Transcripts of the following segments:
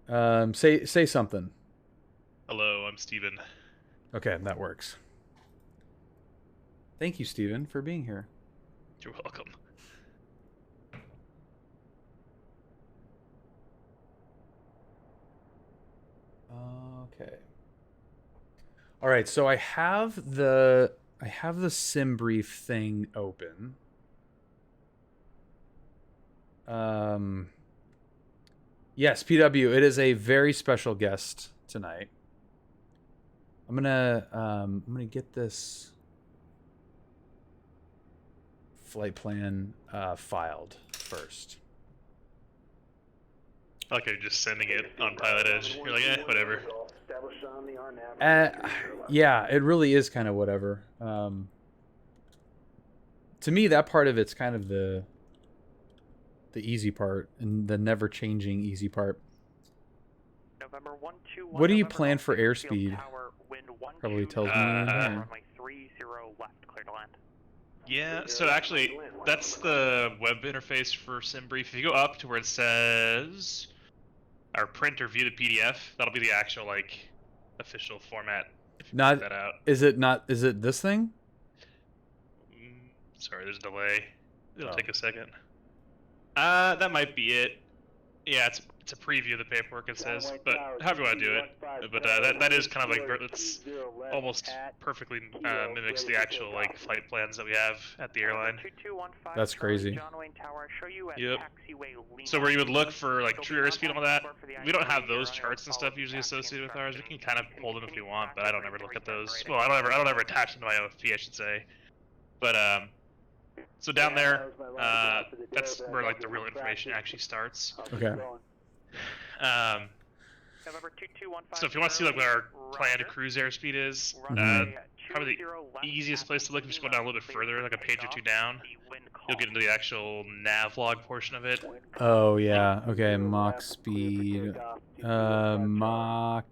Say something. Hello, I'm Steven. Okay, that works. Thank you, Steven, for being here. You're welcome. Okay. All right, so I have the sim brief thing open. Yes, PW, it is a very special guest tonight. I'm gonna get this flight plan filed first. Okay, just sending it on PilotEdge. You're like, whatever. Yeah, it really is kind of whatever. To me, that part of it's kind of the easy part and the never-changing easy part. November 121, what do you November plan for airspeed? Tower, wind Probably tells me runway 30 left, clear to land. Yeah, so actually, that's the web interface for SimBrief. If you go up to where it says, or print or view the PDF, that'll be the actual, like, official format. If you check that out. Is it this thing? Sorry, there's a delay. It'll take a second. That might be it. Yeah, it's a preview of the paperwork, it says, but however you want to do it. But that is kind of like, it's almost perfectly mimics the actual like flight plans that we have at the airline. That's crazy. Yep. So where you would look for like true airspeed and all that, we don't have those charts and stuff usually associated with ours. We can kind of pull them if we want, but I don't ever look at those. Well, I don't ever attach them to my OFP, I should say. But so down there, that's where like the real information actually starts. Okay. So if you want to see like what our planned cruise airspeed is, probably the easiest place to look is just go down a little bit further, like a page or two down. You'll get into the actual nav log portion of it. Oh yeah. Okay. Mach speed. Mach.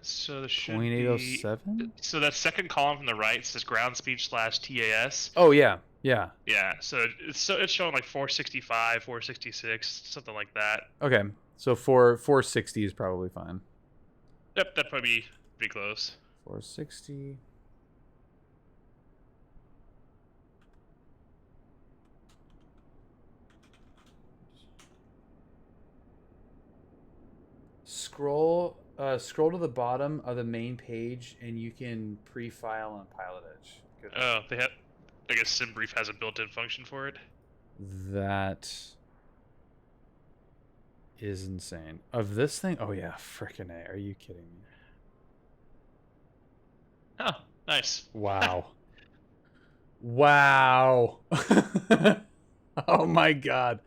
So there should 0.807? So that second column from the right says ground speed / TAS. Oh yeah, yeah. Yeah, so it's showing like 465, 466, something like that. Okay, so 460 is probably fine. Yep, that'd probably be pretty close. 460. Scroll to the bottom of the main page, and you can pre-file on PilotEdge. Good. Oh, they have. I guess SimBrief has a built-in function for it. That is insane. Of this thing? Oh yeah, frickin' A. Are you kidding me? Oh, nice. Wow. Wow. Oh my god.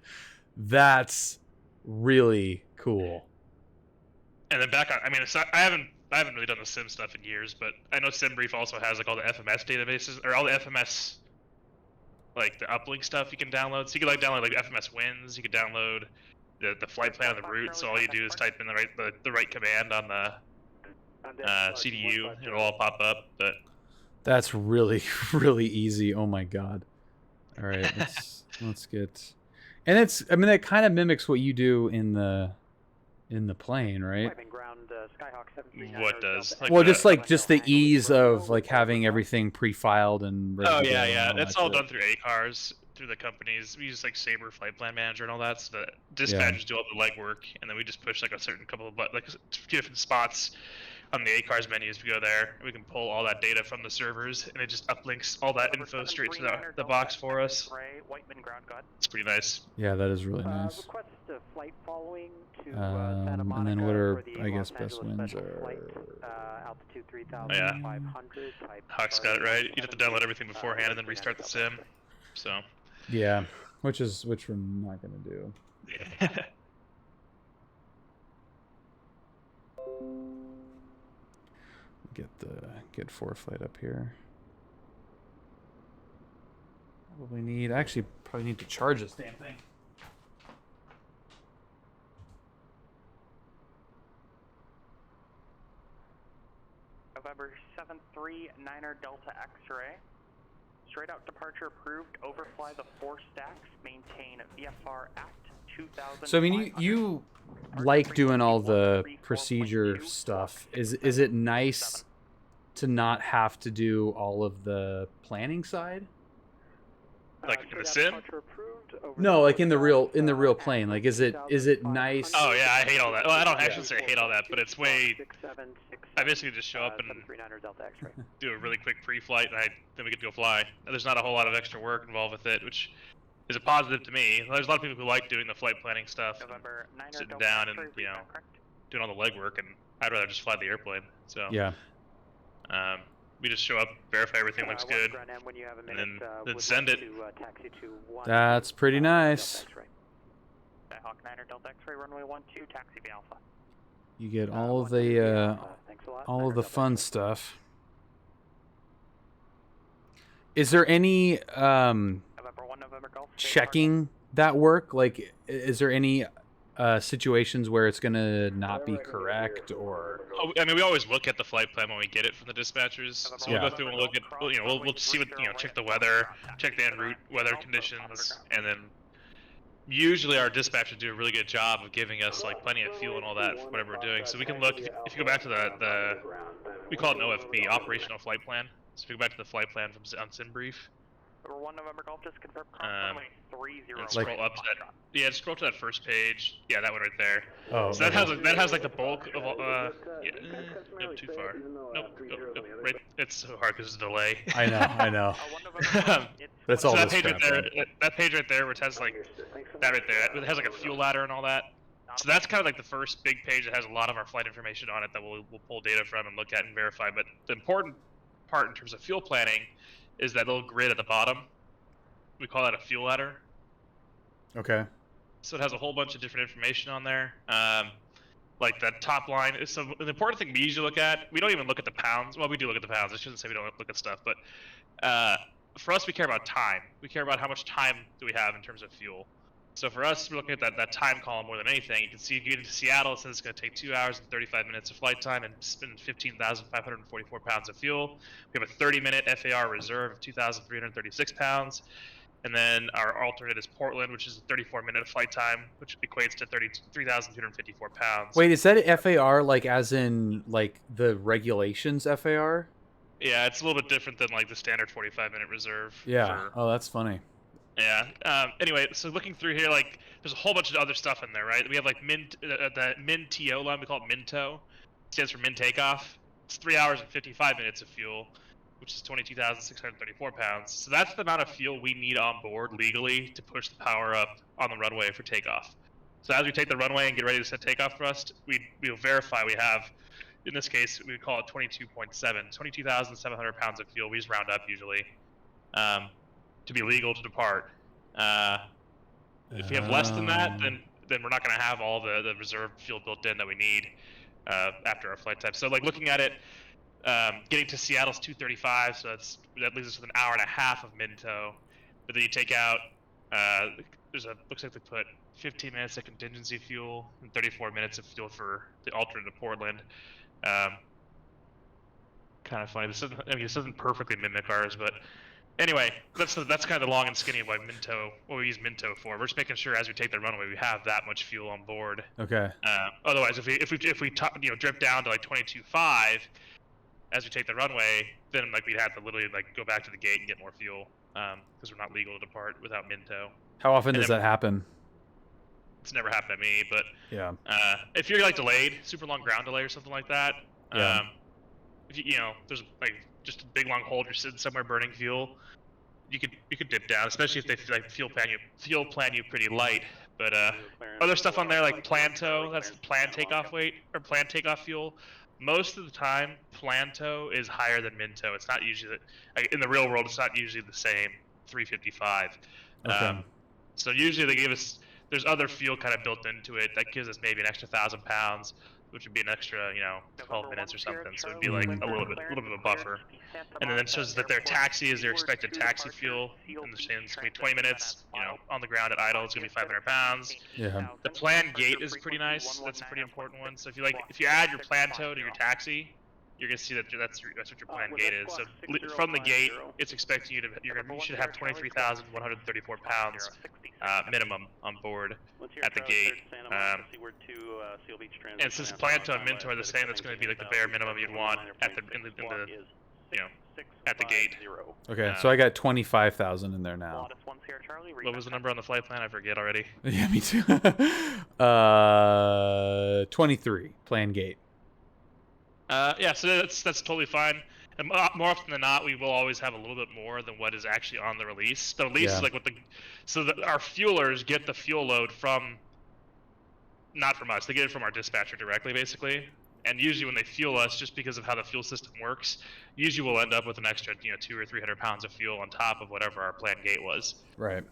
That's really cool. And then back on, I mean, it's not, I haven't really done the sim stuff in years, but I know SimBrief also has like all the FMS databases, or all the FMS, like the uplink stuff you can download. So you can like download like FMS wins, you can download the flight plan of the route. So all you do is type in the right command on the CDU, it'll all pop up. But that's really really easy. Oh my god. All right, let's get, and it's, I mean, that kind of mimics what you do in the plane, right? What does? Like, well, just the ease of like having everything pre-filed and ready oh to yeah, go yeah, and that's all all that done through ACARS, through the companies. We use like Sabre Flight Plan Manager and all that, so that dispatchers do all the legwork, and then we just push like a certain couple of like a few different spots on the ACARS menus. We go there, and we can pull all that data from the servers, and it just uplinks all that info straight to the box for us. It's pretty nice. Yeah, that is really nice. Request a flight following to and then what are, I guess, best wins are... altitude 3,500. Yeah. Hawk's got it right. You'd have to download everything beforehand and then restart the sim. So. Yeah, which we're not gonna do. Get 4 flight up here. Probably need to charge this damn thing. November 739er Delta X-ray. Straight out departure approved. Overfly the 4 stacks. Maintain VFR at 2,000. So I mean, you like doing all the procedure stuff. Is it nice to not have to do all of the planning side? Like in the sim? No, like in the real plane. Like is it nice? Oh yeah, I hate all that. Well, I don't actually say I hate all that, but it's way. I basically just show up and do a really quick pre-flight, and then we get to go fly. And there's not a whole lot of extra work involved with it, which is a positive to me. There's a lot of people who like doing the flight planning stuff, and sitting down and doing all the legwork, and I'd rather just fly the airplane. So Yeah. We just show up, verify everything looks good, and then send it. That's pretty nice. Hawk 9er Delta X-ray runway 12, taxi B Alpha. You get all of the fun stuff. Is there any checking that work? Like, is there any situations where it's gonna not be correct, or? Oh, I mean, we always look at the flight plan when we get it from the dispatchers. So we'll go through and look at, we'll see what, check the weather, check the en route weather conditions, and then usually our dispatchers do a really good job of giving us like plenty of fuel and all that for whatever we're doing. So we can look, if you go back to the we call it an OFB, operational flight plan. So if you go back to the flight plan from on SimBrief. 1 November Golf, just confirm scroll up to that. Yeah, scroll to that first page. Yeah, that one right there. Oh. So that has like the bulk of all. Nope, too far. Nope. Right. It's so hard because of the delay. I know. That's all. So that this page right crap, there. That page right there, which has like that right there. It has like a fuel ladder and all that. So that's kind of like the first big page that has a lot of our flight information on it that we'll pull data from and look at and verify. But the important part in terms of fuel planning is that little grid at the bottom. We call that a fuel ladder. Okay. So it has a whole bunch of different information on there. Like that top line. So the important thing we usually look at, we don't even look at the pounds. Well, we do look at the pounds. I shouldn't say we don't look at stuff, but for us, we care about time. We care about how much time do we have in terms of fuel. So for us, we're looking at that time column more than anything. You can see if you get into Seattle, it says it's going to take 2 hours and 35 minutes of flight time and spend 15,544 pounds of fuel. We have a 30-minute FAR reserve of 2,336 pounds. And then our alternate is Portland, which is a 34-minute flight time, which equates to 3,254 pounds. Wait, is that FAR like as in like the regulations FAR? Yeah, it's a little bit different than like the standard 45-minute reserve. Yeah. Oh, that's funny. Yeah. Anyway, so looking through here, like, there's a whole bunch of other stuff in there, right? We have like the min-TO line, we call it min-TO. It stands for min takeoff. It's 3 hours and 55 minutes of fuel, which is 22,634 pounds. So that's the amount of fuel we need on board legally to push the power up on the runway for takeoff. So as we take the runway and get ready to set takeoff thrust, we'll verify we have, in this case, we call it 22,700 pounds of fuel. We just round up usually. To be legal to depart. If we have less than that, then we're not going to have all the reserve fuel built in that we need after our flight time. So like looking at it, getting to Seattle's 2:35, so that leaves us with an hour and a half of min-TO. But then you take out, looks like they put 15 minutes of contingency fuel and 34 minutes of fuel for the alternate to Portland. Kind of funny. This doesn't perfectly mimic ours, but anyway, that's kind of the long and skinny of what we use min-TO for. We're just making sure as we take the runway, we have that much fuel on board. Okay. Otherwise, if we drip down to like 22.5 as we take the runway, then like we'd have to literally like go back to the gate and get more fuel because we're not legal to depart without min-TO. How often does that happen? It's never happened to me, but yeah. If you're like delayed, super long ground delay or something like that, yeah. If there's like just a big long hold, you're sitting somewhere burning fuel, you could dip down, especially if they like fuel plan you pretty light. But other stuff on there like plan-TO, that's the planned takeoff weight or planned takeoff fuel. Most of the time, plan-TO is higher than min-TO. It's not usually in the real world. It's not usually the same 355. Okay. So usually they give us. There's other fuel kind of built into it that gives us maybe an extra 1,000 pounds, which would be an extra, 12 minutes or something. So it'd be like a little bit of a buffer. And then it shows that their taxi is their expected taxi fuel. And it's going to be 20 minutes, on the ground at idle. It's going to be 500 pounds. Yeah. The planned gate is pretty nice. That's a pretty important one. So if you add your plan-TO to your taxi, you're gonna see that that's what your plan gate is. So from the gate, it's expecting you to you should have 23,134 pounds minimum on board at the gate. And since Planto and Minto are the same, that's going to be like the bare minimum you'd want at the at the gate. Okay, so I got 25,000 in there now. What was the number on the flight plan? I forget already. Yeah, me too. 23 plan gate. Yeah, so that's totally fine. And more often than not, we will always have a little bit more than what is actually on the release. The release is like what our fuelers get the fuel load from, not from us. They get it from our dispatcher directly, basically. And usually when they fuel us, just because of how the fuel system works, usually we'll end up with an extra, 200 or 300 pounds of fuel on top of whatever our planned gate was. Right.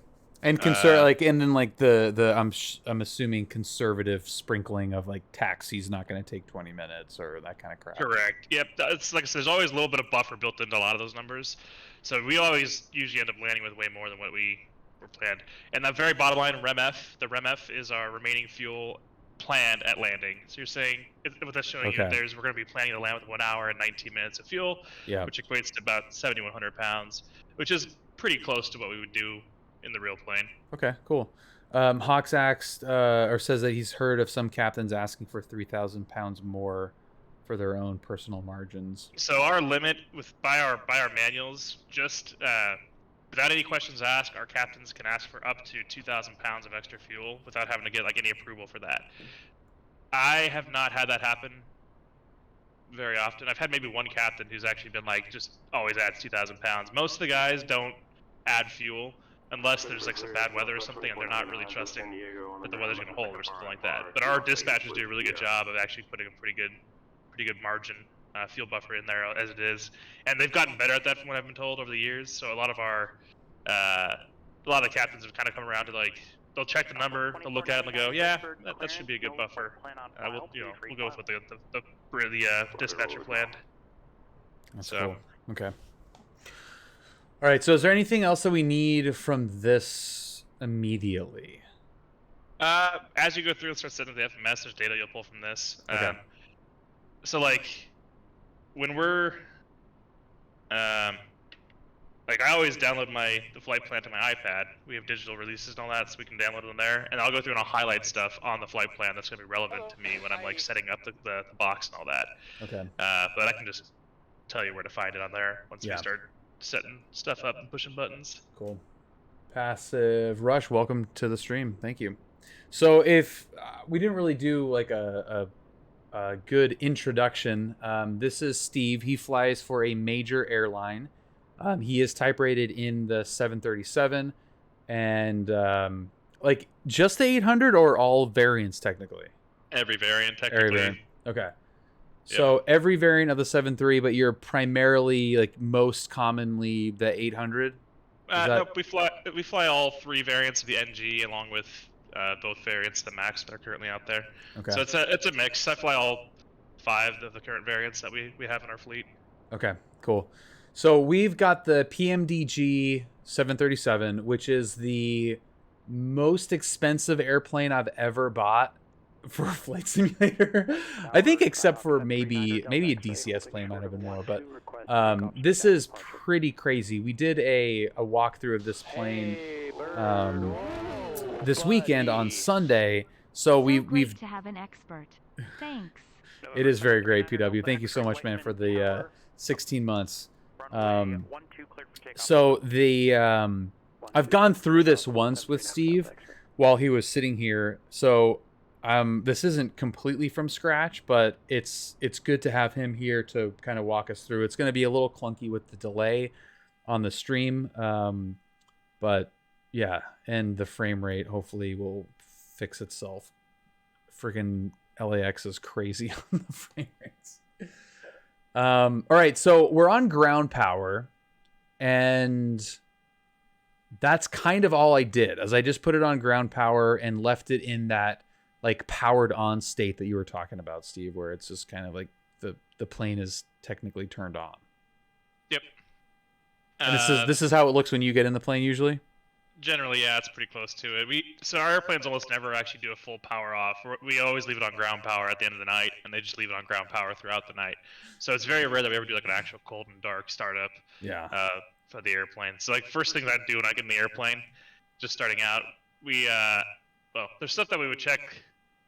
And and then like I'm assuming conservative sprinkling of like taxi's not going to take 20 minutes or that kind of crap. Correct. Yep. It's like I said, there's always a little bit of buffer built into a lot of those numbers, so we always usually end up landing with way more than what we were planned. And that very bottom line, REMF, the REMF is our remaining fuel planned at landing. So you're saying, what that's showing you, we're going to be planning to land with 1 hour and 19 minutes of fuel, which equates to about 7,100 pounds, which is pretty close to what we would do in the real plane. Okay, cool. Hawks asked, or says that he's heard of some captains asking for 3,000 pounds more for their own personal margins. So our limit by our manuals, just without any questions asked, our captains can ask for up to 2,000 pounds of extra fuel without having to get like any approval for that. I have not had that happen very often. I've had maybe one captain who's actually been like, just always adds 2,000 pounds. Most of the guys don't add fuel unless there's like some bad weather or something and they're not really trusting that the weather's going to hold or something like that. But our dispatchers do a really good job of actually putting a pretty good margin fuel buffer in there as it is, and they've gotten better at that from what I've been told over the years. So a lot of the captains have kind of come around to like, they'll check the number, they'll look at it and they'll go, yeah, that should be a good buffer. We'll go with what the dispatcher planned. That's cool. Okay. All right. So is there anything else that we need from this immediately? As you go through and start setting the FMS, there's data you'll pull from this. Okay. So like when we're like I always download the flight plan to my iPad. We have digital releases and all that, so we can download them there. And I'll go through and I'll highlight stuff on the flight plan that's going to be relevant to me when I'm like setting up the box and all that. Okay. But I can just tell you where to find it on there once we start setting stuff up and pushing buttons. Cool. Passive Rush, welcome to the stream. Thank you. So if we didn't really do like a good introduction, this is Steve. He flies for a major airline. He is type rated in the 737 and like just the 800 or all variants technically? Every variant technically. Every variant. Okay. So every variant of the 7.3, but you're primarily like most commonly the 800? No, we fly all three variants of the NG along with both variants of the MAX that are currently out there. Okay. So it's a mix. I fly all 5 of the current variants that we have in our fleet. Okay, cool. So we've got the PMDG 737, which is the most expensive airplane I've ever bought for a flight simulator. I think except for maybe a DCS plane might have been more, but this is pretty crazy. We did a walkthrough of this plane this weekend on Sunday. So we've to have an expert. Thanks. It is very great, PW. Thank you so much, man, for the 16 months. So I've gone through this once with Steve while he was sitting here. So this isn't completely from scratch, but it's good to have him here to kind of walk us through. It's going to be a little clunky with the delay on the stream, but yeah, and the frame rate hopefully will fix itself. Freaking LAX is crazy on the frame rates. All right, so we're on ground power, and that's kind of all I did, as I just put it on ground power and left it in that like powered on state that you were talking about, Steve, where it's just kind of like the plane is technically turned on. Yep. And this is how it looks when you get in the plane usually? Generally, yeah, it's pretty close to it. So our airplanes almost never actually do a full power off. We always leave it on ground power at the end of the night, and they just leave it on ground power throughout the night. So it's very rare that we ever do like an actual cold and dark startup Yeah. for the airplane. So like first thing that I do when I get in the airplane, just starting out, well, there's stuff that we would check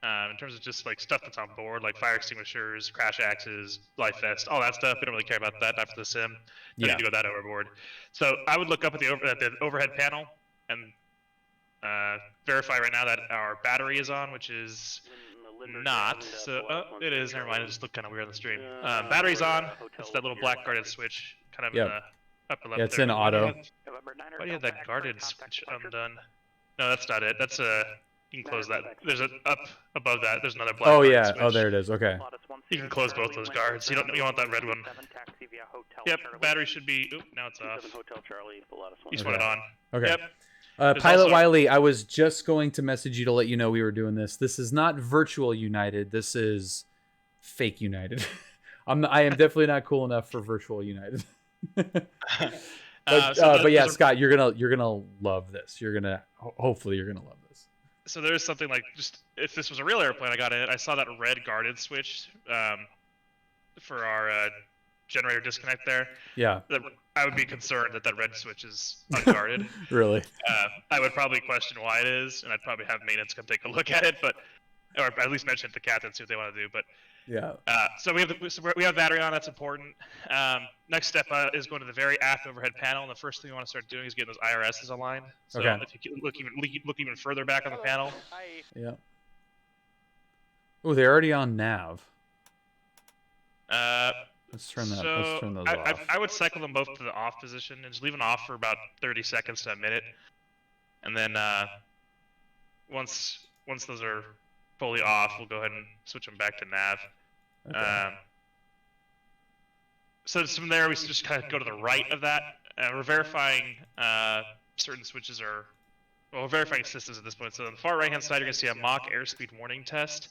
in terms of just like stuff that's on board, like fire extinguishers, crash axes, life vest, all that stuff. We don't really care about that after the sim. Don't Yeah. need to go that overboard. So I would look up at the overhead panel and verify right now that our battery is on, which is not. So it is. Never mind. It just looked kind of weird on the stream. Battery's on. It's that little black guarded switch, kind of in the upper left. Yeah, it's there. in auto. Why do you have that guarded switch undone? No, that's not it. That's you can close that. There's a up above that. There's another black. Oh yeah. switch. Oh, there it is. Okay. You can close both those guards. You want that red one. Yep. Battery should be. Oop. Now it's off. You just want it on. Okay. Yep. Pilot Wiley, I was just going to message you to let you know we were doing this. This is not virtual United. This is fake United. I am definitely not cool enough for virtual United. but yeah, Scott, you're gonna love this. Hopefully you're gonna love this. So there's something like, just if this was a real airplane, I got in it. I saw that red guarded switch for our generator disconnect there. Yeah. I would be concerned that red switch is unguarded. Really? I would probably question why it is, and I'd probably have maintenance come take a look at it, or at least mention it to captain, see what they want to do. But yeah. So we have battery on. That's important. Next step is going to the very aft overhead panel, and the first thing we want to start doing is getting those IRSs aligned. So if you look even further back on the panel. Yeah. Oh, they're already on nav. Let's turn those off. I would cycle them both to the off position and just leave them off for about 30 seconds to a minute, and then once those are fully off, we'll go ahead and switch them back to nav. Okay. So from there, we just kind of go to the right of that. We're verifying certain switches we're verifying systems at this point. So on the far right-hand side, you're going to see a mock airspeed warning test.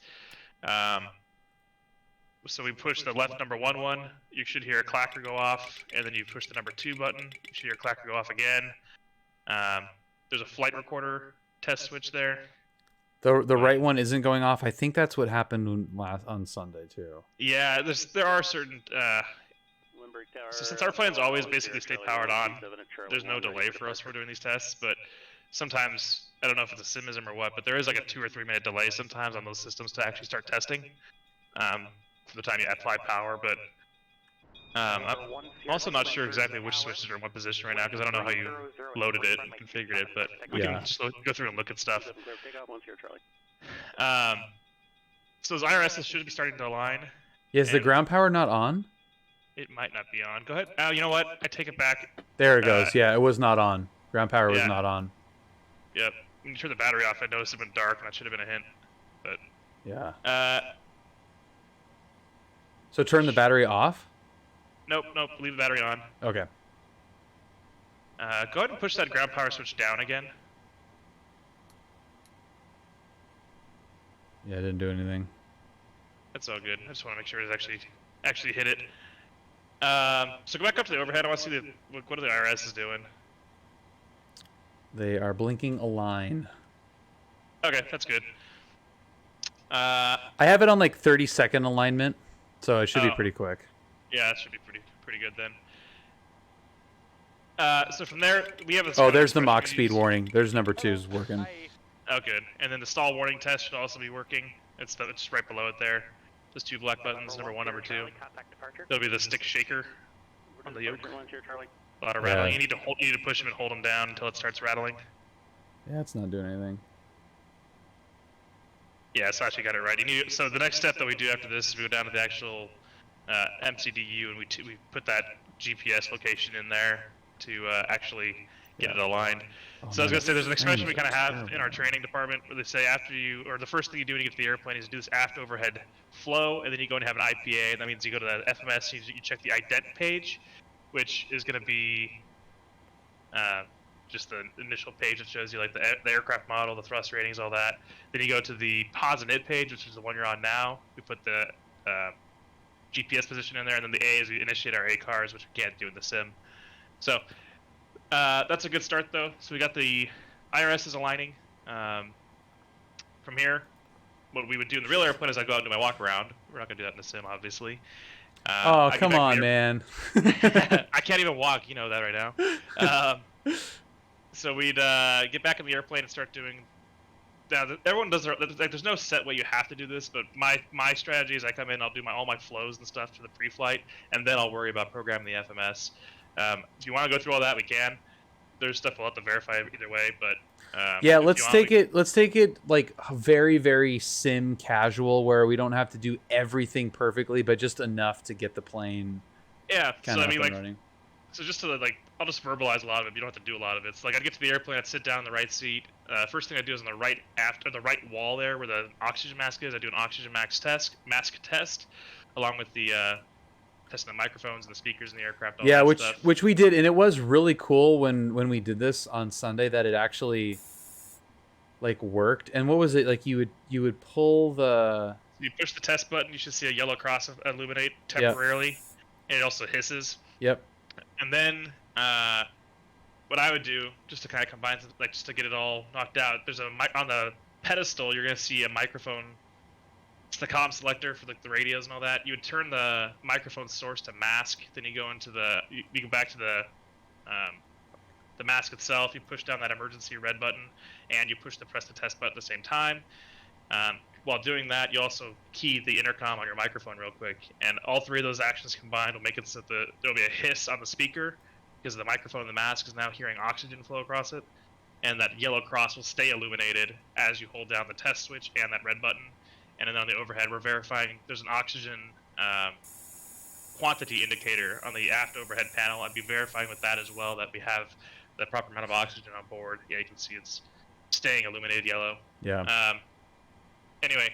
So we push the left number 1, you should hear a clacker go off, and then you push the number 2 button, you should hear a clacker go off again. There's a flight recorder test switch there. The right one isn't going off. I think that's what happened on Sunday too. Yeah, there are certain. So since our planes always basically stay powered on, there's no delay for us for doing these tests. But sometimes, I don't know if it's a simism or what, but there is like a 2 or 3 minute delay sometimes on those systems to actually start testing. From the time you apply power, but I'm also not sure exactly which switches are in what position right now because I don't know how you loaded it and configured it, but we can just go through and look at stuff. So those IRSs should be starting to align. Yeah, is the ground power not on? It might not be on. Go ahead. You know what? I take it back. There it goes. Yeah, it was not on. Ground power was not on. Yep. When you turn the battery off, I noticed it went dark, and that should have been a hint. But yeah. So turn the battery off? Nope. Leave the battery on. Okay. Go ahead and push that ground power switch down again. Yeah, it didn't do anything. That's all good. I just want to make sure it's actually hit it. So go back up to the overhead. I want to see what are the IRSs doing. They are blinking a line. Okay, that's good. I have it on like 30-second alignment, so it should be pretty quick. Yeah, that should be pretty good then. So from there, we have. There's the Mach speed warning. There's number 2's working. Oh, good. And then the stall warning test should also be working. It's just right below it there. Those 2 black buttons, number 1, number 2. There'll be the stick shaker on the yoke. A lot of rattling. You need to push them and hold them down until it starts rattling. Yeah, it's not doing anything. Yeah, so I actually got it right. So the next step that we do after this is we go down to the actual MCDU and we put that GPS location in there to actually get it aligned. So I was gonna say there's an expression we kind of have in our training department where they say the first thing you do when you get to the airplane is do this aft overhead flow, and then you go and have an IPA, and that means you go to the FMS, you check the ident page, which is gonna be just the initial page that shows you like the aircraft model, the thrust ratings, all that. Then you go to the pos and it page, which is the one you're on now. We put the GPS position in there, and then the A is we initiate our ACARs, which we can't do in the sim. So that's a good start though. So we got the IRS is aligning. From here, what we would do in the real airplane is I go out and do my walk around. We're not gonna do that in the sim, obviously. Oh, I get come back to on, the man. I can't even walk, you know that right now. So we'd get back in the airplane and start doing. Now, everyone does like. There's no set way you have to do this, but my strategy is I come in, I'll do all my flows and stuff for the pre-flight, and then I'll worry about programming the FMS. If you want to go through all that, we can. There's stuff we'll have to verify either way, but Yeah, if let's you want, take it. Let's take it like very, very sim casual, where we don't have to do everything perfectly, but just enough to get the plane Yeah, kind so of I mean, up and like, running. so just to like, I'll just verbalize a lot of it. You don't have to do a lot of it. It's like I'd get to the airplane, I'd sit down in the right seat. First thing I do is on the right the right wall there where the oxygen mask is. I do an oxygen mask test, along with the testing the microphones and the speakers in the aircraft. All Yeah, that which stuff. which we did, and it was really cool when we did this on Sunday that it actually like worked. And what was it like? You would pull the. You push the test button, you should see a yellow cross illuminate Yep. temporarily, and it also hisses. Yep. And then what I would do, just to kind of combine, like just to get it all knocked out, there's on the pedestal, you're gonna see a microphone. It's the comm selector for like the radios and all that. You would turn the microphone source to mask, then you go into you go back to the mask itself. You push down that emergency red button, and you press the test button at the same time. While doing that, you also key the intercom on your microphone real quick, and all three of those actions combined will make it so that there'll be a hiss on the speaker because the microphone and the mask is now hearing oxygen flow across it, and that yellow cross will stay illuminated as you hold down the test switch and that red button. And then on the overhead, we're verifying there's an oxygen quantity indicator on the aft overhead panel. I'd be verifying with that as well that we have the proper amount of oxygen on board. Yeah, you can see it's staying illuminated yellow. Yeah. Anyway,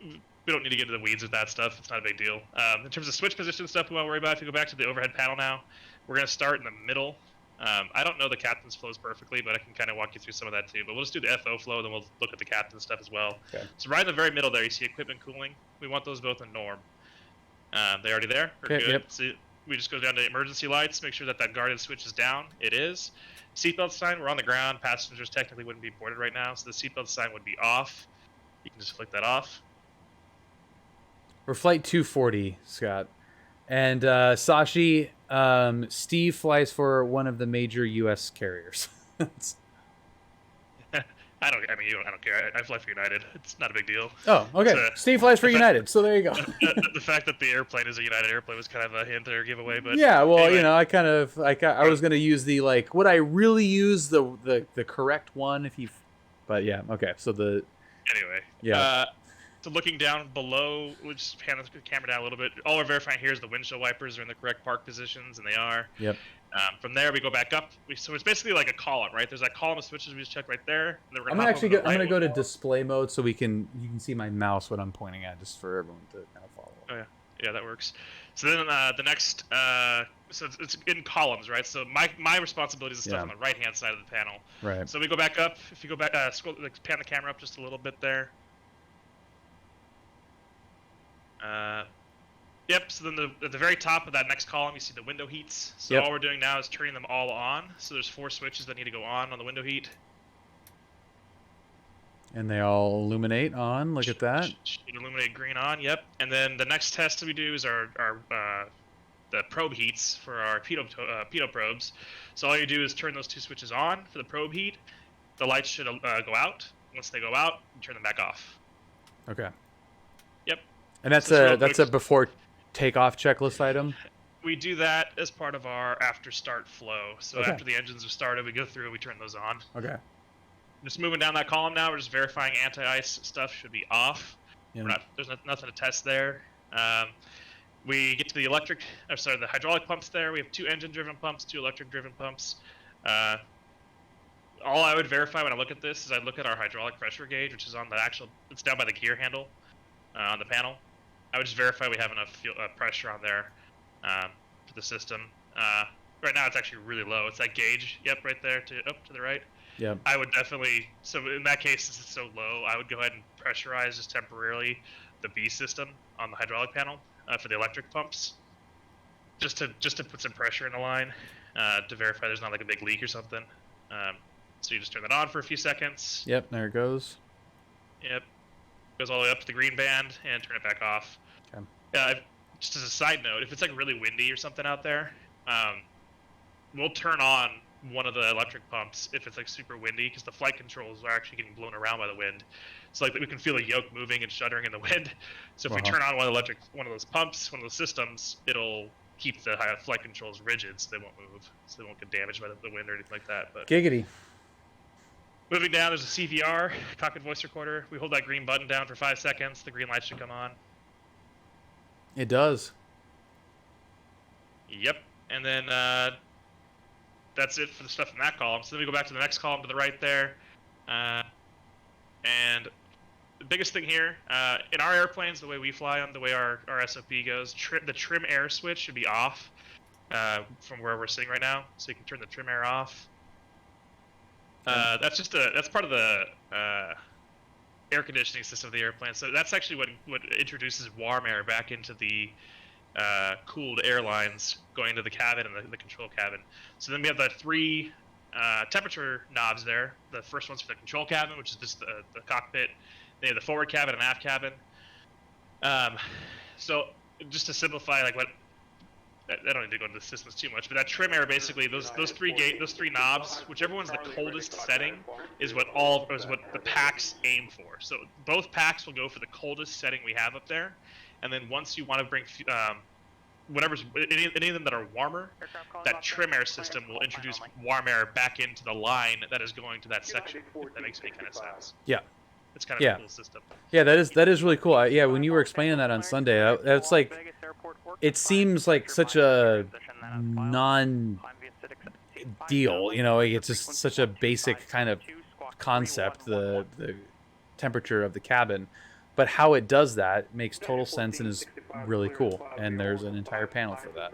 we don't need to get into the weeds with that stuff. It's not a big deal. In terms of switch position stuff we want to worry about, if you go back to the overhead panel now, we're going to start in the middle. I don't know the captain's flows perfectly, but I can kind of walk you through some of that too. But we'll just do the FO flow, then we'll look at the captain's stuff as well. Okay. So right in the very middle there, you see equipment cooling. We want those both in norm. They already there? Okay, Good. yep. So we just go down to emergency lights, make sure that guarded switch is down. It is. Seatbelt sign, we're on the ground. Passengers technically wouldn't be boarded right now, so the seatbelt sign would be off. You can just flick that off. We're flight 240, Scott. And Sashi, Steve flies for one of the major U.S. carriers. I don't care. I fly for United. It's not a big deal. Oh, okay. Steve flies for United, so there you go. The fact that the airplane is a United airplane was kind of a hint or a giveaway, but yeah, well, anyway. you know, I was gonna use the like, would I really use the correct one if you, but yeah, okay. So Anyway, yeah. So looking down below, we'll just pan the camera down a little bit. All we're verifying here is the windshield wipers are in the correct park positions, and they are. Yep. From there, we go back up. So it's basically like a column, right? There's that column of switches we just checked right there. And then we're I'm gonna go to display mode so you can see my mouse what I'm pointing at, just for everyone to kind of follow. Oh yeah, that works. So then the next, so it's in columns, right? So my responsibility is the stuff on the right hand side of the panel. Right. So we go back up. If you go back, scroll, like, pan the camera up just a little bit there. Yep, so then at the very top of that next column, you see the window heats. So all we're doing now is turning them all on. So there's 4 switches that need to go on the window heat. And they all illuminate on. Look at that. Should illuminate green on, yep. And then the next test that we do is the probe heats for our pitot probes. So all you do is turn those 2 switches on for the probe heat. The lights should go out. Once they go out, you turn them back off. Okay. Yep. And that's a before takeoff checklist item? We do that as part of our after start flow. So after the engines are started, we go through, we turn those on. Okay. Just moving down that column now, we're just verifying anti-ice stuff should be off. Yeah. There's nothing to test there. We get to the the hydraulic pumps there. We have 2 engine-driven pumps, 2 electric-driven pumps. All I would verify when I look at this is I look at our hydraulic pressure gauge, which is on it's down by the gear handle on the panel. I would just verify we have enough pressure on there for the system. Right now it's actually really low. It's that gauge, yep, right there up to the right. Yep. I would definitely, so in that case, since it's so low, I would go ahead and pressurize just temporarily the B system on the hydraulic panel for the electric pumps, just to put some pressure in the line to verify there's not like a big leak or something. So you just turn that on for a few seconds. Yep, there it goes. Yep. Goes all the way up to the green band and turn it back off. Okay. Just as a side note, if it's like really windy or something out there, we'll turn on one of the electric pumps if it's like super windy, because the flight controls are actually getting blown around by the wind. So like we can feel the yoke moving and shuddering in the wind. So if we turn on one of those pumps, one of those systems, it'll keep the flight controls rigid, so they won't move, so they won't get damaged by the wind or anything like that. But Giggity. moving down, there's a CVR, cockpit voice recorder. We hold that green button down for 5 seconds. The green light should come on. It does. Yep. And then that's it for the stuff in that column. So then we go back to the next column to the right there. And the biggest thing here, in our airplanes, the way we fly them, the way our SOP goes, the trim air switch should be off from where we're sitting right now. So you can turn the trim air off. That's part of the air conditioning system of the airplane. So that's actually what introduces warm air back into the cooled airlines going into the cabin and the control cabin. So then we have the 3 temperature knobs there. The first one's for the control cabin, which is just the cockpit. They have the forward cabin and aft cabin. So just to simplify, like what I don't need to go into the systems too much, but that trim air, basically those three knobs, whichever one's the coldest setting is what the packs aim for. So both packs will go for the coldest setting we have up there, and then once you want to bring any of them that are warmer, that trim air system will introduce warm air back into the line that is going to that section. If that makes any kind of sense. Yeah. It's kind of a cool system. Yeah, that is really cool. Yeah, when you were explaining that on Sunday, that's like, it seems like such a non-deal, you know, it's just such a basic kind of concept, the temperature of the cabin, but how it does that makes total sense and is really cool, and there's an entire panel for that.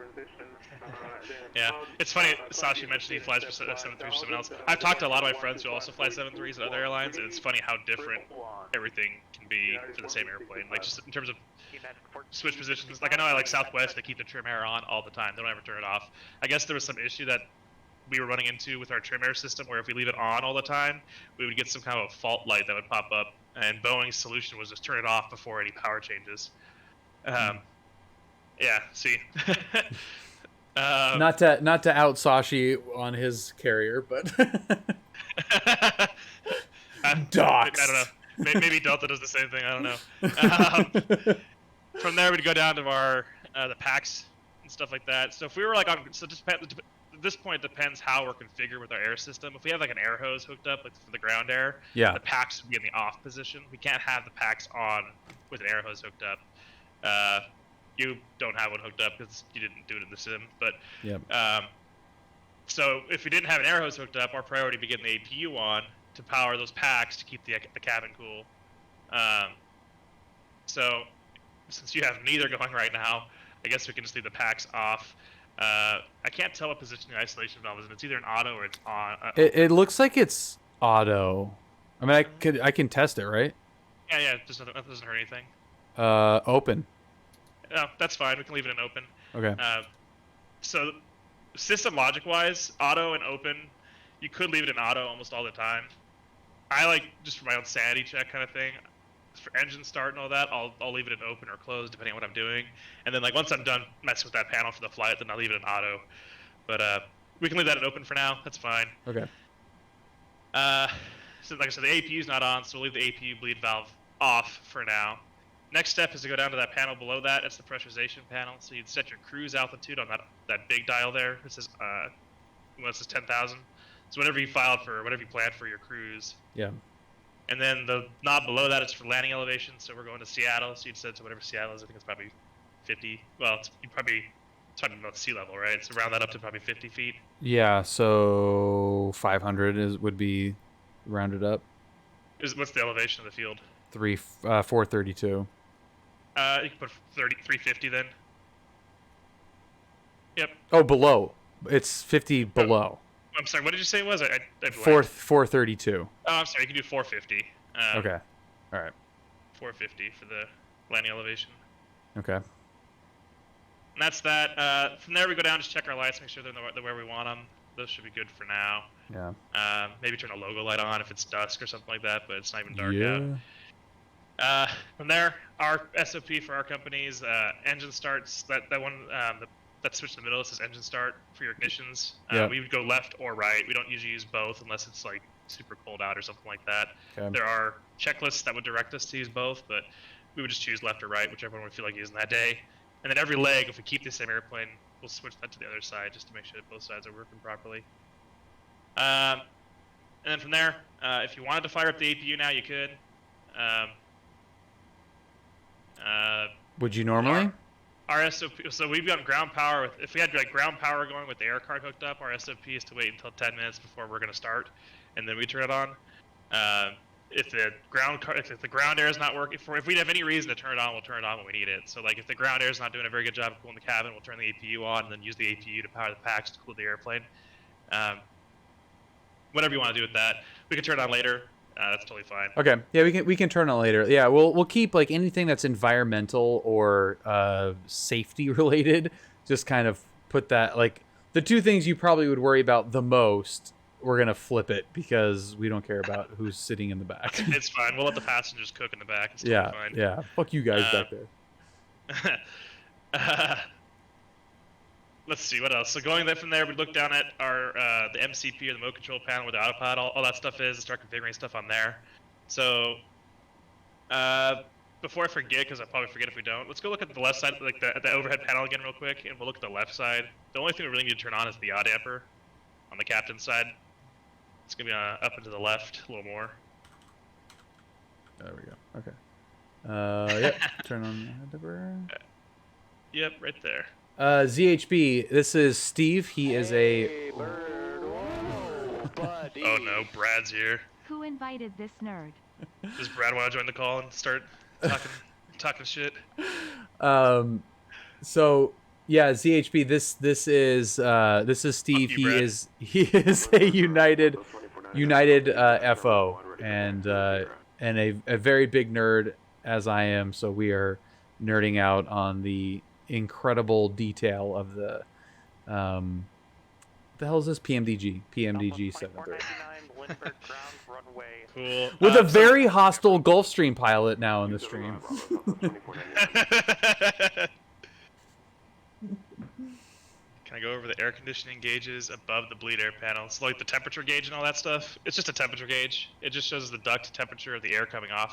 Yeah, it's funny, Sashi mentioned he flies for 737 for someone else. I've talked to a lot of my friends who also fly 73s at other airlines, and it's funny how different everything can be for the same airplane. Like, just in terms of switch positions. Like, I know I like Southwest, they keep the trim air on all the time. They don't ever turn it off. I guess there was some issue that we were running into with our trim air system, where if we leave it on all the time, we would get some kind of a fault light that would pop up, and Boeing's solution was just turn it off before any power changes. Yeah, see. Not to out Sashi on his carrier, but Docs. I don't know. Maybe Delta does the same thing. I don't know. From there, we'd go down to our the packs and stuff like that. So if we were like at this point, it depends how we're configured with our air system. If we have like an air hose hooked up, like for the ground air, yeah, the packs would be in the off position. We can't have the packs on with an air hose hooked up. You don't have one hooked up because you didn't do it in the sim, but so if we didn't have an air hose hooked up, our priority would be getting the APU on to power those packs to keep the cabin cool. So since you have neither going right now, I guess we can just leave the packs off. I can't tell what position the isolation valve is in. It's either an auto or it's on. It looks like it's auto. I mean, I can test it, right? Yeah. That doesn't hurt anything. Open. No, that's fine. We can leave it in open. Okay. So system logic wise, auto and open, you could leave it in auto almost all the time. I like, just for my own sanity check kind of thing, for engine start and all that, I'll leave it in open or closed depending on what I'm doing. And then like once I'm done messing with that panel for the flight, then I'll leave it in auto. But we can leave that in open for now. That's fine. Okay. So like I said, the APU's not on, so we'll leave the APU bleed valve off for now. Next step is to go down to that panel below that. It's the pressurization panel. So you'd set your cruise altitude on that big dial there. It says, it says 10,000. So whatever you planned for your cruise. Yeah. And then the knob below that is for landing elevation. So we're going to Seattle. So you'd set to whatever Seattle is. I think it's probably 50. Well, it's probably talking about sea level, right? So round that up to probably 50 feet. Yeah. So 500 would be rounded up. What's the elevation of the field? 432. You can put 350 then. Yep. Oh, below. It's 50 below. I'm sorry. What did you say it was? I 432. Oh, I'm sorry. You can do 450. Okay. All right. 450 for the landing elevation. Okay. And that's that. From there, we go down, just check our lights, make sure they're where we want them. those should be good for now. Yeah. Maybe turn a logo light on if it's dusk or something like that, but it's not even dark Yeah. out. From there, our SOP for our companies, engine starts. That one, that switch in the middle says engine start for your ignitions. Yeah. We would go left or right. We don't usually use both unless it's like super cold out or something like that. Okay. There are checklists that would direct us to use both, but we would just choose left or right, whichever one we feel like using that day. And then every leg, if we keep the same airplane, we'll switch that to the other side just to make sure that both sides are working properly. And then from there, if you wanted to fire up the APU now, you could. Would you normally? Our SOP, so we've got ground power. If we had like ground power going with the air card hooked up, our SOP is to wait until 10 minutes before we're going to start, and then we turn it on. If the ground air is not working, if we have any reason to turn it on, we'll turn it on when we need it. So like if the ground air is not doing a very good job of cooling the cabin, we'll turn the APU on and then use the APU to power the packs to cool the airplane. Whatever you want to do with that, we can turn it on later. That's totally fine. Okay. Yeah, we can turn it later. Yeah, we'll keep like anything that's environmental or safety related. Just kind of put that, like, the two things you probably would worry about the most. We're gonna flip it because we don't care about who's sitting in the back. It's fine. We'll let the passengers cook in the back. It's totally fine. Yeah. Fuck you guys back there. Let's see what else. So going from there, we look down at our the MCP or the mode control panel where the autopilot, all that stuff is, and start configuring stuff on there. So before I forget, because I'll probably forget if we don't, let's go look at the left side, like the overhead panel again real quick, and we'll look at the left side. The only thing we really need to turn on is the yaw damper on the captain's side. It's gonna be up and to the left a little more. There we go. Okay. Yep. Turn on the damper. Yep, right there. ZHB, this is Steve. He is a... Oh no, Brad's here. Who invited this nerd? Does Brad want to join the call and start talking shit? So yeah, ZHB, this is Steve. You, he is a United FO and a very big nerd, as I am. So we are nerding out on the incredible detail of the what the hell is this? PMDG 730 Cool. with a very hostile Gulfstream pilot now in the stream. Can I go over the air conditioning gauges above the bleed air panel? So like the temperature gauge and all that stuff, it's just a temperature gauge. It just shows the duct temperature of the air coming out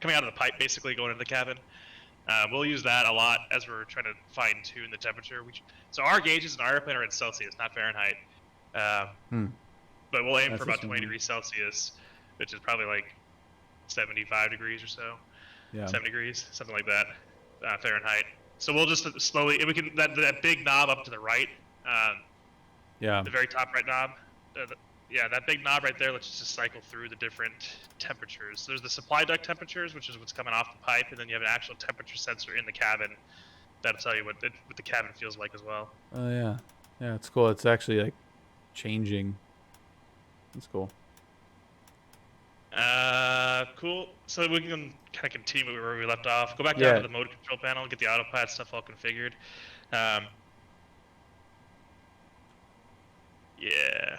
of the pipe, basically going into the cabin. We'll use that a lot as we're trying to fine tune the temperature. So our gauges in our airplane are in Celsius, not Fahrenheit. But we'll aim for about 20 degrees Celsius, which is probably like 75 degrees or so. Yeah. 7 degrees, something like that, Fahrenheit. So we'll just slowly, and we can, that big knob up to the right, Yeah. the very top right knob, yeah, that big knob right there, let's just cycle through the different temperatures. So there's the supply duct temperatures, which is what's coming off the pipe, and then you have an actual temperature sensor in the cabin that'll tell you what the cabin feels like as well. Oh yeah. Yeah, it's cool. It's actually like changing. That's cool. Cool. So we can kind of continue where we left off. Go back down to the mode control panel, get the autopilot stuff all configured. Yeah.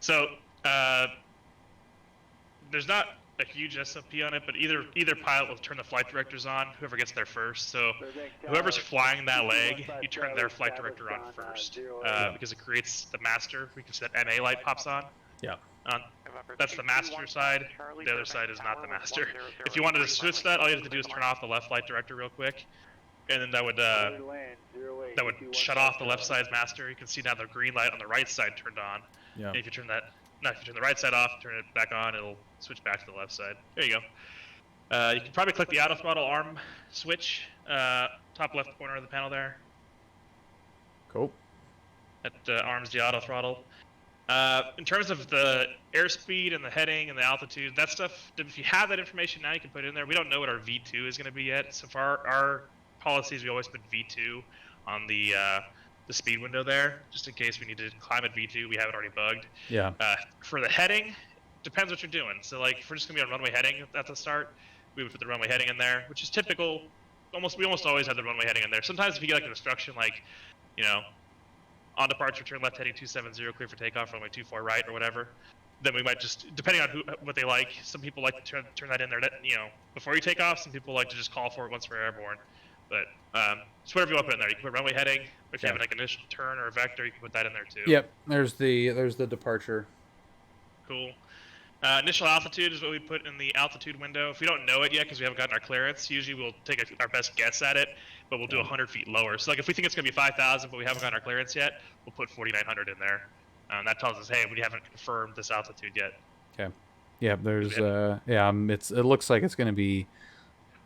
So there's not a huge SOP on it, but either pilot will turn the flight directors on, whoever gets there first. So whoever's flying that leg, you turn their flight director on first, because it creates the master. We can set MA light pops on. Yeah. That's the master side. The other side is not the master. If you wanted to switch that, all you have to do is turn off the left flight director real quick, and then that would shut off the left side's master. You can see now the green light on the right side turned on. Yeah. And if you turn the right side off, turn it back on, it'll switch back to the left side. There you go. You can probably click the auto throttle arm switch, top left corner of the panel there. Cool. That arms the auto throttle. In terms of the airspeed and the heading and the altitude, that stuff, if you have that information now, you can put it in there. We don't know what our V2 is going to be yet. So for our policies, we always put V2 on the speed window there, just in case we need to climb at V2. We have it already bugged. Yeah. For the heading, depends what you're doing. So like, if we're just going to be on runway heading at the start, we would put the runway heading in there, which is typical. We almost always have the runway heading in there. Sometimes if you get like an instruction like, you know, On departure, turn left heading 270, clear for takeoff, runway 24 right or whatever. Then we might just, depending on what they like, some people like to turn that in there, before you take off. Some people like to just call for it once we're airborne. But just whatever you want to put in there. You can put runway heading. If you have like an initial turn or a vector, you can put that in there too. Yep. There's the departure. Cool. Initial altitude is what we put in the altitude window. If we don't know it yet because we haven't gotten our clearance, usually we'll take our best guess at it, but we'll do 100 feet lower. So like if we think it's going to be 5,000, but we haven't gotten our clearance yet, we'll put 4,900 in there. That tells us, hey, we haven't confirmed this altitude yet. Okay. Yeah. There's it looks like it's going to be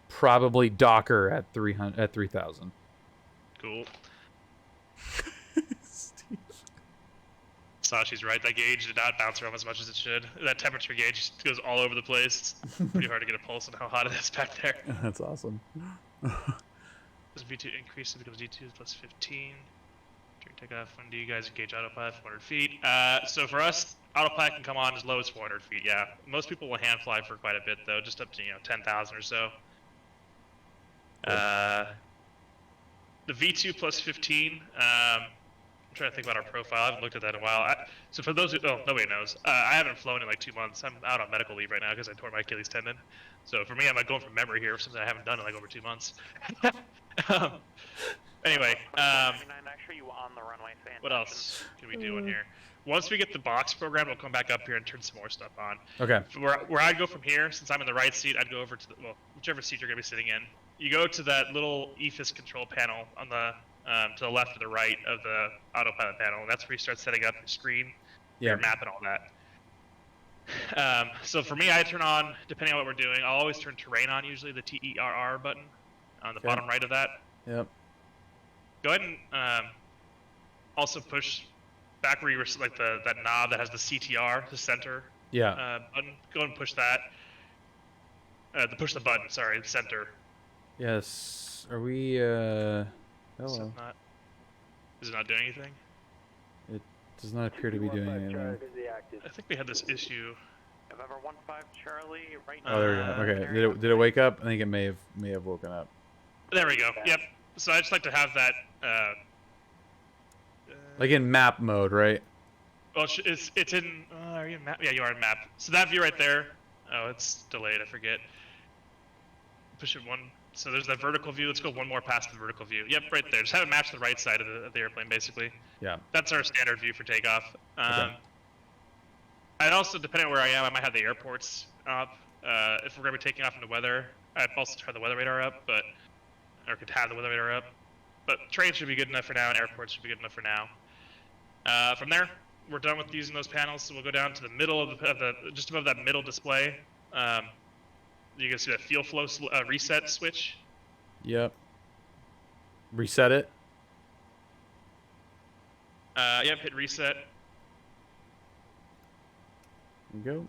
probably Docker at 3,000. Cool. Sashi's right. That gauge did not bounce around as much as it should. That temperature gauge goes all over the place. It's pretty hard to get a pulse on how hot it is back there. That's awesome. Does V2 increase it becomes D2 plus 15. During takeoff, when do you guys engage autopilot? 400 feet. So for us, autopilot can come on as low as 400 feet. Yeah, most people will hand fly for quite a bit though, just up to 10,000 or so. The V2 plus 15. I'm trying to think about our profile. I haven't looked at that in a while. So for those who, nobody knows. I haven't flown in like 2 months. I'm out on medical leave right now because I tore my Achilles tendon. So for me, I'm like going from memory here, something I haven't done in like over 2 months. Anyway, what else can we do in here? Once we get the box program, we'll come back up here and turn some more stuff on. Okay. Where I'd go from here, since I'm in the right seat, I'd go over to whichever seat you're going to be sitting in. You go to that little EFIS control panel on the to the left or the right of the autopilot panel. And that's where you start setting up your screen, your map, and all that. So for me, I turn on, depending on what we're doing, I'll always turn terrain on, usually the TERR button on the bottom right of that. Yep. Go ahead and also push back where you were, like that knob that has the CTR, the center button. Go ahead and push that. Push the button, sorry, the center. Yes. Are we, hello. Is it not doing anything? It does not appear to be doing anything. I think we had this issue. November 15 Charlie, right now. Oh, there we go. Okay. Did it wake up? I think it may have woken up. There we go. Yep. So I just like to have that. Like in map mode, right? Well, it's in. Are you in map? Yeah, you are in map. So that view right there. Oh, it's delayed. I forget. Push it one. So there's that vertical view. Let's go one more past the vertical view. Yep, right there. Just have it match the right side of the airplane, basically. Yeah. That's our standard view for takeoff. Okay. I'd also, depending on where I am, I might have the airports up. If we're going to be taking off into weather, I'd also turn the weather radar up, or could have the weather radar up. But trains should be good enough for now, and airports should be good enough for now. From there, we're done with using those panels, so we'll go down to the middle of the just above that middle display. You can see that fuel flow reset switch. Yep. Reset it. Yep, hit reset. There you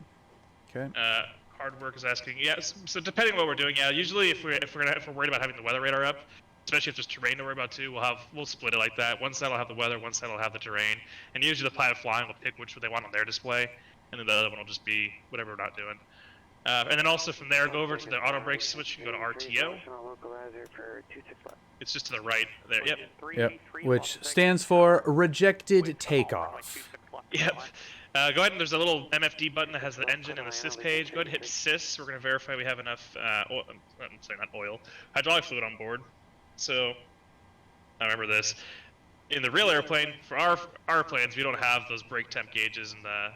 go. Okay. Hard work is asking. Yeah, so depending on what we're doing, yeah, usually if we're worried about having the weather radar up, especially if there's terrain to worry about too, we'll split it like that. One side will have the weather, one side will have the terrain, and usually the pilot flying will pick which they want on their display, and then the other one will just be whatever we're not doing. And then also from there, go over to the auto brake switch and go to RTO. It's just to the right there. Yep. Yep. Which stands for rejected takeoff. Yep. Go ahead and there's a little MFD button that has the engine and the sys page. Go ahead and hit sys. We're going to verify we have enough hydraulic fluid on board. So I remember this. In the real airplane, for our planes, we don't have those brake temp gauges and the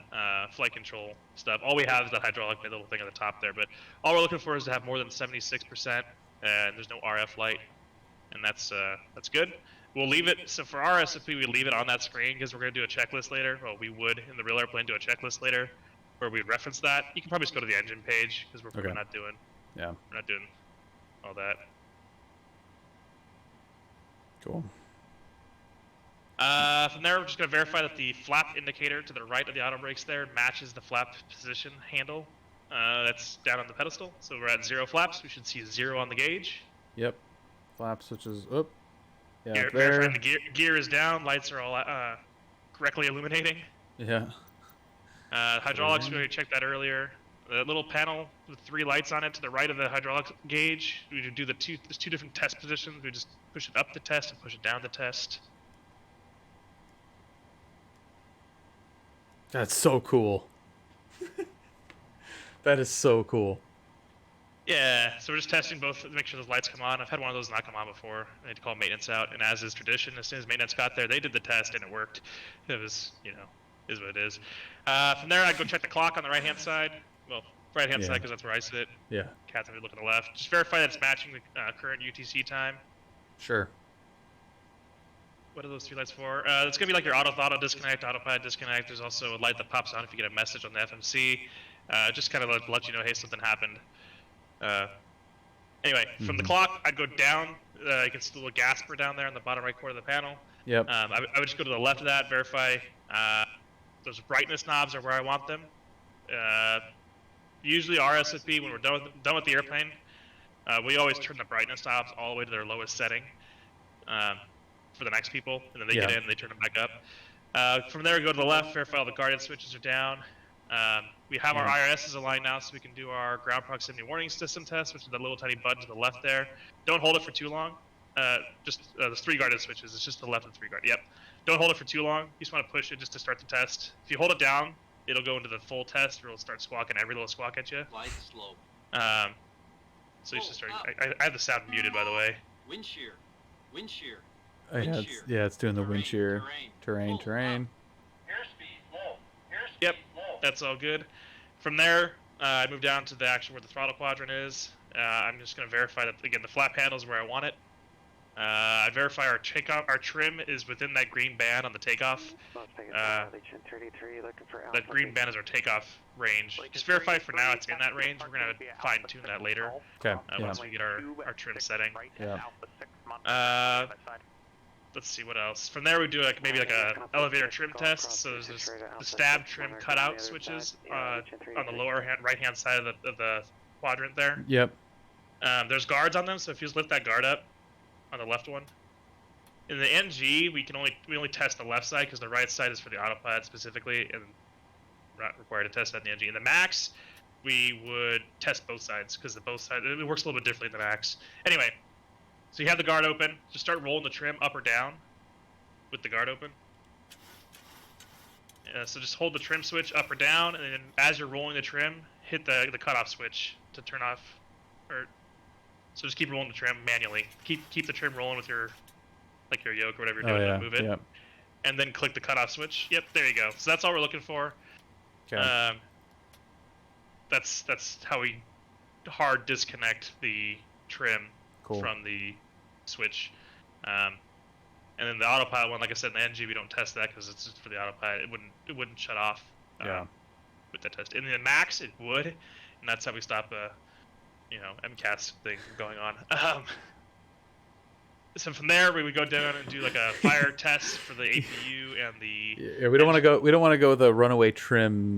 flight control stuff. All we have is that hydraulic little thing at the top there. But all we're looking for is to have more than 76%, and there's no RF light, and that's good. We'll leave it. So for our SOP, we leave it on that screen because we're going to do a checklist later. Well, we would in the real airplane do a checklist later where we'd reference that. You can probably just go to the engine page because we're not doing. Yeah. We're not doing all that. Cool. From there, we're just going to verify that the flap indicator to the right of the auto brakes there matches the flap position handle that's down on the pedestal. So we're at 0 flaps. We should see 0 on the gauge. Yep. Flap switches up. Yeah, verifying the gear is down. Lights are all correctly illuminating. Yeah. Hydraulics, we already checked that earlier. The little panel with 3 lights on it to the right of the hydraulic gauge. We do there's 2 different test positions. We just push it up the test and push it down the test. That's so cool. That is so cool. Yeah, so we're just testing both to make sure those lights come on. I've had one of those not come on before. I had to call maintenance out, and as is tradition, as soon as maintenance got there, they did the test and it worked. It was, is what it is. From there, I'd go check the clock on the right-hand side. Well, right-hand side because that's where I sit. Yeah. Cat's gonna look on the left. Just verify that it's matching the current UTC time. Sure. What are those 3 lights for? It's gonna be like your auto disconnect, autopilot disconnect. There's also a light that pops on if you get a message on the FMC. Just kind of let you know, hey, something happened. Anyway, from the clock, I'd go down. You can see the little gasper down there on the bottom right corner of the panel. Yep. I would just go to the left of that, verify those brightness knobs are where I want them. Usually RSFP, when we're done with the airplane, we always turn the brightness knobs all the way to their lowest setting for the next people, and then they get in and they turn them back up. From there, we go to the left, verify all the guarded switches are down. We have our IRSs aligned now, so we can do our ground proximity warning system test, which is the little tiny button to the left there. Don't hold it for too long. There's 3 guarded switches. It's just the left and 3 guarded. Yep. Don't hold it for too long. You just want to push it just to start the test. If you hold it down, it'll go into the full test, where it'll start squawking every little squawk at you. Glide slow. So you should start. I have the sound muted, by the way. Wind shear. Wind shear. Oh, yeah, it's doing the wind shear. Terrain. Airspeed low. Airspeed Yep. low. That's all good. From there, I move down to the actual where the throttle quadrant is. I'm just going to verify that, again, the flat panel is where I want it. I verify our trim is within that green band on the takeoff. That green band is our takeoff range. Just verify for now it's in that range. We're going to fine tune that later. Okay. Once we get our trim setting. Yeah. Let's see what else. From there, we do maybe a elevator trim test. So there's the stab trim cutout switches on the lower right hand side of the quadrant there. Yep. There's guards on them, so if you just lift that guard up on the left one. In the NG, we only test the left side because the right side is for the autopilot specifically, and we're not required to test that in the NG. In the Max, we would test both sides because it works a little bit differently in the Max. Anyway. So you have the guard open, just start rolling the trim up or down with the guard open. So just hold the trim switch up or down, and then as you're rolling the trim, hit the cutoff switch to turn off. So just keep rolling the trim manually. Keep the trim rolling with your yoke or whatever you're doing to move it. Yep. And then click the cutoff switch. Yep, there you go. So that's all we're looking for. Okay. That's how we hard disconnect the trim from the switch. And then the autopilot one, like I said, in the NG, we don't test that because it's just for the autopilot. It wouldn't shut off with that test. In the Max, it would, and that's how we stop the MCAS thing from going on. So from there, we would go down and do like a fire test for the APU and the. Yeah, we don't want to go. We don't want to go the runaway trim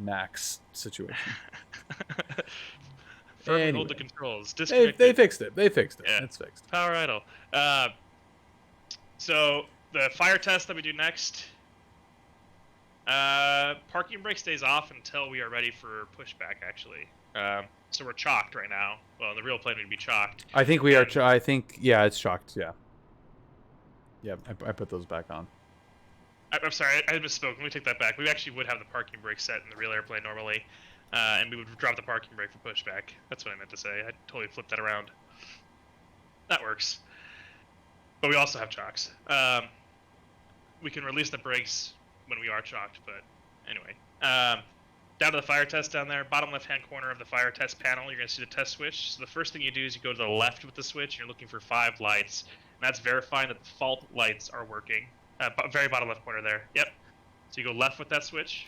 Max situation. Anyway. Hold the controls. They fixed it. Yeah. It's fixed. Power idle. So the fire test that we do next. Parking brake stays off until we are ready for pushback. Actually, so we're chalked right now. Well, in the real plane we'd be chalked. I think we are. I think it's chalked. Yeah. Yeah, I put those back on. I'm sorry, I misspoke. Let me take that back. We actually would have the parking brake set in the real airplane normally. And we would drop the parking brake for pushback. That's what I meant to say. I totally flipped that around. That works. But we also have chocks. We can release the brakes when we are chalked, but anyway. Down to the fire test down there. Bottom left-hand corner of the fire test panel, you're going to see the test switch. So the first thing you do is you go to the left with the switch, and you're looking for 5 lights. And that's verifying that the fault lights are working. Very bottom left corner there. Yep. So you go left with that switch.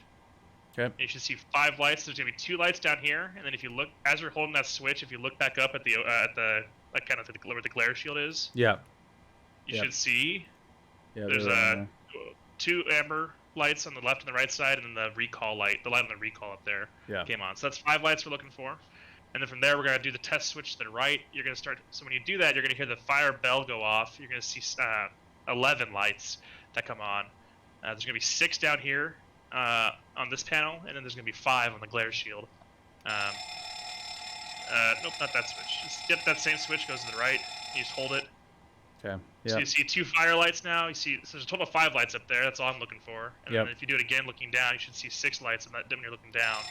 Okay. You should see 5 lights. There's gonna be 2 lights down here, and then if you look, as you're holding that switch, if you look back up at the kind of where the glare shield is, you should see. Yeah, there's 2 amber lights on the left and the right side, and then the recall light, the light on the recall up there, came on. So that's 5 lights we're looking for, and then from there we're gonna do the test switch to the right. You're gonna start. So when you do that, you're gonna hear the fire bell go off. You're gonna see 11 lights that come on. There's gonna be 6 down here. On this panel, and then there's going to be 5 on the glare shield. Nope, not that switch. Yep, that same switch goes to the right. You just hold it. Okay. So Yeah. you see 2 fire lights now. You see, so there's a total of 5 lights up there. That's all I'm looking for. And Yep. then if you do it again, looking down, you should see 6 lights, and that when you're looking down.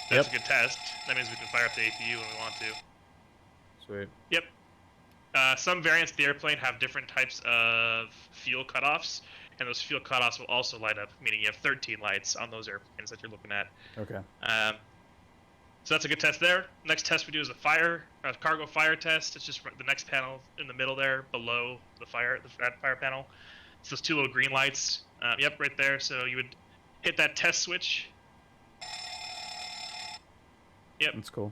That's a good test. That means we can fire up the APU when we want to. Sweet. Yep. Some variants of the airplane have different types of fuel cutoffs, and those fuel cutoffs will also light up, meaning you have 13 lights on those airplanes that you're looking at. Okay. So that's a good test there. Next test we do is a cargo fire test. It's just the next panel in the middle there, below the fire panel. It's those 2 little green lights. Yep, right there. So you would hit that test switch. Yep. That's cool.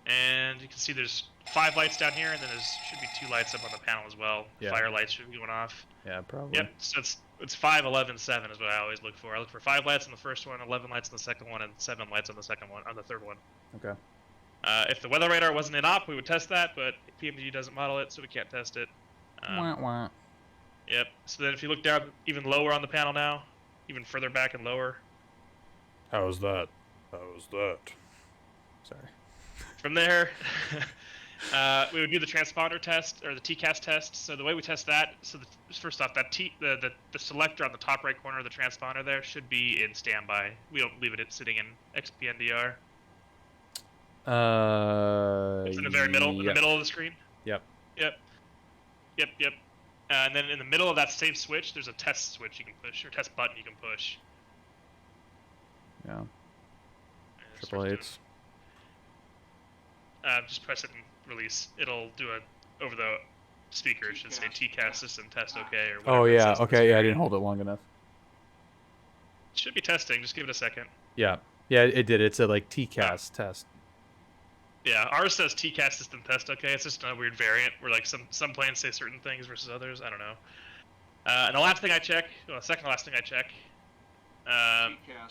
And you can see there's 5 lights down here, and then there should be 2 lights up on the panel as well. Yeah. Fire lights should be going off. Yeah, probably. Yep. So it's 5, 11, 7 is what I always look for. I look for 5 lights on the first one, 11 lights on the second one, and 7 lights on the third one. Okay. If the weather radar wasn't in op, we would test that, but PMDG doesn't model it, so we can't test it. Wah. Yep. So then if you look down even lower on the panel now, even further back and lower. How's that? Sorry. From there, we would do the transponder test, or the TCAS test. So the way we test that, first off, that the selector on the top right corner of the transponder there should be in standby. We don't leave it sitting in XPNDR. It's in the very middle, in the middle of the screen. Yep. And then in the middle of that same switch, there's a test switch you can push, or test button you can push. Yeah. And Triple eights. Just press it and release. It'll do a over the speaker. It should say TCAS system test okay or whatever. Oh it yeah. says on the Okay. Yeah, I screen. didn't hold it long enough. It should be testing. Just give it a second. Yeah. Yeah, it did. It said like TCAS test. Yeah, ours says TCAS system test okay. It's just a weird variant where like some planes say certain things versus others. I don't know. And the last thing I check, well, the second last thing I check,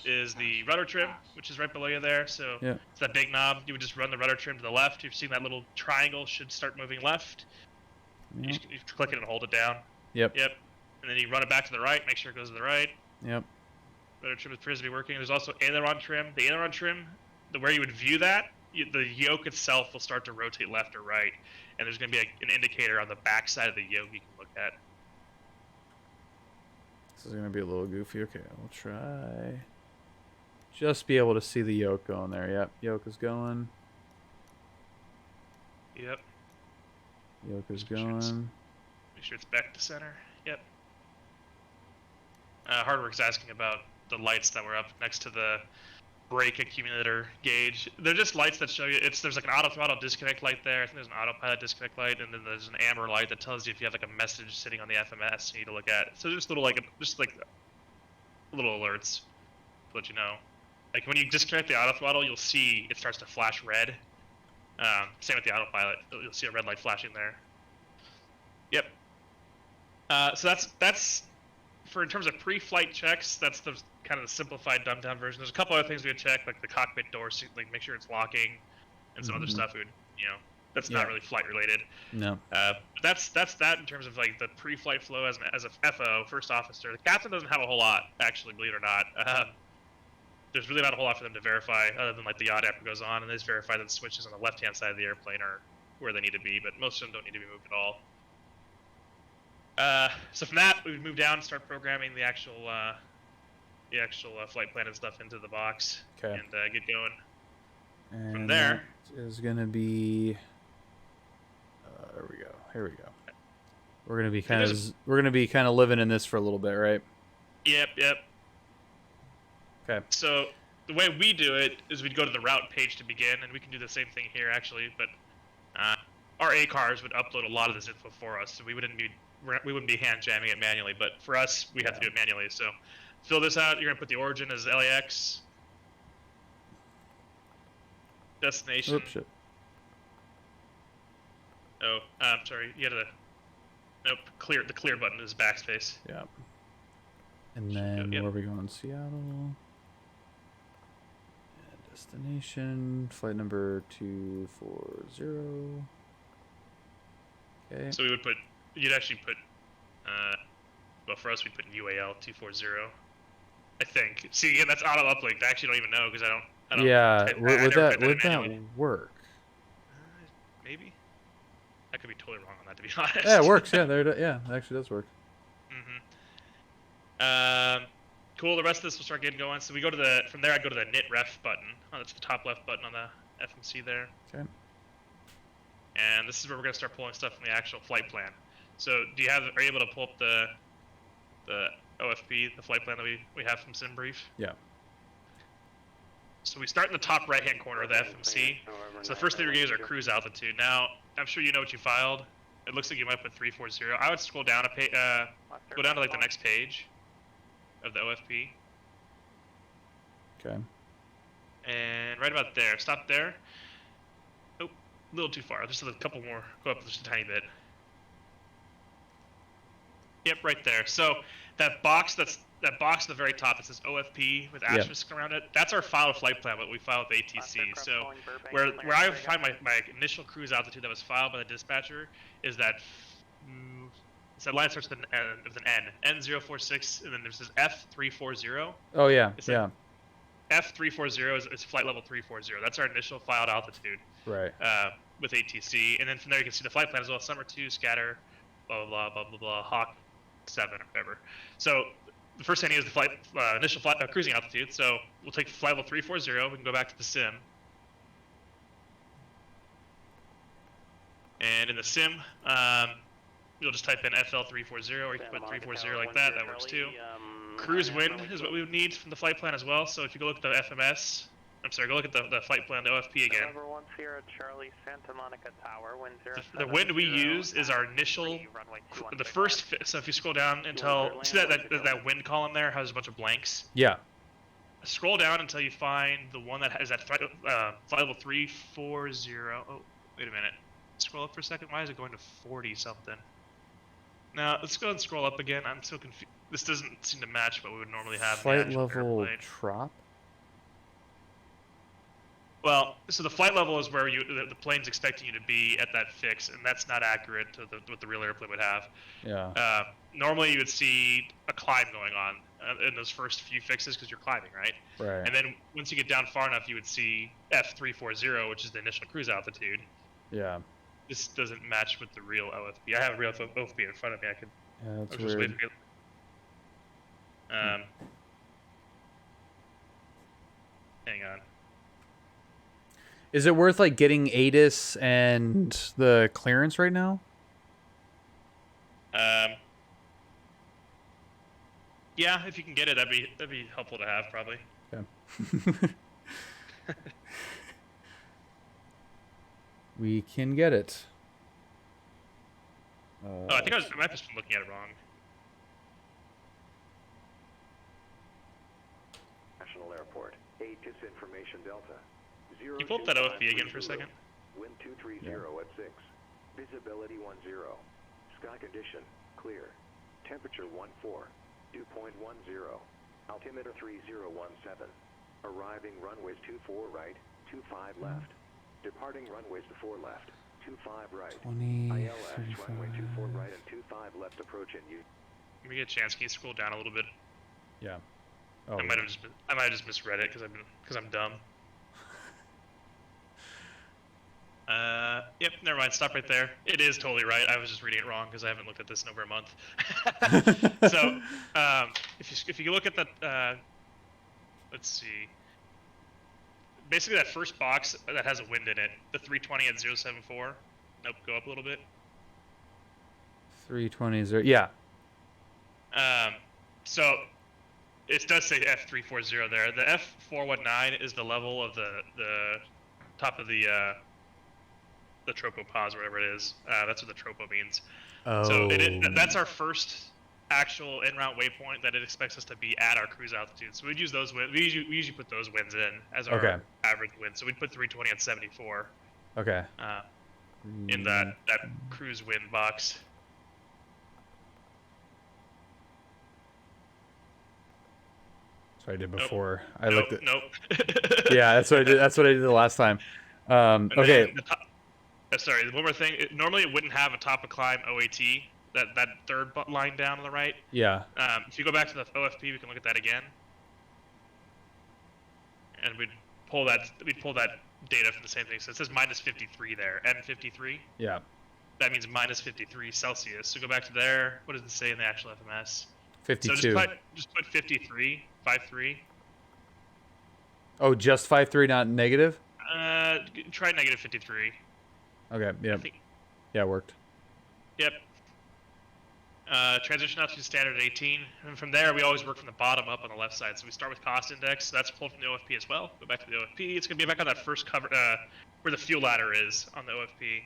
is the rudder trim, which is right below you there. So Yeah. it's that big knob. You would just run the rudder trim to the left. You've seen that little triangle should start moving left. Yeah. You click it and hold it down. Yep. Yep. And then you run it back to the right. Make sure it goes to the right. Yep. Rudder trim appears to be working. There's also aileron trim. The aileron trim, where you would view that, the yoke itself will start to rotate left or right, and there's going to be an indicator on the back side of the yoke you can look at. This is gonna be a little goofy. Okay, we'll try. Just be able to see the yoke going there. Yep, yoke is going. Yep. Yoke is Make sure it's- going. Make sure it's back to center. Yep. Hardwork's asking about the lights that were up next to the brake accumulator gauge. They're just lights that show you. There's like an auto throttle disconnect light there. I think there's an autopilot disconnect light, and then there's an amber light that tells you if you have like a message sitting on the FMS you need to look at. So just little little alerts to let you know. Like when you disconnect the auto throttle, you'll see it starts to flash red. Same with the autopilot. You'll see a red light flashing there. Yep. So that's for in terms of pre-flight checks. That's the kind of the simplified, dumbed-down version. There's a couple other things we would check, like the cockpit door, like make sure it's locking, and some other stuff we would, that's not really flight related. No. That's that in terms of like the pre-flight flow as a FO, first officer. The captain doesn't have a whole lot, actually, believe it or not. There's really not a whole lot for them to verify, other than like the yaw damper goes on, and they just verify that the switches on the left-hand side of the airplane are where they need to be, but most of them don't need to be moved at all. So from that, we would move down and start programming the actual flight plan and stuff into the box, Okay. and get going. And From there, that is gonna be. Here we go. We're gonna be kind of living in this for a little bit, right? Yep. Okay. So the way we do it is we'd go to the route page to begin, and we can do the same thing here actually, but our ACARs would upload a lot of this info for us, so we wouldn't be hand jamming it manually, but for us, we have to do it manually. So fill this out. You're gonna put the origin as LAX. Destination. Oops, shit. Oh, I'm sorry. You gotta. Nope. Clear. The clear button is backspace. Yeah. And then Yep. where are we going? Seattle. And destination flight number 240. Okay. So we would put. You'd actually put. Well, for us, we'd put UAL 240. I think. See, again, that's auto uplink. I actually don't even know because I don't. Yeah. I Would never that typed would that manually. work? Maybe. I could be totally wrong on that, to be honest. Yeah, it works. Yeah, yeah, it actually does work. Cool. The rest of this will start getting going. So we go to from there I go to the knit ref button. Oh, that's the top left button on the FMC there. Okay. And this is where we're gonna start pulling stuff from the actual flight plan. So are you able to pull up the OFP, the flight plan that we have from SimBrief? Yeah. So we start in the top right hand corner of the FMC. So the first thing we're gonna use our cruise altitude. Now I'm sure you know what you filed. It looks like you might put 340. I would scroll down go down to like the next page of the OFP. Okay. And right about there. Stop there. Oh, a little too far. Just a couple more. Go up just a tiny bit. Yep, right there. So that box at the very top that says OFP with asterisk around it, that's our file flight plan, what we filed with ATC. So where I find my initial cruise altitude that was filed by the dispatcher is that so that line starts with an N046, and then there's this F340. Oh yeah, yeah. F340 is flight level 340. That's our initial filed altitude. Right. With ATC, and then from there you can see the flight plan as well. Summer 2, scatter, blah blah blah blah blah blah, Hawk 7 or whatever. So the first thing is the flight initial cruising altitude. So we'll take flight level 340. We can go back to the sim, and in the sim, you'll just type in FL340, or you can put 340 like that. That works too. Cruise wind is what we would need from the flight plan as well. So if you go look at the FMS, go look at the flight plan, the OFP again. Number 1 Sierra Charlie, Santa Monica Tower, wind 07. The wind we use is our initial, the first. So if you scroll down until see that wind column there has a bunch of blanks. Yeah. Scroll down until you find the one that has that flight level 340. Oh, wait a minute. Scroll up for a second. Why is it going to 40 something? Now let's go and scroll up again. I'm so confused. This doesn't seem to match what we would normally have. Flight level trop. Well, so the flight level is where the plane's expecting you to be at that fix, and that's not accurate to what the real airplane would have. Yeah. Normally, you would see a climb going on in those first few fixes because you're climbing, right? Right. And then once you get down far enough, you would see F340, which is the initial cruise altitude. Yeah. This doesn't match with the real OFP. I have a real OFP in front of me. I could. Yeah, that's just weird. Hang on. Is it worth like getting ATIS and the clearance right now? Yeah, if you can get it, that'd be helpful to have probably. Yeah. We can get it. Oh, I think I might have just been looking at it wrong. National Airport, ATIS Information Delta. Can you pull up that OFB again for a second? Wind 230 at 6. Visibility 10. Sky condition, clear. Temperature 14. Dew point 10. Altimeter 3017. Arriving runways 24 right, 25 left. Departing runways 4 left, 25 right. 20, ILS 35. runway 24 right and 25 left approaching you. Let me get a chance. Can you scroll down a little bit? Yeah. Oh. I might have just misread it because I'm dumb. Yep, never mind. Stop right there. It is totally right. I was just reading it wrong because I haven't looked at this in over a month. So, if you look at that, let's see. Basically, that first box that has a wind in it, the 320 at 074. Nope, go up a little bit. 320. Yeah. So it does say F340 there. The F419 is the level of the top of the tropopause, whatever it is. That's what the tropo means. Oh. So that's our first actual en route waypoint that it expects us to be at our cruise altitude. So we'd use those winds. We usually put those winds in as our average wind. So we'd put 320 at 74. Okay. In that cruise wind box. That's what I did before. I looked at. Nope. Yeah, that's what I did. That's what I did the last time. Okay. Sorry, one more thing. Normally, it wouldn't have a top of climb OAT. That third line down on the right. Yeah. If you go back to the OFP, we can look at that again. And we'd pull that data from the same thing. So it says minus 53 there, N53. Yeah. that means minus 53 Celsius. So go back to there. What does it say in the actual FMS? 52. So just put 53, 53. Oh, just 5.3, not negative? Try negative 53. Okay, yeah. Yeah, it worked. Yep. Transition up to standard 18. And from there, we always work from the bottom up on the left side. So we start with cost index. So that's pulled from the OFP as well. Go back to the OFP. It's going to be back on that first cover, where the fuel ladder is on the OFP.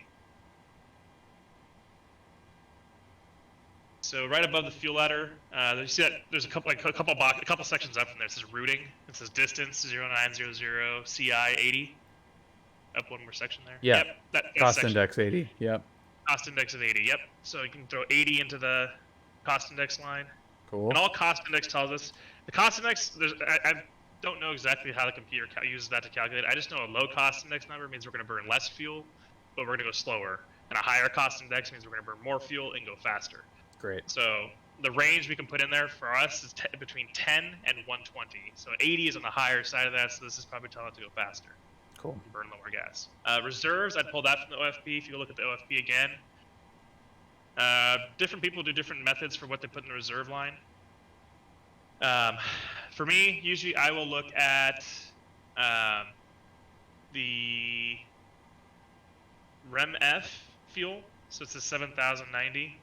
So right above the fuel ladder, you see that there's a couple sections up from there. It says routing. It says distance 0900 CI 80. Up one more section there. Yeah. Yep, that Cost section. index 80. Yep. Cost index of 80. Yep. So you can throw 80 into the cost index line. Cool. And all cost index tells us the cost index. I don't know exactly how the computer uses that to calculate. I just know a low cost index number means we're going to burn less fuel, but we're going to go slower. And a higher cost index means we're going to burn more fuel and go faster. Great. So the range we can put in there for us is between 10 and 120. So 80 is on the higher side of that, so this is probably telling it to go faster. Cool. Burn lower gas. Reserves, I'd pull that from the OFP. If you look at the OFP again, different people do different methods for what they put in the reserve line. For me, usually I will look at the REMF fuel. So it's the 7090.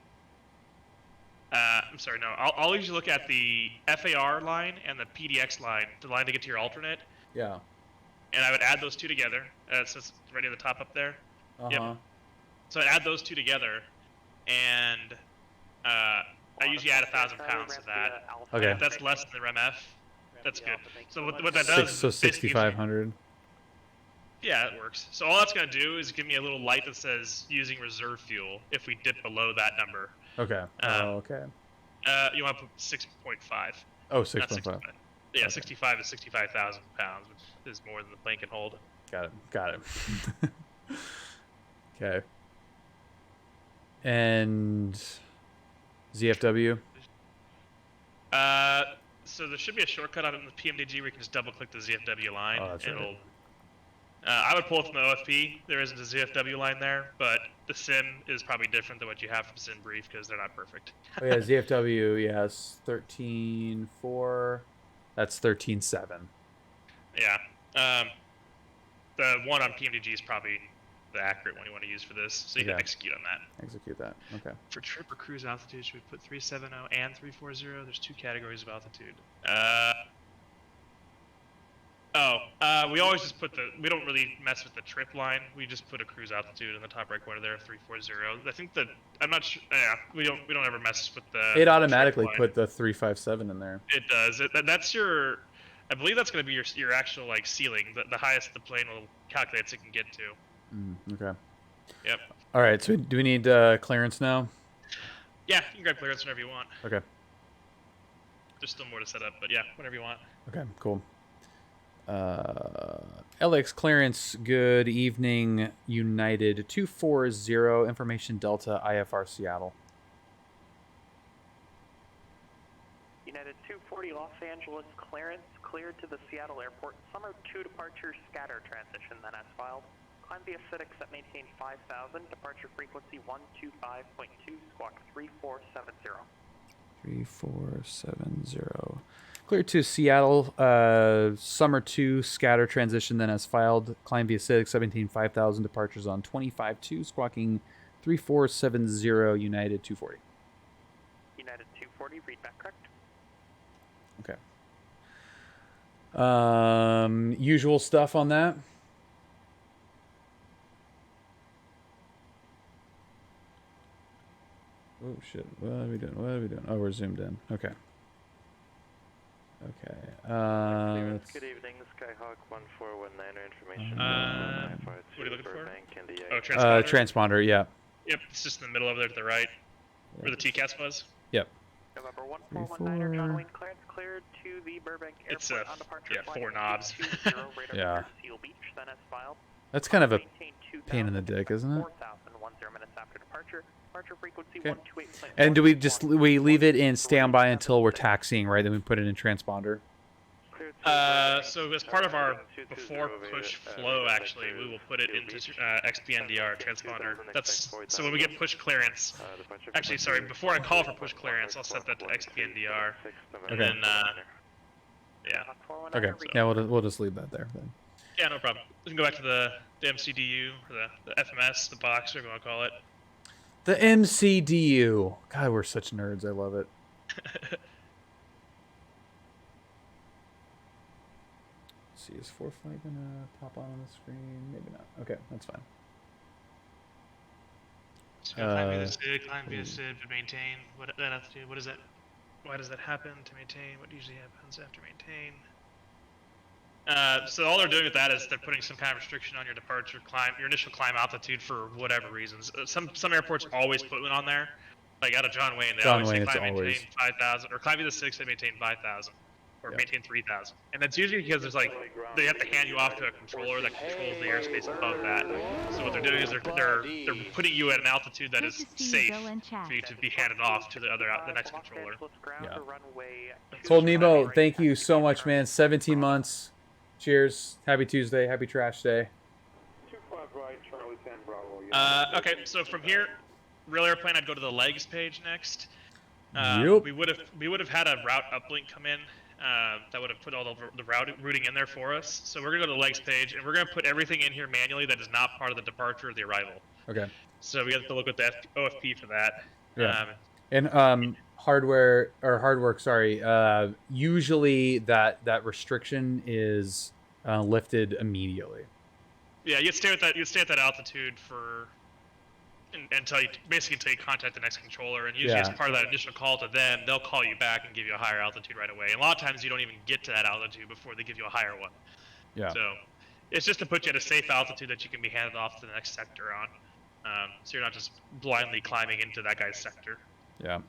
I'm sorry, no. I'll usually look at the FAR line and the PDX line, the line to get to your alternate. Yeah. And I would add those two together. So it's right near the top up there. Yep. So I'd add those two together, and I usually add 1,000 pounds to that. Okay. And if that's less than the REMF, that's good. So what that does So is basically gives me- 6,500. Yeah, it works. So all that's going to do is give me a little light that says using reserve fuel if we dip below that number. Okay. Okay. You want to put 6.5. Oh, not 6.5. Yeah, Okay. 65 to 65,000 pounds, which is more than the plane can hold. Got it. Okay. And ZFW? So there should be a shortcut on the PMDG where you can just double-click the ZFW line. Oh, that's right. I would pull it from the OFP. There isn't a ZFW line there, but the sim is probably different than what you have from SimBrief because they're not perfect. Oh, yeah, ZFW, yes. 13.4. That's 13.7. Yeah. The one on PMDG is probably the accurate one you want to use for this, so you can execute on that. Execute that. Okay. For trip or cruise altitude, should we put 370 and 340? There's two categories of altitude. We always just put we don't really mess with the trip line. We just put a cruise altitude in the top right corner there, 340. I think I'm not sure. Yeah, we don't ever mess with the. It automatically trip line. put the 357 in there. It does. That's your. I believe that's going to be your actual like ceiling, the highest the plane will calculate it can get to. Okay. Yep. All right. So do we need clearance now? Yeah, you can grab clearance whenever you want. Okay. There's still more to set up, but yeah, whenever you want. Okay. Cool. LX clearance. Good evening, United 240 information Delta IFR Seattle. United 240 Los Angeles clearance cleared to the Seattle Airport. Summer 2 departure scatter transition then as filed. Climb via FIDX at maintain 5,000. Departure frequency 125.2 squawk 3470. 3470. Clear to Seattle. Summer 2 scatter transition then as filed. Climb via FIDX 17,500. Departures on 25.2 squawking 3470 United 240. United 240 read back correct. Okay. Usual stuff on that. Oh shit! What are we doing? Oh, we're zoomed in. Okay. Okay. Good evening, Skyhawk 1419 information. What are you looking for? Oh, transponder. Transponder. Yeah. Yep, it's just in the middle over there to the right, where the TCAS was. Yep. November 1419 John Wayne clearance cleared to the Burbank Airport It's on departure. yeah, 4 knobs. Yeah. Seal Beach, then as filed. That's kind of a pain in the dick, isn't it? 4,010 minutes after departure. Departure frequency Okay. 128.1. And do we leave it in standby until we're taxiing, right? Then we put it in transponder. So as part of our before push flow, actually, we will put it into XPNDR transponder. That's so when we get push clearance. Actually, sorry, before I call for push clearance, I'll set that to XPNDR, and Okay. then yeah. Okay. So- Yeah, we'll just leave that there then. Yeah, no problem. We can go back to the MCDU, or the FMS, the box, whatever you want to call it. The MCDU. God, we're such nerds. I love it. Let's see, is 4 flight gonna pop on the screen? Maybe not. Okay, that's fine. So climb via SID, climb via SID to maintain. What that have to do? What is that? Why does that happen to maintain? What usually happens after maintain? So all they're doing with that is they're putting some kind of restriction on your departure climb, your initial climb altitude for whatever reasons. Some airports always put one on there. Like out of John Wayne, they always say climb maintain 5,000, or climb via 6, they maintain 5,000, or maintain 3,000. And that's usually because there's like they have to hand you off to a controller that controls the airspace above that. So what they're doing is they're putting you at an altitude that is safe for you to be handed off to the next controller. Yeah. Told Nemo, thank you so much, man. 17 months. Cheers. Happy Tuesday. Happy Trash Day. 25 right, Charlie 10 Bravo. Okay, so from here, real airplane, I'd go to the legs page next. Yep. We would have had a route uplink come in that would have put all the routing in there for us. So we're gonna go to the legs page, and we're gonna put everything in here manually that is not part of the departure or the arrival. Okay. So we have to look at the OFP for that. Yeah. And hardware or hard work, sorry. Usually that restriction is lifted immediately. Yeah, you'd stay at that altitude for until you contact the next controller, and usually as part of that initial call to them, they'll call you back and give you a higher altitude right away. And a lot of times you don't even get to that altitude before they give you a higher one. Yeah. So it's just to put you at a safe altitude that you can be handed off to the next sector on. So you're not just blindly climbing into that guy's sector. Yeah.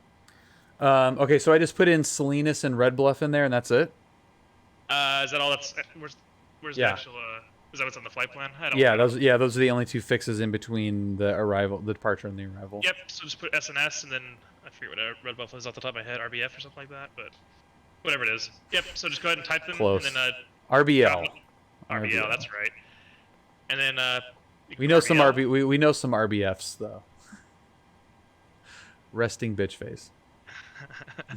Okay, so I just put in Salinas and Red Bluff in there, and that's it? Is that all that's... Where's the actual... Is that what's on the flight plan? I don't know. Those are the only 2 fixes in between the departure and the arrival. Yep, so just put SNS, and then... I forget what Red Bluff is off the top of my head, RBF or something like that, but... Whatever it is. Yep, so just go ahead and type them. Close. And then, RBL. RBL, that's right. And then... we know some we know some RBFs, though. Resting bitch face.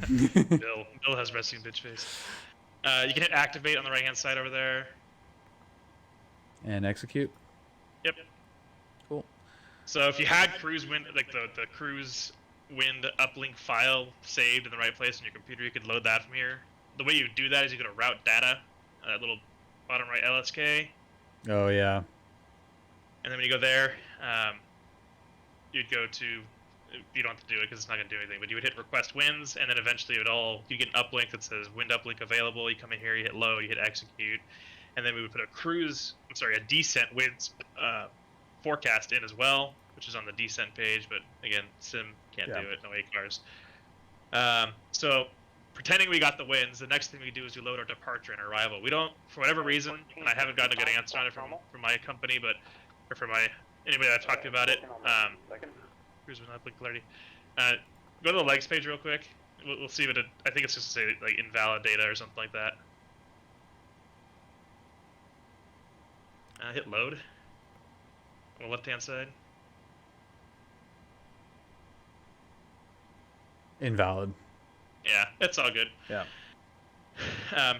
Bill has resting bitch face. You can hit activate on the right hand side over there. And execute. Yep. Cool. So if you had cruise wind, like the cruise wind uplink file saved in the right place on your computer, you could load that from here. The way you do that is you go to route data, that little bottom right LSK. Oh yeah. And then when you go there, you'd go to, you don't have to do it because it's not going to do anything, but you would hit request winds, and then eventually you get an uplink that says wind uplink available. You come in here, you hit low, you hit execute, and then we would put a descent winds forecast in as well, which is on the descent page, but again, sim can't do it, no ACARs. So pretending we got the winds, the next thing we do is we load our departure and arrival. We don't, for whatever reason, and I haven't gotten a good answer on it from my company, or from anybody I've talked to about it. Cruise with uplink clarity. Go to the legs page real quick. We'll see what I think it's just to say like invalid data or something like that. Hit load on the left hand side. Invalid. Yeah, it's all good. Yeah.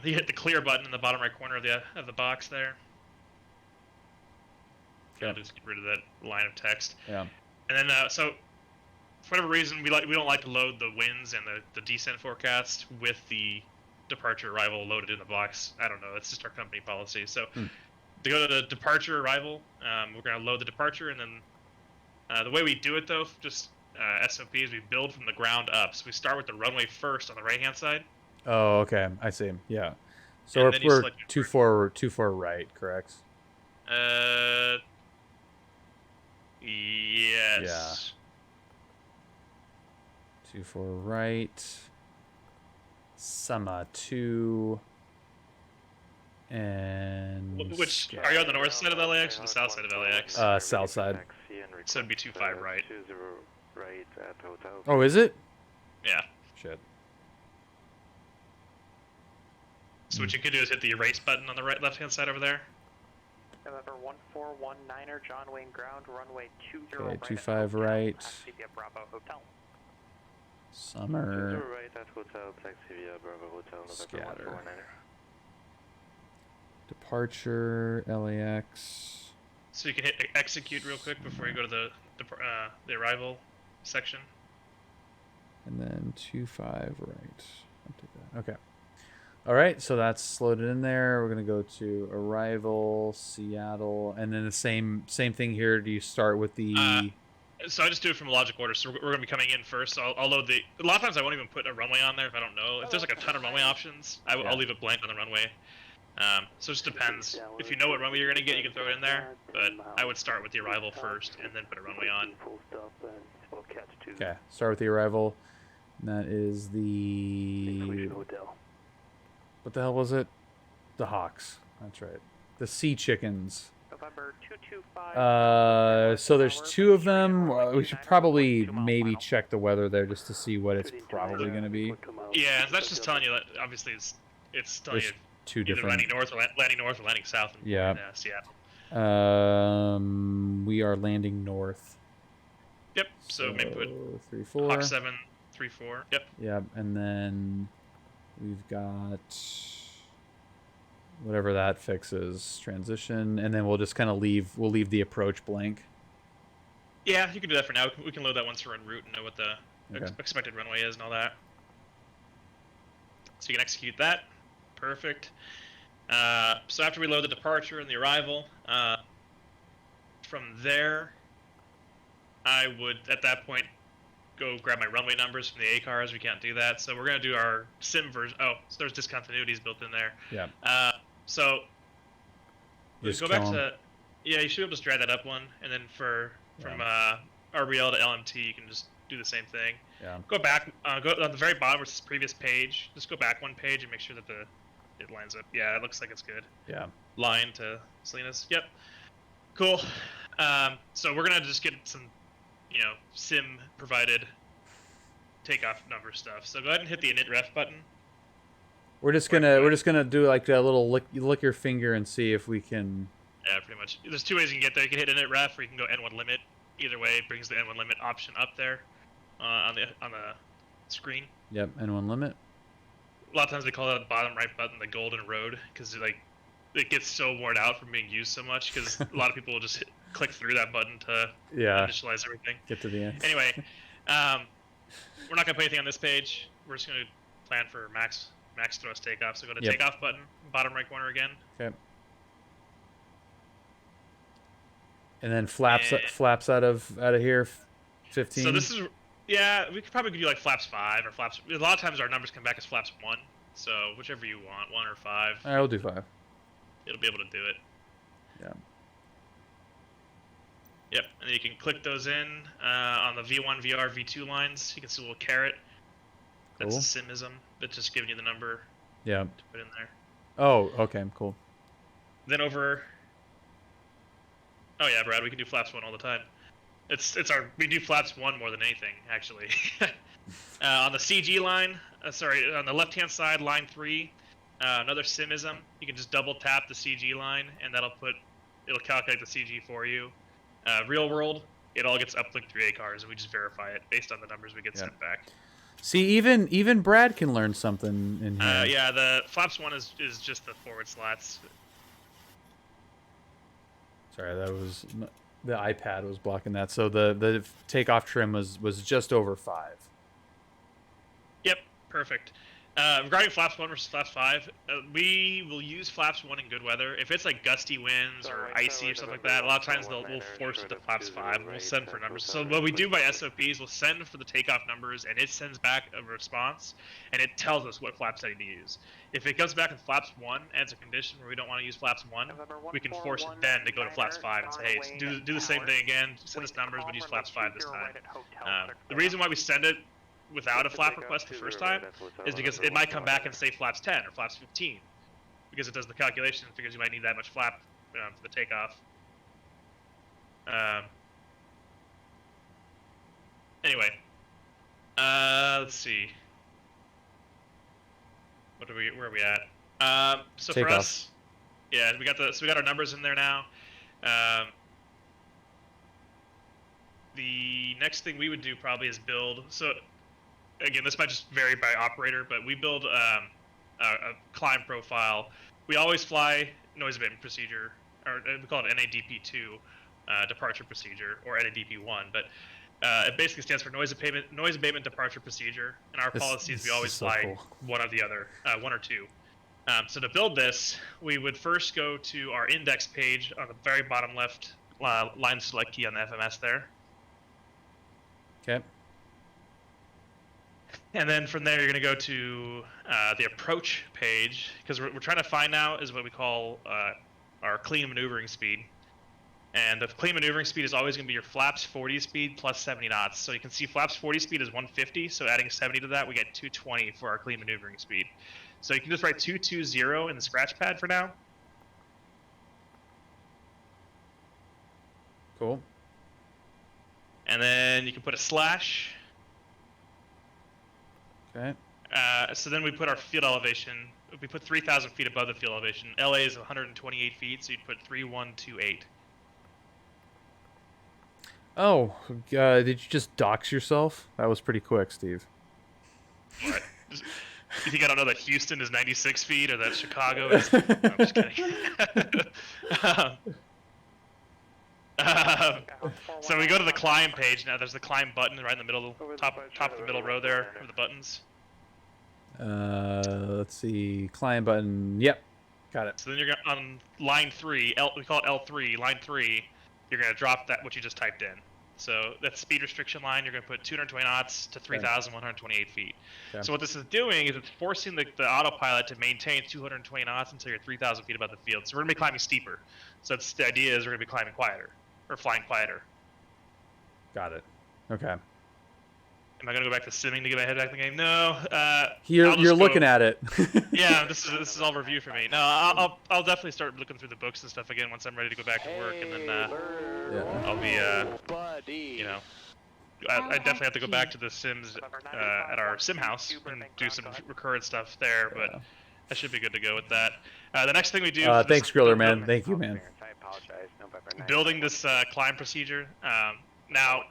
You hit the clear button in the bottom right corner of the box there. Okay. I'll just get rid of that line of text. Yeah. And then, so for whatever reason, we don't like to load the winds and the descent forecast with the departure arrival loaded in the box. I don't know. It's just our company policy. So to go to the departure arrival, we're going to load the departure, and then the way we do it though, just SOP, is we build from the ground up. So we start with the runway first on the right hand side. Oh, okay. I see. Yeah. So we're 2-4 right, correct? Yes. Yeah. 2-4 right. Summa 2. And which are you on the north side of LAX or the south side of LAX? South side. So it'd be 2-5 right. Oh, is it? Yeah. Shit. So what you could do is hit the erase button on the left-hand side over there. November 1419er, John Wayne ground, runway 20 Okay, right. 25 at right. Taxi via Bravo Hotel. Summer. right at hotel, taxi via Bravo Hotel, November Scatter. 1419er. Departure, LAX. So you can hit execute real quick before you go to the arrival section. And then 25 right. I'll take that. Okay. All right, so that's loaded in there. We're gonna go to arrival, Seattle, and then the same thing here. Do you start with the? So I just do it from logic order. So we're going to be coming in first. So I'll load the. A lot of times I won't even put a runway on there if I don't know. If there's like a ton of runway options, I'll leave it blank on the runway. So it just depends. If you know what runway you're going to get, you can throw it in there. But I would start with the arrival first and then put a runway on. Okay, start with the arrival. And that is the. What the hell was it? The Hawks. That's right. The Sea Chickens. November 225. So there's two of them. We should probably maybe check the weather there just to see what it's probably going to be. Yeah, that's just telling you that obviously it's telling There's you two either different. landing north or landing south in Seattle. We are landing north. Yep. So maybe put 3-4. Hawk 7-3-4. Yep. Yep, and then we've got whatever that fixes, transition, and then we'll just kind of leave the approach blank. Yeah, you can do that for now. We can load that once we're en route and know what the Okay. expected runway is and all that. So you can execute that. Perfect. So after we load the departure and the arrival, from there, I would, at that point, go grab my runway numbers from the ACARs. We can't do that. So we're going to do our sim version. Oh, so there's discontinuities built in there. Yeah. So Just go back kill 'em. to, yeah, you should be able to just drag that up one. And then from RBL to LMT, you can just do the same thing. Yeah. Go back, go on the very bottom, which is the previous page. Just go back one page and make sure that it lines up. Yeah, it looks like it's good. Yeah. Line to Salinas. Yep. Cool. So we're gonna just get some, sim provided takeoff number stuff. So go ahead and hit the init ref button. We're just gonna do like a little lick your finger and see if we can. Yeah, pretty much. There's two ways you can get there. You can hit init ref, or you can go N1 limit. Either way, it brings the N1 limit option up there on the screen. Yep, N1 limit. A lot of times they call that the bottom right button the golden road because it gets so worn out from being used so much because a lot of people will just click through that button to initialize everything. Get to the end. Anyway, we're not gonna put anything on this page. We're just gonna plan for max thrust takeoff. So go to takeoff button, bottom right corner again. Okay. And then flaps out of here, 15. So this is we could probably do like flaps 5 or flaps. A lot of times our numbers come back as flaps 1. So whichever you want, 1 or 5. All right, we'll do 5. It'll be able to do it. Yeah. Yep, and then you can click those in on the V1, VR, V2 lines. You can see a little caret. That's Cool. the simism. That's just giving you the number Yeah. to put in there. Oh, okay, cool. Then over. Oh yeah, Brad, we can do flaps 1 all the time. We do flaps 1 more than anything actually. On the CG line, on the left-hand side, line 3, another simism. You can just double tap the CG line, and it'll calculate the CG for you. Real world, it all gets uplinked through ACARs, and we just verify it based on the numbers we get sent back. See, even Brad can learn something in here. Yeah, the flaps 1 is just the forward slats. Sorry, that was the iPad was blocking that. So the takeoff trim was just over 5. Yep, perfect. Regarding flaps 1 versus flaps 5, we will use flaps 1 in good weather. If it's like gusty winds or icy or something like that, a lot of times we'll force it to flaps 5. We'll send for numbers. So what we do by SOPs, we'll send for the takeoff numbers, and it sends back a response, and it tells us what flap setting to use. If it comes back in flaps 1 as a condition where we don't want to use flaps 1, we can force it then to go to flaps 5 and say, hey, do the same thing again, send us numbers, but use flaps 5 this time. The reason why we send it without a flap request the first time is because it might come back and say flaps 10 or flaps 15 because it does the calculation and figures you might need that much flap for the takeoff. Anyway, let's see. Where are we at? So for Takeoff. us, yeah, we got our numbers in there now. The next thing we would do probably is build. So again, this might just vary by operator, but we build a climb profile. We always fly noise abatement procedure, or we call it NADP2 departure procedure, or NADP1, but it basically stands for noise abatement departure procedure. In our policies, we always so fly cool. one of the other, one or two. So to build this, we would first go to our index page on the very bottom left line select key on the FMS there. Okay. And then from there, you're going to go to the approach page, because we're trying to find now is what we call our clean maneuvering speed. And the clean maneuvering speed is always going to be your flaps 40 speed plus 70 knots. So you can see flaps 40 speed is 150, so adding 70 to that, we get 220 for our clean maneuvering speed. So you can just write 220 in the scratch pad for now. Cool. And then you can put a slash. Okay. So then we put our field elevation. We put 3,000 feet above the field elevation. LA is 128 feet, so you'd put 3128. Oh, did you just dox yourself? That was pretty quick, Steve. What? You think I don't know that Houston is 96 feet or that Chicago is... No, I'm just kidding. So we go to the climb page now. There's the climb button right in the middle, top of the middle row there of the buttons. Let's see. Climb button. Yep. Got it. So then you're on line 3. We call it L3. Line 3. You're going to drop that what you just typed in. So that speed restriction line, you're going to put 220 knots to 3,128 feet. Okay. So what this is doing is it's forcing the autopilot to maintain 220 knots until you're 3,000 feet above the field. So we're going to be climbing steeper. So that's, the idea is we're going to be climbing quieter, or flying quieter. Got it. Okay. Am I going to go back to simming to get my head back in the game? No. You're looking at it. Yeah, this is all review for me. No, I'll definitely start looking through the books and stuff again once I'm ready to go back to work, and then Yeah. I'll be you know, I definitely have to go back to the sims at our sim house and do some recurrent stuff there, but I should be good to go with that. The next thing we do. Thanks, Griller, man. Thank you, man. Building this climb procedure. Now,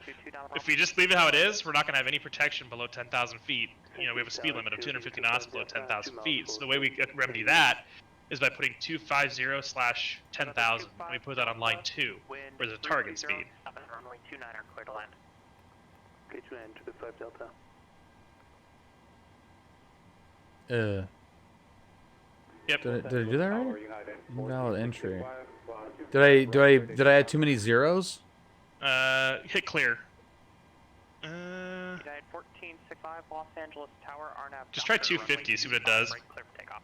if we just leave it how it is, we're not going to have any protection below 10,000 feet. You know, we have a speed limit of 250 knots below 10,000 feet. So the way we remedy that is by putting 250/10,000. We put that on line 2, where there's a target speed. Runway 29 are clear to land. Okay, to land to the 5 Delta. Yep. Did I do that right? Invalid entry. Did I add too many zeros? Hit clear. United 1465 Los Angeles Tower, RNAV. Just try 250, see what it does. Clear for takeoff.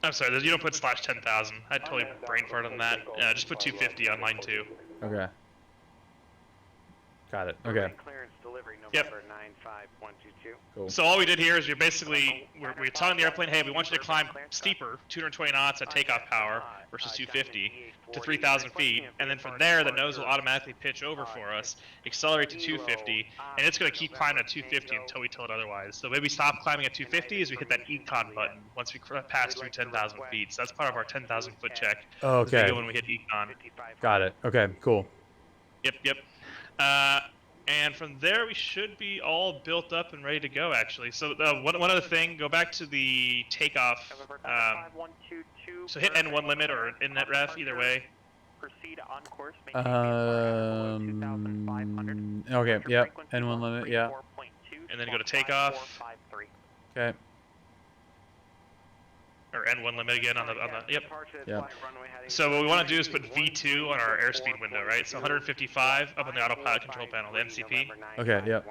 I'm sorry, you don't put slash 10,000. I totally brain farted on that. Just put 250 on line 2. Okay. Got it. Okay. Clearance delivery Yep. November 95122. Cool. So all we did here is we're telling the airplane, hey, we want you to climb steeper, 220 knots at takeoff power versus 250 to 3,000 feet, and then from there the nose will automatically pitch over for us, accelerate to 250, and it's going to keep climbing at 250 until we tell it otherwise. So the way we stop climbing at 250 is we hit that econ button once we pass through 10,000 feet. So that's part of our 10,000 foot check. Oh, okay. When we hit econ. Got it. Okay. Cool. Yep. And from there, we should be all built up and ready to go, actually. So one other thing, go back to the takeoff. So hit N1 limit or innet ref, either way. Proceed on course. Okay. Yep. N1 limit. Yeah. And then go to takeoff. Okay. Or N1 limit again on the yep. Yeah. So what we want to do is put V2 on our airspeed window, right? So 155 up on the autopilot control panel, the NCP. Okay, yep.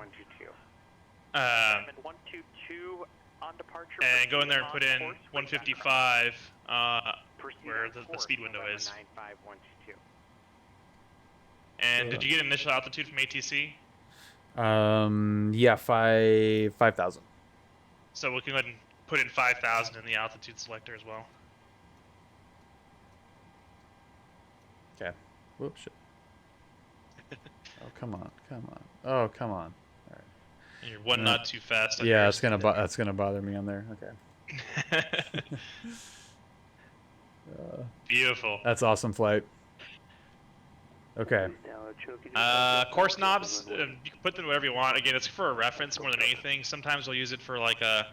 And go in there and put in 155 where the speed window is. And did you get initial altitude from ATC? Yeah, 5,000. So we can go ahead and put in 5,000 in the altitude selector as well. Okay. Whoops. Shit. Oh, come on. Oh, come on. All right. And you're one knot too fast. Yeah, that's gonna bother me on there. Okay. Beautiful. That's awesome flight. Okay. Course knobs, you can put them wherever you want. Again, it's for a reference more than anything. Sometimes we'll use it for like a,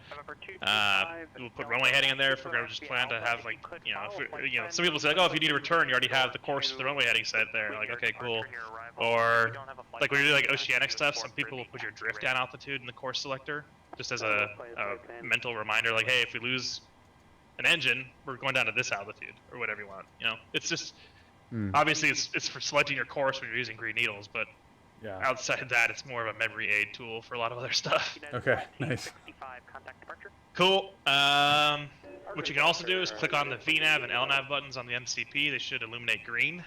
we'll put runway heading in there if we're gonna just plan to have like, you know, if we, you know, some people say like, oh, if you need a return, you already have the course, the runway heading set there. Like, okay, cool. Or like when you do like oceanic stuff, some people will put your drift down altitude in the course selector, just as a mental reminder. Like, hey, if we lose an engine, we're going down to this altitude or whatever you want. You know, it's just. Obviously, it's for selecting your course when you're using green needles, but Yeah. outside that, it's more of a memory aid tool for a lot of other stuff. Okay. Nice. Cool. What you can also do is click on the VNAV and LNAV buttons on the MCP. They should illuminate green.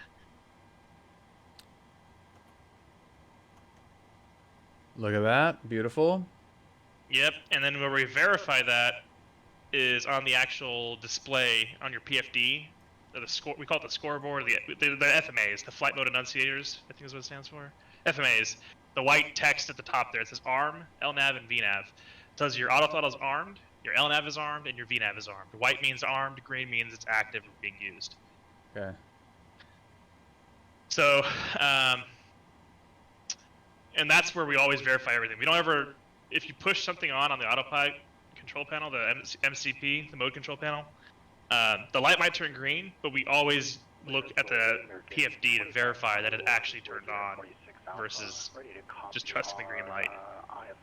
Look at that. Beautiful. Yep. And then where we verify that is on the actual display on your PFD. The score, we call it the scoreboard, the FMAs, the flight mode enunciators, I think is what it stands for. FMAs, the white text at the top there, it says ARM, LNAV, and VNAV. It tells you your autothrottle is armed, your LNAV is armed, and your VNAV is armed. White means armed, green means it's active and being used. Okay. So, and that's where we always verify everything. We don't ever, if you push something on the autopilot control panel, the MCP, the mode control panel, the light might turn green, but we always look at the PFD to verify that it actually turned on versus just trusting the green light.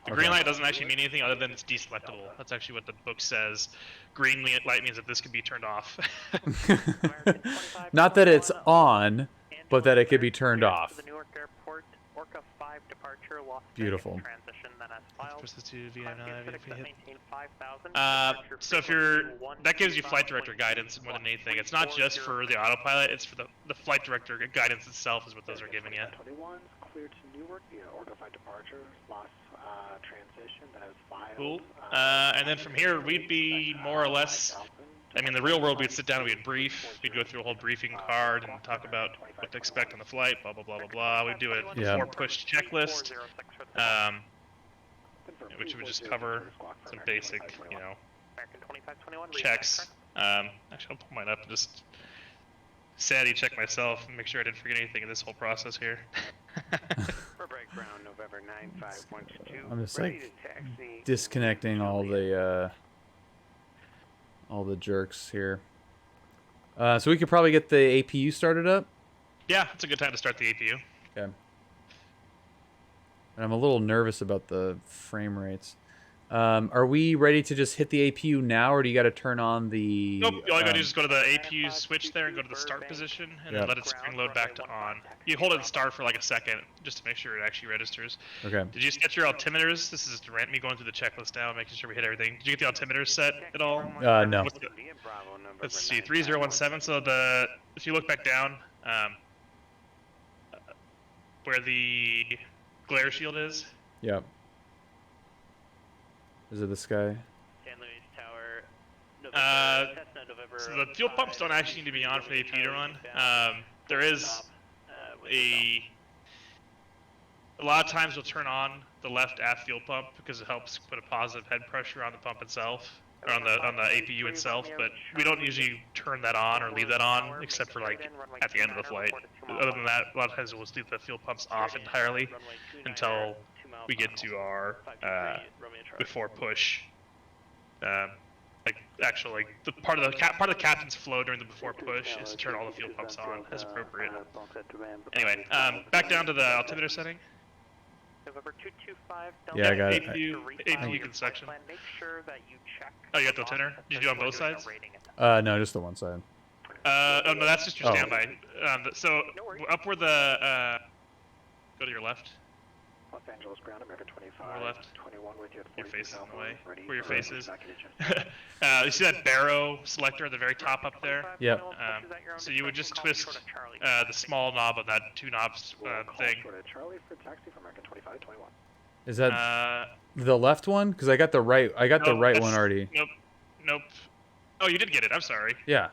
The green light doesn't actually mean anything other than it's deselectable. That's actually what the book says. Green light means that this can be turned off. Not that it's on, but that it could be turned off. Beautiful. So if you're, that gives you flight director guidance more than anything. It's not just for the autopilot, it's for the flight director guidance itself is what those are giving you. Cool. And then from here, we'd be more or less, I mean, the real world, we'd sit down and we'd brief. We'd go through a whole briefing card and talk about what to expect on the flight, blah, blah, blah, blah, blah. We'd do a before push checklist, which would just cover some basic, you know, checks. Actually, I'll pull mine up and just sanity check myself and make sure I didn't forget anything in this whole process here. I'm just like disconnecting all the jerks here. So we could probably get the APU started up. Yeah, it's a good time to start the APU. Okay. And I'm a little nervous about the frame rates. Are we ready to just hit the APU now, or do you got to turn on the... Nope, all you got to do is just go to the APU switch there and go to the start position, and then let it spring load back to on. You hold it in start for like a second, just to make sure it actually registers. Okay. Did you set your altimeters? This is me going through the checklist now, making sure we hit everything. Did you get the altimeters set at all? No. Let's see, 3017, so if you look back down, where the glare shield is. Yep. Is it this guy? So the fuel pumps don't actually need to be on for the APU to run. There is a lot of times we'll turn on the left aft fuel pump because it helps put a positive head pressure on the pump itself, or on the APU itself, but we don't usually turn that on or leave that on except for like at the end of the flight. Other than that, a lot of times we'll leave the fuel pumps off entirely until we get to our before push. The part of the captain's flow during the before push is to turn all the fuel pumps on as appropriate. Anyway, back down to the altimeter setting. Yeah, I got it. APU construction. Oh, you got the altimeter? Did you do it on both sides? No, just the one side. Oh no, that's just your standby. So up where the go to your left. Los Angeles ground, America 25. More left. 21 with you. Your face is in the way. Where your face is. You see that barrow selector at the very top up there? Yep. So you would just twist the small knob of that two knobs thing. Charlie for taxi for America 25, 21. Is that the left one? Because I got the right. I got the right one already. Nope. Oh, you did get it. I'm sorry. Yeah.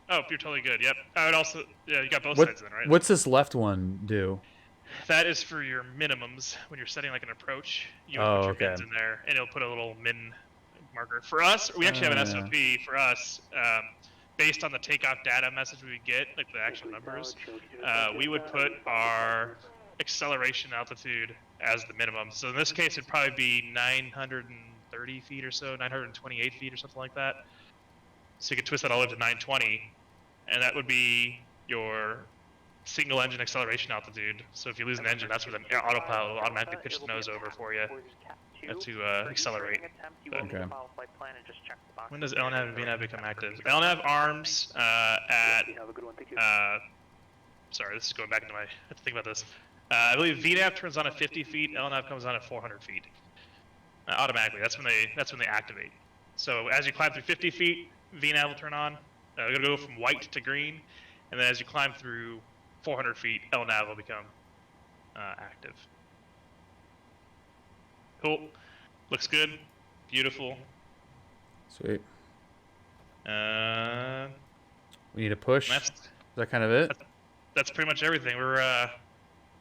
Oh, you're totally good. Yep. I would also. Yeah, you got both sides then, right? What's this left one do? That is for your minimums when you're setting like an approach. You would put your mins in there, and it'll put a little min marker. For us, we actually have an Oh, SOP for us, based on the takeoff data message we get, like the actual numbers. We would put our acceleration altitude as the minimum. So in this case, it'd probably be 930 feet or so, 928 feet or something like that. So you could twist that all the way to 920, and that would be your single engine acceleration altitude. So if you lose an engine, that's where the autopilot will automatically pitch the nose over for you to accelerate. Okay. When does LNAV and VNAV become active? LNAV arms at sorry, this is going back into my. I have to think about this. I believe VNAV turns on at 50 feet. LNAV comes on at 400 feet. Automatically, that's when they activate. So as you climb through 50 feet, VNAV will turn on. We're gonna go from white to green, and then as you climb through 400 feet, LNAV will become active. Cool. Looks good. Beautiful. Sweet. Uh, We need a push. that's Is that kind of it? that's pretty much everything. We're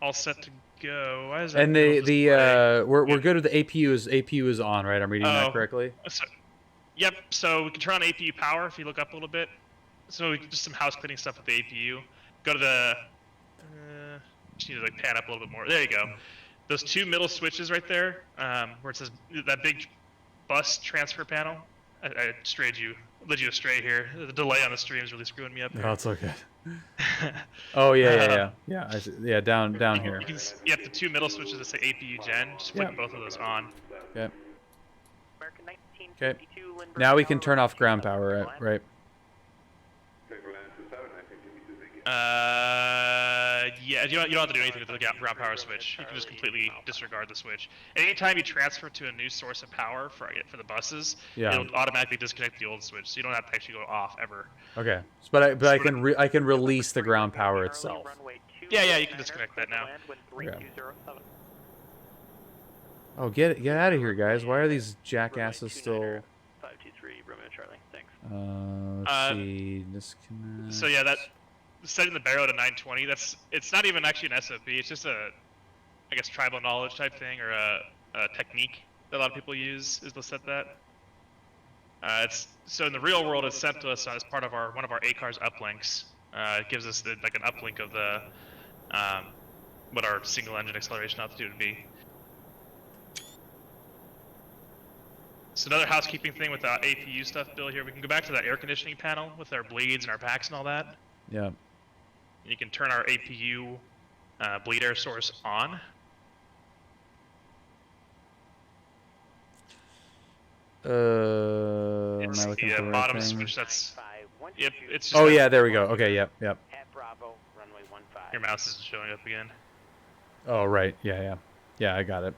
all set to go. Why is that? And middle display- we're good with the APU. APU is on, right? I'm reading that Oh. correctly. So, yep. So we can turn on APU power if you look up a little bit. So just some house cleaning stuff with the APU. Go to the. Just need to like pan up a little bit more. There you go. Those two middle switches right there, where it says that big bus transfer panel. I strayed you, led you astray here. The delay on the stream is really screwing me up. No, it's okay. Oh yeah. I see. Yeah, down here. You can, yep, the two middle switches that say APU Gen. Just click Yep. both of those on. Okay. Okay. Now we can turn off ground power, right? Yeah, you don't have to do anything with the ground power switch. You can just completely disregard the switch. Anytime you transfer to a new source of power for the buses, Yeah. it'll automatically disconnect the old switch, so you don't have to actually go off ever. Okay. But I can release the ground power itself. Yeah, you can disconnect that now. Okay. Oh, get out of here, guys! Why are these jackasses still? 523 Romeo Charlie. Thanks. Let's see. Disconnect. So yeah, that setting the barrel to 920. It's not even actually an SOP. It's just I guess tribal knowledge type thing or a technique that a lot of people use is to set that. So in the real world, it's sent to us as part of one of our ACARS uplinks. It gives us like an uplink of the what our single engine acceleration altitude would be. So another housekeeping thing with the APU stuff, Bill. Here we can go back to that air conditioning panel with our bleeds and our packs and all that. Yeah. You can turn our APU bleed air source on. Am It's I looking for the the right bottom thing? switch. That's yep. It's just Oh yeah, there we go. Okay, yep. At Bravo, runway 15. Your mouse isn't showing up again. Oh right, yeah. I got it.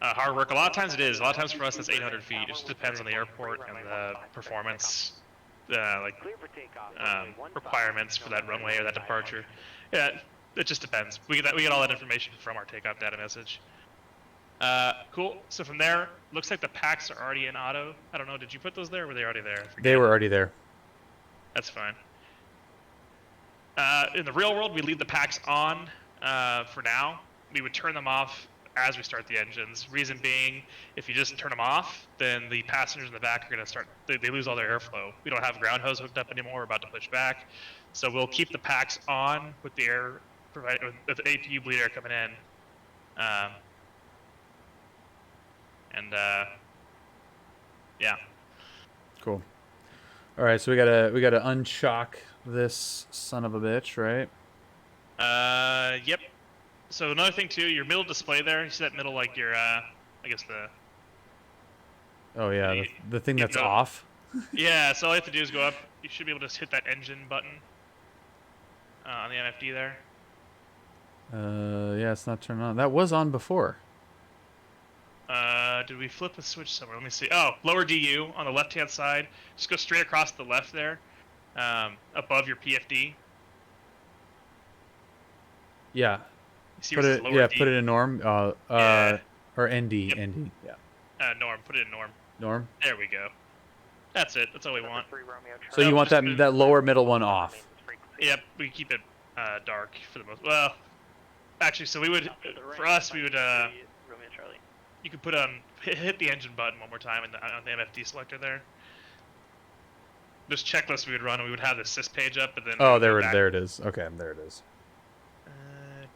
Hard work. A lot of times it is. A lot of times for us, it's 800 feet. It just depends on the airport and the performance, requirements for that runway or that departure. Yeah, it just depends. We get all that information from our takeoff data message. Cool. So from there, looks like the packs are already in auto. I don't know. Did you put those there, or were they already there? I forget. They were already there. That's fine. In the real world, we leave the packs on for now. We would turn them off as we start the engines. Reason being, if you just turn them off, then the passengers in the back are going to start, they lose all their airflow. We don't have ground hose hooked up anymore. We're about to push back. So we'll keep the packs on with the air, with the APU bleed air coming in. Yeah. Cool. All right, so we gotta unshock this son of a bitch, right? Yep. So another thing too, your middle display there, you see that middle, like your, I guess the... Oh yeah, the thing that's go- off. Yeah, so all you have to do is go up, you should be able to just hit that engine button on the MFD there. Yeah, it's not turned on. That was on before. Did we flip a switch somewhere? Let me see. Oh, lower DU on the left-hand side. Just go straight across the left there, above your PFD. Yeah. You see Put where it it. says lower Yeah, D? put it in norm. Yeah. Or ND. Yep. ND. Yeah. Norm. Put it in norm. Norm. There we go. That's it. That's all we want. So you want just that lower middle one off. Yep, we keep it dark for the most. Well, actually, so we would, for us, we would. you could put on hit the engine button one more time on the MFD selector there. This checklist we would run, and we would have the sys page up, and then Oh, there it is. Okay, there it is.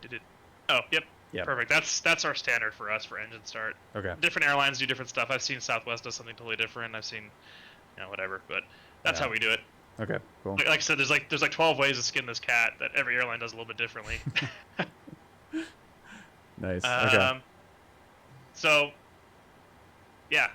Did it? Oh, yep. Yeah. Perfect. That's our standard for us for engine start. Okay. Different airlines do different stuff. I've seen Southwest does something totally different. I've seen, whatever. But that's how we do it. Okay. Cool. Like I said, there's like 12 ways to skin this cat that every airline does a little bit differently. Nice. Okay. So, yeah.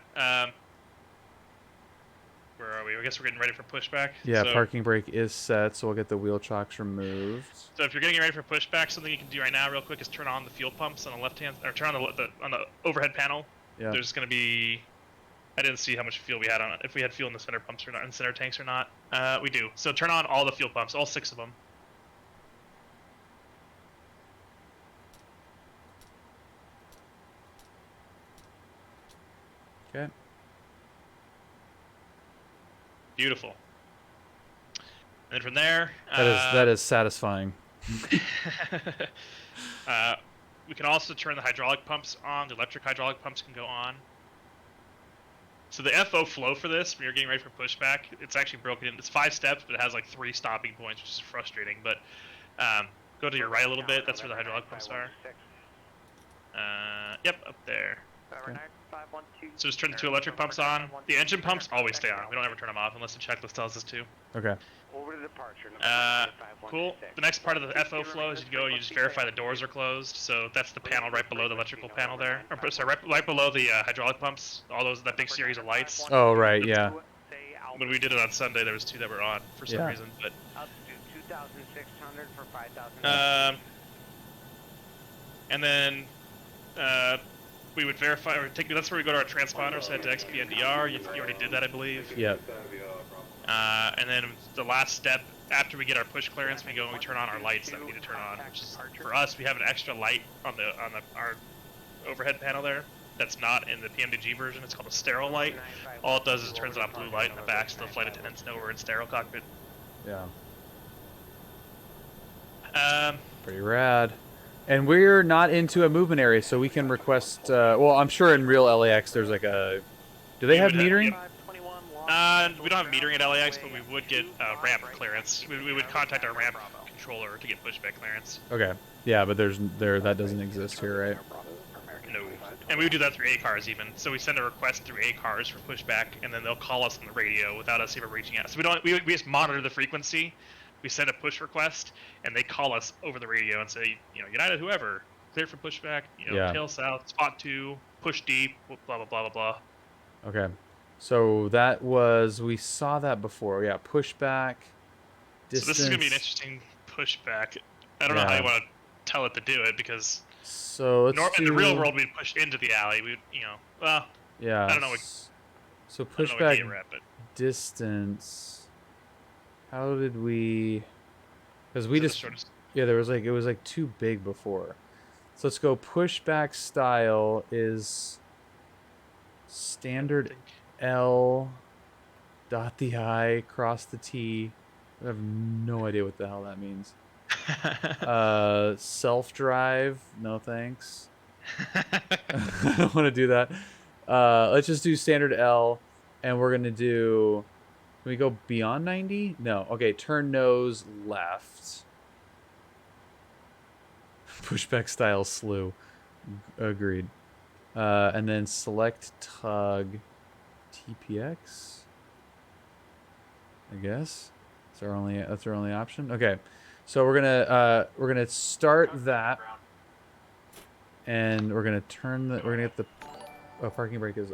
Where are we? I guess we're getting ready for pushback. Yeah, so, parking brake is set, so we'll get the wheel chocks removed. So if you're getting ready for pushback, something you can do right now, real quick, is turn on the fuel pumps on the left hand, or turn on the overhead panel. Yeah. There's going to be. I didn't see how much fuel we had on it. If we had fuel in the center pumps or not, in center tanks or not. We do. So turn on all the fuel pumps, all 6 of them. Okay. Beautiful. And then from there, That is satisfying. we can also turn the hydraulic pumps on. The electric hydraulic pumps can go on. So the FO flow for this, when you're getting ready for pushback, it's actually broken into. It's 5 steps, but it has like 3 stopping points, which is frustrating. But go to your right a little bit. That's where the hydraulic pumps are. Yep, up there. Okay. So just turn the 2 electric pumps on. The engine pumps always stay on. We don't ever turn them off unless the checklist tells us to. Okay. Over to departure. Cool. The next part of the FO flow is you go and you just verify the doors are closed. So that's the panel right below the electrical panel there. Or sorry, right below the hydraulic pumps. All that big series of lights. Oh, right, yeah. When we did it on Sunday, there was 2 that were on for some reason. But 2,600 for 5,000. and then we would verify or take. That's where we go to our transponder set to XPNDR. You already did that, I believe. Yep. And then the last step after we get our push clearance, we go and we turn on our lights that we need to turn on. Which is, for us, we have an extra light on our overhead panel there. That's not in the PMDG version. It's called a sterile light. All it does is it turns on blue light in the back, so the flight attendants know we're in sterile cockpit. Yeah. Um, Pretty rad. And we're not into a movement area, so we can request. Well, I'm sure in real LAX there's like a. Do they have metering? We don't have metering at LAX, but we would get ramp clearance. We would contact our ramp controller to get pushback clearance. Okay. Yeah, but that doesn't exist here, right? No. And we would do that through ACARS even. So we send a request through ACARS for pushback, and then they'll call us on the radio without us even reaching out. So we just monitor the frequency. We send a push request, and they call us over the radio and say, United, whoever, clear for pushback, tail south, spot 2, push deep, blah, blah, blah, blah, blah. Okay. So we saw that before. Yeah, pushback, distance. So this is going to be an interesting pushback. I don't know how you want to tell it to do it, because so in the real world, we'd push into the alley. Yeah. I don't know. So pushback distance. How did we? Because we just it was like too big before. So let's go. Pushback style is standard L, dot the I, cross the T. I have no idea what the hell that means. Self-drive, no thanks. I don't want to do that. Let's just do standard L, and we're gonna do. Can we go beyond 90? No. Okay, turn nose left. Pushback style slew. Agreed. And then select tug TPX. I guess. That's our only option. Okay. So we're gonna start that. And we're gonna get the parking brake is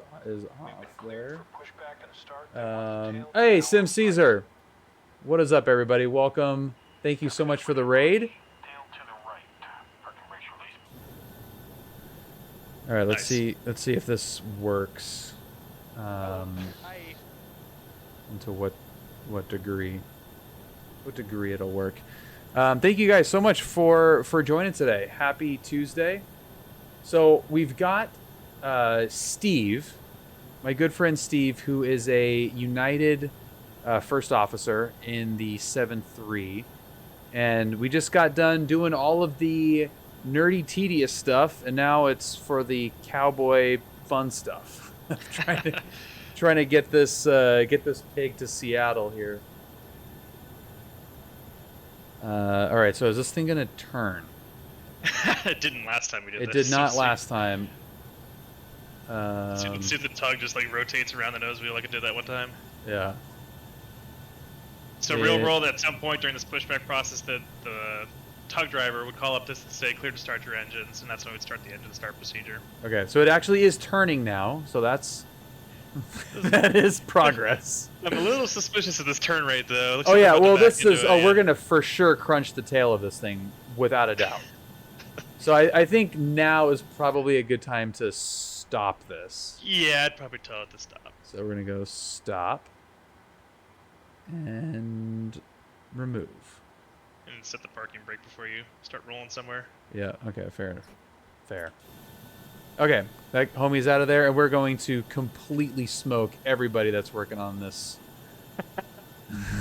off there. Hey, Sim Caesar. What is up, everybody? Welcome. Thank you so much for the raid. All right, let's see if this works. Into what degree? What degree it'll work? Thank you guys so much for joining today. Happy Tuesday. So we've got Steve, my good friend Steve, who is a United first officer in the 7-3, and we just got done doing all of the nerdy, tedious stuff, and now it's for the cowboy fun stuff. trying to get this pig to Seattle here. All right, so is this thing gonna turn? It didn't last time we did It this. did not last time. See if the tug just like rotates around the nose wheel like it did that one time. Yeah. So real world, at some point during this pushback process, the tug driver would call up this and say, clear to start your engines, and that's when we'd start the engine start procedure. Okay, so it actually is turning now, so that's that is progress. I'm a little suspicious of this turn rate, though. Looks Oh like yeah, we're about to well back this into is it, we're yeah. gonna for sure crunch the tail of this thing without a doubt. So I think now is probably a good time to stop this. Yeah, I'd probably tell it to stop. So we're gonna go stop and remove. And set the parking brake before you start rolling somewhere. Yeah, okay, fair. Okay, that homie's out of there, and we're going to completely smoke everybody that's working on this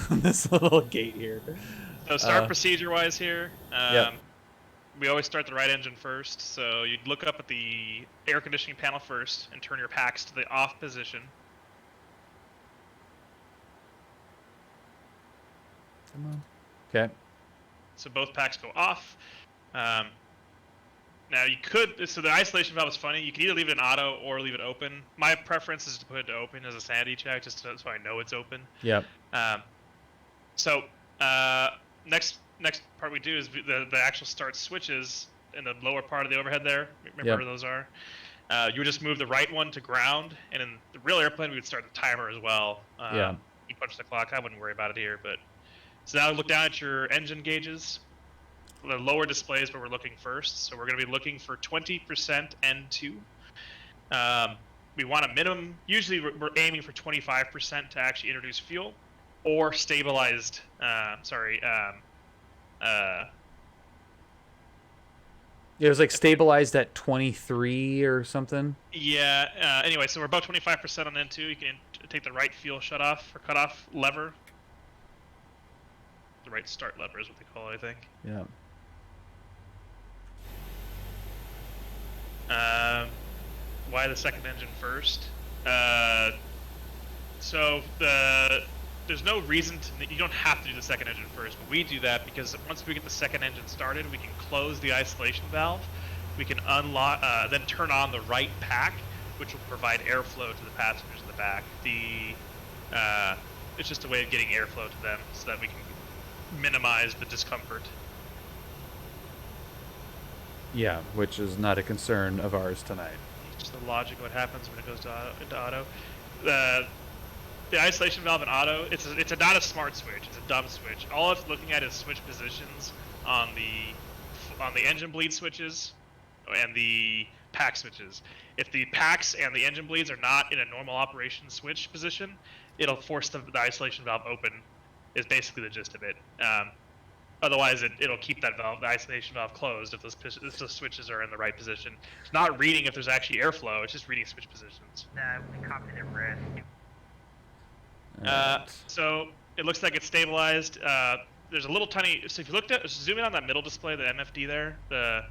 this little gate here. So start procedure-wise here. Yep. We always start the right engine first, so you'd look up at the air conditioning panel first and turn your packs to the off position. Come on. Okay. So both packs go off. Now you could, so the isolation valve is funny. You can either leave it in auto or leave it open. My preference is to put it to open as a sanity check, just so I know it's open. Yep. Next part we do is the actual start switches in the lower part of the overhead there. Remember Yep. where those are? You would just move the right one to ground, and in the real airplane we would start the timer as well. Yeah. You punch the clock. I wouldn't worry about it here, but so now look down at your engine gauges. The lower display is where we're looking first, so we're going to be looking for 20% N2. We want a minimum. Usually we're aiming for 25% to actually introduce fuel, or stabilized. It was like stabilized at 23 or something. Yeah. Anyway, so we're about 25% on N2. You can take the right fuel shut off or cut off lever. The right start lever is what they call it, I think. Yeah. Why the second engine first? There's no reason you don't have to do the second engine first, but we do that because once we get the second engine started, we can close the isolation valve. We can unlock, then turn on the right pack, which will provide airflow to the passengers in the back. It's just a way of getting airflow to them so that we can minimize the discomfort. Yeah, which is not a concern of ours tonight. It's just the logic of what happens when it goes into auto. The isolation valve in auto, it's not a smart switch. It's a dumb switch. All it's looking at is switch positions on the engine bleed switches and the pack switches. If the packs and the engine bleeds are not in a normal operation switch position, it'll force the isolation valve open. Is basically the gist of it. Otherwise, it'll keep that valve, the isolation valve, closed if those switches are in the right position. It's not reading if there's actually airflow. It's just reading switch positions. We copied it, Red. So it looks like it's stabilized. There's a little tiny. So if you looked at, zoom in on that middle display, the MFD there, the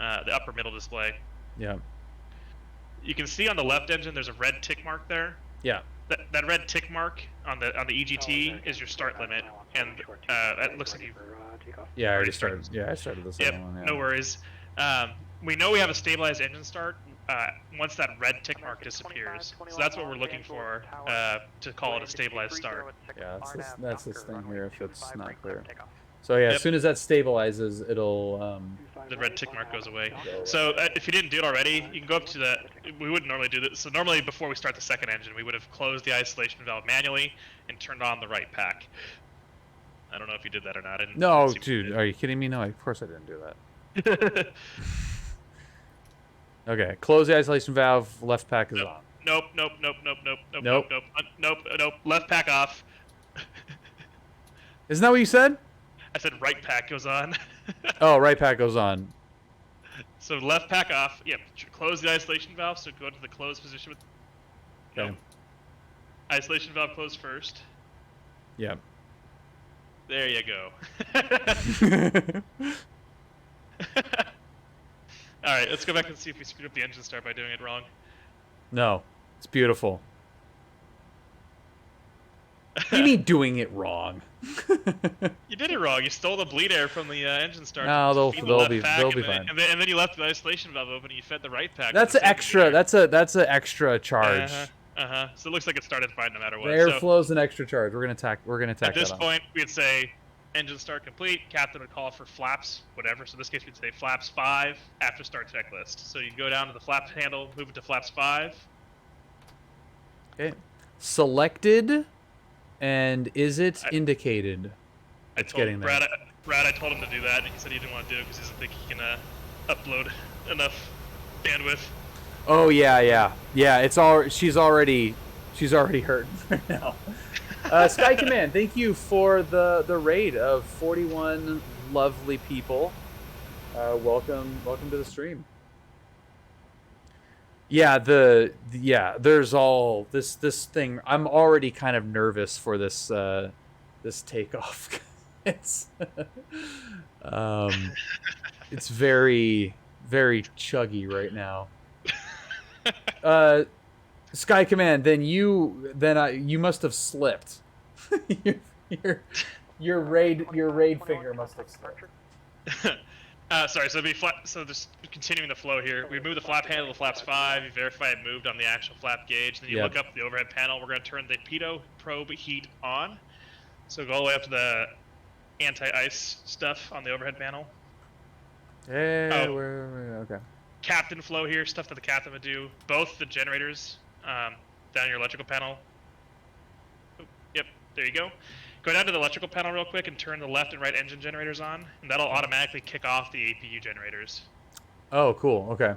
upper middle display. Yeah. You can see on the left engine, there's a red tick mark there. Yeah. That red tick mark on the EGT is your start limit, and it looks like you. Yeah, I already started. Yeah, I started this Yep, one. Yeah. no worries. We know we have a stabilized engine start once that red tick mark disappears. So that's what we're looking for to call it a stabilized start. Yeah, that's this thing here if it's not clear. So yeah, Yep. as soon as that stabilizes, it'll. The red tick mark goes away. So if you didn't do it already, you can go up to the. We wouldn't normally do this. So normally before we start the second engine, we would have closed the isolation valve manually and turned on the right pack. I don't know if you did that or not. I didn't No, see what you dude, did. are you kidding me? No, of course I didn't do that. Okay, close the isolation valve. Left pack is on. Nope. Left pack off. Isn't that what you said? I said right pack goes on. Oh, right pack goes on. So left pack off. Yep. Close the isolation valve. So go to the closed position with. Okay. Nope. Isolation valve closed first. Yeah. There you go. All right, let's go back and see if we screwed up the engine start by doing it wrong. No, it's beautiful. What do you mean doing it wrong? You did it wrong. You stole the bleed air from the engine start. No, to they'll feed the left be pack, fine. And then you left the isolation valve open and you fed the right pack. That's with an the extra. safety That's an extra charge. air. So it looks like it started fine no matter what. The airflow's an extra charge. We're gonna tack. At this point, we would say engine start complete. Captain would call for flaps, whatever. So in this case, we'd say flaps 5 after start checklist. So you go down to the flaps handle, move it to flaps 5. Okay. Selected, and is it indicated? It's getting there. Brad, I told him to do that, and he said he didn't want to do it because he doesn't think he can upload enough bandwidth. Oh yeah. It's all. She's already hurt right now. Sky Command, thank you for the raid of 41 lovely people. Welcome to the stream. Yeah, there's all this thing. I'm already kind of nervous for this takeoff. It's it's very chuggy right now. Sky Command, then you must have slipped. your raid finger must have slipped. Sorry, so it'd be flat. So just continuing the flow here, we move the flap handle to flaps 5. You verify it moved on the actual flap gauge. Then you look up the overhead panel. We're going to turn the pitot probe heat on. So go all the way up to the anti-ice stuff on the overhead panel. Hey, okay. Captain flow here, stuff that the captain would do. Both the generators down your electrical panel. Oh, yep, there you go. Go down to the electrical panel real quick and turn the left and right engine generators on, and that'll automatically kick off the APU generators. Oh, cool. Okay.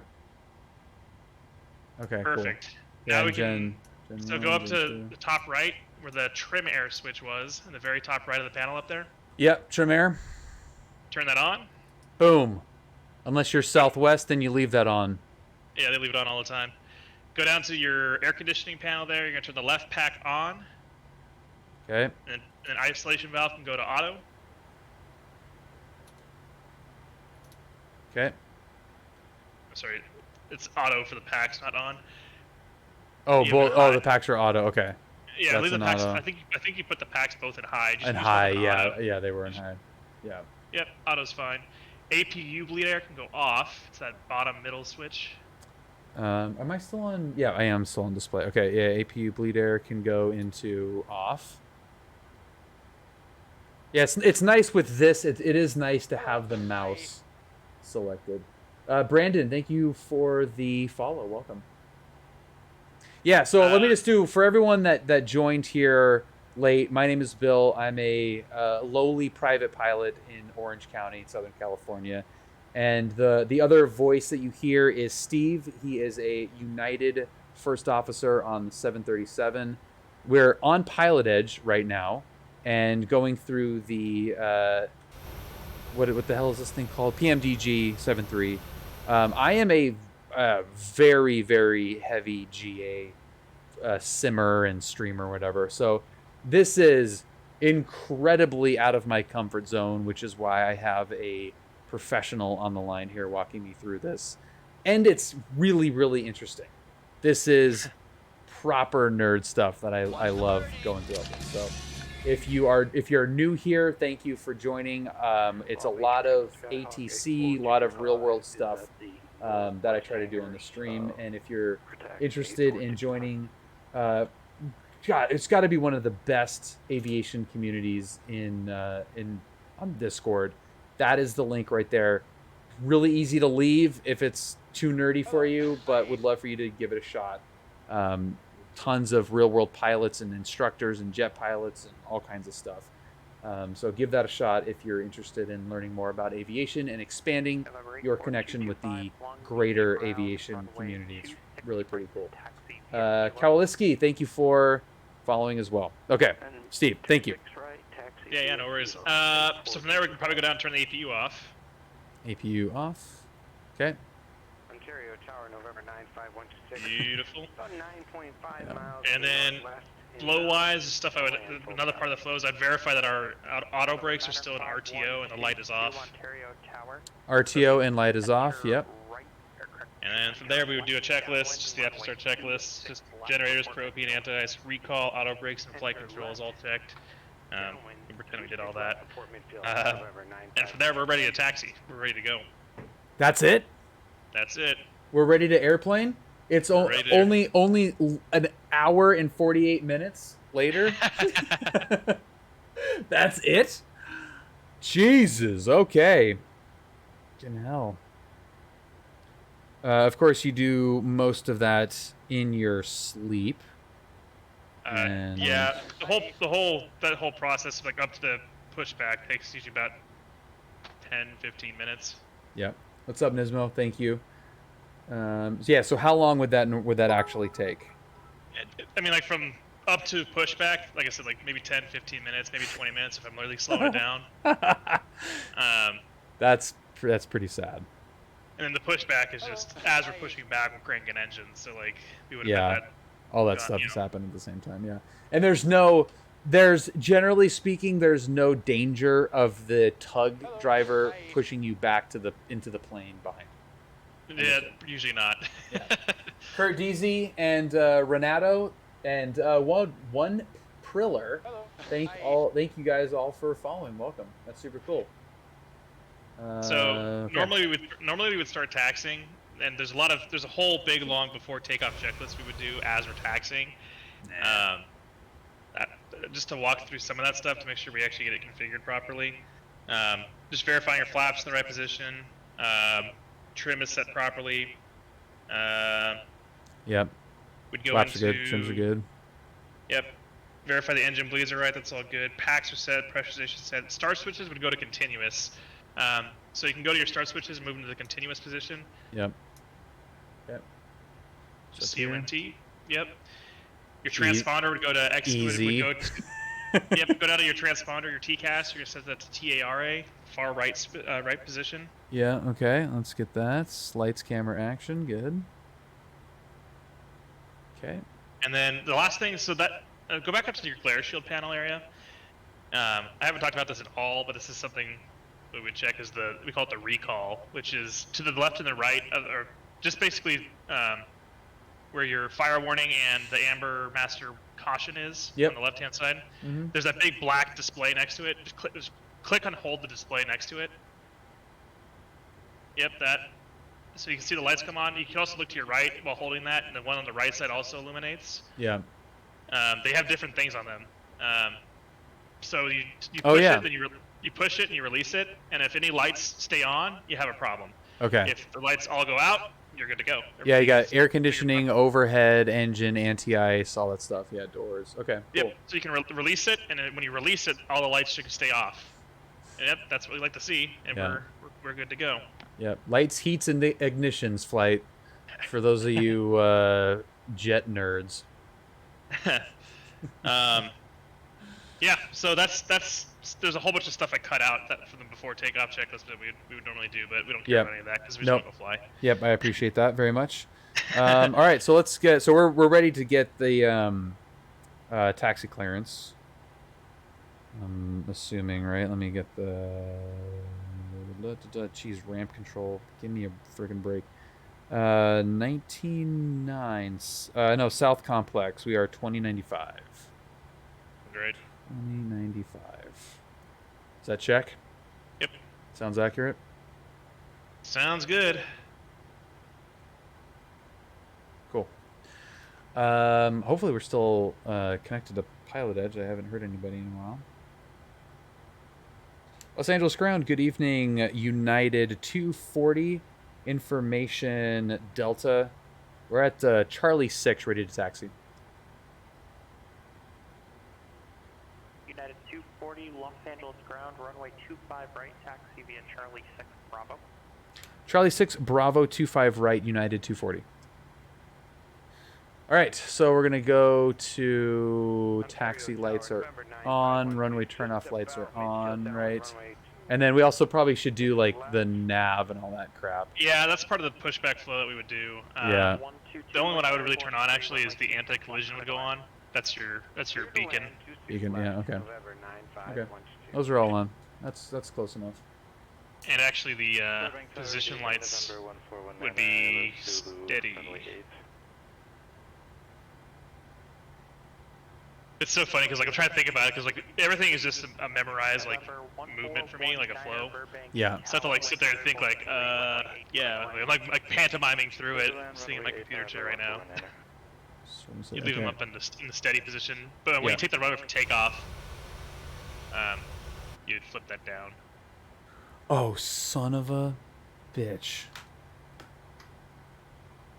Okay. Perfect. Cool. Now Yeah, we can. So go up to the top right where the trim air switch was, in the very top right of the panel up there. Yep, trim air. Turn that on. Boom. Unless you're southwest, then you leave that on. Yeah, they leave it on all the time. Go down to your air conditioning panel there. You're gonna turn the left pack on. Okay. And an isolation valve can go to auto. Okay. Sorry, it's auto for the packs, not on. Oh, the packs are auto. Okay. Yeah, That's leave the an packs. auto. I think you put the packs both in high. Just And use high, them in yeah, auto. yeah, they were in high. Yeah. Yep, auto's fine. APU bleed air can go off. It's that bottom middle switch. Am I still on? Yeah, I am still on display. Okay, yeah, APU bleed air can go into off. Yeah, it's nice with this. It is nice to have the mouse selected. Brandon, thank you for the follow. Welcome. Yeah, so let me just do, for everyone that joined here late, my name is Bill. I'm a lowly private pilot in Orange County, Southern California. And the other voice that you hear is Steve. He is a United first officer on the 737. We're on PilotEdge right now and going through the, what the hell is this thing called? PMDG 7.3. I am a very, very heavy GA simmer and streamer, whatever. So this is incredibly out of my comfort zone, which is why I have a professional on the line here walking me through this. And it's really, really interesting. This is proper nerd stuff that I love going through all this. So if you're new here, thank you for joining. It's a lot of ATC, a lot of real world stuff that I try to do on the stream. And if you're interested in joining, God, it's got to be one of the best aviation communities on Discord. That is the link right there. Really easy to leave if it's too nerdy for you, but would love for you to give it a shot. Tons of real world pilots and instructors and jet pilots and all kinds of stuff. So give that a shot if you're interested in learning more about aviation and expanding your connection with the greater aviation community. It's really pretty cool. Kowaliski, thank you for following as well. Okay, Steve, thank you. Yeah, no worries. So from there, we can probably go down and turn the APU off. APU off. Okay. Ontario Tower, November 95126. Beautiful. About 9.5 miles. And then flow-wise, stuff another part of the flow is I'd verify that our auto brakes are still in RTO and the light is off. RTO and light is off. Yep. And then from there, we would do a checklist, just the after start checklist, just generators, propane, anti-ice, recall, auto brakes, and flight controls all checked. We pretend we did all that. And from there, we're ready to taxi. We're ready to go. That's it? That's it. We're ready to airplane? It's only an hour and 48 minutes later? That's it? Jesus, okay. Fucking hell. Of course, you do most of that in your sleep. Yeah, that whole process, like up to the pushback, takes usually about 10-15 minutes. Yep. What's up, Nismo? Thank you. Yeah. So how long would that actually take? I mean, like from up to pushback, like I said, like maybe 10-15 minutes, maybe 20 minutes if I'm really slowing it down. That's pretty sad. And then the pushback is just as we're pushing back, we're cranking engines. So like we would have had that. All that stuff is happening at the same time. Yeah. And there's generally speaking, there's no danger of the tug driver pushing you back into the plane behind. Yeah, usually not. Yeah. Kurt DZ and Renato and one Priller. Thank you guys all for following. Welcome. That's super cool. So normally we would start taxiing, and there's a whole big long before takeoff checklist we would do as we're taxiing. Just to walk through some of that stuff to make sure we actually get it configured properly. Just verifying your flaps in the right position. Trim is set properly. Yep. We'd go Flaps are good. Trims are good. Yep. Verify the engine bleeds are right. That's all good. Packs are set. Pressurization set. Start switches would go to continuous. So you can go to your start switches and move into the continuous position. Yep. CONT. Yep. Your transponder would go to excluded. Easy. Would go down to your transponder, your TCAS. You're gonna set that to TARA, far right right position. Yeah. Okay. Let's get that. Lights, camera, action. Good. Okay. And then the last thing, so that go back up to your glare shield panel area. I haven't talked about this at all, but this is something we would check is we call it the recall, which is to the left and the right, or just basically where your fire warning and the amber master caution is on the left-hand side. Mm-hmm. There's that big black display next to it. Just click and hold the display next to it. Yep, that. So you can see the lights come on. You can also look to your right while holding that, and the one on the right side also illuminates. Yeah. They have different things on them. So you push it, then you push it and you release it, and if any lights stay on, you have a problem. Okay. If the lights all go out, you're good to go. Yeah, you got air conditioning, overhead, engine, anti-ice, all that stuff. Yeah, doors. Okay, cool. Yep. So you can release it, and then when you release it, all the lights should stay off. And yep, that's what we like to see, and we're good to go. Yep. Lights, heats, and ignitions flight. For those of you jet nerds. Yeah. So that's there's a whole bunch of stuff I cut out from the before takeoff checklist that we would normally do, but we don't care about any of that because we just want to fly. Yep, I appreciate that very much. All right, so let's get. So we're ready to get the taxi clearance. I'm assuming, right? Let me get the ramp control. Give me a friggin' break. 19.9. No, South Complex. We are 2095. Great. 2095. Does that check? Yep. Sounds accurate. Sounds good. Cool. Hopefully we're still connected to PilotEdge. I haven't heard anybody in a while. Los Angeles ground. Good evening, United 240 information Delta. We're at Charlie 6, ready to taxi. United 240 Los Angeles ground, runway 25 right, taxi via Charlie 6 Bravo. Charlie 6 Bravo 25 right, United 240. All right, so we're gonna go to taxi lights are on, runway turnoff lights are on, right? And then we also probably should do like the nav and all that crap. Yeah, that's part of the pushback flow that we would do. Yeah. The only one I would really turn on actually is the anti-collision would go on. That's your beacon. Beacon, yeah, okay. Okay. Those are all on. That's close enough. And actually, the position lights would be steady. It's so funny because like I'm trying to think about it because like everything is just a memorized like movement for me, like a flow. Yeah. So I have to like sit there and think like, yeah, like pantomiming through it, sitting in my computer chair right now. You leave them up in the steady position, but when you take the rudder for takeoff, you'd flip that down. Oh, son of a bitch.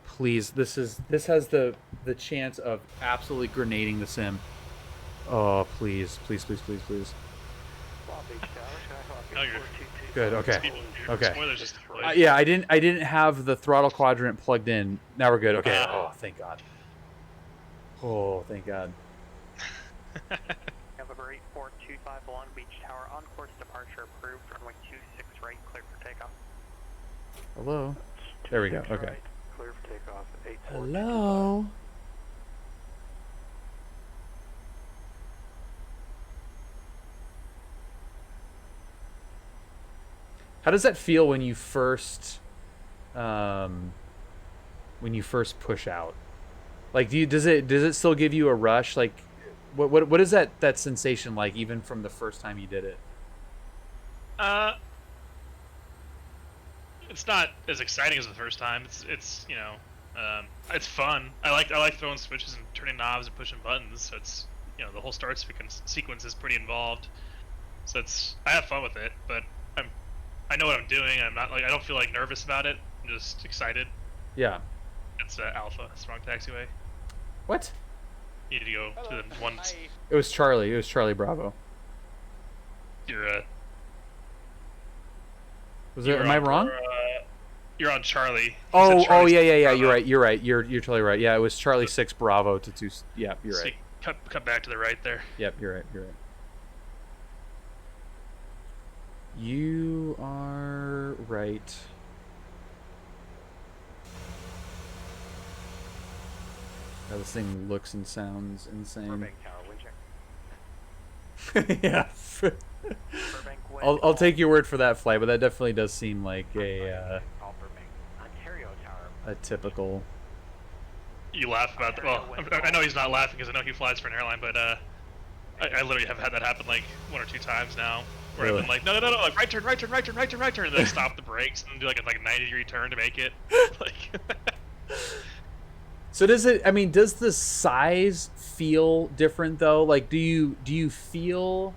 Please, this has the chance of absolutely grenading the sim. Oh, please, please, please, please, please. Oh, you're good. Okay. Okay. Spoilers just Yeah, I didn't have the throttle quadrant plugged in. Now we're good. Okay. Oh, thank God. Oh, thank God. November 8425 Long Beach Tower, on course departure approved, runway 26 right, clear for takeoff. Hello. There we go. Okay. Right, clear for takeoff. 8425. Hello. How does that feel when you first push out? Like, does it still give you a rush? Like, what is that sensation like, even from the first time you did it? It's not as exciting as the first time. It's you know, it's fun. I like throwing switches and turning knobs and pushing buttons. So it's, you know, the whole start sequence is pretty involved. So I have fun with it, but I know what I'm doing. I'm not like, I don't feel like nervous about it. I'm just excited. Yeah. It's Alpha. It's wrong taxiway. What? You need to go to the one. It was Charlie. It was Charlie Bravo. You're Am I wrong? You're on Charlie. You Oh, said Charlie yeah. Bravo. You're right. You're totally right. Yeah, it was Charlie 6 Bravo to 2. Yeah, you're So right. you cut back to the right there. Yep, you're right. You're right. You are right. God, this thing looks and sounds insane. Burbank Tower, wind check. Yeah. Burbank wind. I'll take your word for that flight, but that definitely does seem like a All Burbank. Ontario Tower. a typical. You laugh about that. Well, I know he's not laughing because I know he flies for an airline, but I literally have had that happen like 1 or 2 times now. Where Really? I've been like, no, like right turn, and then I stop the brakes and do like a 90-degree turn to make it. Like. So does the size feel different though? Like, do you feel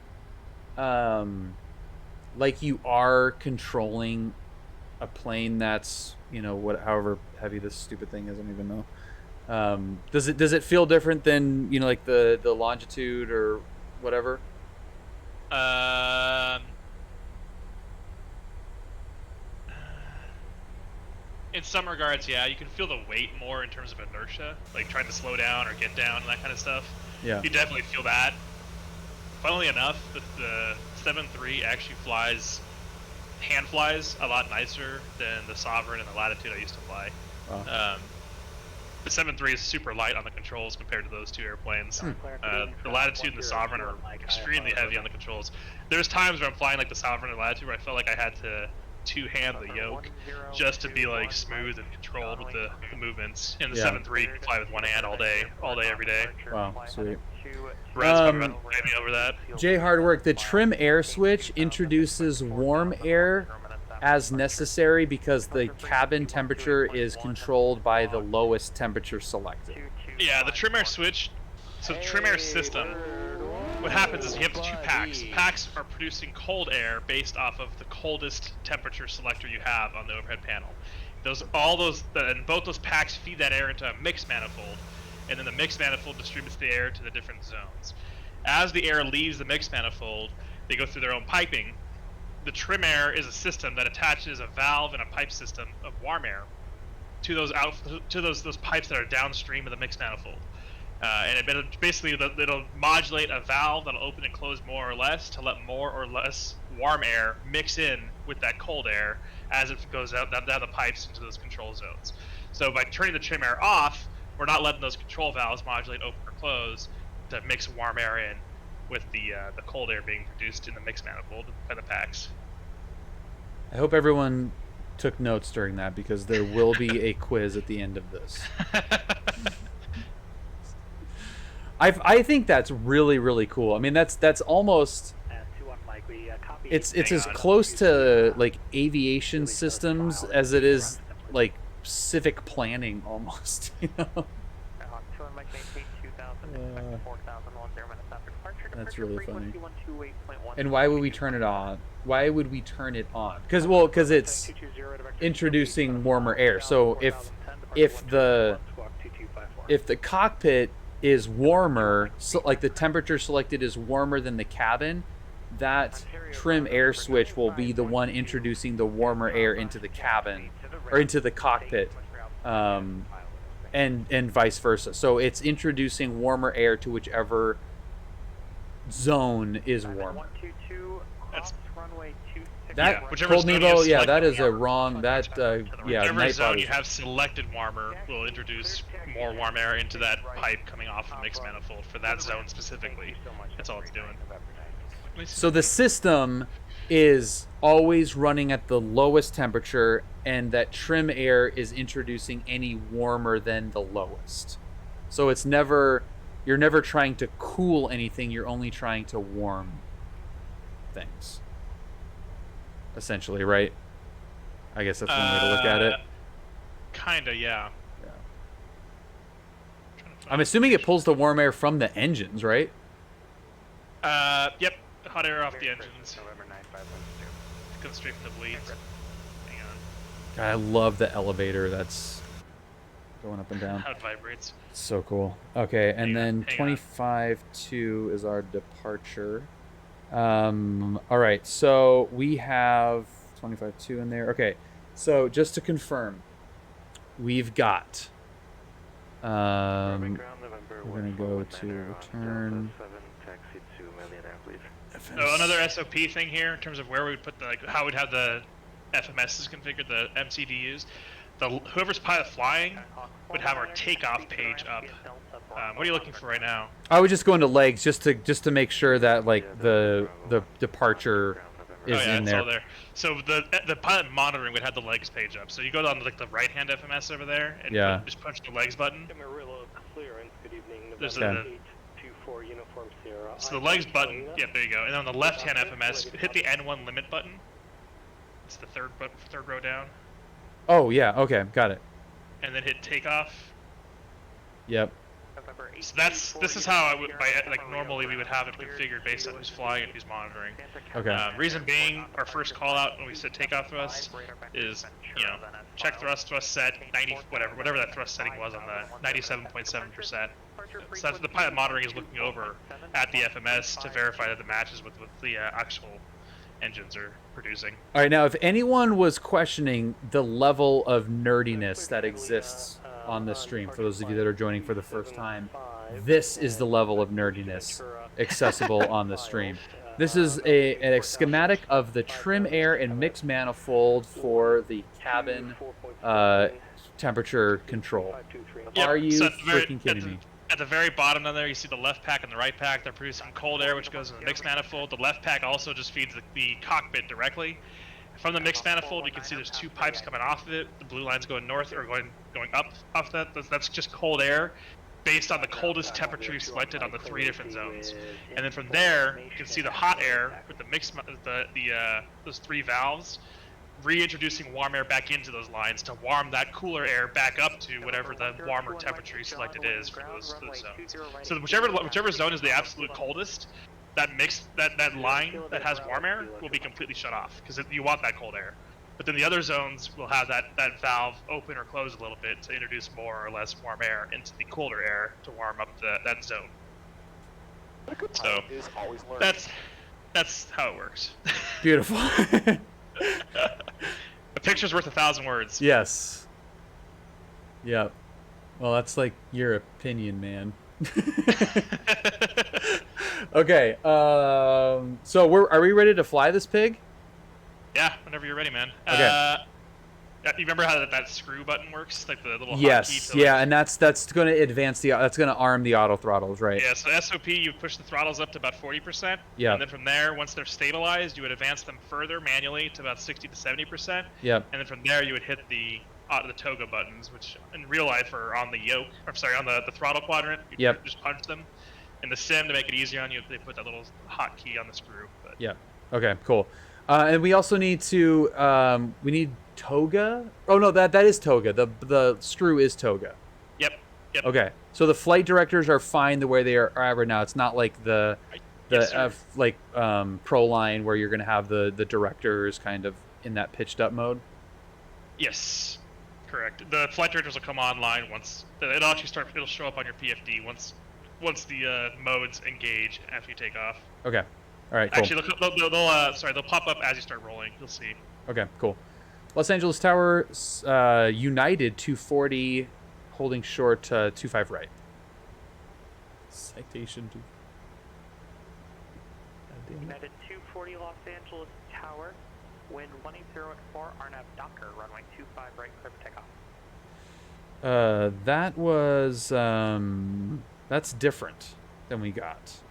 like you are controlling a plane that's, you know, however heavy this stupid thing is? I don't even know. Does it feel different than, you know, like the longitude or whatever? In some regards, yeah, you can feel the weight more in terms of inertia, like trying to slow down or get down and that kind of stuff. Yeah. You definitely feel that. Funnily enough, the 7.3 actually hand flies a lot nicer than the Sovereign and the Latitude I used to fly. Wow. The 7.3 is super light on the controls compared to those two airplanes. The Latitude and the Sovereign are extremely heavy on the controls. There's times where I'm flying like the Sovereign and Latitude where I felt like I had to two-hand the yoke just to be like smooth and controlled with the movements. In the 7.3, you can fly with one hand all day, every day. Wow, sweet. Brad's probably about to me over that. Jay Hardwork, the trim air switch introduces warm air as necessary because the cabin temperature is controlled by the lowest temperature selected. Yeah, the trim air switch, so the trim air system, what happens is you have the 2 packs. Packs are producing cold air based off of the coldest temperature selector you have on the overhead panel. And both those packs feed that air into a mixed manifold, and then the mixed manifold distributes the air to the different zones. As the air leaves the mixed manifold, they go through their own piping. The trim air is a system that attaches a valve and a pipe system of warm air to those pipes that are downstream of the mixed manifold. And it'll modulate a valve that'll open and close more or less to let more or less warm air mix in with that cold air as it goes down the pipes into those control zones. So by turning the trim air off, we're not letting those control valves modulate open or close to mix warm air in with the cold air being produced in the mixed manifold by the packs. I hope everyone took notes during that because there will be a quiz at the end of this. I think that's really, really cool. I mean, that's almost it's as close to like aviation systems as it is like civic planning almost, you know. That's really funny. And why would we turn it on? Why would we turn it on? Because it's introducing warmer air. So if the cockpit is warmer, so like the temperature selected is warmer than the cabin, that trim air switch will be the one introducing the warmer air into the cabin or into the cockpit, and vice versa. So it's introducing warmer air to whichever zone is warmer. That Cold Nebo, yeah, that is a wrong. That yeah, whichever zone you have selected warmer will introduce more warm air into that pipe coming off the mixed manifold for that zone specifically. That's all it's doing. So the system is always running at the lowest temperature, and that trim air is introducing any warmer than the lowest. So it's never, you're never trying to cool anything, you're only trying to warm things. Essentially, right? I guess that's one way to look at it. Kinda, yeah. I'm assuming it pulls the warm air from the engines, right? Yep. Hot air off the engines. It comes straight from the bleeds. Hang on. God, I love the elevator that's going up and down. How it vibrates. So cool. Okay, and then 25-2 is our departure. All right, so we have 25-2 in there. Okay, so just to confirm, we've got. We're gonna go to return. So another SOP thing here in terms of where we would put the, like, how we'd have the FMSs configured, the MCDUs. Whoever's pilot flying would have our takeoff page up. What are you looking for right now? I would just go into legs just to make sure that like the departure is in there. It's all there. So the pilot monitoring would have the legs page up. So you go down to like the right hand FMS over there and just punch the legs button. There's so the legs button, yeah, there you go. And on the left hand FMS, hit the N1 limit button. It's the third row down. Oh yeah, okay, got it. And then hit takeoff. Yep. So this is how I would normally we would have it configured based on who's flying and who's monitoring. Okay. Reason being, our first call out when we said takeoff thrust is check thrust set 90 whatever that thrust setting was on the 97.7%. So that's the pilot monitoring is looking over at the FMS to verify that it matches with the actual engines are producing. All right, now if anyone was questioning the level of nerdiness that exists on this stream, for those of you that are joining for the first time, this is the level of nerdiness accessible on the stream. This is a schematic of the trim air and mix manifold for the cabin temperature control. Yep. Are you freaking kidding me? At the very bottom down there, you see the left pack and the right pack. They're producing cold air, which goes in the mixed manifold. The left pack also just feeds the cockpit directly. From the mixed manifold, you can see there's two pipes coming off of it. The blue line's going north or going up off that. That's just cold air based on the coldest temperature you selected on the 3 different zones. And then from there, you can see the hot air with the mixed those 3 valves reintroducing warm air back into those lines to warm that cooler air back up to whatever the warmer temperature you selected is for those zones. So whichever zone is the absolute coldest, that line that has warm air will be completely shut off because you want that cold air. But then the other zones will have that valve open or close a little bit to introduce more or less warm air into the colder air to warm up that zone. So that's how it works. Beautiful. A picture's worth 1,000 words. Yes. Yep. Well, that's like your opinion, man. Okay. So are we ready to fly this pig? Yeah, whenever you're ready, man. Okay. You remember how that screw button works, like the little Yes, hotkey to, yeah, like, and that's going to advance that's going to arm the auto throttles, right? Yeah, so SOP, you push the throttles up to about 40%. Yeah. And then from there, once they're stabilized, you would advance them further manually to about 60 to 70%. Yep. And then from there, you would hit the toga buttons, which in real life are on the yoke, or sorry, on the throttle quadrant. You Yep. just punch them. In the sim, to make it easier on you, they put that little hotkey on the screw. But Yeah. Okay, cool. And we also need to we need toga. Oh no, that is toga. The screw is toga. Yep. Okay. So the flight directors are fine the way they are right now. It's not like the Yes, sir. pro line where you're going to have the directors kind of in that pitched up mode. Yes. Correct. The flight directors will come online once it'll actually start. It'll show up on your PFD once the modes engage after you take off. Okay. All right, cool. Actually, they'll pop up as you start rolling. You'll see. Okay, cool. Los Angeles Tower, United 240, holding short 25 right. Citation to. United 240 Los Angeles Tower, wind 180 at 4, RNAV Docker, runway 25 right, clear for takeoff. That was that's different than we got.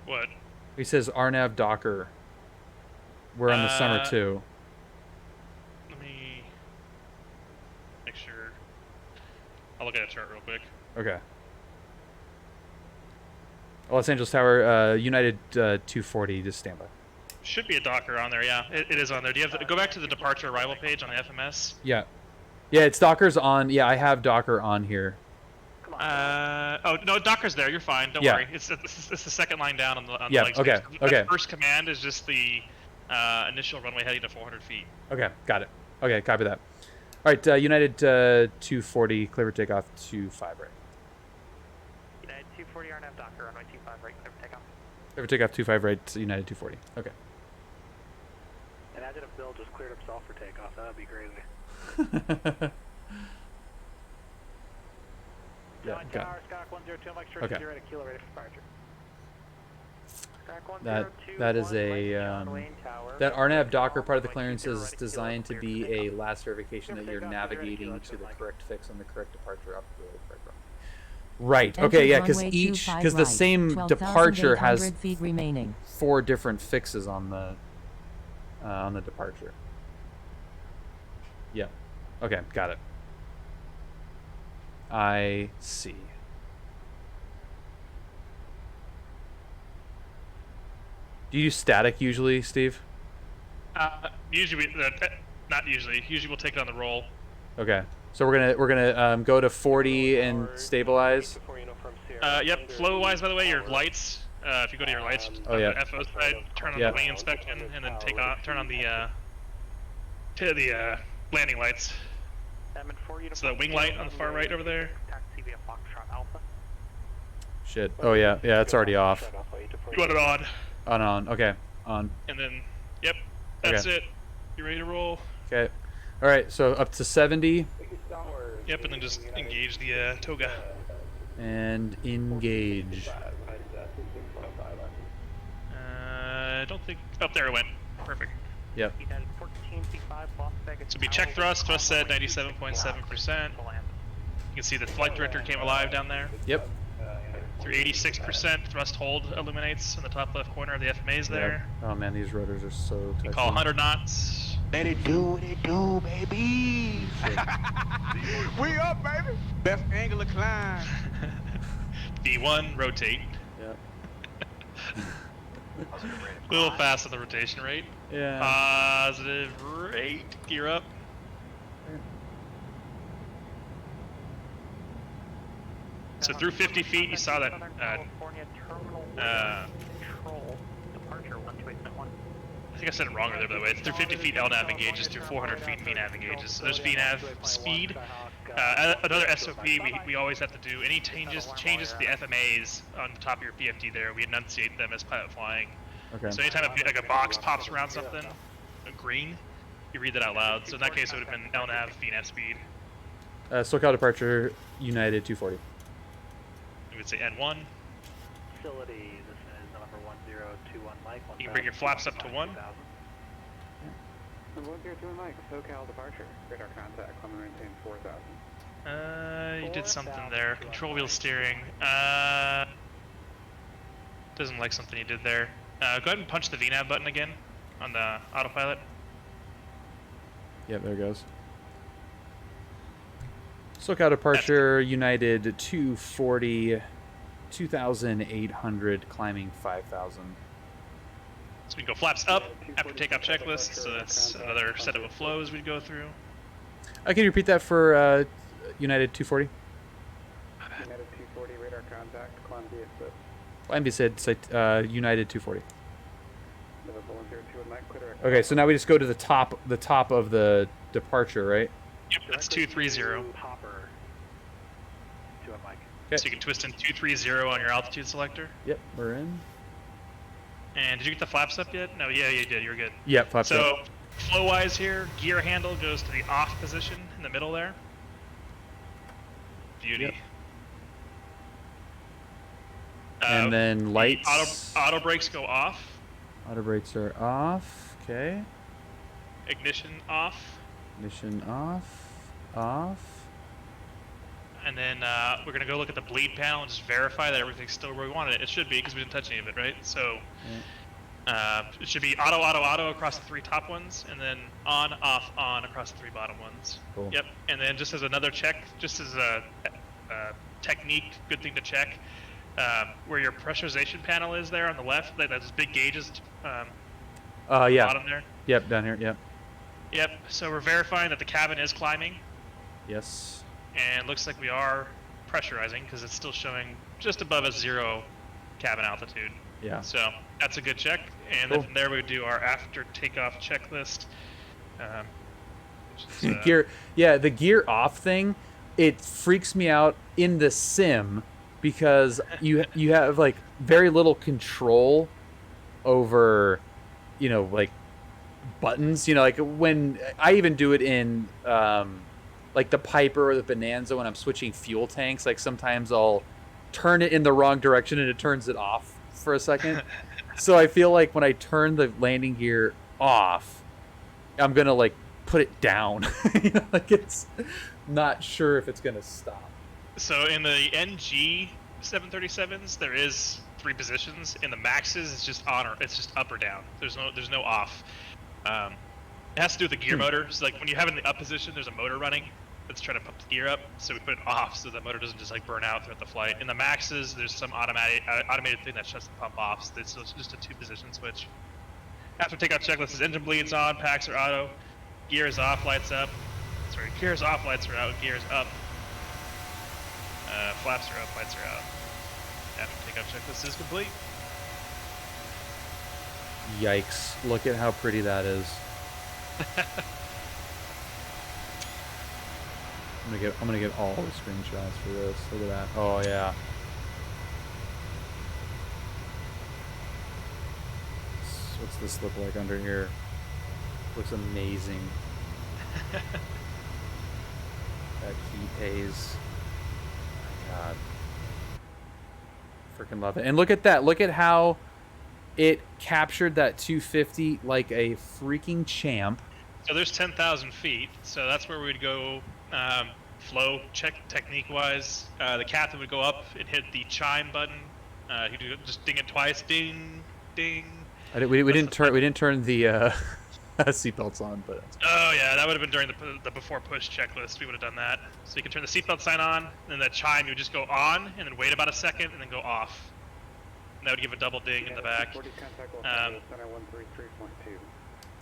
What? He says RNAV Docker. We're on the summer too. Let me make sure. I'll look at a chart real quick. Okay. Los Angeles Tower, United 240, just stand by. Should be a Docker on there. Yeah, it is on there. Do you have go back to the departure arrival page on the FMS? Yeah. Yeah, it's Docker's on. Yeah, I have Docker on here. Oh no, Docker's there. You're fine. Don't worry. It's the second line down on the Yeah, leg okay, space. okay. That first command is just the initial runway heading to 400 feet. Okay, got it. Okay, copy that. All right, United 240, clear for takeoff 25 right. United 240 RNAV Docker, runway 25 right, clear for takeoff. Clear for takeoff 25 right, United 240. Okay. Imagine if Bill just cleared himself for takeoff. That would be crazy. Yeah, got it. Skyhawk 102, Mike Church, Okay. 0 to kilo, ready for departure. That is a that RNAV Docker part of the clearance is designed to be a last verification that you're navigating to the correct fix on the correct departure up the correct run. Right. Okay. Yeah. Because the same departure has feet remaining. 4 different fixes on the departure. Yeah. Okay. Got it. I see. Do you use static usually, Steve? Usually, not usually. Usually, we'll take it on the roll. Okay. So we're gonna go to 40 and stabilize. Yep. Flow wise, by the way, your lights. If you go to your lights on the FO side, turn on the wing inspection, and then turn on the landing lights. So the wing light on the far right over there. Shit. Oh yeah. Yeah. It's already off. You want it on. On. Okay. On. And then, yep. That's it. You ready to roll? Okay. All right. So up to 70. Yep. And then just engage the toga. And engage. I don't think. Up there it went. Perfect. Yep. So be check thrust. Thrust set 97.7%. You can see the flight director came alive down there. Yep. Through 86%, thrust hold illuminates in the top left corner of the FMAs there. Yep. Oh man, these rotors are so touchy. You call 100 knots. Let it do what it do, baby. We up, baby. Best angle of climb. V1, rotate. Yep. A little fast on the rotation rate. Yeah. Positive rate. Gear up. So through 50 feet, you saw that. I think I said it wrong there, by the way. It's through 50 feet LNAV engages, through 400 feet VNAV engages. So there's VNAV speed. Another SOP we always have to do. Any changes to the FMAs on the top of your PFD there, we enunciate them as pilot flying. Okay. So anytime a box pops around something, green, you read that out loud. So in that case, it would have been LNAV VNAV speed. SoCal departure, United 240. We would say N1. Facility, this is number 1021 Mike. You can bring your flaps up to 1. 102 Mike, SoCal departure. Radar contact, climb and maintain 4,000. You did something there. Control wheel steering. Doesn't like something you did there. Go ahead and punch the VNAV button again on the autopilot. Yep, there it goes. SoCal departure, United 240, 2,800, climbing 5,000. So we can go flaps up after takeoff checklist, so that's another set of flows we'd go through. Can you repeat that for United 240? United 240, radar contact, climb VSIP. Climb VSIP, United 240. Level 102 Mike, clear direct. Okay, so now we just go to the top of the departure, right? Yep, that's 230. Hopper. 2 Mike. Okay. So you can twist in 230 on your altitude selector. Yep, we're in. And did you get the flaps up yet? No, yeah, you did. You're good. Yep, flaps up. So flow-wise here, gear handle goes to the off position in the middle there. Beauty. Yep. And then lights. Auto brakes go off. Auto brakes are off. Okay. Ignition off. Ignition off. Off. And then we're going to go look at the bleed panel and just verify that everything's still where we wanted it. It should be, because we didn't touch any of it, right? So it should be auto across the 3 top ones, and then on, off, on across the 3 bottom ones. Cool. Yep. And then just as another check, just as a technique, good thing to check, where your pressurization panel is there on the left, those big gauges Yeah. bottom there. Yep, down here, yep. Yep. So we're verifying that the cabin is climbing. Yes. And looks like we are pressurizing because it's still showing just above a 0 cabin altitude. Yeah. So that's a good check. And Cool. then from there we do our after takeoff checklist. Which is, The gear off thing, it freaks me out in the sim because you have like very little control over, like buttons. Like when I even do it in like the Piper or the Bonanza when I'm switching fuel tanks, like sometimes I'll turn it in the wrong direction and it turns it off for a second. So I feel like when I turn the landing gear off, I'm gonna like put it down. Like it's not sure if it's gonna stop. So in the NG 737s, there is 3 positions. In the Maxes, it's just it's just up or down. There's no off. It has to do with the gear motor. So like when you have it in the up position, there's a motor running that's trying to pump the gear up. So we put it off so the motor doesn't just like burn out throughout the flight. In the Maxes, there's some automated thing that shuts the pump off. So it's just a 2-position switch. After takeoff checklist is engine bleeds on, packs are auto, gear is off, lights up. Sorry, gear is off, lights are out, gear is up. Flaps are up, lights are out. After takeoff checklist is complete. Yikes! Look at how pretty that is. I'm gonna get all the screenshots for this. Look at that. Oh yeah. What's this look like under here? Looks amazing. That heat haze. My God. Freaking love it. And look at that. Look at how it captured that 250 like a freaking champ. So there's 10,000 feet. So that's where we'd go flow check technique wise. The captain would go up and hit the chime button. He'd just ding it twice. Ding, ding. We didn't turn the seatbelts on, but oh yeah, that would have been during the before push checklist. We would have done that. So you can turn the seatbelt sign on, and then that chime you would just go on, and then wait about a second, and then go off. And that would give a double ding in the back.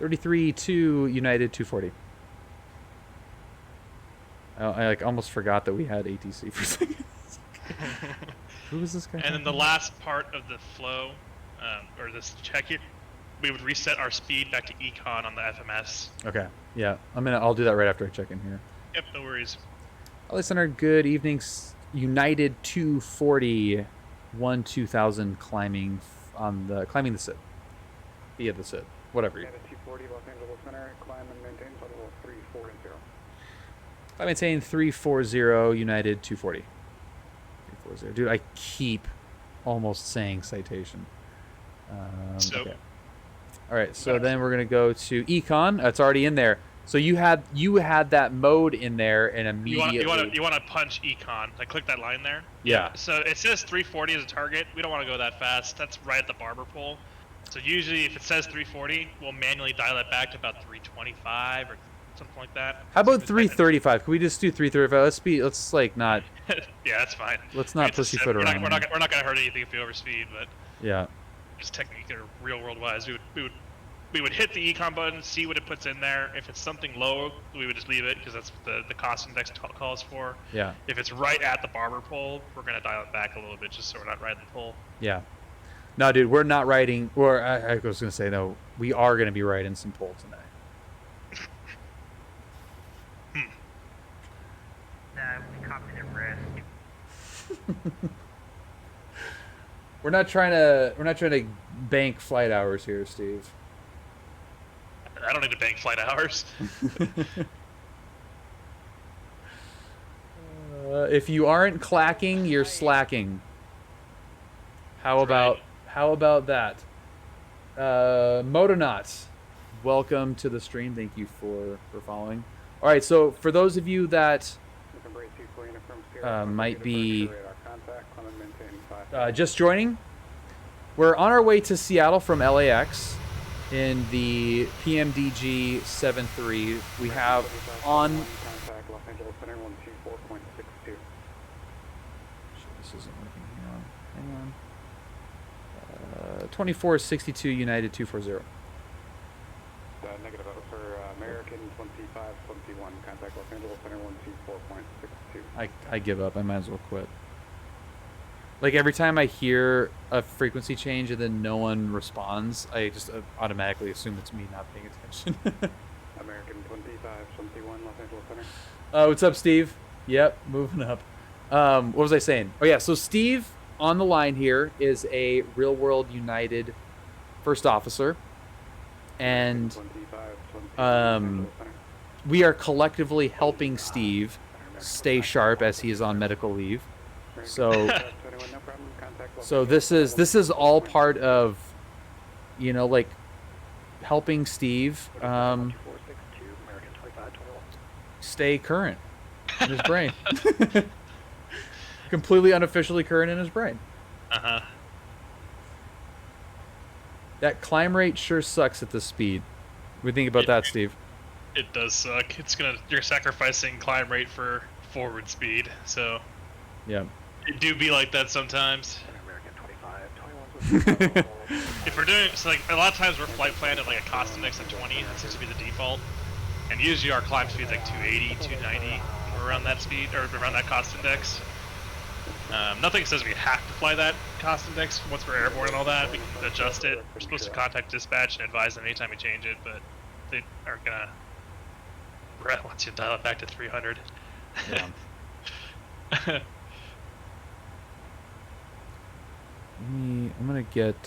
33-2 United 240. I like almost forgot that we had ATC for a second. Who was this guy? And then the last part of the flow, or this check here, we would reset our speed back to econ on the FMS. Okay. Yeah. I'll do that right after I check in here. Yep, no worries. Listener, good evening. United 240, 2000 climbing the SID. Via the SID. Whatever. United 240, Los Angeles Center, climb and maintain level 340. I maintain 340, United 240. 340. Dude, I keep almost saying citation. Okay. All right, so then we're gonna go to econ. It's already in there. So you had that mode in there, and immediately you want to punch econ. I click that line there. Yeah. So it says 340 as a target. We don't want to go that fast. That's right at the barber pole. So usually, if it says 340, we'll manually dial it back to about 325 or something like that. How about 335? Can we just do 335? Let's like not. Yeah, that's fine. Let's not pussyfoot around. We're not going to hurt anything if we overspeed, but yeah. Just technically or real world wise, we would hit the econ button, see what it puts in there. If it's something low, we would just leave it because that's what the cost index calls for. Yeah. If it's right at the barber pole, we're gonna dial it back a little bit just so we're not riding the pole. Yeah. No, dude, we're not riding. Or I was gonna say no. We are gonna be riding some pole tonight. Nah, we copied it risk. We're not trying to bank flight hours here, Steve. I don't need to bank flight hours. If you aren't clacking, you're slacking. How about that? Motonauts, welcome to the stream. Thank you for following. All right, so for those of you that might be just joining, we're on our way to Seattle from LAX in the PMDG 73. We have on. This isn't working. Hang on. 2462 United 240. Negative for American 2521. Contact Los Angeles Center 124.62. I give up. I might as well quit. Like every time I hear a frequency change and then no one responds, I just automatically assume it's me not paying attention. American 2521 Los Angeles Center. What's up, Steve? Yep, moving up. What was I saying? Oh yeah, so Steve on the line here is a Real World United first officer, and we are collectively helping Steve stay sharp as he is on medical leave. So this is all part of, you know, like helping Steve stay current in his brain. Completely unofficially current in his brain. Uh-huh. That climb rate sure sucks at this speed. What do you think about that, Steve? It does suck. You're sacrificing climb rate for forward speed, so yeah. It do be like that sometimes. If we're doing so, like a lot of times we're flight planned at like a cost index of 20. That seems to be the default, and usually our climb speed is like 280, 290, around that speed or around that cost index. Nothing says we have to fly that cost index once we're airborne and all that. We can adjust it. We're supposed to contact dispatch and advise them anytime we change it, but they aren't gonna. Brett wants you to dial it back to 300. Yeah. I'm gonna get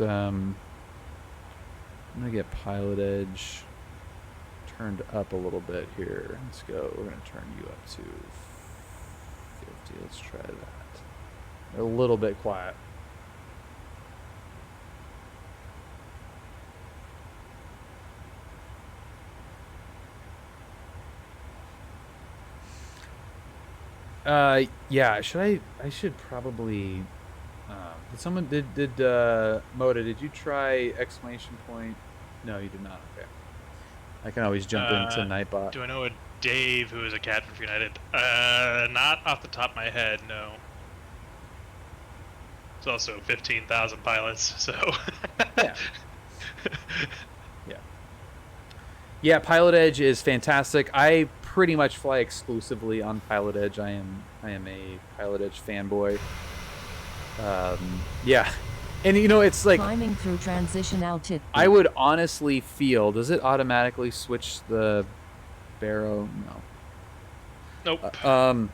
PilotEdge turned up a little bit here. Let's go. We're gonna turn you up to 50. Let's try that. A little bit quiet. Yeah. I should probably. Did Moda, did you try exclamation point? No, you did not. Okay. I can always jump into Nightbot. Do I know a Dave who is a captain for United? Not off the top of my head, no. It's also 15,000 pilots, so. Yeah. Yeah. Yeah, PilotEdge is fantastic. I pretty much fly exclusively on PilotEdge. I am a PilotEdge fanboy. Yeah, and you know it's like climbing through transition altitude. I would honestly feel. Does it automatically switch the barrow? No. Nope.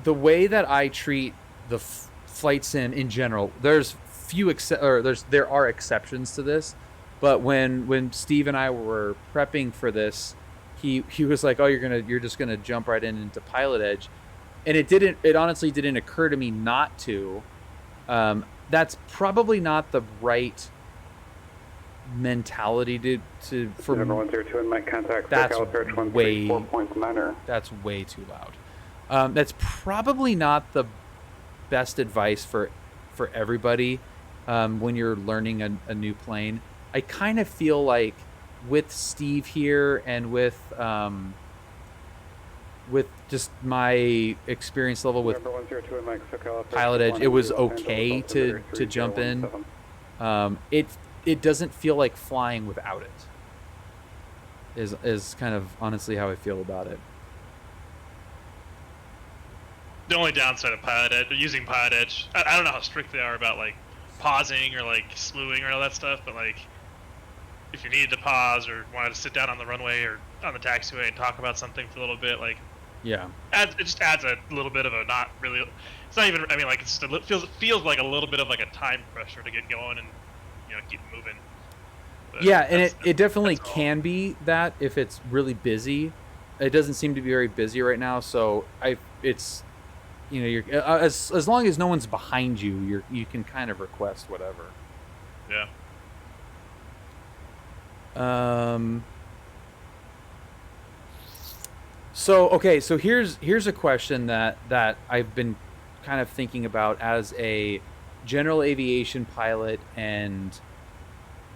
The way that I treat the flight sim in general, there are exceptions to this, but when Steve and I were prepping for this, he was like, "Oh, you're just gonna jump right into PilotEdge." And it honestly didn't occur to me not to. That's probably not the right mentality for Number 102 in my contact. that's Approach way 134.9. that's way too loud. That's probably not the best advice for everybody when you're learning a new plane. I kind of feel like with Steve here and with just my experience level with PilotEdge, it was okay to jump in. It doesn't feel like flying without it. Is kind of honestly how I feel about it. The only downside of PilotEdge, using PilotEdge, I don't know how strict they are about like pausing or like slewing or all that stuff, but like if you needed to pause or wanted to sit down on the runway or on the taxiway and talk about something for a little bit, like yeah, it just adds a little bit of a not really. It's not even. I mean, like it's just feels like a little bit of like a time pressure to get going and keep moving. But yeah, and it definitely can be that if it's really busy. It doesn't seem to be very busy right now, so it's you're as long as no one's behind you, you can kind of request whatever. Yeah. So here's a question that I've been kind of thinking about as a general aviation pilot and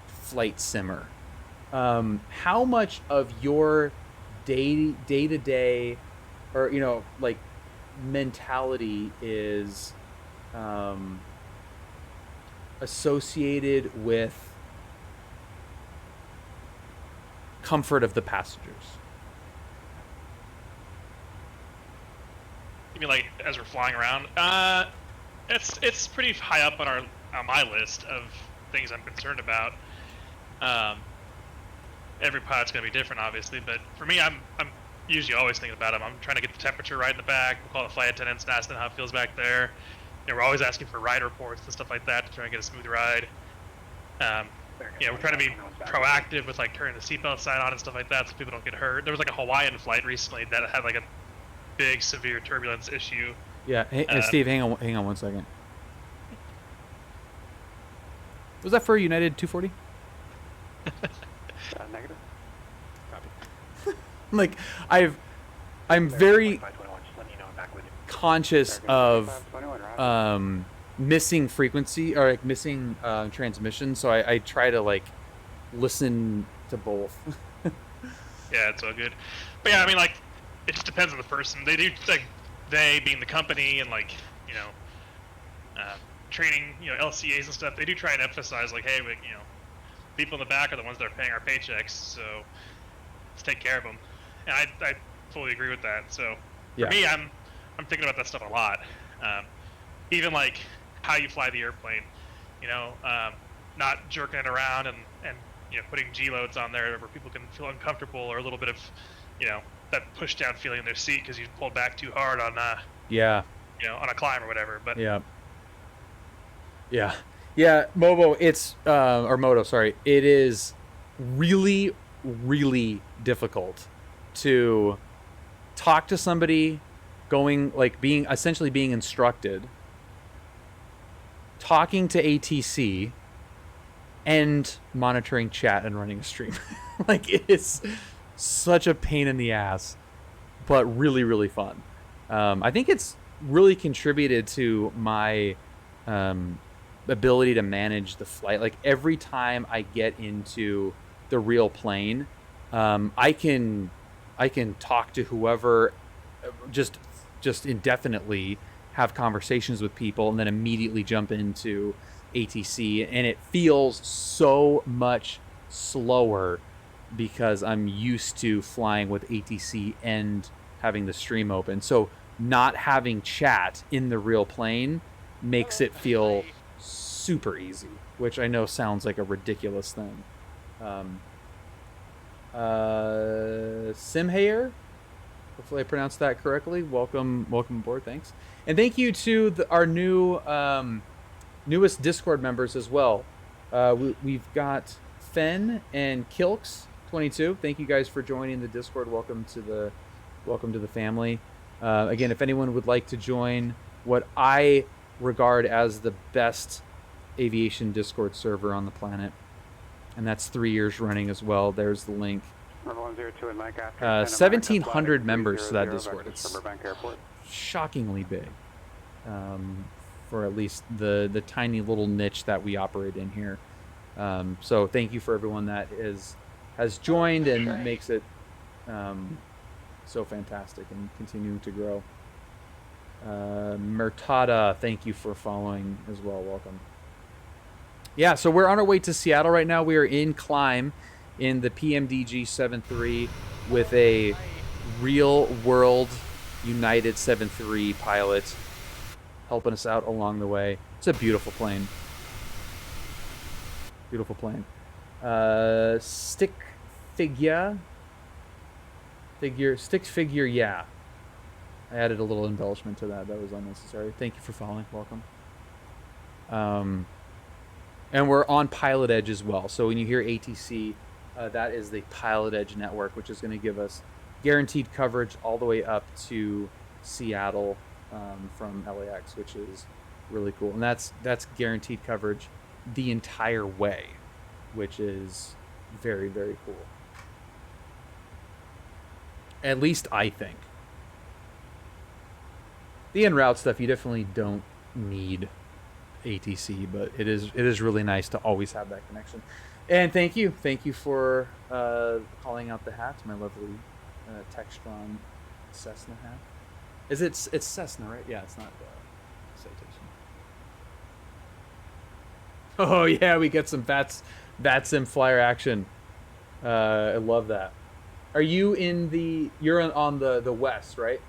flight simmer. How much of your day-to-day or like mentality is associated with comfort of the passengers? You mean like as we're flying around? It's pretty high up on my list of things I'm concerned about. Every pilot's gonna be different, obviously, but for me, I'm usually always thinking about them. I'm trying to get the temperature right in the back. We'll call the flight attendants and ask them how it feels back there. We're always asking for ride reports and stuff like that to try and get a smooth ride. We're trying to be proactive with like turning the seatbelt sign on and stuff like that so people don't get hurt. There was like a Hawaiian flight recently that had like a big severe turbulence issue. Yeah, hey, Steve, hang on 1 second. Was that for United 240? Negative. Like I'm very conscious of missing frequency or like missing transmission, so I try to like listen to both. Yeah, it's all good. But yeah, I mean, like it just depends on the person. They do like they being the company and like training LCAs and stuff. They do try and emphasize like, hey, people in the back are the ones that are paying our paychecks, so let's take care of them. And I fully agree with that. So for me, I'm thinking about that stuff a lot. Even like how you fly the airplane, not jerking it around and putting G loads on there where people can feel uncomfortable or a little bit of that push down feeling in their seat because you pulled back too hard on on a climb or whatever. But Mobo, it's or Moto, sorry, it is really, really difficult to talk to somebody essentially being instructed, talking to ATC, and monitoring chat and running a stream. Like, it is such a pain in the ass, but really, really fun. I think it's really contributed to my ability to manage the flight. Like, every time I get into the real plane, I can talk to whoever, just indefinitely have conversations with people, and then immediately jump into ATC, and it feels so much slower because I'm used to flying with ATC and having the stream open. So not having chat in the real plane makes it feel super easy, which I know sounds like a ridiculous thing. Simhayer, hopefully I pronounced that correctly. Welcome aboard. Thanks, and thank you to our newest Discord members as well. We've got Fen and Kilks22. Thank you guys for joining the Discord. Welcome to the family. Again, if anyone would like to join what I regard as the best aviation Discord server on the planet, and that's 3 years running as well. There's the link. Number 102 in Mike after 1,700 members to that 300 Discord. back to It's Burbank Airport. shockingly big for at least the tiny little niche that we operate in here. So thank you for everyone that has joined and makes it so fantastic and continuing to grow. Murtada, thank you for following as well. Welcome. Yeah, so we're on our way to Seattle right now. We are in climb in the PMDG 7.3 with a real world United 7.3 pilot helping us out along the way. It's a beautiful plane. Beautiful plane. Stick figure, yeah. I added a little embellishment to that. That was unnecessary. Thank you for following. Welcome. And we're on PilotEdge as well. So when you hear ATC, that is the PilotEdge network, which is going to give us guaranteed coverage all the way up to Seattle from LAX, which is really cool. And that's guaranteed coverage the entire way, which is very, very cool. At least I think. The en route stuff, you definitely don't need ATC, but it is really nice to always have that connection. And thank you for calling out the hat, my lovely Textron Cessna hat. It's Cessna, right? Yeah, it's not Citation. Oh yeah, we get some VATSIM flyer action. I love that. Are you you're on the west, right?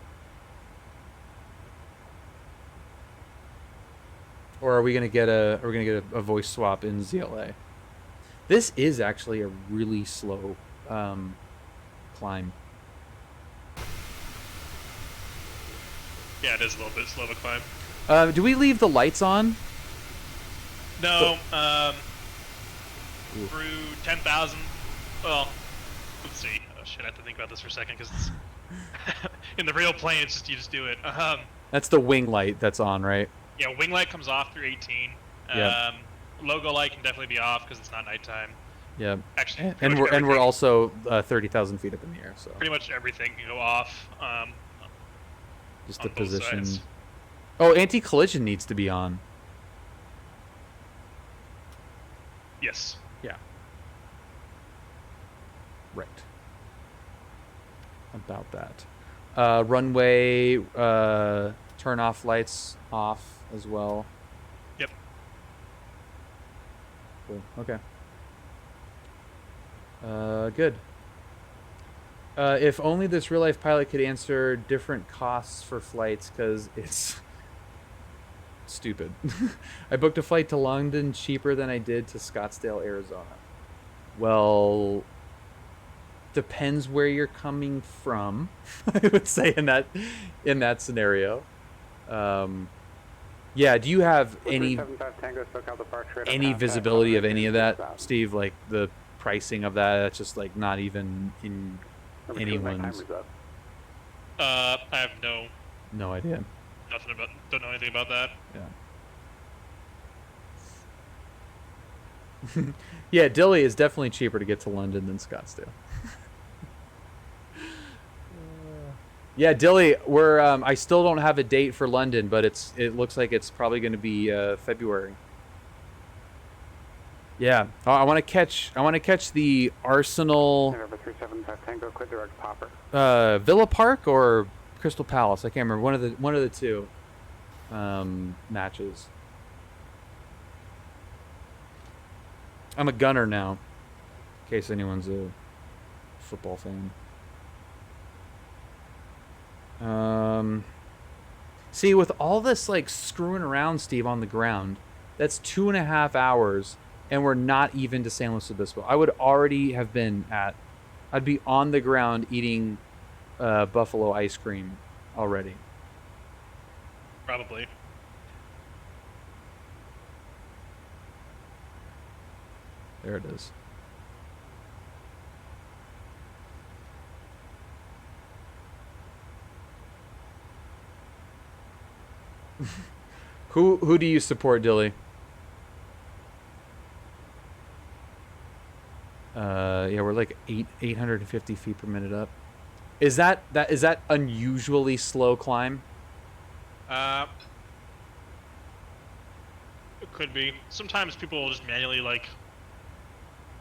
Or are we gonna get a voice swap in ZLA? This is actually a really slow climb. Yeah, it is a little bit slow of a climb. Do we leave the lights on? No. Through 10,000. Well, let's see. Oh shit, I have to think about this for a second because it's in the real plane. It's just you just do it. That's the wing light that's on, right? Yeah, wing light comes off through 18. Yeah. Logo light can definitely be off because it's not nighttime. Yeah. Actually, and we're also 30,000 feet up in the air, so pretty much everything can go off. Just the on both position. sides. Oh, anti-collision needs to be on. Yes. Yeah. Right. About that. Runway turn off lights off as well. Yep. Cool. Okay. Good. If only this real-life pilot could answer different costs for flights, because it's stupid. I booked a flight to London cheaper than I did to Scottsdale, Arizona. Well, depends where you're coming from, I would say in that scenario. Yeah, do you have any visibility of any of that, Steve? Like the pricing of that? That's just like not even in anyone's. I have no idea. Don't know anything about that. Yeah. Yeah, Dilly is definitely cheaper to get to London than Scottsdale. Yeah, Dilly, I still don't have a date for London, but it looks like it's probably going to be February. Yeah, I want to catch the Arsenal. Number 375 Tango, quit direct popper. Villa Park or Crystal Palace. I can't remember one of the two matches. I'm a gunner now, in case anyone's a football fan. See, with all this like screwing around, Steve, on the ground, that's 2.5 hours, and we're not even to San Luis Obispo. I would already have I'd be on the ground eating buffalo ice cream already. Probably. There it is. Who do you support, Dilly? Yeah, we're like 850 feet per minute up. Is that unusually slow climb? It could be. Sometimes people will just manually like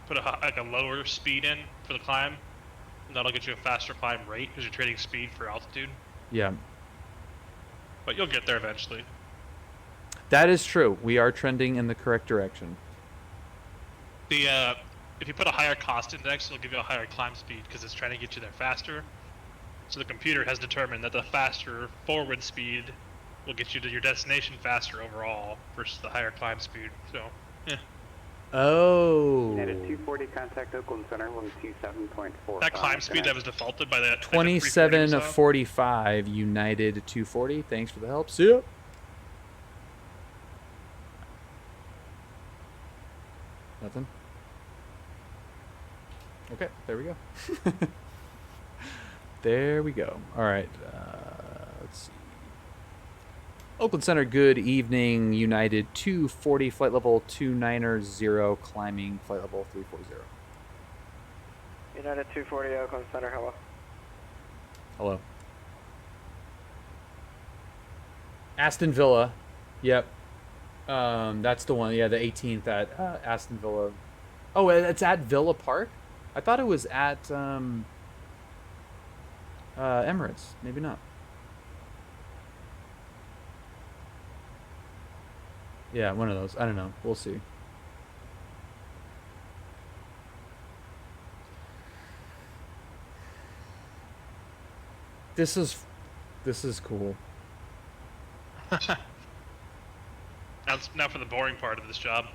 put a lower speed in for the climb, and that'll get you a faster climb rate because you're trading speed for altitude. Yeah. But you'll get there eventually. That is true. We are trending in the correct direction. If you put a higher cost index, it'll give you a higher climb speed because it's trying to get you there faster. So the computer has determined that the faster forward speed will get you to your destination faster overall versus the higher climb speed. So, yeah. Oh. United 240, contact Oakland Center, 127.4. That climb speed that was defaulted by that 27:45 United 240. Thanks for the help. See ya. Nothing. Okay, there we go. There we go. All right. Let's see. Oakland Center, good evening. United 240, flight level 290, climbing flight level 340. United 240, Oakland Center, hello. Hello. Aston Villa. Yep. That's the one. Yeah, the 18th at Aston Villa. Oh, it's at Villa Park? I thought it was at Emirates. Maybe not. Yeah, one of those. I don't know. We'll see. This is cool. Now for the boring part of this job.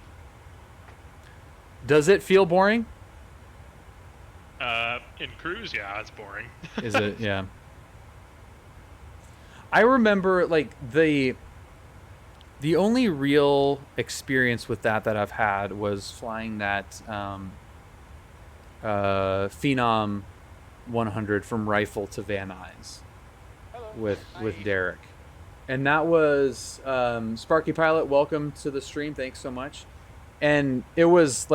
Does it feel boring? In cruise, yeah, it's boring. Is it? Yeah. I remember like the only real experience with that I've had was flying that Phenom 100 from Rifle to Van Nuys with Derek. And that was Sparky Pilot, welcome to the stream. Thanks so much. And it was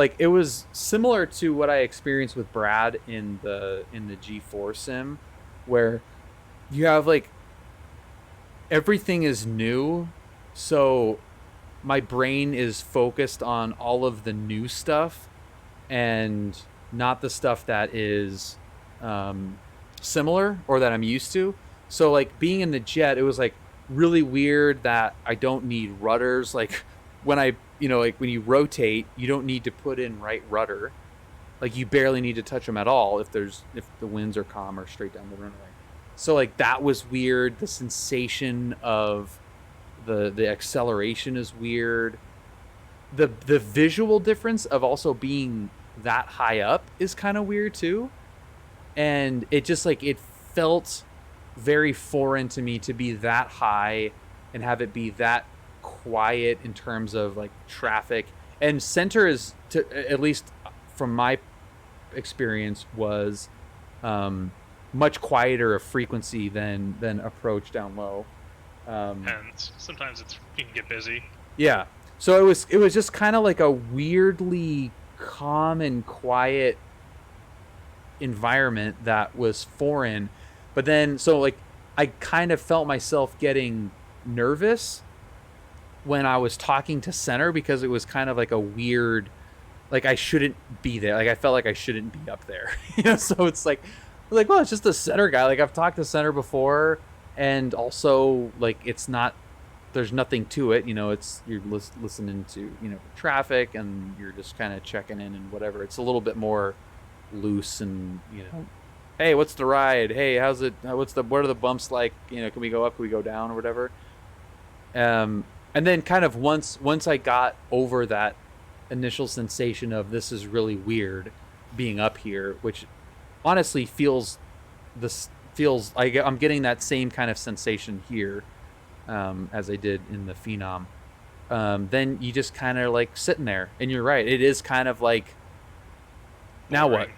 similar to what I experienced with Brad in the G4 sim, where you have like everything is new, so my brain is focused on all of the new stuff and not the stuff that is similar or that I'm used to. So like being in the jet, it was like really weird that I don't need rudders. Like when when you rotate, you don't need to put in right rudder. Like you barely need to touch them at all if the winds are calm or straight down the runway. So like that was weird. The sensation of the acceleration is weird. The visual difference of also being that high up is kind of weird too. And it just like it felt very foreign to me to be that high and have it be that quiet in terms of like traffic. And center is, at least from my experience, was much quieter of frequency than approach down low. And sometimes it can get busy. Yeah. So it was just kind of like a weirdly calm and quiet environment that was foreign. But then, so like I kind of felt myself getting nervous when I was talking to center because it was kind of like a weird, like I shouldn't be there. Like I felt like I shouldn't be up there. So it's like, well, it's just a center guy. Like I've talked to center before, and also like it's not, there's nothing to it. It's you're listening to traffic, and you're just kind of checking in and whatever. It's a little bit more loose and hey, what's the ride? Hey, how's it? What are the bumps like? Can we go up? Can we go down or whatever? And then kind of once I got over that initial sensation of this is really weird being up here, which honestly I'm getting that same kind of sensation here as I did in the Phenom. Then you just kind of like sitting there, and you're right. It is kind of like, now what?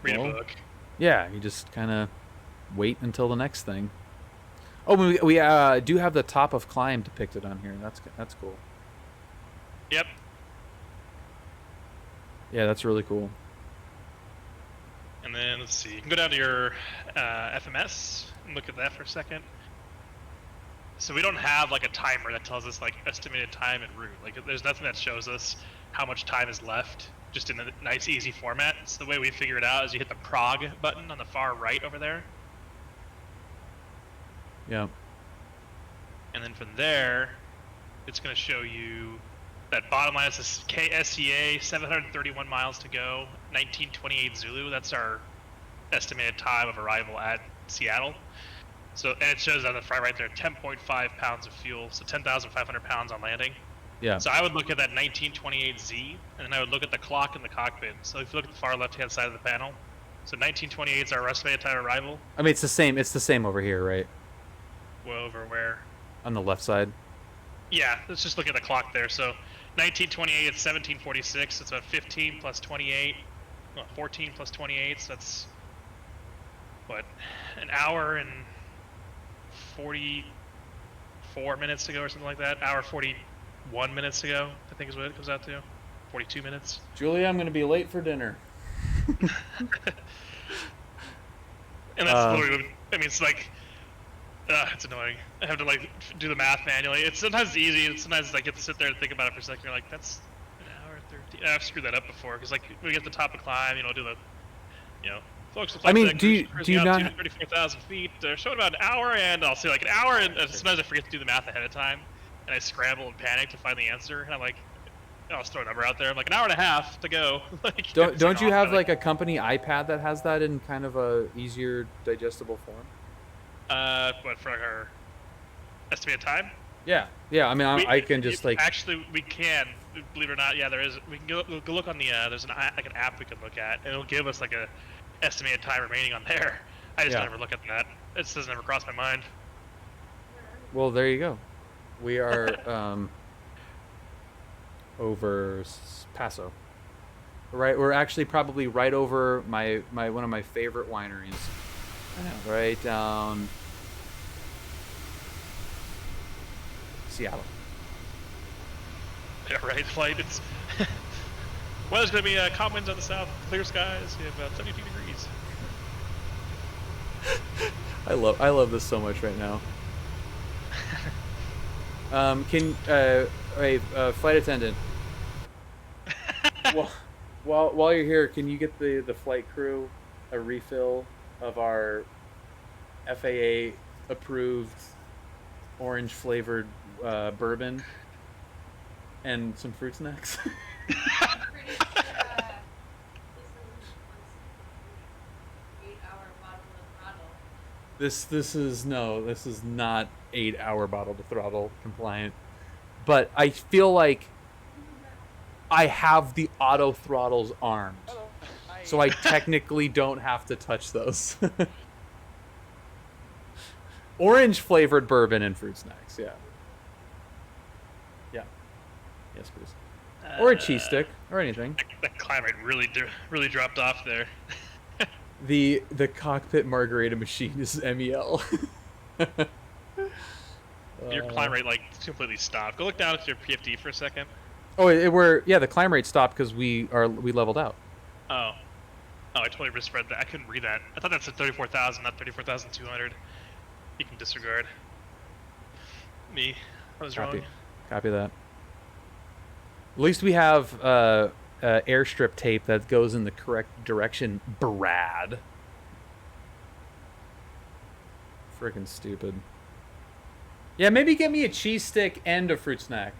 Read a book. Yeah, you just kind of wait until the next thing. Oh, we do have the top of climb depicted on here. That's cool. Yep. Yeah, that's really cool. And then let's see, you can go down to your FMS and look at that for a second. So we don't have like a timer that tells us like estimated time and route. Like there's nothing that shows us how much time is left, just in a nice easy format. So the way we figure it out is you hit the prog button on the far right over there. Yeah. And then from there, it's going to show you that bottom line is this KSCA, 731 miles to go, 1928 Zulu. That's our estimated time of arrival at Seattle. So, and it shows on the far right there, 10.5 pounds of fuel, so 10,500 pounds on landing. Yeah. So I would look at that 1928Z, and then I would look at the clock in the cockpit. So if you look at the far left-hand side of the panel, so 1928 is our estimated time of arrival. I mean, it's the same. It's the same over here, right? Well, over where? On the left side. Yeah, let's just look at the clock there. So 1928 is 1746. It's about 15 plus 28. Well, 14 plus 28. So that's what, an hour and 44 minutes to go or something like that. Hour 41 minutes to go, I think is what it comes out to. 42 minutes. Julia, I'm going to be late for dinner. And that's literally, I mean, it's like, it's annoying. I have to like do the math manually. It's sometimes easy, and sometimes I get to sit there and think about it for a second. You're like, that's an hour 13. I've screwed that up before because like we get to the top of climb, do the, folks. I mean, do you not 34,000 feet? They're showing about an hour, and I'll say like an hour, and sometimes I forget to do the math ahead of time, and I scramble and panic to find the answer, and I'm like, I'll just throw a number out there. I'm like, an hour and a half to go. Like, don't you have like a company iPad that has that in kind of a easier digestible form? What, for our estimated time? Yeah. I mean, I can just like. Actually, we can. Believe it or not, yeah, there is. We can go look on the. There's an app we can look at, and it'll give us like a estimated time remaining on there. I just never look at that. It doesn't ever cross my mind. Well, there you go. We are over Paso. Right, we're actually probably right over my one of my favorite wineries. I know, right down Seattle. Yeah, right. Flight. It's weather's gonna be calm winds on the south, clear skies. You have about 72 degrees. I love this so much right now. Flight attendant. While you're here, can you get the flight crew a refill of our FAA approved orange flavored bourbon and some fruit snacks? This is not 8-hour bottle to throttle compliant, but I feel like I have the auto throttles armed, so I technically don't have to touch those. Orange flavored bourbon and fruit snacks, yeah. Yes, please. Or a cheese stick, or anything. That climb rate really dropped off there. The cockpit margarita machine is MEL. Your climb rate like completely stopped. Go look down at your PFD for a second. Oh, the climb rate stopped because we leveled out. Oh, I totally misread that. I couldn't read that. I thought that said 34,000, not 34,200. You can disregard. Me, I was wrong. Copy that. At least we have airstrip tape that goes in the correct direction, Brad. Freaking stupid. Yeah, maybe get me a cheese stick and a fruit snack.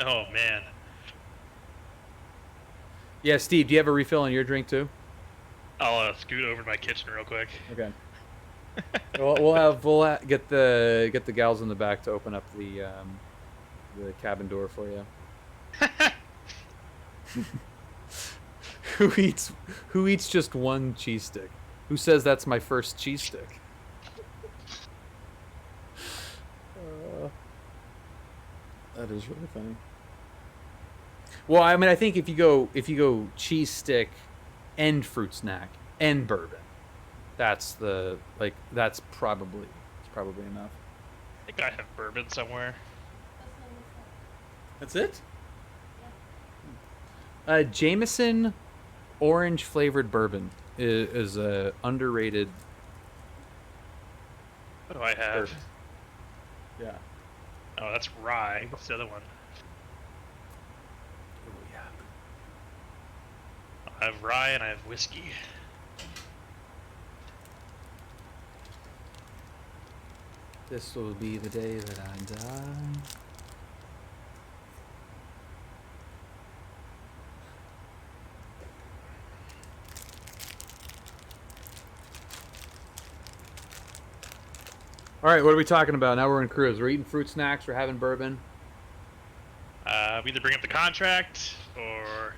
Oh, man. Yeah, Steve, do you have a refill on your drink, too? I'll scoot over to my kitchen real quick. Okay. we'll get the gals in the back to open up the cabin door for you. Who eats just one cheese stick? Who says that's my first cheese stick? That is really funny. Well, I mean, I think if you go cheese stick and fruit snack and bourbon, that's probably enough. I think I have bourbon somewhere. That's it? Jameson orange flavored bourbon is a underrated. What do I have? Bourbon. Yeah. Oh, that's rye. What's the other one? Oh yeah. I have rye and I have whiskey. This will be the day that I die. All right, what are we talking about? Now we're in cruise. We're eating fruit snacks. We're having bourbon. We either bring up the contract, or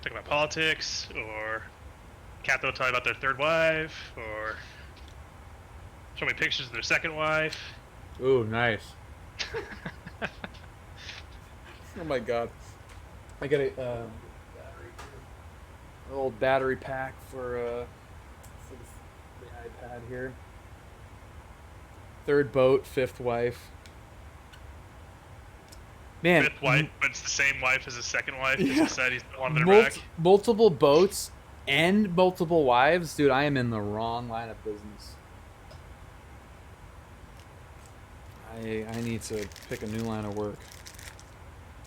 talk about politics, or Catherine will tell you about their third wife, or show me pictures of their second wife. Ooh, nice. Oh my god. I got a old battery pack for the iPad here. Third boat, fifth wife. Man, Fifth wife, but it's the same wife as his second wife. Yeah. He said he's on their back. Multiple boats and multiple wives, dude. I am in the wrong line of business. I need to pick a new line of work.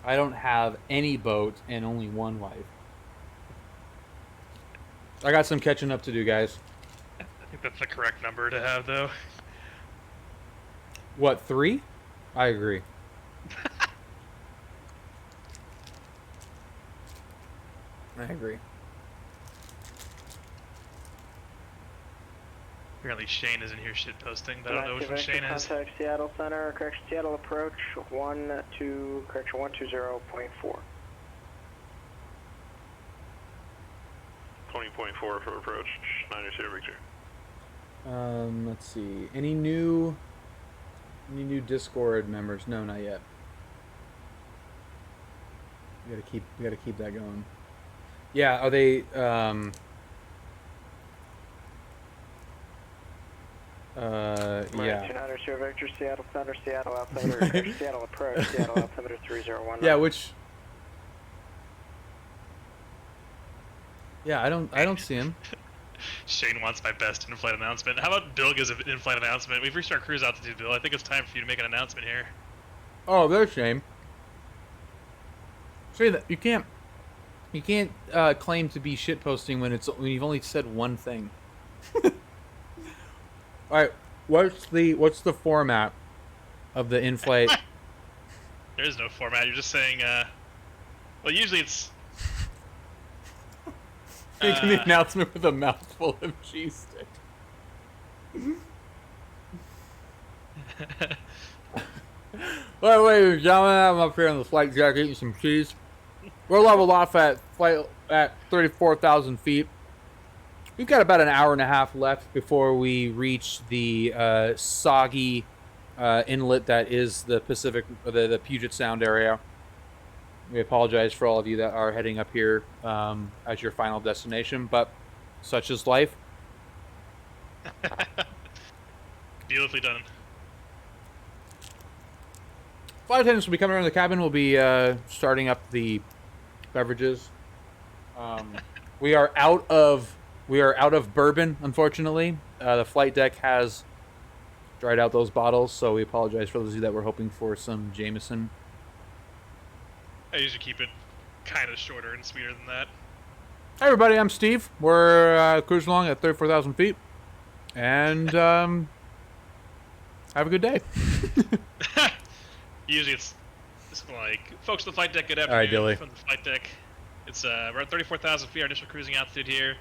I don't have any boat and only one wife. I got some catching up to do, guys. I think that's the correct number to have, though. What, 3? I agree. I agree. Apparently Shane is in here shit posting, but I don't know which one Shane is. Contact Seattle Center, correction, Seattle approach, 120.4. 20.4 for approach, 90 Victor. Let's see. Any new Discord members? No, not yet. We gotta keep that going. Yeah, are they yeah. 200 Victor, Seattle Center, Seattle altimeter, Seattle approach, Seattle altimeter 301. Yeah, which Yeah, I don't see him. Shane wants my best in-flight announcement. How about Bill gives an in-flight announcement? We've reached our cruise altitude, Bill. I think it's time for you to make an announcement here. Oh, there's Shane. Say that you can't claim to be shitposting when you've only said one thing. All right, what's the format of the in-flight? There is no format. You're just saying. Well, usually it's. Making the announcement with a mouthful of cheese stick. Ladies and gentlemen, I'm up here on the flight deck eating some cheese. We're leveled off at 34,000 feet. We've got about an hour and a half left before we reach the soggy inlet that is the Puget Sound area. We apologize for all of you that are heading up here as your final destination, but such is life. Beautifully done. Flight attendants will be coming around the cabin. We'll be starting up the beverages. We are out of bourbon, unfortunately. The flight deck has dried out those bottles, so we apologize for those of you that were hoping for some Jameson. I usually keep it kind of shorter and sweeter than that. Hey everybody, I'm Steve. We're cruising along at 34,000 feet, and have a good day. Usually it's like, folks on the flight deck, good afternoon. All right, Dilly. From the flight deck. It's we're at 34,000 feet, our initial cruising altitude here.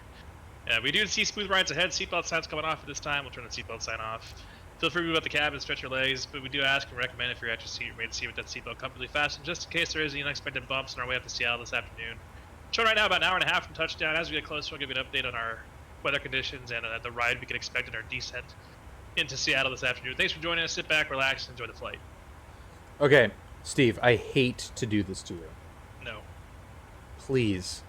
We do see smooth rides ahead. Seatbelt signs coming off at this time. We'll turn the seatbelt sign off. Feel free to move out the cabin, stretch your legs, but we do ask and recommend if you're at your seat, you're made to seat with that seatbelt comfortably fastened, just in case there is any unexpected bumps on our way up to Seattle this afternoon. Showing right now about an hour and a half from touchdown. As we get closer, we'll give you an update on our weather conditions and the ride we can expect in our descent into Seattle this afternoon. Thanks for joining us. Sit back, relax, and enjoy the flight. Okay, Steve, I hate to do this to you. No. Please.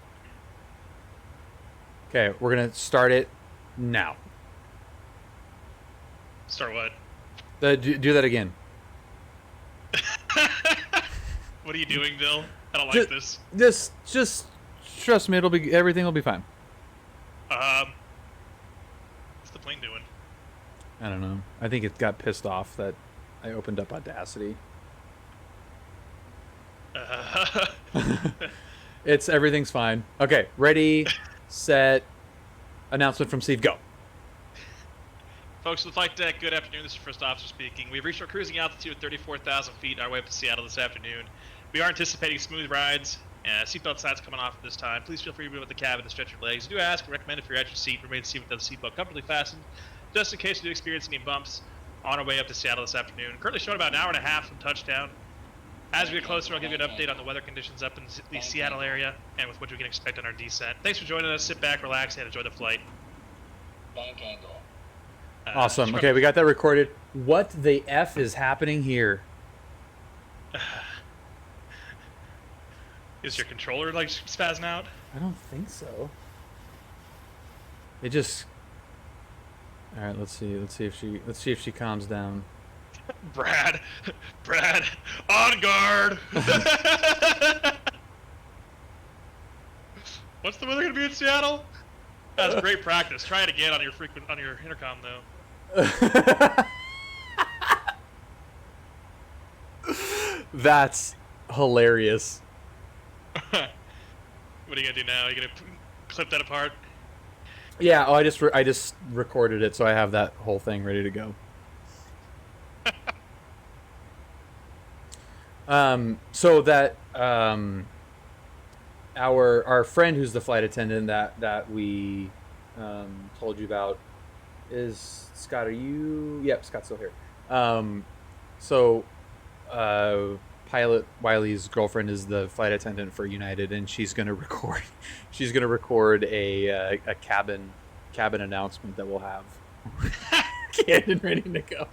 Okay, we're going to start it now. Start what? Do that again. What are you doing, Bill? I don't like this. Just trust me, everything will be fine. What's the plane doing? I don't know. I think it got pissed off that I opened up Audacity. Everything's fine. Okay, ready, set, announcement from Steve, go. Folks of the flight deck, good afternoon. This is First Officer speaking. We've reached our cruising altitude of 34,000 feet, our way up to Seattle this afternoon. We are anticipating smooth rides. Seatbelt signs coming off at this time. Please feel free to move with the cabin and stretch your legs. Do ask and recommend if you're at your seat, remain seated with the seatbelt comfortably fastened, just in case you do experience any bumps on our way up to Seattle this afternoon. Currently showing about an hour and a half from touchdown. As we get closer, I'll give you an update on the weather conditions up in the Seattle area and with what we can expect on our descent. Thanks for joining us. Sit back, relax, and enjoy the flight. Bank angle. Awesome. Okay, we got that recorded. What the F is happening here? Is your controller like spazzing out? I don't think so. It just. All right, let's see if she calms down. Brad, on guard. What's the weather gonna be in Seattle? That's great practice. Try it again on your intercom though. That's hilarious. What are you gonna do now? Are you gonna clip that apart? Yeah. Oh, I just recorded it, so I have that whole thing ready to go. So that our friend who's the flight attendant that we told you about is Scott. Are you? Yep, Scott's still here. Pilot Wiley's girlfriend is the flight attendant for United, and she's gonna record a cabin announcement that we'll have canned ready to go.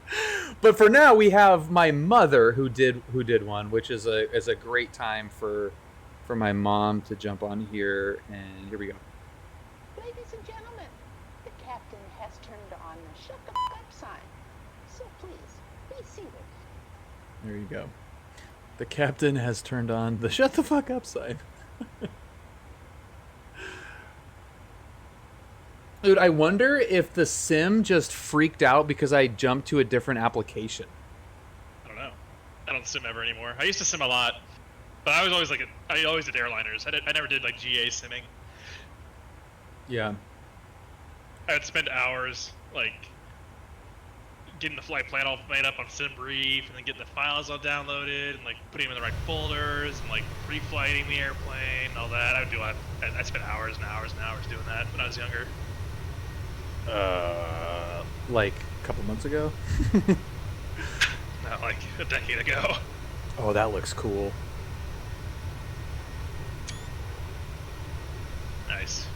But for now, we have my mother who did one, which is a great time for my mom to jump on here, and here we go. Ladies and gentlemen, the captain has turned on the shut the f up sign, so please be seated. There you go. The captain has turned on the shut the fuck up sign. Dude, I wonder if the sim just freaked out because I jumped to a different application. I don't know. I don't sim ever anymore. I used to sim a lot, but I was always I always did airliners. I never did like GA simming. Yeah. I would spend hours like getting the flight plan all made up on SimBrief, and then getting the files all downloaded, and like putting them in the right folders, and like pre-flighting the airplane, and all that. I would do a lot. I spent hours and hours and hours doing that when I was younger. Like a couple months ago? Not like a decade ago. Oh, that looks cool. Nice.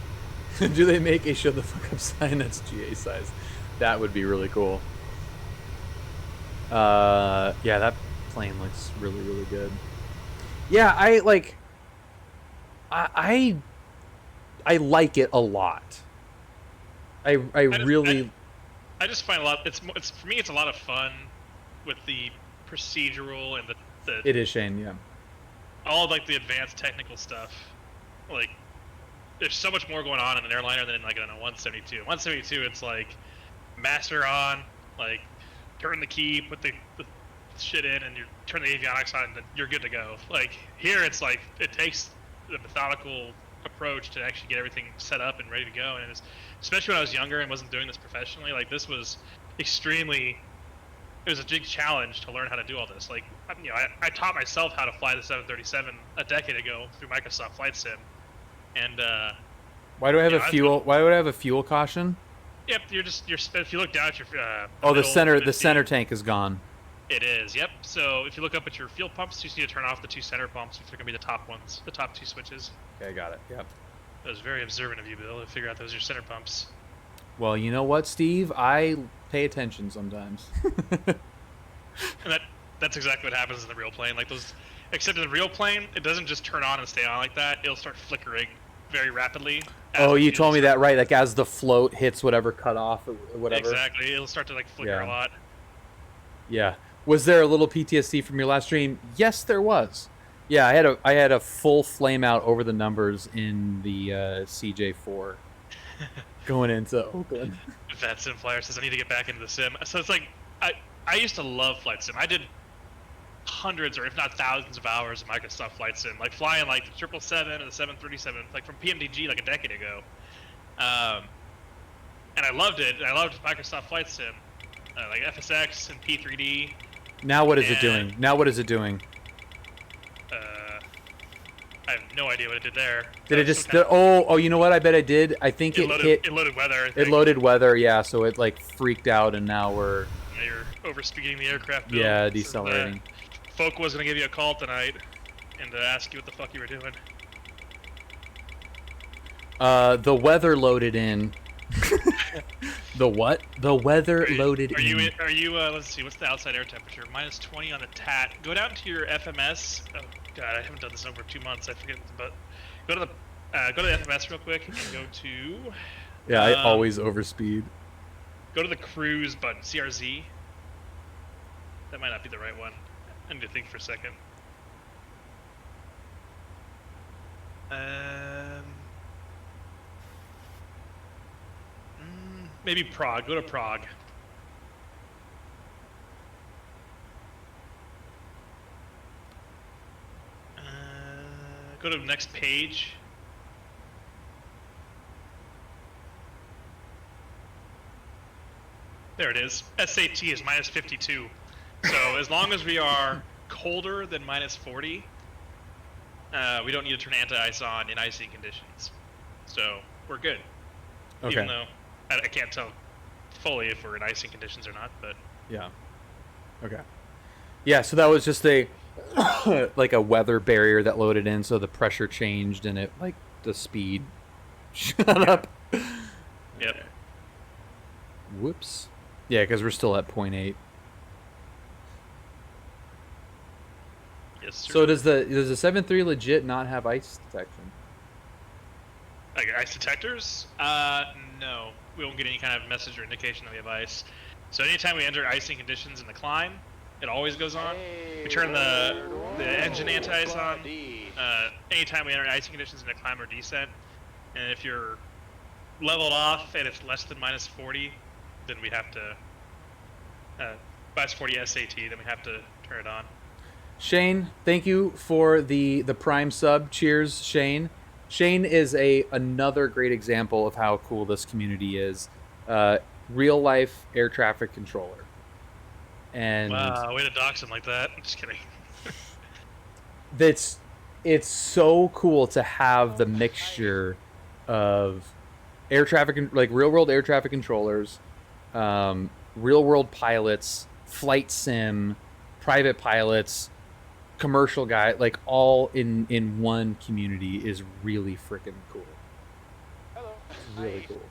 Do they make a shut the fuck up sign that's GA size? That would be really cool. Yeah, that plane looks really, really good. Yeah, I like it a lot. I just find a lot. It's for me. It's a lot of fun with the procedural and the. It is Shane, yeah. All of like the advanced technical stuff. Like, there's so much more going on in an airliner than in like in a 172. 172, it's like master on, like turn the key, put the shit in, and you turn the avionics on, and then you're good to go. Like here, it's like it takes the methodical approach to actually get everything set up and ready to go, and it's. Especially when I was younger and wasn't doing this professionally, like this was it was a big challenge to learn how to do all this. Like, you know, I taught myself how to fly the 737 a decade ago through Microsoft Flight Sim. And why do I have why would I have a fuel caution? Yep, if you look down at your the center tank is gone. It is, yep. So if you look up at your fuel pumps, you just need to turn off the two center pumps, which are gonna be the top ones, the top two switches. Okay, I got it. Yep. That was very observant of you, Bill, to figure out those are your center pumps. Well, you know what, Steve? I pay attention sometimes. And that's exactly what happens in the real plane. Like those, except in the real plane, it doesn't just turn on and stay on like that. It'll start flickering very rapidly. Oh, you told me that, right? Like as the float hits whatever cutoff or whatever. Exactly. It'll start to like flicker a lot. Yeah. Was there a little PTSD from your last stream? Yes, there was. Yeah, I had a full flame out over the numbers in the CJ4. going into Oakland. That sim flyer says I need to get back into the sim. So it's like I used to love flight sim. I did hundreds or if not thousands of hours of Microsoft flight sim, like flying like the 777 and the 737, like from PMDG like a decade ago. And I loved it. I loved Microsoft flight sim, like FSX and P3D. Now what is it doing? Now what is it doing? I have no idea what it did there. Did it just? Oh, you know what? I bet it did. I think it hit. It loaded weather. I think. It loaded weather, yeah. So it like freaked out, and now we're. Now you're overspeeding the aircraft. Build. Yeah, decelerating. Folk was gonna give you a call tonight, and ask you what the fuck you were doing. The weather loaded in. The what? The weather loaded in. Are you? Let's see. What's the outside air temperature? -20 on the TAT. Go down to your FMS. Oh God, I haven't done this in over 2 months. I forget. But go to the FMS real quick and go to. Yeah, I always overspeed. Go to the cruise button. CRZ. That might not be the right one. I need to think for a second. Maybe Prague. Go to Prague. Go to the next page. There it is. SAT is -52. So as long as we are colder than -40, we don't need to turn anti-ice on in icing conditions. So we're good. Okay. Even though I can't tell fully if we're in icing conditions or not, but yeah. Okay. Yeah, so that was just a like a weather barrier that loaded in, so the pressure changed and it like the speed shut up. Yep. Whoops. Yeah, because we're still at 0.8. Yes, sir. So does the 7.3 legit not have ice detection? Like ice detectors? No. We won't get any kind of message or indication that we have ice. So anytime we enter icing conditions in the climb, it always goes on. We turn the engine anti-ice on. Anytime we enter icing conditions in the climb or descent, and if you're leveled off and it's less than -40, then we have to -40 SAT. Then we have to turn it on. Shane, thank you for the prime sub. Cheers, Shane. Shane is another great example of how cool this community is. Real life air traffic controller. And wow, way to dox him like that. I'm just kidding. It's so cool to have the mixture of air traffic, like real world air traffic controllers, real world pilots, flight sim, private pilots, commercial guy, like all in one community is really freaking cool. Hello. It's really cool.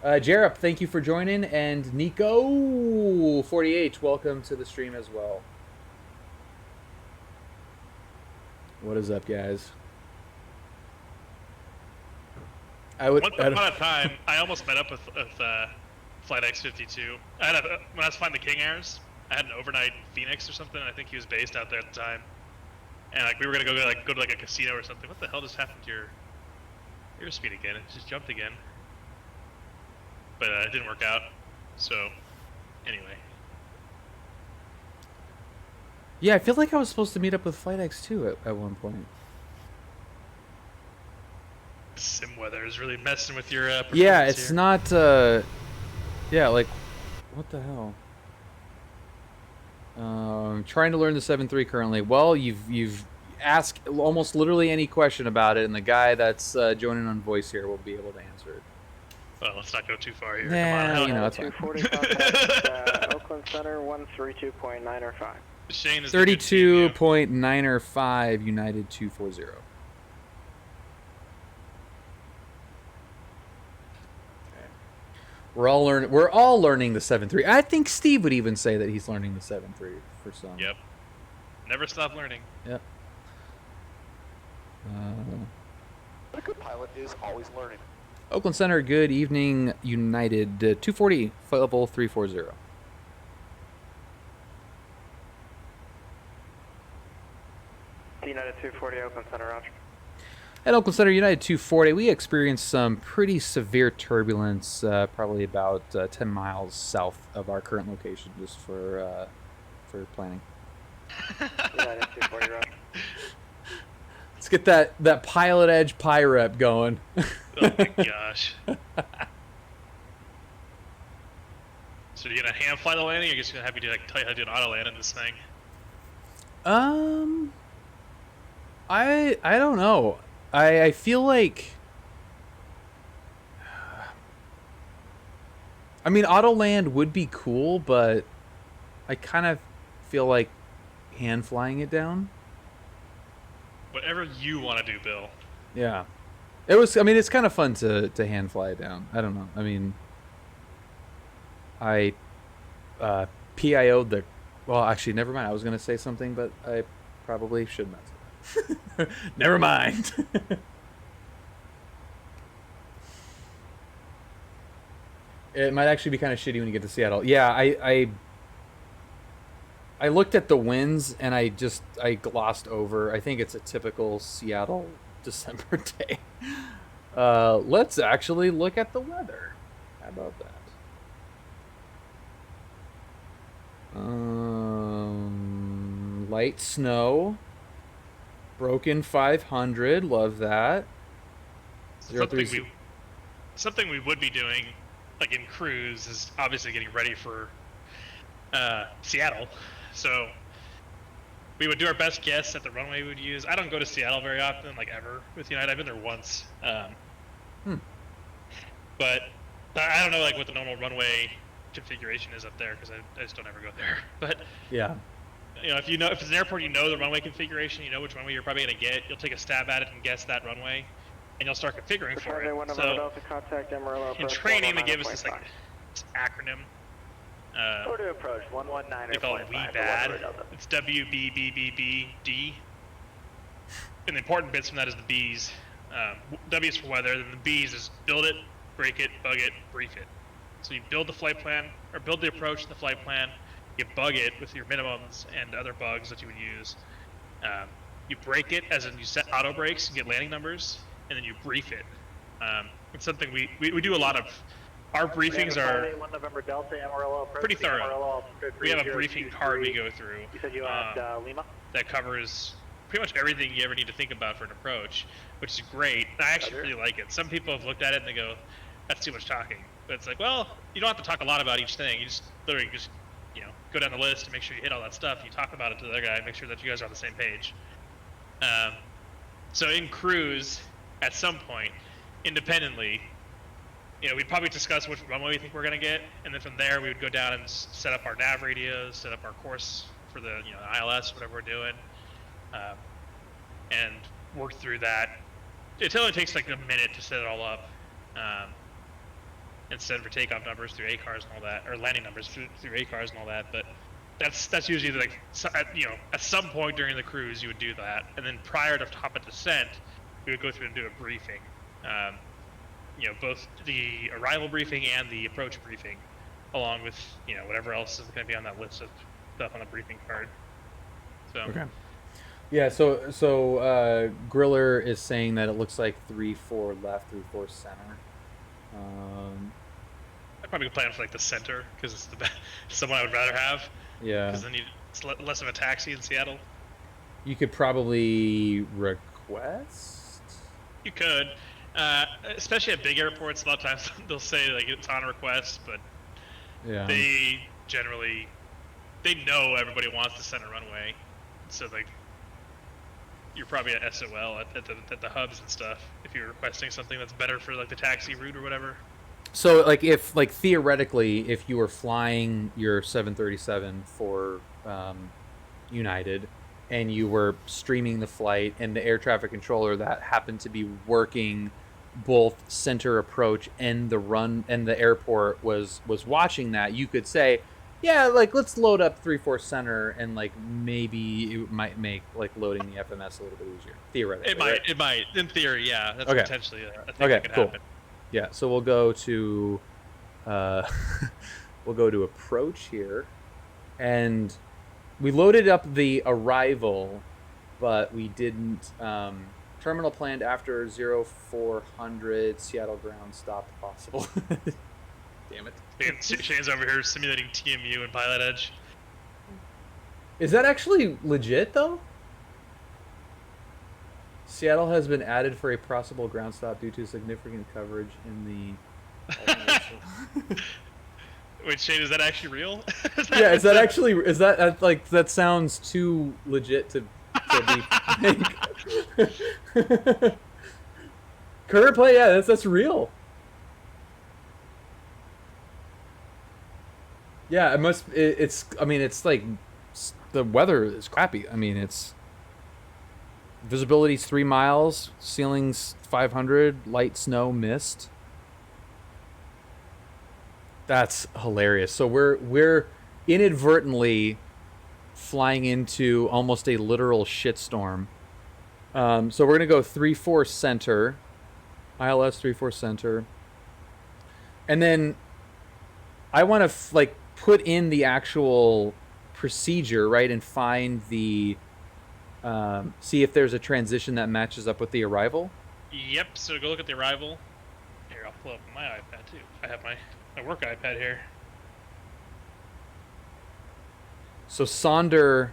Jarup, thank you for joining, and Nico48, welcome to the stream as well. What is up, guys? Once upon a time, I almost met up with Flight X52. When I was flying the King Airs, I had an overnight in Phoenix or something. And I think he was based out there at the time, and like we were gonna go to like a casino or something. What the hell just happened to your airspeed again? It just jumped again. But it didn't work out. So anyway. Yeah, I feel like I was supposed to meet up with Flight X2 at one point. Sim weather is really messing with your performance. Yeah, it's here. not yeah, like what the hell? Trying to learn the 7.3 currently. Well, you've asked almost literally any question about it, and the guy that's joining on voice here will be able to answer it. Well, let's not go too far here. Yeah, Come on, you know, that's fine. 240 contact, Oakland Center 132.905. Shane is 32.905 United 240. We're all learning the 7.3. I think Steve would even say that he's learning the 7.3 for some. Yep. Never stop learning. Yep. But a good pilot is always learning. Oakland Center, good evening, United 240, flight level 340. United 240, Oakland Center, roger. At Oakland Center, United 240, we experienced some pretty severe turbulence, probably about 10 miles south of our current location, just for planning. United 240, Roger. Let's get that PilotEdge PIREP going. Oh my gosh. So you're gonna hand fly the landing, or you're just gonna have you tell you how to do an auto land in this thing? I don't know. I feel like, I mean, auto land would be cool, but I kind of feel like hand flying it down. Whatever you want to do, Bill. Yeah. It was, I mean, it's kind of fun to hand fly it down. I don't know. I mean, I PIO'd the, well, actually, never mind. I was going to say something, but I probably shouldn't have said that. Never mind. It might actually be kind of shitty when you get to Seattle. Yeah, I looked at the winds and I glossed over. I think it's a typical Seattle December day. Let's actually look at the weather. How about that? Light snow. Broken 500. Love that. Something we would be doing, like in cruise, is obviously getting ready for Seattle. So we would do our best guess at the runway we would use. I don't go to Seattle very often, like ever, with United. I've been there once. But I don't know like what the normal runway configuration is up there, because I just don't ever go there. But yeah, you know, if it's an airport, you know the runway configuration, you know which runway you're probably going to get. You'll take a stab at it and guess that runway, and you'll start configuring for it. So in training, they give us this like this acronym. Order approach 119. They call it WBAD. It's WBBBBD. And the important bits from that is the B's. W is for weather, then the B's is build it, break it, bug it, brief it. So you build the flight plan, or build the approach in the flight plan. You bug it with your minimums and other bugs that you would use. You break it, as in you set auto brakes and get landing numbers, and then you brief it. It's something we do a lot of. Our briefings are pretty thorough. We have a briefing card we go through that covers pretty much everything you ever need to think about for an approach, which is great. I actually really like it. Some people have looked at it and they go, that's too much talking. But it's like, well, you don't have to talk a lot about each thing. You just literally just, go down the list and make sure you hit all that stuff. You talk about it to the other guy, make sure that you guys are on the same page. So in cruise, at some point, independently, we'd probably discuss which runway we think we're going to get, and then from there we would go down and set up our nav radios, set up our course for the ILS, whatever we're doing, and work through that. It only takes like a minute to set it all up, and send for takeoff numbers through ACARs and all that, or landing numbers through ACARs and all that. But that's usually like at some point during the cruise you would do that, and then prior to top of descent, we would go through and do a briefing. Both the arrival briefing and the approach briefing, along with whatever else is going to be on that list of stuff on the briefing card. So okay, yeah. So Griller is saying that it looks like 3-4 left, 3-4 center. I'd probably plan for like the center because it's the best, someone I would rather have. Yeah. Because then it's less of a taxi in Seattle. You could probably request. You could. Especially at big airports, a lot of times they'll say like it's on request, but they generally know everybody wants the center runway, so like you're probably at SOL at the hubs and stuff if you're requesting something that's better for like the taxi route or whatever. So like if like theoretically if you were flying your 737 for United and you were streaming the flight and the air traffic controller that happened to be working both center approach and the airport was watching that, you could say, yeah, like let's load up 3-4 center, and like maybe it might make like loading the FMS a little bit easier theoretically. It might in theory, yeah. That's potentially a thing that could happen. Yeah, so we'll go to approach here, and we loaded up the arrival, but we didn't Terminal planned after 0400 Seattle ground stop possible. Damn it. Shane's over here simulating TMU and PilotEdge. Is that actually legit though? Seattle has been added for a possible ground stop due to significant coverage in the. Wait, Shane, is that actually real? Yeah, is that actually like that sounds too legit to be fake. Current play, yeah, that's real. Yeah, it's I mean, it's like the weather is crappy. I mean, it's visibility's 3 miles, ceiling's 500, light snow, mist. That's hilarious. So we're inadvertently flying into almost a literal shitstorm. So we're gonna go 3-4 center, ILS 3-4 center, and then I want to like put in the actual procedure, right, and find the see if there's a transition that matches up with the arrival. Yep. So go look at the arrival. Here, I'll pull up my iPad too. I have my work iPad here. So Sonder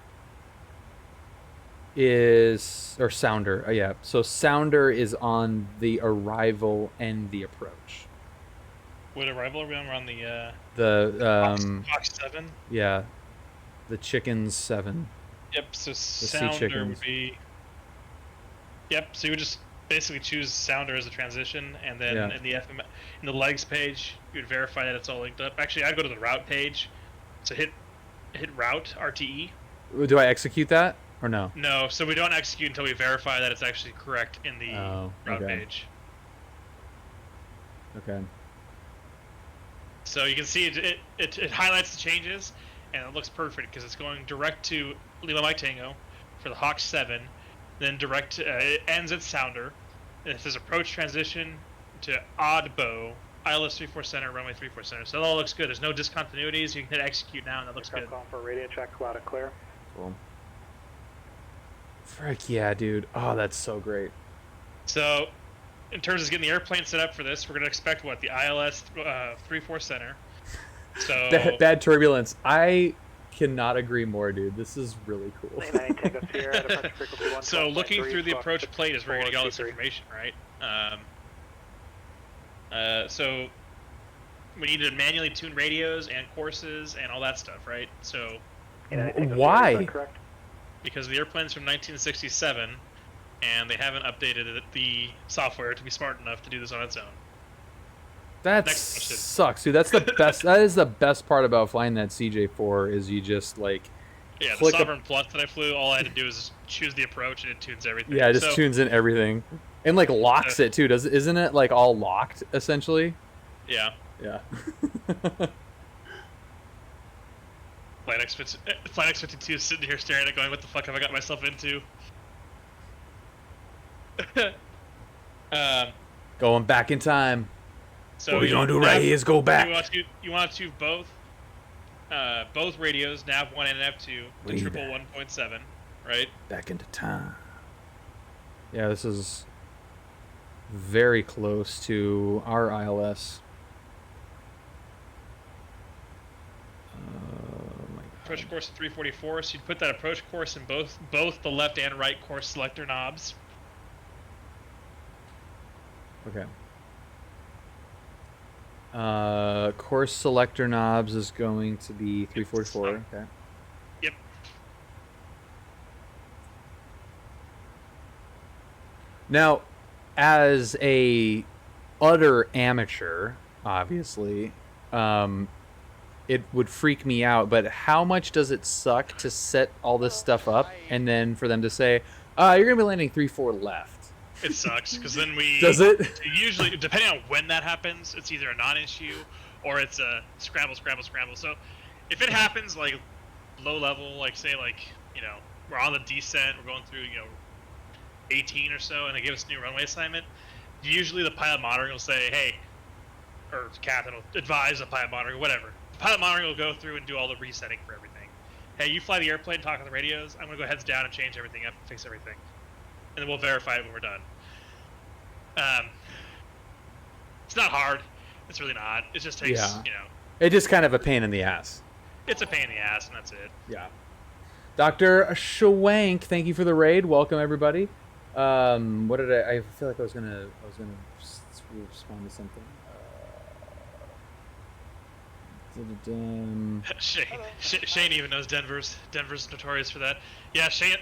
is, or Sounder, yeah. So Sounder is on the arrival and the approach. What arrival are we on? We're on the Fox 7. Yeah, the Chickens 7. Yep. So Sounder would be. Yep. So you would just basically choose Sounder as a transition, and then in the legs page, you would verify that it's all linked up. Actually, I'd go to the route page. So hit route RTE. Do I execute that or no? No. So we don't execute until we verify that it's actually correct in the route page. Okay. So you can see it highlights the changes, and it looks perfect because it's going direct to Lima Mike Tango for the Hawk 7, then direct it ends at Sounder, and it says approach transition to Odd Bow, ILS 34 center, runway 34 center. So it all looks good. There's no discontinuities. You can hit execute now, and that looks good. Calling for radio check, loud and clear. Cool. Frick yeah, dude. Oh, that's so great. So, in terms of getting the airplane set up for this, we're going to expect what? The ILS 34 center. So bad turbulence. I cannot agree more, dude. This is really cool. So looking through the approach plate is where you're going to get all this information, right? So we need to manually tune radios and courses and all that stuff, right? So why? Because the airplane's from 1967, and they haven't updated the software to be smart enough to do this on its own. That sucks, dude. That's the best. That is the best part about flying that CJ4 is you just like. Yeah, the Sovereign Plus that I flew, all I had to do was choose the approach and it tunes everything. Yeah, it just tunes in everything, and like locks it too. Isn't it like all locked essentially? Yeah. Yeah. Flight X52 is sitting here staring at it, going, "What the fuck have I got myself into?" Going back in time. So what we're gonna do right here is go back. You want to both radios, nav 1 and nav 2, to triple 1.7, right? Back into time. Yeah, this is very close to our ILS. Approach course at 344, so you'd put that approach course in both the left and right course selector knobs. Okay. Course selector knobs is going to be 344. Okay. Yep. Now, as a utter amateur, obviously, it would freak me out. But how much does it suck to set all this stuff up and then for them to say, you're gonna be landing 3-4 left? It sucks because then we does it usually, depending on when that happens, it's either a non-issue or it's a scramble. So if it happens like low level, like say we're on the descent, we're going through 18 or so, and they give us a new runway assignment, usually the pilot monitoring will say, hey, or the captain will advise the pilot monitoring, whatever. The pilot monitoring will go through and do all the resetting for everything. Hey, you fly the airplane, talk on the radios, I'm gonna go heads down and change everything up and fix everything. and then we'll verify it when we're done. It's not hard. It's really not. It just takes, you know. It's just kind of a pain in the ass. It's a pain in the ass, and that's it. Yeah. Dr. Schwank, thank you for the raid. Welcome everybody. What did I feel like I was gonna respond to something. Shane even knows Denver's notorious for that. Yeah, Shane.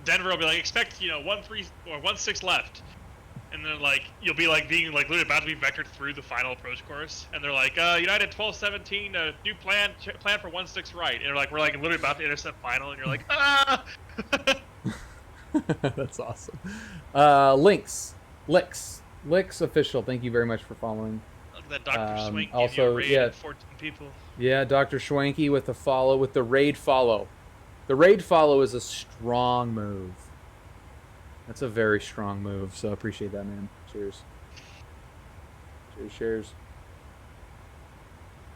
Denver will be like, expect 1-3 or 1-6 left, and then like you'll be like being like literally about to be vectored through the final approach course, and they're like, United 1217, new plan for 1-6 right, and they're like, we're like literally about to intercept final, and you're like, ah. That's awesome. Licks official. Thank you very much for following. That Dr. Schwank also, raid yeah, 14 people. Yeah, Dr. Schwanky with the follow, with the raid follow. The raid follow is a strong move. That's a very strong move, so I appreciate that, man. Cheers. Cheers.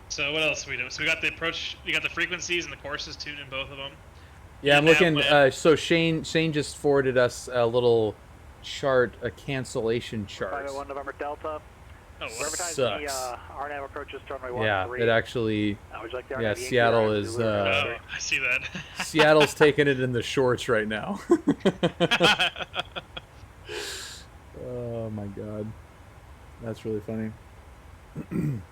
So what else we do? So we got the approach, you got the frequencies and the courses tuned in both of them. Yeah, I'm looking. So Shane just forwarded us a little chart, a cancellation chart. 501 November Delta. Oh, sucks. RNAV approaches to runway 13. Yeah, it actually. Would you like the Yeah, RNAV Seattle is. I see that. Seattle's taking it in the shorts right now. Oh my god, that's really funny. In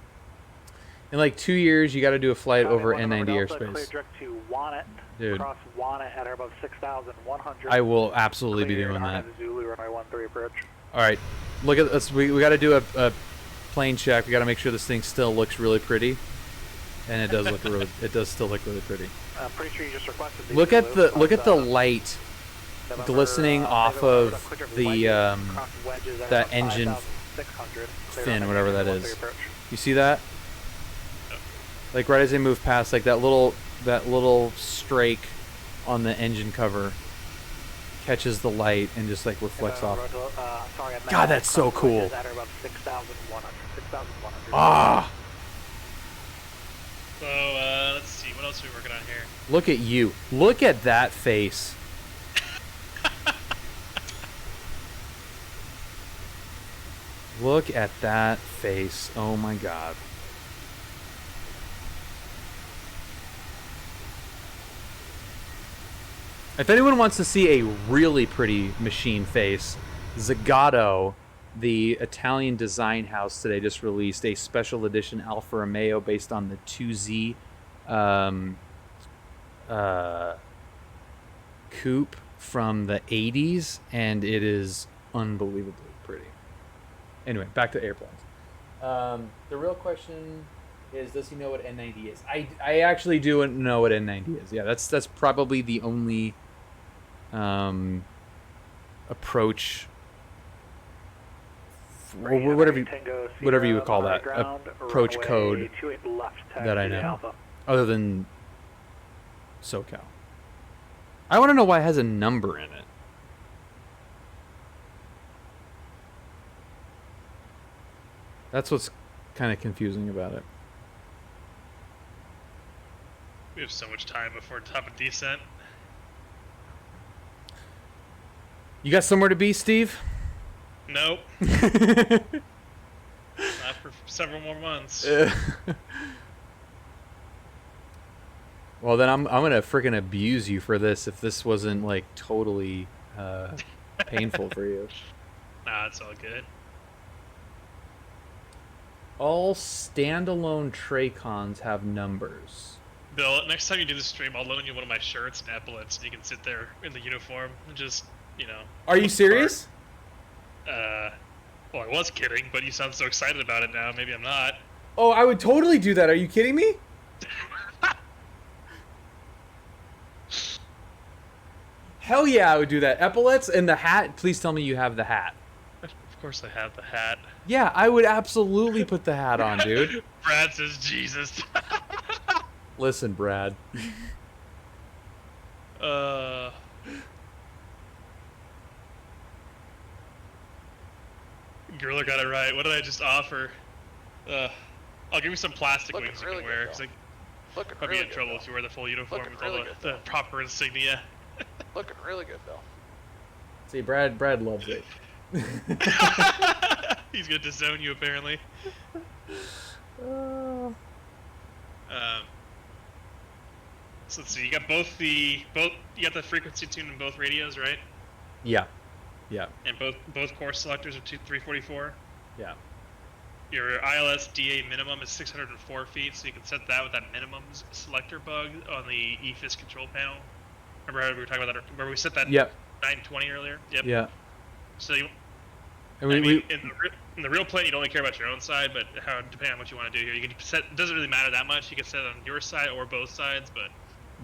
like 2 years, you got to do a flight over N90 airspace. Clear direct to Wannet. Dude, Cross Wannet at or above 6,100. I will absolutely be doing that. Zulu runway 13 approach. All right, look at this. We got to do a plane check. We got to make sure this thing still looks really pretty, and it does look really. It does still look really pretty. I'm pretty sure you just requested these. Look at the light glistening off of the that engine fin, whatever that is. You see that? Like right as they move past, like that little strake on the engine cover catches the light and just like reflects off. God, that's so cool. Ah. So let's see, what else are we working on here? Look at you. Look at that face. Look at that face. Oh my god. If anyone wants to see a really pretty machine face, Zagato, the Italian design house, today just released a special edition Alfa Romeo based on the 2Z coupe from the 80s, and it is unbelievably pretty. Anyway, back to airplanes. The real question is, does he know what N90 is? I actually do know what N90 is. Yeah, that's probably the only approach, or whatever you would call that, approach code that I know, other than SoCal. I want to know why it has a number in it. That's what's kind of confusing about it. We have so much time before top of descent. You got somewhere to be, Steve? Nope. Not for several more months. Well, then I'm gonna freaking abuse you for this if this wasn't like totally painful for you. Nah, it's all good. All standalone Tracons have numbers. Bill, next time you do the stream, I'll loan you one of my shirts and epaulets, and you can sit there in the uniform and just, Are you serious? Well, I was kidding, but you sound so excited about it now. Maybe I'm not. Oh, I would totally do that. Are you kidding me? Hell yeah, I would do that. Epaulets and the hat. Please tell me you have the hat. Of course I have the hat. Yeah, I would absolutely put the hat on, dude. Brad says Jesus. Listen, Brad. Gorilla got it right. What did I just offer? I'll give you some plastic wings you can wear. I'll be in trouble if you wear the full uniform with all the proper insignia. Looking really good, Bill. See, Brad loves it. He's gonna disown you apparently. So let's see. You got you got the frequency tuned in both radios, right? Yeah. And both course selectors are 344. Yeah. Your ILS DA minimum is 604 feet, so you can set that with that minimum selector bug on the EFIS control panel. Remember how we were talking about that? Remember we set that 920 earlier? Yep. Yeah. So you, And in the real plane, you don't really care about your own side, but depending on what you want to do here, you can set. It doesn't really matter that much. You can set it on your side or both sides, but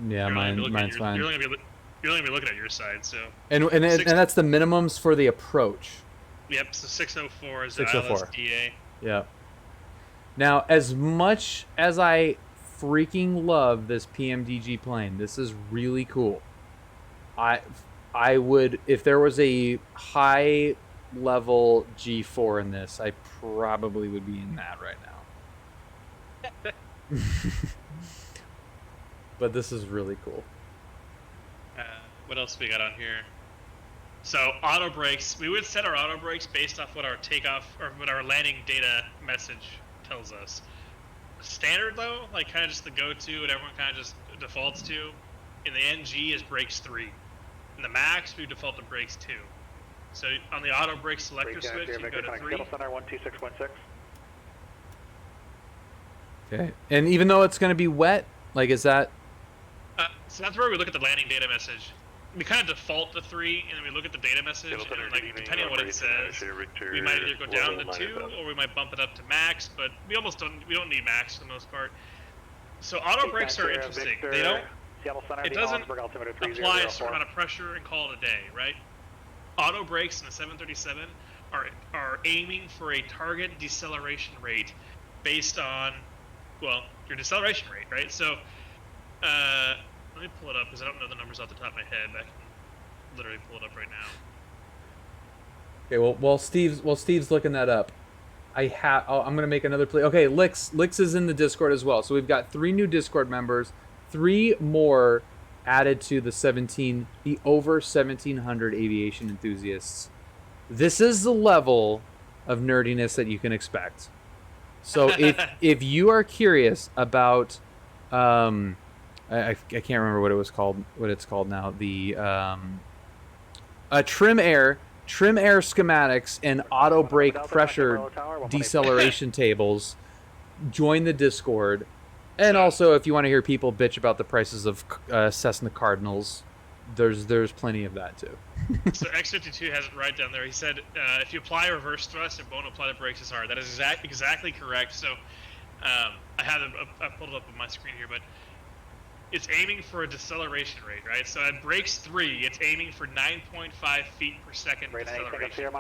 yeah, mine's fine. You're only gonna be looking at your side, so. And that's the minimums for the approach. Yep. So 604 is 604. the ILS DA. Yeah. Now, as much as I freaking love this PMDG plane, this is really cool. I would, if there was a high level G4 in this, I probably would be in that right now. But this is really cool. What else we got on here? So auto brakes, we would set our auto brakes based off what our takeoff or what our landing data message tells us. Standard though, like kind of just the go-to, what everyone kind of just defaults to, in the NG is brakes 3. In the max, we default to brakes 2. So on the auto brake selector switch, you go to 3. Center 12616. Okay. And even though it's going to be wet, like, is that? So that's where we look at the landing data message. We kind of default to 3, and then we look at the data message, and like depending on what it says, we might either go down to 2, or we might bump it up to max. But we don't need max for the most part. So auto brakes are interesting. They don't. It doesn't apply a certain amount of pressure and call it a day, right? Auto brakes in the 737 are aiming for a target deceleration rate based on, well, your deceleration rate, right? So, let me pull it up because I don't know the numbers off the top of my head. I can literally pull it up right now. Okay, well, while Steve's looking that up, I'm gonna make another play. Okay, Lix is in the Discord as well. So we've got 3 new Discord members, 3 more added to the over 1,700 aviation enthusiasts. This is the level of nerdiness that you can expect. So if you are curious about, I can't remember what it's called now. The trim air schematics and auto brake pressure deceleration tables, join the Discord. And also, if you want to hear people bitch about the prices of Cessna Cardinals, there's plenty of that too. So X52 has it right down there. He said if you apply reverse thrust, it won't apply the brakes as hard. That is exactly correct. So I pulled it up on my screen here, but it's aiming for a deceleration rate, right? So at brakes 3, it's aiming for 9.5 feet per second deceleration.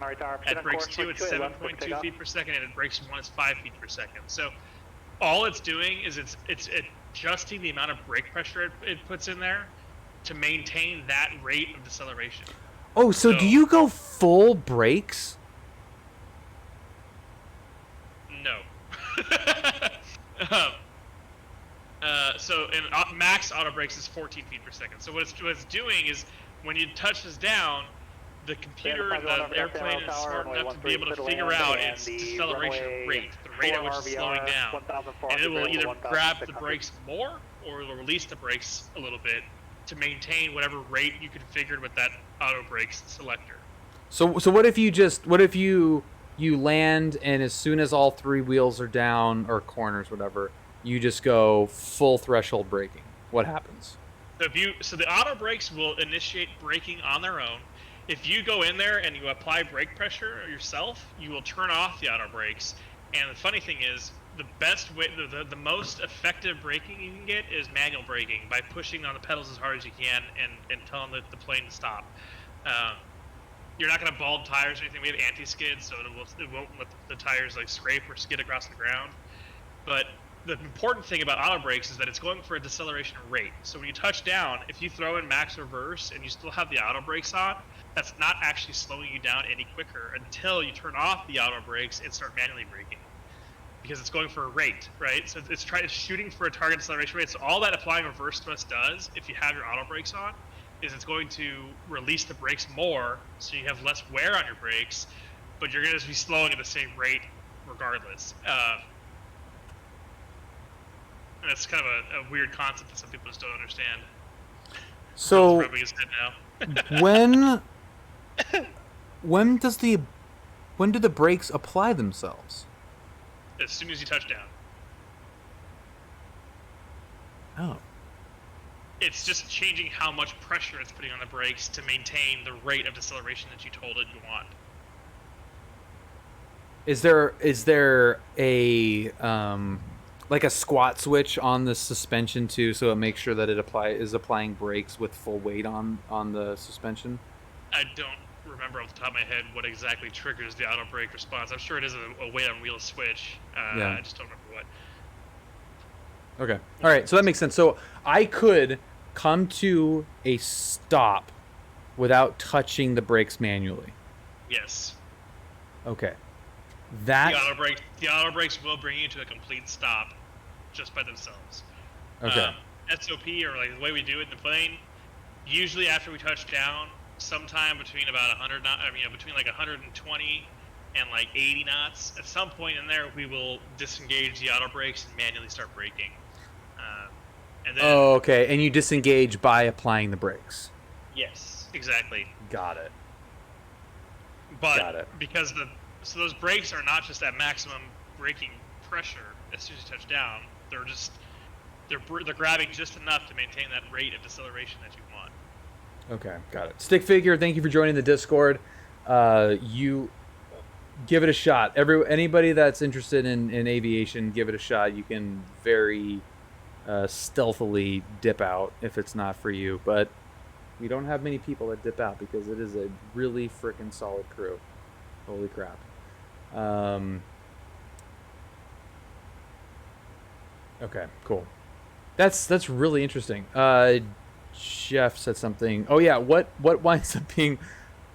At brakes 2, it's 7.2 feet per second, and at brakes 1, it's 5 feet per second. So all it's doing is it's adjusting the amount of brake pressure it puts in there to maintain that rate of deceleration. Oh, so do you go full brakes? No. So in max auto brakes is 14 feet per second. So what it's doing is when it touches down, the computer, the airplane is smart enough to be able to figure out its deceleration rate, the rate at which it's slowing down. And it will either grab the brakes more or it will release the brakes a little bit to maintain whatever rate you configured with that auto brakes selector. So what if you land and as soon as all 3 wheels are down or corners, whatever, you just go full threshold braking? What happens? So the auto brakes will initiate braking on their own. If you go in there and you apply brake pressure yourself, you will turn off the auto brakes. And the funny thing is, the best way, the most effective braking you can get is manual braking by pushing on the pedals as hard as you can and telling the plane to stop. You're not going to bald tires or anything. We have anti-skid, so it won't let the tires like scrape or skid across the ground. But the important thing about auto brakes is that it's going for a deceleration rate. So when you touch down, if you throw in max reverse and you still have the auto brakes on, that's not actually slowing you down any quicker until you turn off the auto brakes and start manually braking. Because it's going for a rate, right? So it's shooting for a target deceleration rate. So all that applying reverse thrust does, if you have your auto brakes on, is it's going to release the brakes more, so you have less wear on your brakes, but you're going to be slowing at the same rate regardless. And it's kind of a weird concept that some people just don't understand. So rubbing his head now. when do the brakes apply themselves? As soon as you touch down. Oh. It's just changing how much pressure it's putting on the brakes to maintain the rate of deceleration that you told it you want. Is there a like a squat switch on the suspension too, so it makes sure that it is applying brakes with full weight on the suspension? I don't remember off the top of my head what exactly triggers the auto brake response. I'm sure it is a weight on wheel switch. I just don't remember what. Okay. All right. So that makes sense. So I could come to a stop without touching the brakes manually. Yes. Okay. The auto brakes will bring you to a complete stop just by themselves. Okay. SOP, or like the way we do it in the plane, usually after we touch down, sometime between about 100 knots, between like 120 and like 80 knots, at some point in there, we will disengage the auto brakes and manually start braking. And then, okay. And you disengage by applying the brakes. Yes, exactly. Got it. But Got it. Because so those brakes are not just at maximum braking pressure as soon as you touch down. They're grabbing just enough to maintain that rate of deceleration that you want. Okay, got it. Stick Figure, thank you for joining the Discord. You give it a shot. Anybody that's interested in aviation, give it a shot. You can very stealthily dip out if it's not for you, but we don't have many people that dip out because it is a really freaking solid crew. Holy crap. Okay, cool. That's really interesting. Jeff said something. Oh yeah, what winds up being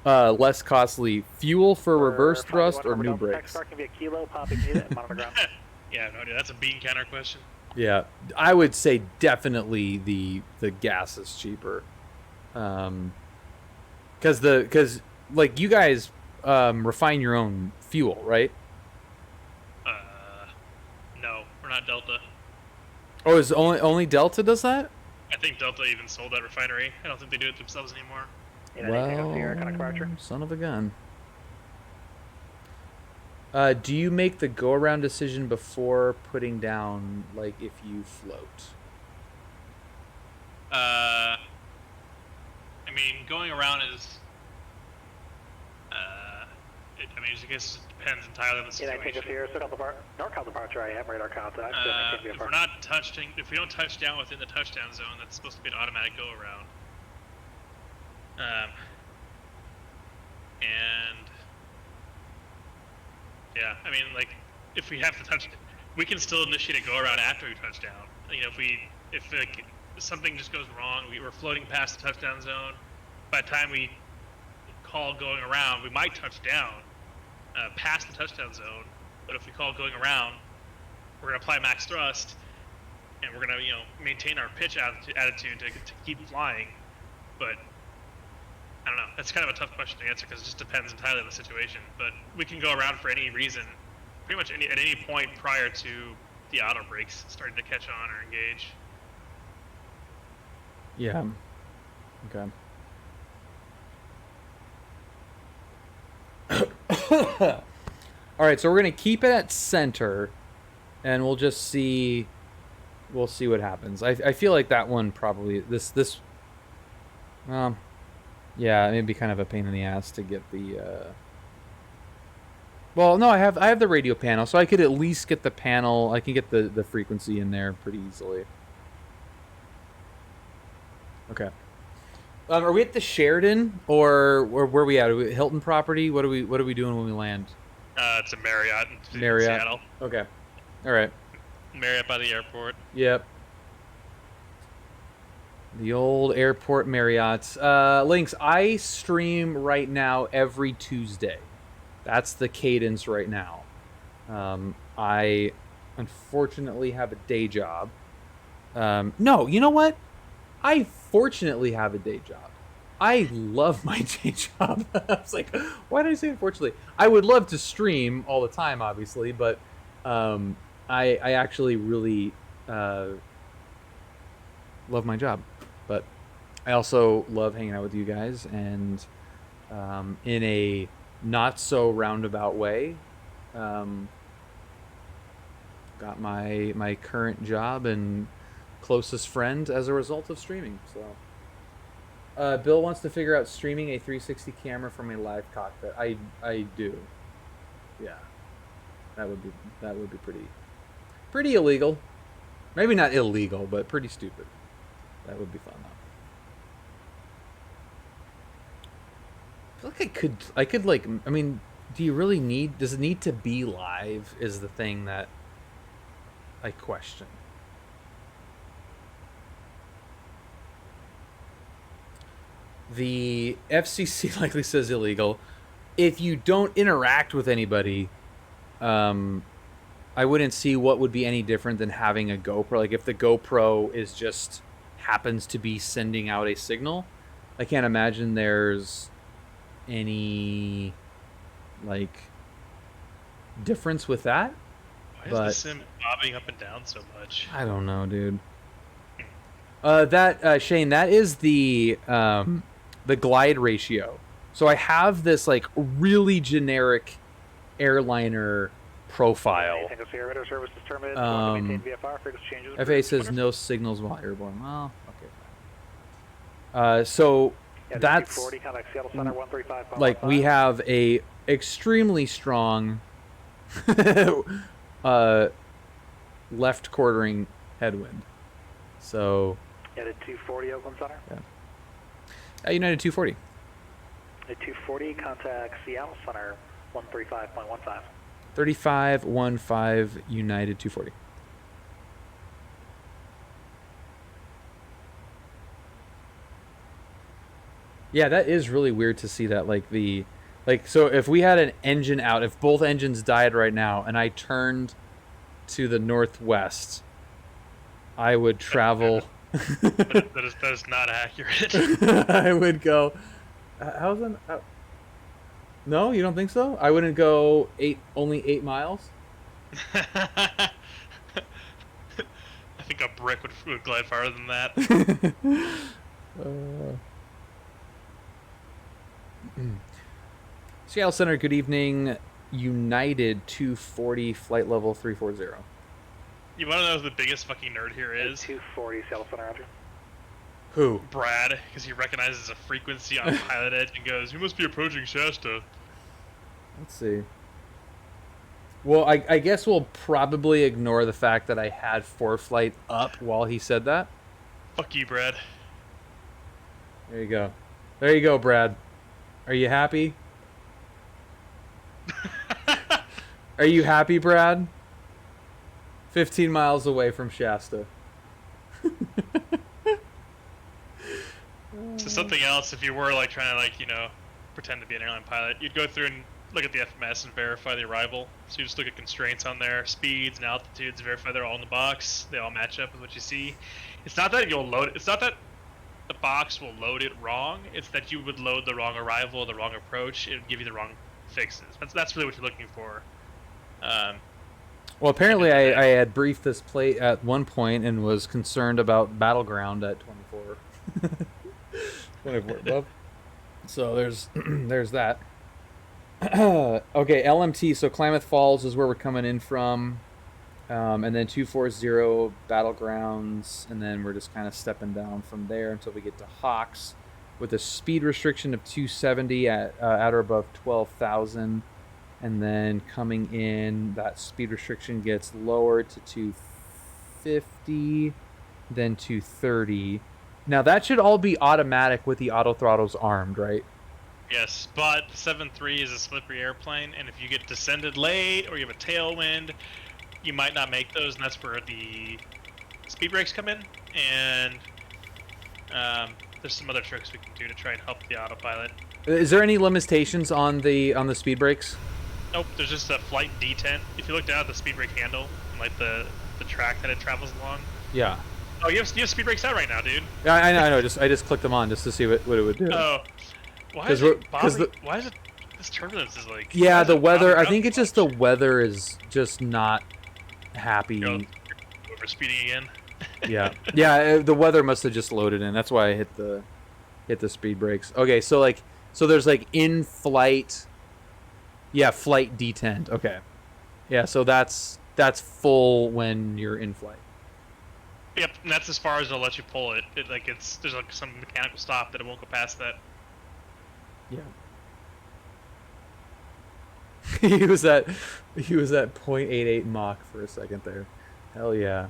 less costly, fuel for reverse thrust or new brakes? Yeah, no, dude, that's a bean counter question. Yeah, I would say definitely the gas is cheaper, because like you guys refine your own fuel, right? No, we're not Delta. Oh, is only Delta does that? I think Delta even sold that refinery. I don't think they do it themselves anymore. Well, son of a gun. Do you make the go-around decision before putting down, like, if you float? I mean, going around is... I guess it depends entirely on the situation. NorCal departure, I have radar contact. If we don't touch down within the touchdown zone, that's supposed to be an automatic go-around. Yeah, I mean, like, if we have to touch, we can still initiate a go-around after we touch down. You know, if something just goes wrong, we're floating past the touchdown zone, by the time we call going around, we might touch down past the touchdown zone, but if we call going around, we're going to apply max thrust, and we're going to, maintain our pitch attitude to keep flying. But I don't know. That's kind of a tough question to answer because it just depends entirely on the situation. But we can go around for any reason, pretty much at any point prior to the auto brakes starting to catch on or engage. Yeah. Okay. All right, so we're gonna keep it at center, and we'll just see. We'll see what happens. I feel like that one probably this. Yeah, it'd be kind of a pain in the ass to get the. Well, no, I have the radio panel, so I could at least get the panel. I can get the frequency in there pretty easily. Okay. Are we at the Sheridan or where are we at? Are we at Hilton property? What are we doing when we land? It's a Marriott in Marriott. Seattle. Okay. All right. Marriott by the airport. Yep. The old airport Marriott. Links, I stream right now every Tuesday. That's the cadence right now. I unfortunately have a day job. No, you know what? I fortunately have a day job. I love my day job. I was like, why did I say unfortunately? I would love to stream all the time, obviously, but I actually really love my job. But I also love hanging out with you guys, and in a not so roundabout way, got my current job and closest friend as a result of streaming. So Bill wants to figure out streaming a 360 camera from a live cockpit. I do. Yeah. That would be pretty illegal. Maybe not illegal, but pretty stupid. That would be fun though. I feel like I could like, I mean, do you really does it need to be live is the thing that I question. The FCC likely says illegal. If you don't interact with anybody, I wouldn't see what would be any different than having a GoPro. Like if the GoPro is just happens to be sending out a signal, I can't imagine there's any like difference with that. Why is the sim bobbing up and down so much? I don't know, dude. Shane, that is the glide ratio. So I have this like really generic airliner profile. FAA says no signals while airborne. Well, okay. So that's like we have a extremely strong left quartering headwind. So United 240 Oakland Center. Yeah. United 240. United 240 contact Seattle Center 135.15. 3515 United 240. Yeah, that is really weird to see that so if we had an engine out, if both engines died right now and I turned to the northwest, I would travel. that is not accurate. I would go. How's that? No, you don't think so? I wouldn't go only 8 miles. I think a brick would glide farther than that. Seattle Center, good evening. United 240, flight level 340. You want to know who the biggest fucking nerd here is? 240 Seattle Center, Roger. Who? Brad, because he recognizes a frequency on PilotEdge and goes, "You must be approaching Shasta." Let's see. Well, I guess we'll probably ignore the fact that I had ForeFlight up while he said that. Fuck you, Brad. There you go. There you go, Brad. Are you happy? Are you happy, Brad? 15 miles away from Shasta. So something else, if you were like trying to pretend to be an airline pilot, you'd go through and look at the FMS and verify the arrival. So you just look at constraints on there, speeds and altitudes, verify they're all in the box. They all match up with what you see. It's not that you'll load. It's not that the box will load it wrong. It's that you would load the wrong arrival, the wrong approach. It would give you the wrong fixes. That's really what you're looking for. Well, apparently I had briefed this plate at one point and was concerned about Battleground at 24. 24 above. So there's that. Okay, LMT. So Klamath Falls is where we're coming in from, and then 240 Battlegrounds, and then we're just kind of stepping down from there until we get to Hawks, with a speed restriction of 270 at or above 12,000. And then coming in, that speed restriction gets lowered to 250, then 230. Now, that should all be automatic with the auto throttles armed, right? Yes, but 7.3 is a slippery airplane, and if you get descended late or you have a tailwind, you might not make those, and that's where the speed brakes come in. And there's some other tricks we can do to try and help the autopilot. Is there any limitations on the speed brakes? Nope, there's just a flight detent. If you look down at the speed brake handle, and like the track that it travels along, yeah, Oh, you have speed brakes out right now, dude. Yeah, I know. I just clicked them on just to see what it would do. Oh, why is this turbulence is like? Yeah, the weather. I think it's just the weather is just not happy. Over speeding again. yeah. The weather must have just loaded in. That's why I hit the speed brakes. Okay, so there's like in flight. Yeah, flight detent. Okay. Yeah, so that's full when you're in flight. Yep, and that's as far as it'll let you pull it. There's like some mechanical stop that it won't go past that. Yeah. he was at 0.88 Mach for a second there. Hell yeah.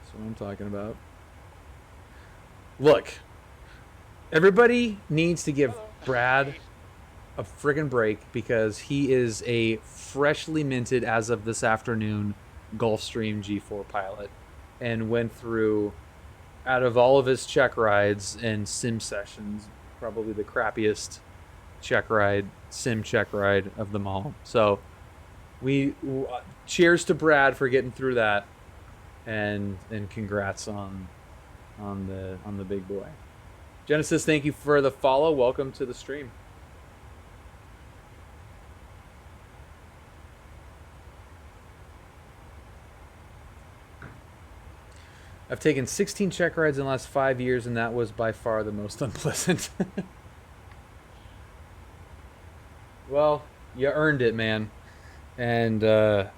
That's what I'm talking about. Look, everybody needs to give Brad a friggin' break because he is a freshly minted, as of this afternoon, Gulfstream G4 pilot, and went through, out of all of his check rides and sim sessions, probably the crappiest sim check ride of them all. So we cheers to Brad for getting through that, and congrats on the big boy. Genesis, thank you for the follow. Welcome to the stream. I've taken 16 check rides in the last 5 years, and that was by far the most unpleasant. Well, you earned it, man. And earned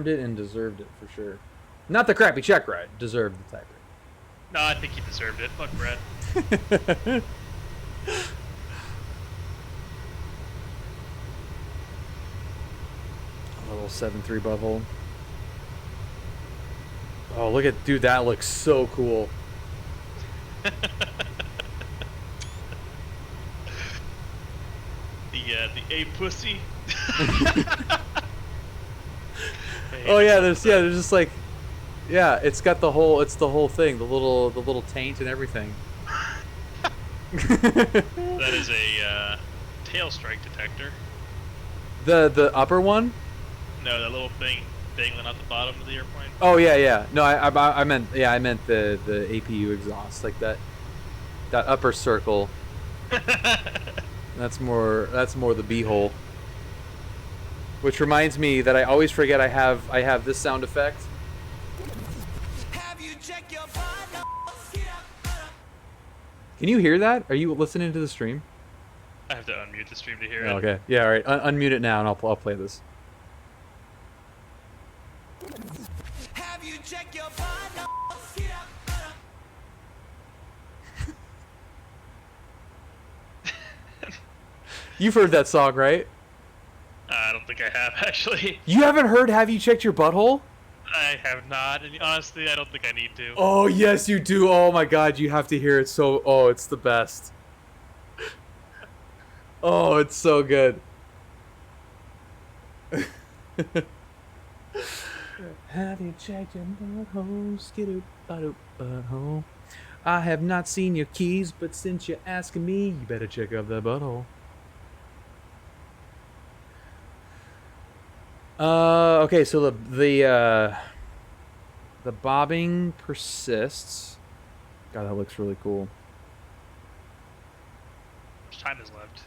it and deserved it for sure. Not the crappy check ride. Deserved the type ride. No, I think he deserved it. Fuck Brad. A little 7.3 butthole. Oh, look at, dude, that looks so cool. The A pussy. Oh yeah, there's just like, yeah, it's got the whole thing, the little taint and everything. That is a tail strike detector. The upper one? No, that little thing dangling out the bottom of the airplane. Oh yeah. No, I meant the APU exhaust, like that upper circle. That's more the beehole. Which reminds me that I always forget I have this sound effect. Can you hear that? Are you listening to the stream? I have to unmute the stream to hear it. Okay. Yeah. All right. Unmute it now, and I'll play this. Have you checked your You've heard that song, right? I don't think I have, actually. You haven't heard Have You Checked Your Butthole? I have not, and honestly, I don't think I need to. Oh, yes, you do. Oh, my God, you have to hear it. It's the best. Oh, it's so good. Have you checked your butthole? Skidoo, butthole, butthole. I have not seen your keys, but since you're asking me, you better check out the butthole. Okay, so the bobbing persists. God, that looks really cool. How much time is left?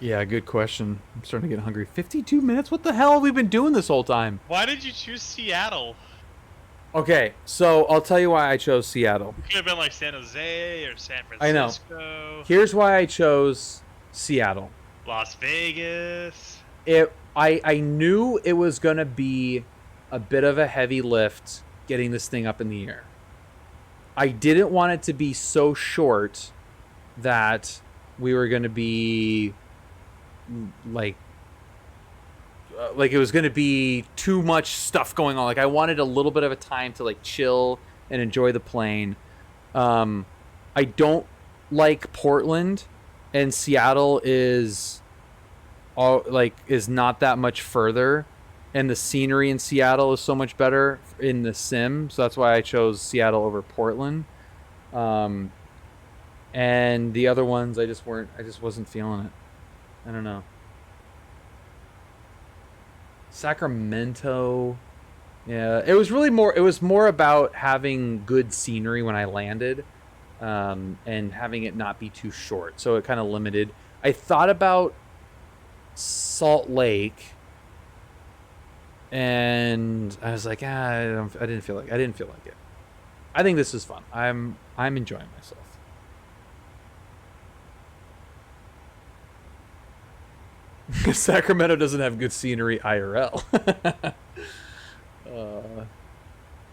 Yeah, good question. I'm starting to get hungry. 52 minutes? What the hell have we been doing this whole time? Why did you choose Seattle? Okay, so I'll tell you why I chose Seattle. It could have been like San Jose or San Francisco. I know. Here's why I chose Seattle. Las Vegas. I knew it was going to be a bit of a heavy lift getting this thing up in the air. I didn't want it to be so short that we were going to be like it was going to be too much stuff going on. Like, I wanted a little bit of a time to like chill and enjoy the plane. I don't like Portland, and Seattle is not that much further, and the scenery in Seattle is so much better in the sim, so that's why I chose Seattle over Portland. And the other ones I just wasn't feeling it. I don't know. Sacramento Yeah, it was really more. It was more about having good scenery when I landed, and having it not be too short. So it kind of limited. I thought about Salt Lake, and I was like, I didn't feel like it. I think this is fun. I'm enjoying myself. Sacramento doesn't have good scenery IRL.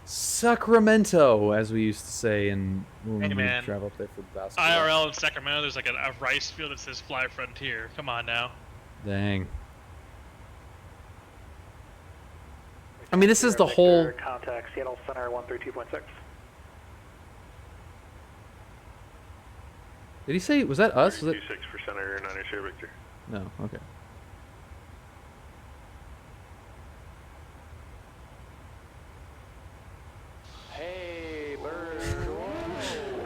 Sacramento, as we used to say, when we travel up there for basketball. IRL in Sacramento, there's like a rice field that says Fly Frontier. Come on now. Dang. I mean, this is the whole. Contact Seattle Center 132.6. Did he say? Was that us? Was it? 26 for Center 92 Victor. No. Okay. Hey, bird.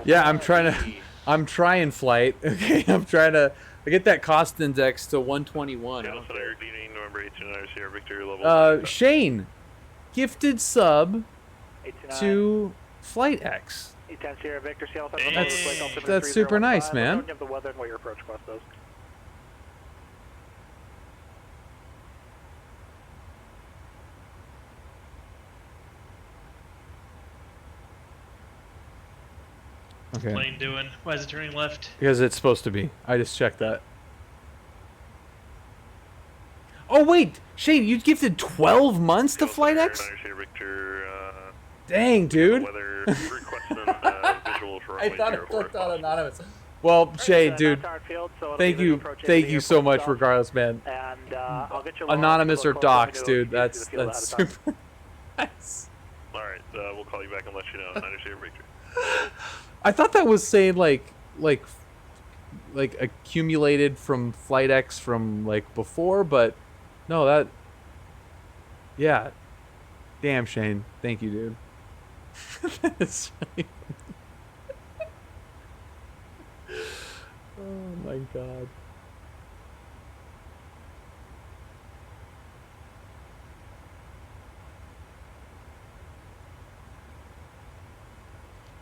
Yeah, I'm trying flight. Okay, I get that cost index to 121. Seattle Center leading November 18 Sierra Victor level. Shane, gifted sub 829. to Flight X. 810 Sierra Victor, Seattle That's super nice, man. You have the weather and what your approach cost is. Okay. Plane doing? Why is it turning left? Because it's supposed to be. I just checked that. Oh wait, Shane, you gifted 12 months to Flight X? Dang, dude. I thought it clicked on anonymous. Well, Shane, dude, thank you so much. Regardless, man. And I'll get you anonymous or docs, dude. That's super nice. All right, we'll call you back and let you know. 90 Sierra Victor. I thought that was saying like accumulated from Flight X from like before, but no, that. Yeah. Damn, Shane. Thank you, dude. That's really oh my god.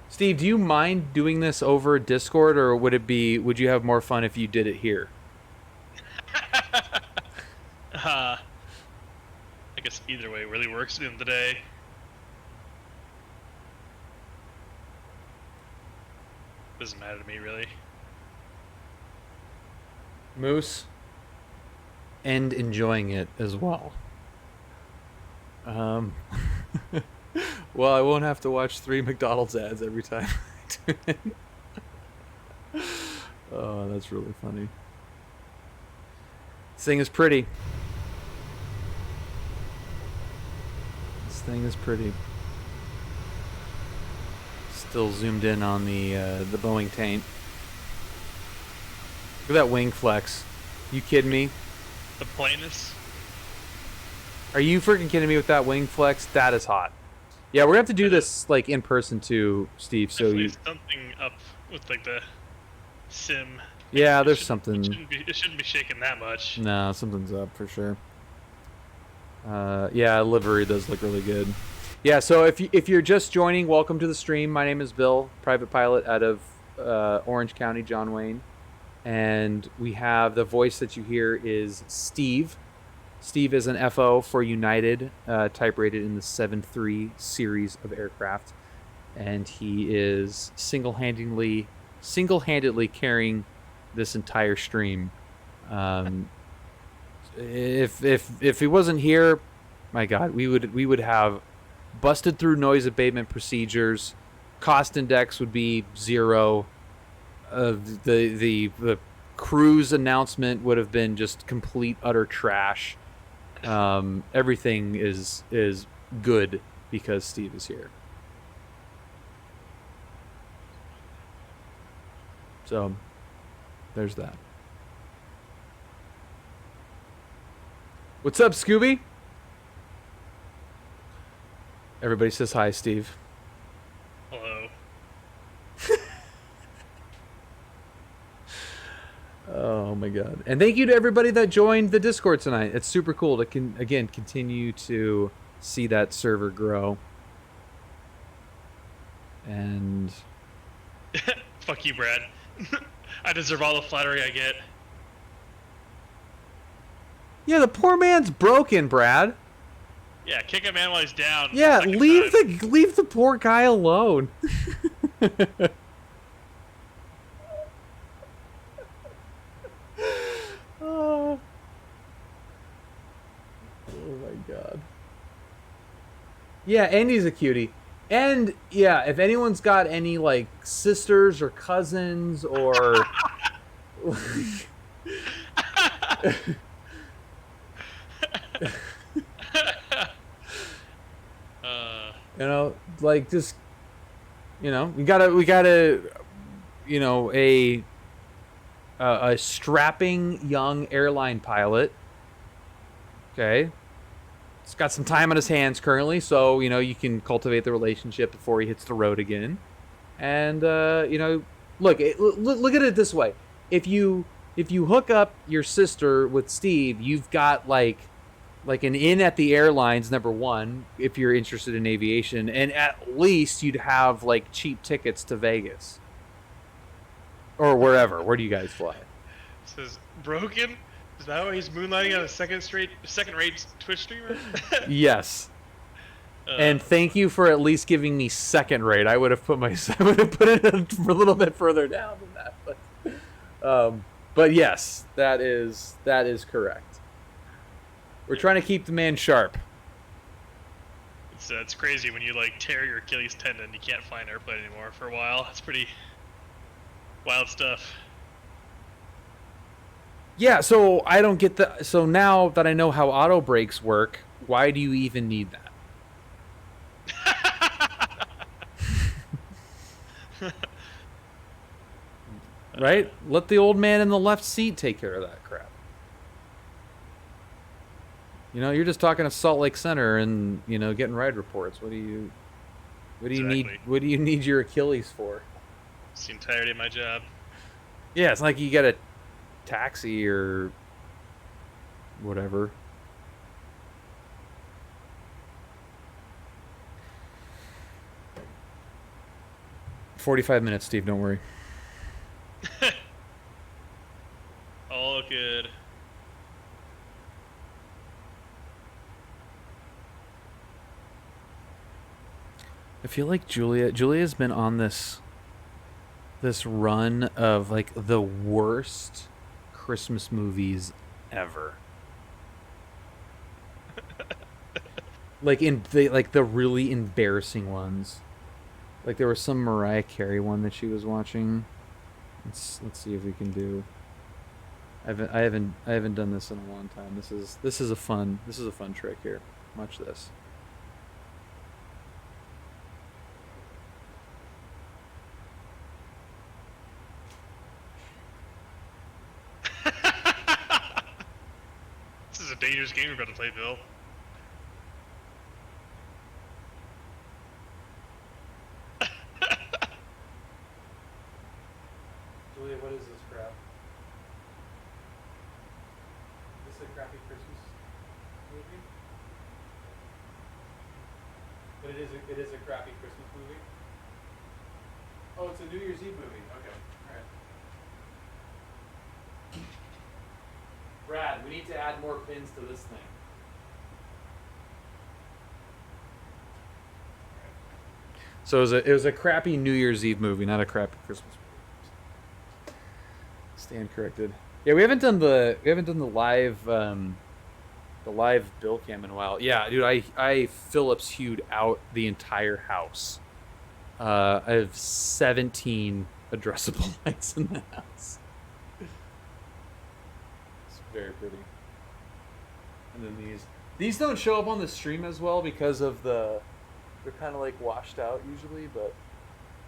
Steve, do you mind doing this over Discord, or would you have more fun if you did it here? I guess either way really works at the end of the day. Doesn't matter to me, really. Moose, and enjoying it as well. Well, I won't have to watch 3 McDonald's ads every time I do it. Oh, that's really funny. This thing is pretty. This thing is pretty. Still zoomed in on the Boeing taint. Look at that wing flex. You kidding me? The plainness. Are you freaking kidding me with that wing flex? That is hot. Yeah, we're gonna have to do this like in person too, Steve. So you something up with like the sim. Yeah, there's something. It shouldn't be shaking that much. No, something's up for sure. Yeah, livery does look really good. Yeah, so if you're just joining, welcome to the stream. My name is Bill, private pilot out of Orange County, John Wayne, and we have the voice that you hear is Steve. Steve is an FO for United, type rated in the 7.3 series of aircraft, and he is single-handedly carrying this entire stream. If he wasn't here, my God, we would have busted through noise abatement procedures. Cost index would be 0. The cruise announcement would have been just complete utter trash. Everything is good because Steve is here. So there's that. What's up, Scooby? Everybody says hi, Steve. Hello. Oh my God. And thank you to everybody that joined the Discord tonight. It's super cool to continue to see that server grow. And fuck you, Brad. I deserve all the flattery I get. yeah, the poor man's broken, Brad. Yeah, kick a man while he's down. Yeah, leave the poor guy alone. Oh my god. Yeah, Andy's a cutie. And yeah, if anyone's got any like sisters or cousins or you know, like just we gotta a strapping young airline pilot. Okay. He's got some time on his hands currently, so you can cultivate the relationship before he hits the road again. And look at it this way: if you hook up your sister with Steve, you've got like an in at the airlines, number one, if you're interested in aviation, and at least you'd have like cheap tickets to Vegas or wherever. Where do you guys fly? Says broken. Is that why he's moonlighting on a second-rate Twitch streamer? Yes. And thank you for at least giving me second rate. I would have put it a little bit further down than that, but yes, that is correct. We're trying to keep the man sharp. It's crazy when you like tear your Achilles tendon, you can't fly an airplane anymore for a while. It's pretty wild stuff. Yeah, so I don't get so now that I know how auto brakes work, why do you even need that? Right? Let the old man in the left seat take care of that crap. You're just talking to Salt Lake Center and, getting ride reports. What do you need your Achilles for? It's the entirety of my job. Yeah, it's like you got a taxi or whatever. "45 minutes, Steve, don't worry." All good. I feel like Julia's been on this run of like the worst Christmas movies ever. Like the really embarrassing ones. Like there was some Mariah Carey one that she was watching. Let's see if we can do. I haven't done this in a long time. This is a fun trick here. Watch this. This is a dangerous game we're about to play, Bill. Julia, what is this crap? Is this a crappy Christmas movie? But it is a crappy Christmas movie? Oh, it's a New Year's Eve movie. Okay. Alright. Brad, we need to add more pins to this thing. So it was a crappy New Year's Eve movie, not a crappy Christmas movie. Stand corrected. Yeah, we haven't done the live bill cam in a while. Yeah, dude, I Phillips hued out the entire house. I have 17 addressable lights in the house. It's very pretty. And then these don't show up on the stream as well because of they're kind of like washed out usually, but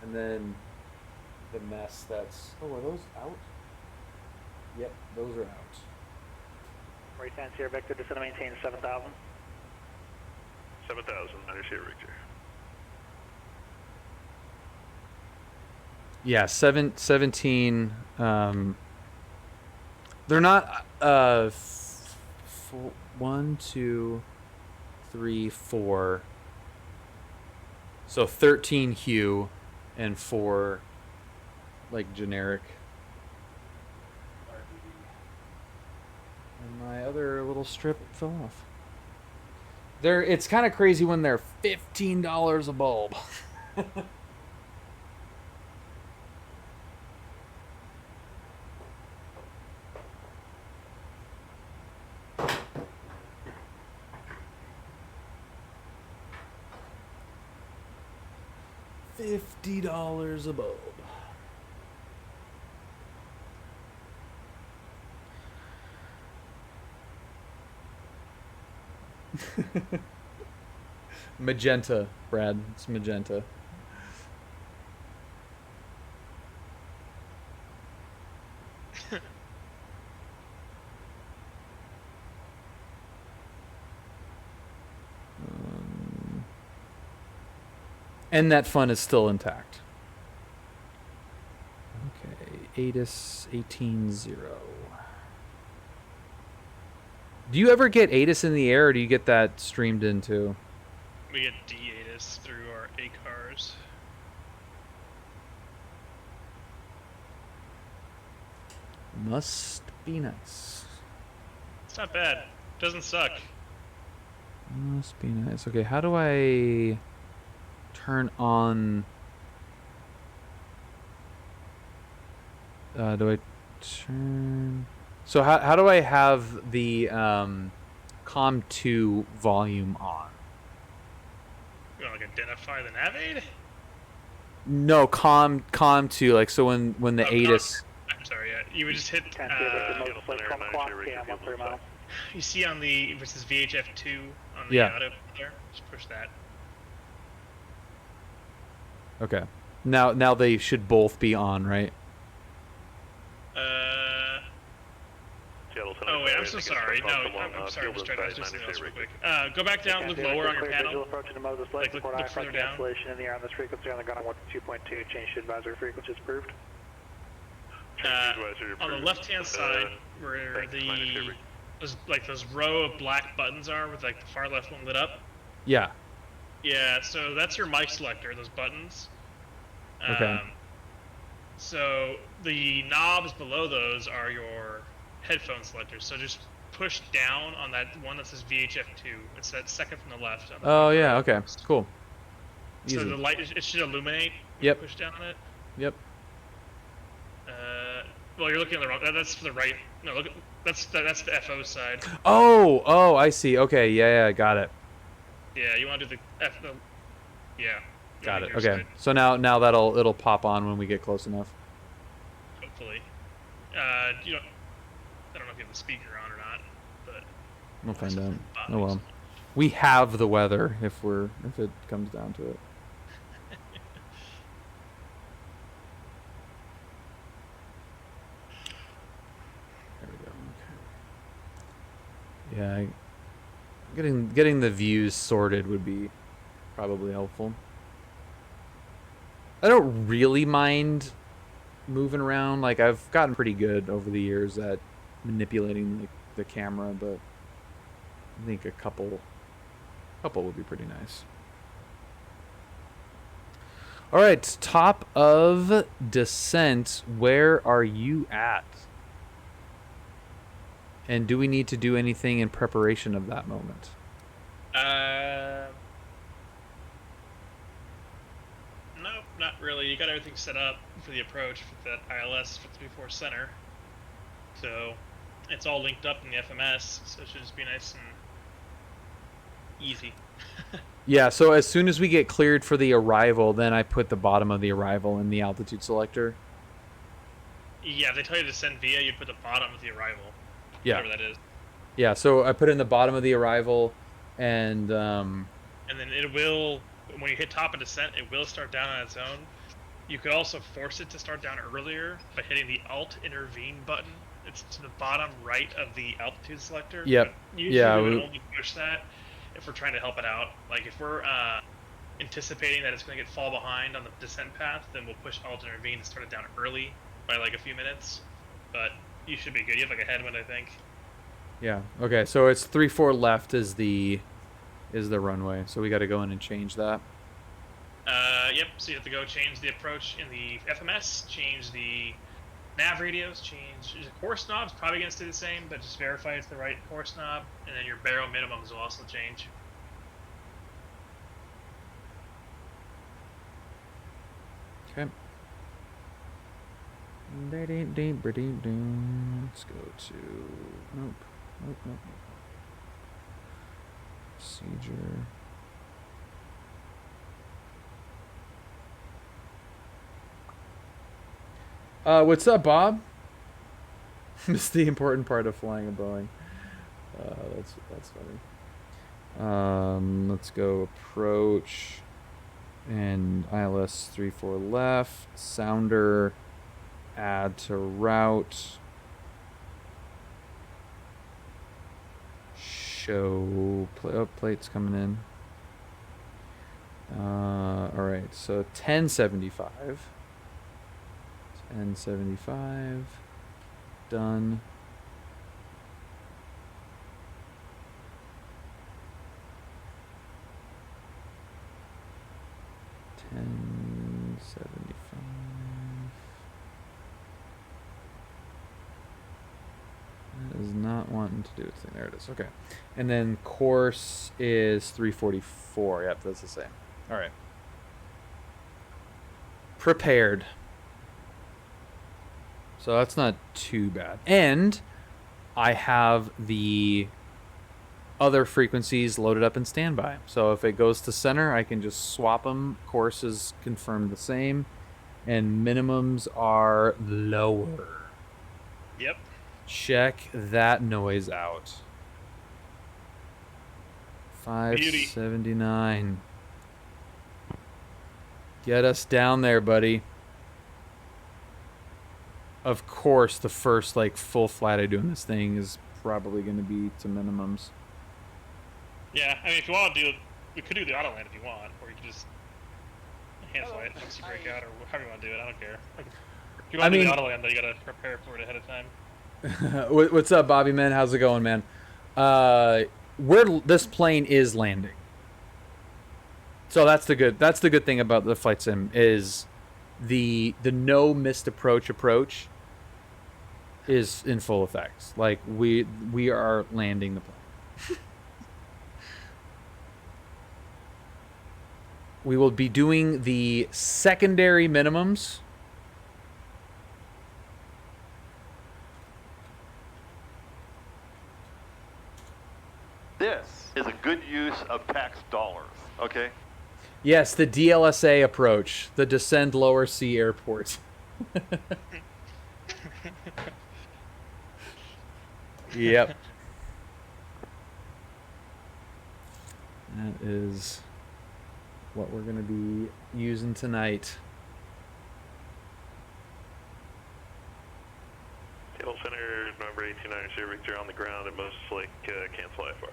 and then the mess that's are those out? Yep, those are out. Right hand Sierra Victor, descend to maintain 7,000. 7,000, under Sierra Victor. Yeah, 17. They're not 1, 2, 3, 4. So 13 hue and 4 like generic. And my other little strip fell off. It's kind of crazy when they're $15 a bulb. $50 a bulb. Magenta, Brad. It's magenta. And that fun is still intact. Okay, ATIS 18.0. Do you ever get ATIS in the air, or do you get that streamed into? We get D-ATIS through our ACARs. Must be nice. It's not bad. Doesn't suck. Must be nice. Okay, how do I turn on... do I turn... So how do I have the COM 2 volume on? You want to like identify the nav aid? No, COM 2, like so when the ATIS... I'm sorry, yeah. You would just hit you see on the versus VHF2 on the auto there, just push that. Okay. Now they should both be on, right? Oh wait, I'm so sorry. No, I'm sorry. I'm just trying to do something else real quick. Go back down, look lower on your panel. Like look further down. In the air on this frequency on the ground 2.2. Change to advisory frequency is approved. On the left-hand side, where those row of black buttons are, with like the far left one lit up. Yeah. Yeah. So that's your mic selector. Those buttons. Okay. So the knobs below those are your headphone selectors. So just push down on that one that says VHF2. It's that second from the left. Oh yeah. Okay. Cool. Easy. So the light, it should illuminate. When Yep. You push down on it. Yep. Well, you're looking at the wrong. That's to the right. No, look. That's the FO side. Oh, I see. Okay. Yeah. Got it. Yeah, you want to do the yeah. Got it. Okay. Side. So now it'll pop on when we get close enough. Hopefully. I don't know if you have the speaker on or not, but We'll find out. Oh well. We have the weather if it comes down to it. There we go. Okay. Yeah, getting the views sorted would be probably helpful. I don't really mind moving around. Like, I've gotten pretty good over the years at manipulating the camera, but I think a couple would be pretty nice. All right, top of descent. Where are you at? And do we need to do anything in preparation of that moment? No, not really. You got everything set up for the approach with that ILS 54 center. So it's all linked up in the FMS, so it should just be nice and easy. Yeah, so as soon as we get cleared for the arrival, then I put the bottom of the arrival in the altitude selector. Yeah, if they tell you to send via, you put the bottom of the arrival. Yeah. Whatever that is. Yeah, so I put in the bottom of the arrival, and then it will, when you hit top of descent, it will start down on its own. You could also force it to start down earlier by hitting the Alt Intervene button. It's to the bottom right of the altitude selector. Yep. Usually we would only push that if we're trying to help it out. Like if we're anticipating that it's going to get fall behind on the descent path, then we'll push Alt Intervene to start it down early by like a few minutes. But you should be good. You have like a headwind, I think. Yeah. Okay. So it's 3-4 left is the is the runway, so we got to go in and change that. Yep, so you have to go change the approach in the FMS, change the nav radios, change the course knob's probably going to stay the same, but just verify it's the right course knob, and then your barrel minimums will also change. Okay. Let's go to... Nope. Procedure. What's up, Bob? Missed the important part of flying a Boeing. That's funny. Let's go approach and ILS 34 left. Sounder. Add to route. Show plates coming in. All right, so 1075. 1075. Done. That is not wanting to do its thing. There it is. Okay. And then course is 344. Yep, that's the same. All right. Prepared. So that's not too bad. And I have the other frequencies loaded up in standby. So if it goes to center, I can just swap them. Course is confirmed the same. And minimums are lower. Yep. Check that noise out. 579. Get us down there, buddy. Of course, the first like full flight I do in this thing is probably going to be to minimums. Yeah, I mean, if you want to do it, we could do the auto land if you want, or you could just hand fly it once you break out, or however you want to do it. I don't care. If you want to do the auto land, though, you gotta prepare for it ahead of time. What's up, Bobby man? How's it going, man? Where this plane is landing. So that's the good thing about the flight sim is the no missed approach is in full effect. Like we are landing the plane. We will be doing the secondary minimums. This is a good use of tax dollars, okay? Yes, the DLSA approach, the descend lower sea airport. Yep. That is what we're going to be using tonight. Seattle Center, number 189 Sierra Victor on the ground at most Lake, can't fly far.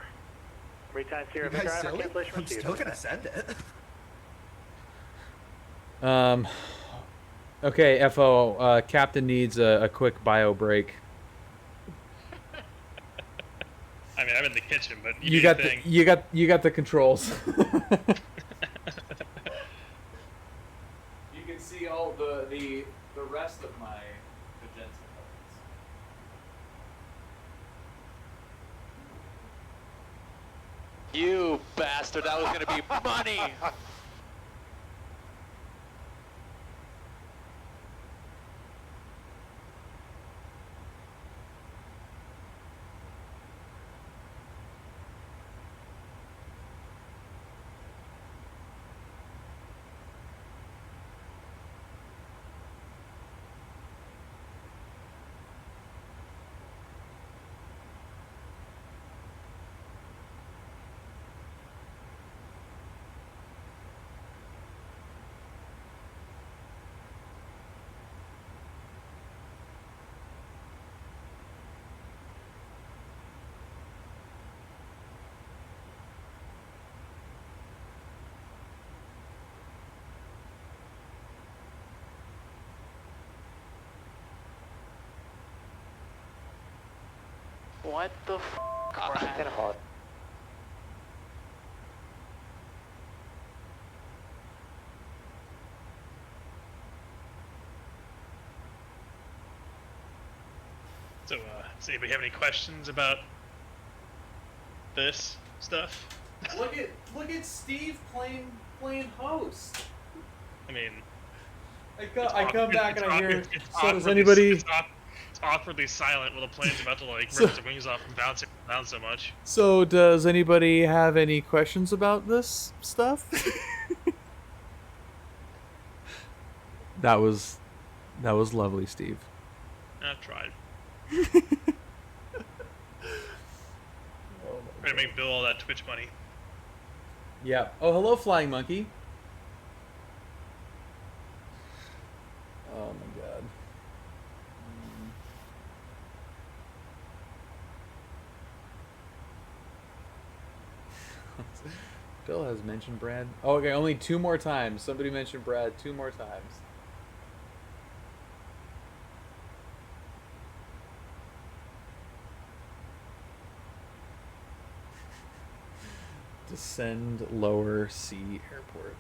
Retime Sierra Victor, cancellation I'm still gonna send it. Okay, FO, Captain needs a quick bio break. I mean, I'm in the kitchen, but you got the controls. You can see all the rest of my magenta buttons. You bastard! That was gonna be money. What the f***? So, does anybody have any questions about this stuff? Look at Steve playing host. I mean, I come back and I hear. So does anybody? anybody? It's awkwardly silent while the plane's about to like rip its wings off and bounce around so much. So does anybody have any questions about this stuff? That was lovely, Steve. I've tried. Trying to make Bill all that Twitch money. Yeah. Oh, hello, Flying Monkey. Oh my God. Bill has mentioned Brad. Oh, okay, only 2 more times. Somebody mentioned Brad 2 more times. Descend lower C airport.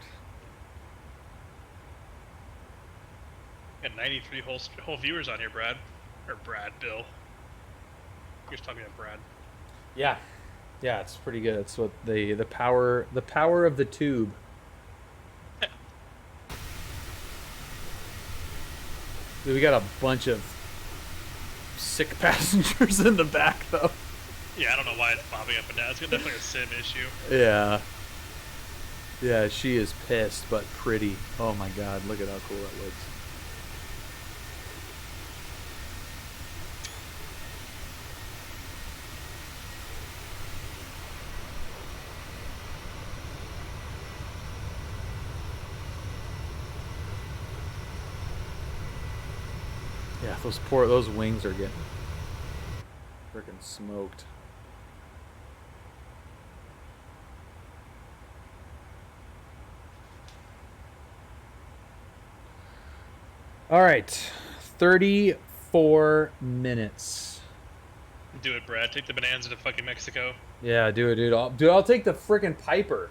Got 93 whole viewers on here, Brad. Or Bill. You're just talking about Brad. Yeah. Yeah, it's pretty good. It's what the power of the tube. Dude, we got a bunch of sick passengers in the back though. Yeah, I don't know why it's popping up and down. It's definitely a sim issue. Yeah. Yeah, she is pissed, but pretty. Oh my God, look at how cool that looks. Yeah, those wings are getting freaking smoked. All right, 34 minutes. Do it, Brad. Take the Bonanza to fucking Mexico. Yeah, do it, dude. I'll take the freaking Piper.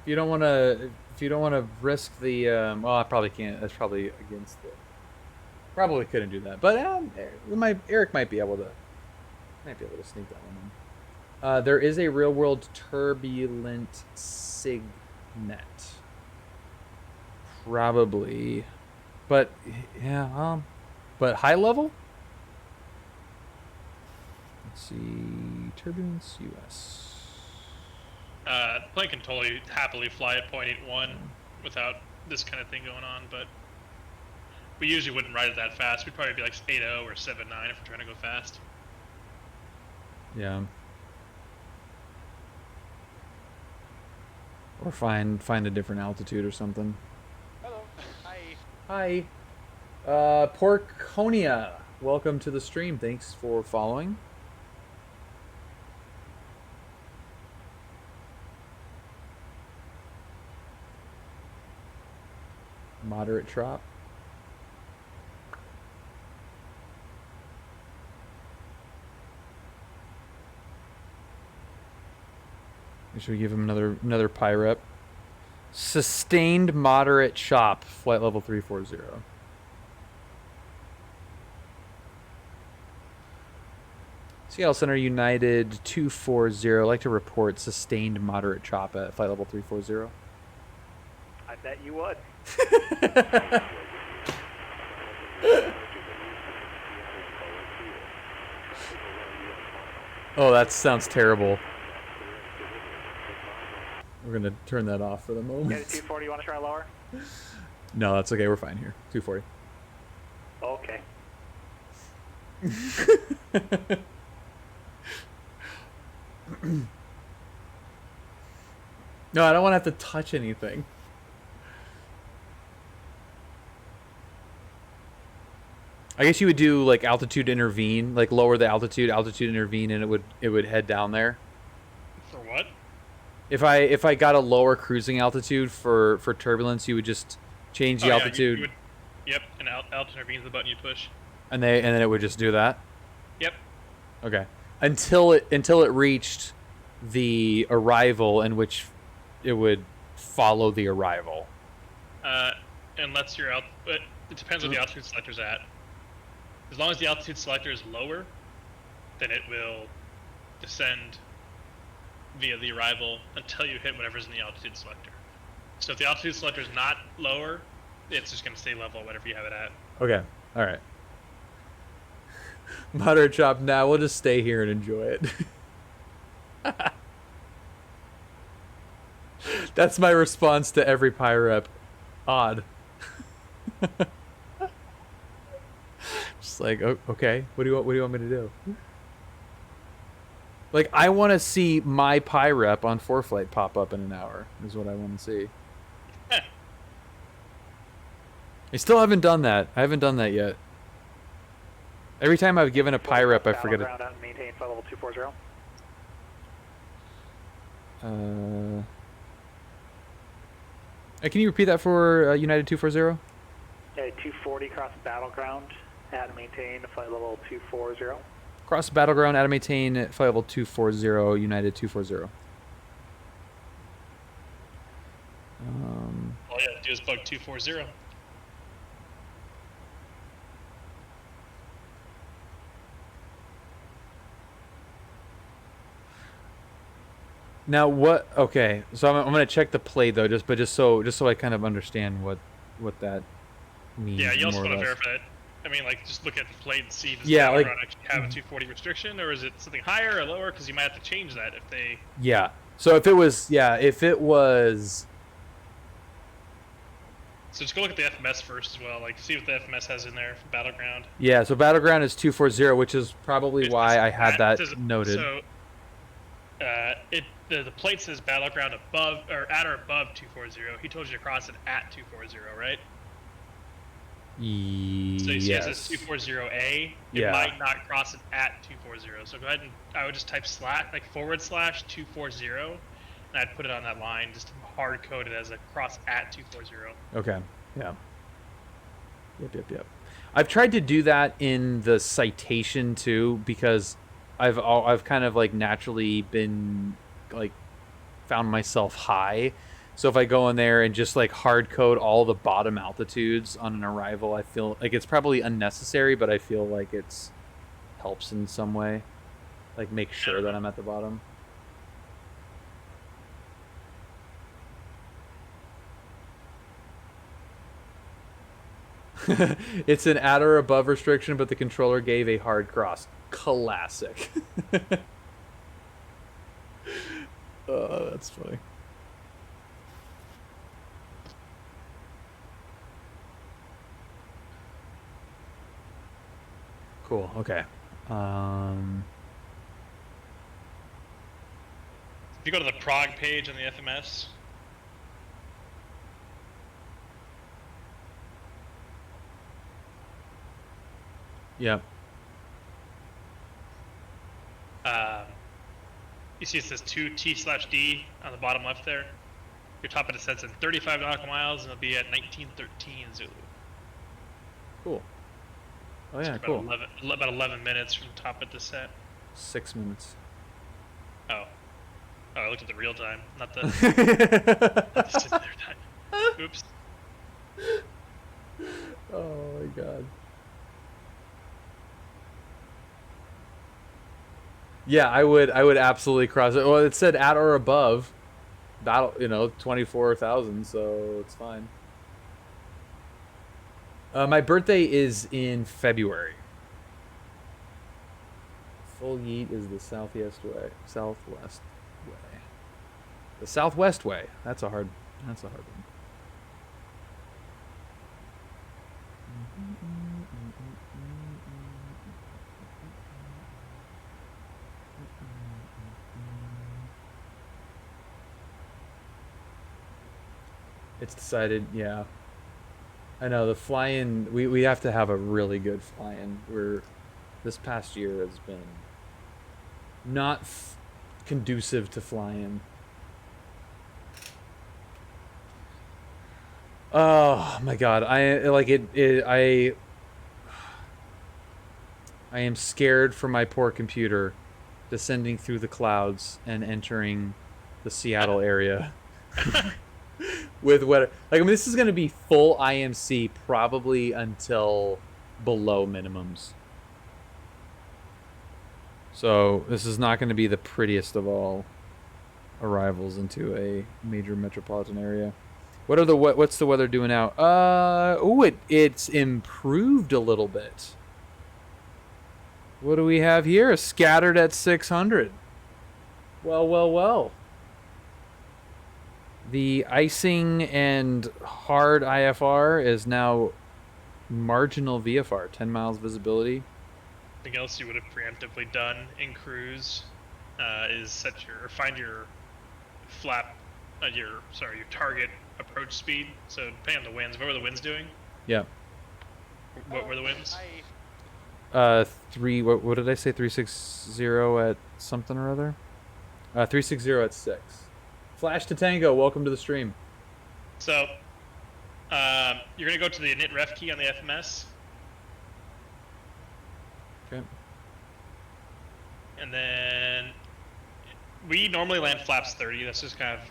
If you don't want to risk the, well, I probably can't. That's probably against the. Probably couldn't do that, but Eric might be able to sneak that one in. There is a real world turbulent signet. Probably. But yeah, but high level? Let's see. Turbulence US. The plane can totally happily fly at 0.81 without this kind of thing going on, but we usually wouldn't ride it that fast. We'd probably be like 8.0 or 7.9 if we're trying to go fast. Yeah. Or find a different altitude or something. Hello. Hi. Hi. Porconia, welcome to the stream. Thanks for following. Moderate drop. Should we give him another PIREP? Sustained moderate chop, flight level 340. Seattle Center United 240. I'd like to report sustained moderate chop at flight level 340. I bet you would. Oh, that sounds terrible. We're gonna turn that off for the moment. Yeah, 240, you want to try lower? No, that's okay. We're fine here. 240. Okay. No, I don't want to have to touch anything. I guess you would do like altitude intervene, like lower the altitude intervene, and it would head down there. For what? If I got a lower cruising altitude for turbulence, you would just change the altitude. You would, yep, and altitude intervene is the button you push. And then it would just do that. Yep. Okay. Until it reached the arrival, in which it would follow the arrival. Unless you're out, but it depends what the altitude selector's at. As long as the altitude selector is lower, then it will descend via the arrival until you hit whatever's in the altitude selector. So if the altitude selector is not lower, it's just going to stay level, whatever you have it at. Okay. All right. Moderate chop. Now we'll just stay here and enjoy it. That's my response to every PyRep. Odd. Just like, okay, what do you want me to do? Like, I want to see my PyRep on ForeFlight pop up in an hour. Is what I want to see. I still haven't done that. I haven't done that yet. Every time I've given a PyRep, I forget it. Maintain flight level 240. Can you repeat that for United 240? 240 cross battleground at and maintain flight level 240. Cross battleground at and maintain flight level 240, United 240. All you have to do is bug 240. Now what? Okay, so I'm gonna check the plate though, just so I kind of understand what that means. Yeah, you also more or want to less. verify it. I mean, like, just look at the plate and see if Yeah, like, actually have a 240 restriction, or is it something higher or lower? Because you might have to change that if they. Yeah. So if it was, So just go look at the FMS first as well. Like, see what the FMS has in there for battleground. yeah. So battleground is 240, which is probably why I had that noted. So, the plate says battleground above or at or above 240. He told you to cross it at 240, right? So you see it says 240A. It might not cross it at 240. So go ahead and I would just type / like / 240, and I'd put it on that line, just hard code it as a cross at 240. Okay. Yeah. Yep. I've tried to do that in the citation too, because I've kind of like naturally been like found myself high. So if I go in there and just like hard code all the bottom altitudes on an arrival, I feel like it's probably unnecessary, but I feel like it's helps in some way. Like make sure that I'm at the bottom. It's an at or above restriction, but the controller gave a hard cross. Classic. Oh, that's funny. Cool. Okay. If you go to the prog page on the FMS. Yep. You see it says 2T/D on the bottom left there. Your top of descent's in 35 nautical miles, and it'll be at 1913 Zulu. Cool. Oh yeah, so cool. About 11 minutes from top of descent. 6 minutes. Oh, I looked at the real time, not the, not the simulator time. Oops. Oh my god. Yeah, I would absolutely cross it. Well, it said at or above battle, 24,000, so it's fine. My birthday is in February. Full yeet is the southwest way. The southwest way. That's a hard one. It's decided, yeah. I know, the fly-in, we have to have a really good fly-in. This past year has been not conducive to fly-in. Oh my god, I am scared for my poor computer descending through the clouds and entering the Seattle area. With what, this is going to be full IMC probably until below minimums. So this is not going to be the prettiest of all arrivals into a major metropolitan area. What's the weather doing out? It's improved a little bit. What do we have here? Scattered at 600. Well. The icing and hard IFR is now marginal VFR, 10 miles visibility. Something else you would have preemptively done in cruise is find your your target approach speed. So depending on the winds, what were the winds doing? Yeah. What were the winds? What did I say? 360 at something or other? 360 at 6. Flash to Tango, welcome to the stream. So, you're going to go to the init ref key on the FMS. Okay. And then, we normally land flaps 30, that's just kind of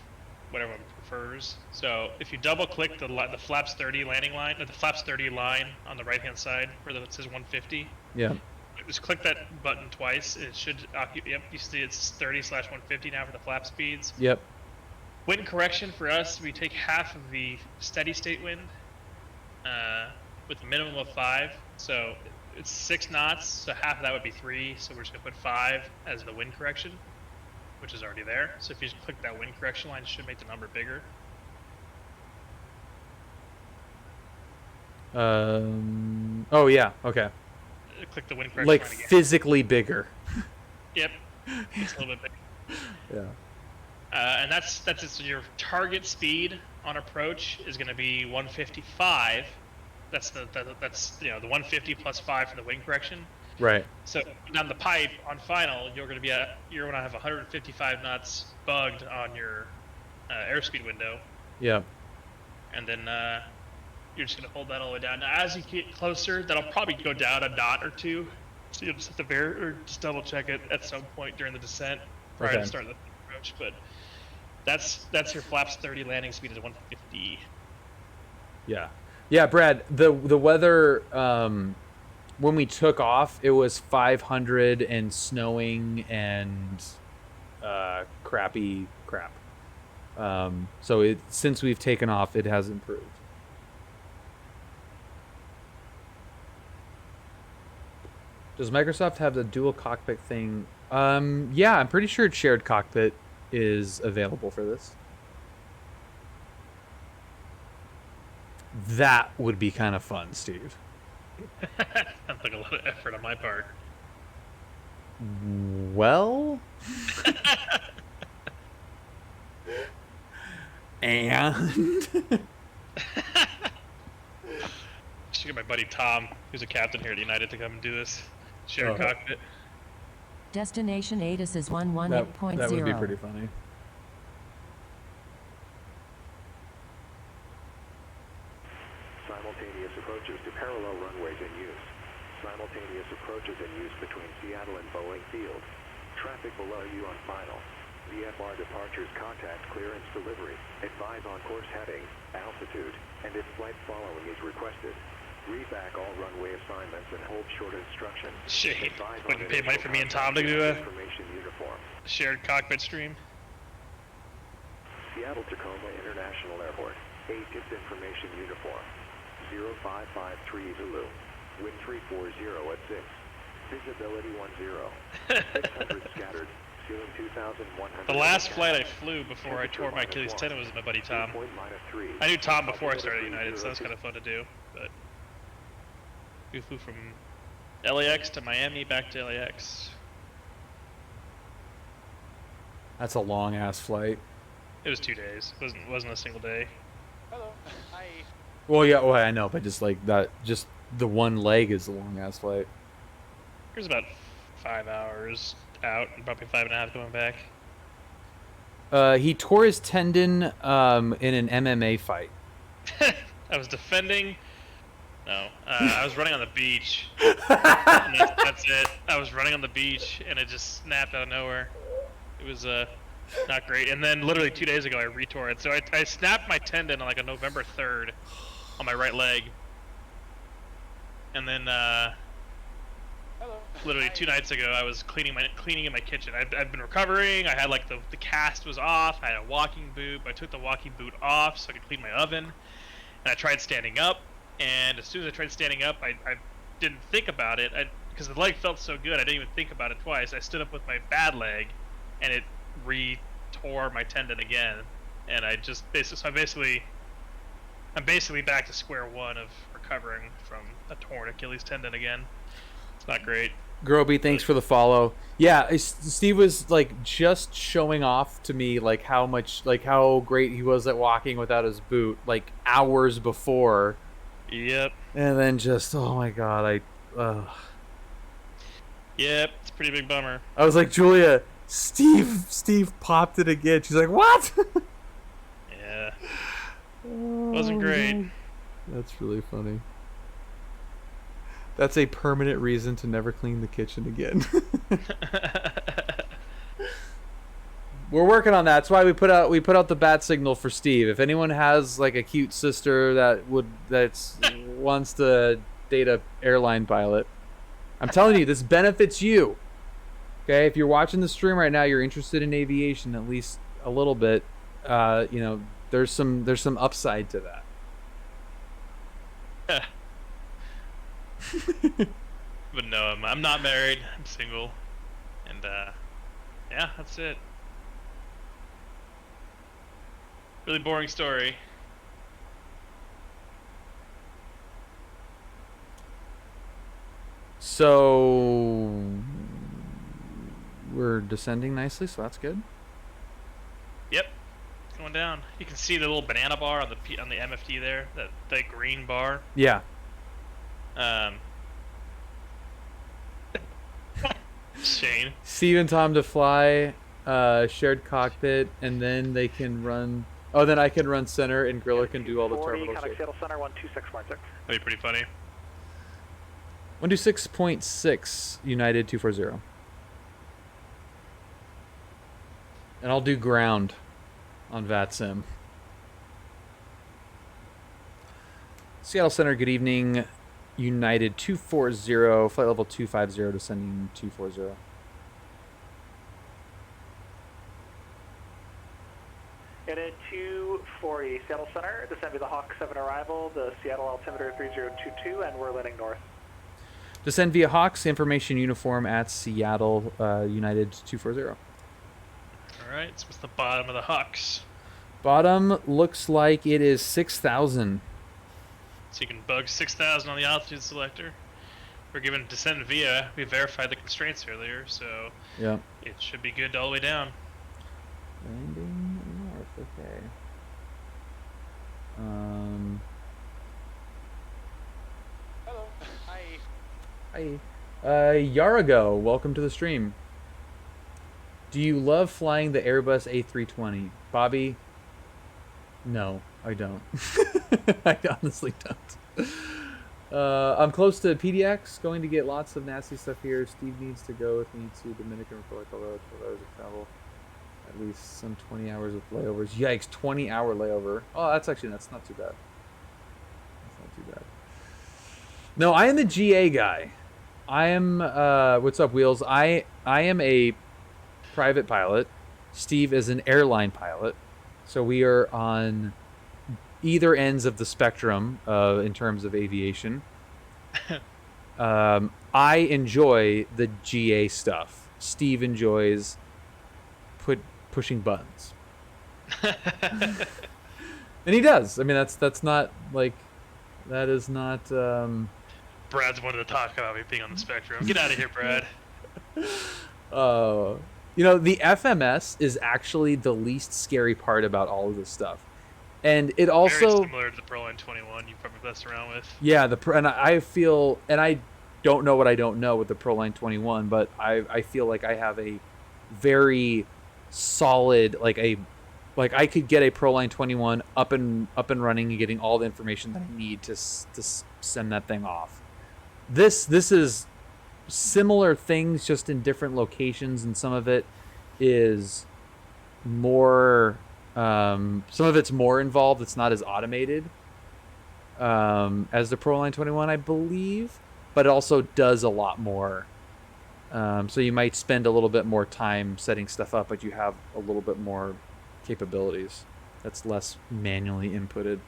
what everyone prefers. So, if you double click the flaps 30 landing line, or the flaps 30 line on the right hand side, where it says 150. Yeah. Just click that button twice, it should occupy, yep, you see it's 30/150 now for the flap speeds. Yep. Wind correction for us, we take half of the steady state wind with a minimum of 5. So it's 6 knots, so half of that would be 3. So we're just going to put 5 as the wind correction, which is already there. So if you just click that wind correction line, it should make the number bigger. Oh, yeah, okay. Click the wind correction like line again. Physically bigger. Yep, it's a little bit bigger. Yeah. And that's your target speed on approach is going to be 155. That's the 150 plus 5 for the wind correction. Right. So down the pipe on final, you're going to have 155 knots bugged on your airspeed window. Yeah. And then you're just going to hold that all the way down. Now, as you get closer, that'll probably go down a knot or two. So you'll just have to just double check it at some point during the descent prior to starting the approach. But that's your flaps 30 landing speed is 150. Yeah, Brad, the weather when we took off, it was 500 and snowing and crappy crap. So since we've taken off, it has improved. Does Microsoft have the dual cockpit thing? Yeah, I'm pretty sure shared cockpit is available for this. That would be kind of fun, Steve. Sounds like a lot of effort on my part. Well, and Should get my buddy Tom, who's a captain here at United, to come and do this. Shared cockpit. Destination ATIS is 118.0. That would be pretty funny. Simultaneous approaches to parallel runways in use. Simultaneous approaches in use between Seattle and Boeing Field. Traffic below you on final. VFR departures contact clearance delivery. Advise on course heading, altitude, and if flight following is requested. Read back all runway assignments and hold short instruction. Shit, wouldn't pay money for me and Tom to do a information uniform. shared cockpit stream. Seattle Tacoma International Airport. ATIS information uniform. 0553 Zulu. Wind 340 at 6. Visibility 10. 600 scattered. Ceiling 2,100. The last flight I flew before I tore my Achilles tendon was with my buddy Tom. I knew Tom before I started United, so that was kind of fun to do. But we flew from LAX to Miami, back to LAX. That's a long ass flight. It was 2 days. It wasn't a single day. Hello. Hi. Well, yeah, well, I know, but just like that, just the one leg is a long ass flight. It was about 5 hours out, and probably 5.5 going back. He tore his tendon in an MMA fight. I was defending. No, I was running on the beach. And that's it. I was running on the beach, and it just snapped out of nowhere. It was not great. And then literally 2 days ago, I retore it. So I snapped my tendon on like a November 3rd on my right leg. And then Hello. literally 2 nights ago, I was cleaning in my kitchen. I've been recovering. I had like the cast was off. I had a walking boot. I took the walking boot off so I could clean my oven. And I tried standing up. And as soon as I tried standing up, I didn't think about it. Because the leg felt so good, I didn't even think about it twice. I stood up with my bad leg, and it re-tore my tendon again. And I just basically, I'm basically back to square one of recovering from a torn Achilles tendon again. It's not great. Groby, thanks for the follow. Yeah, Steve was like just showing off to me like how great he was at walking without his boot like hours before. Yep. And then just, oh my god, Yep, it's a pretty big bummer. I was like, Julia, Steve popped it again. She's like, what? Yeah. Wasn't great. That's really funny. That's a permanent reason to never clean the kitchen again. We're working on that. That's why we put out the bat signal for Steve. If anyone has like a cute sister that wants to date a airline pilot, I'm telling you, this benefits you. Okay, if you're watching the stream right now, you're interested in aviation at least a little bit. There's some upside to that. But no, I'm not married. I'm single, and yeah, that's it. Really boring story. So we're descending nicely, so that's good. Yep, it's going down. You can see the little banana bar on the MFD there, that green bar. Yeah. Shane. Steve and Tom to fly, shared cockpit, and then they can run. Oh, then I can run center, and Griller can do all the terminal shit. Seattle Center 126.6. That'd be pretty funny. 126.6 United 240. And I'll do ground on VATSIM. Seattle Center, good evening. United 240, flight level 250, descending 240. United 240, Seattle Center, descend to the Hawk 7 arrival, the Seattle altimeter 3022, and we're landing north. Descend via Hawks, information uniform at Seattle, United 240. Alright, so what's the bottom of the Hawks? Bottom looks like it is 6,000. So you can bug 6,000 on the altitude selector. We're given descent via. We verified the constraints earlier, so yeah, it should be good all the way down. Landing north, okay. Hello. Hi. Hi. Yarago, welcome to the stream. Do you love flying the Airbus A320? Bobby? No, I don't. I honestly don't. I'm close to PDX, going to get lots of nasty stuff here. Steve needs to go with me to Dominican Republic, although 12 hours of travel. At least some 20 hours of layovers. Yikes, 20-hour layover. Oh, that's not too bad. That's not too bad. No, I am the GA guy. I am, what's up, Wheels? I am a private pilot. Steve is an airline pilot. So we are on either ends of the spectrum in terms of aviation. I enjoy the GA stuff. Steve enjoys pushing buttons. And he does. I mean, that's not like, that is not... Brad's wanted to talk about me being on the spectrum. Get out of here, Brad. You know, the FMS is actually the least scary part about all of this stuff. And it also... Very similar to the Proline 21 you probably messed around with. Yeah, and I feel... And I don't know what I don't know with the Proline 21, but I feel like I have a very solid... Like I could get a Proline 21 up and running and getting all the information that I need to send that thing off. This is similar things, just in different locations, and some of it is more... some of it's more involved. It's not as automated as the Proline 21, I believe, but it also does a lot more So you might spend a little bit more time setting stuff up, but you have a little bit more capabilities. That's less manually inputted.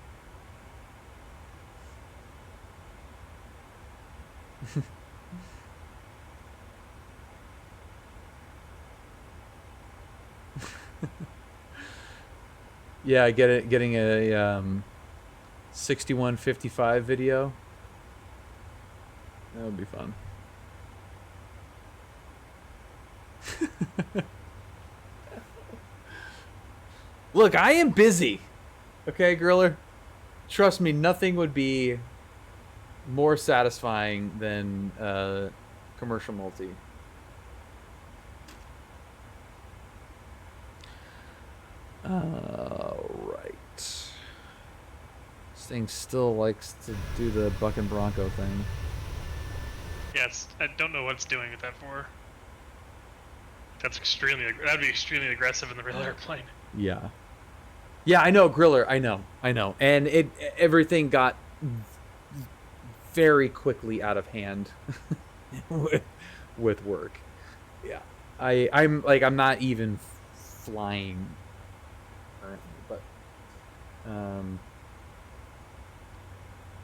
Yeah, getting a 6155 video. That would be fun. Look, I am busy. Okay, Griller? Trust me, nothing would be more satisfying than commercial multi. Right. This thing still likes to do the buck and bronco thing. Yeah, I don't know what it's doing with that for. That'd be extremely aggressive in the real airplane. Yeah. Yeah, I know, Griller. I know. And everything got very quickly out of hand with work. Yeah. I'm not even flying currently, but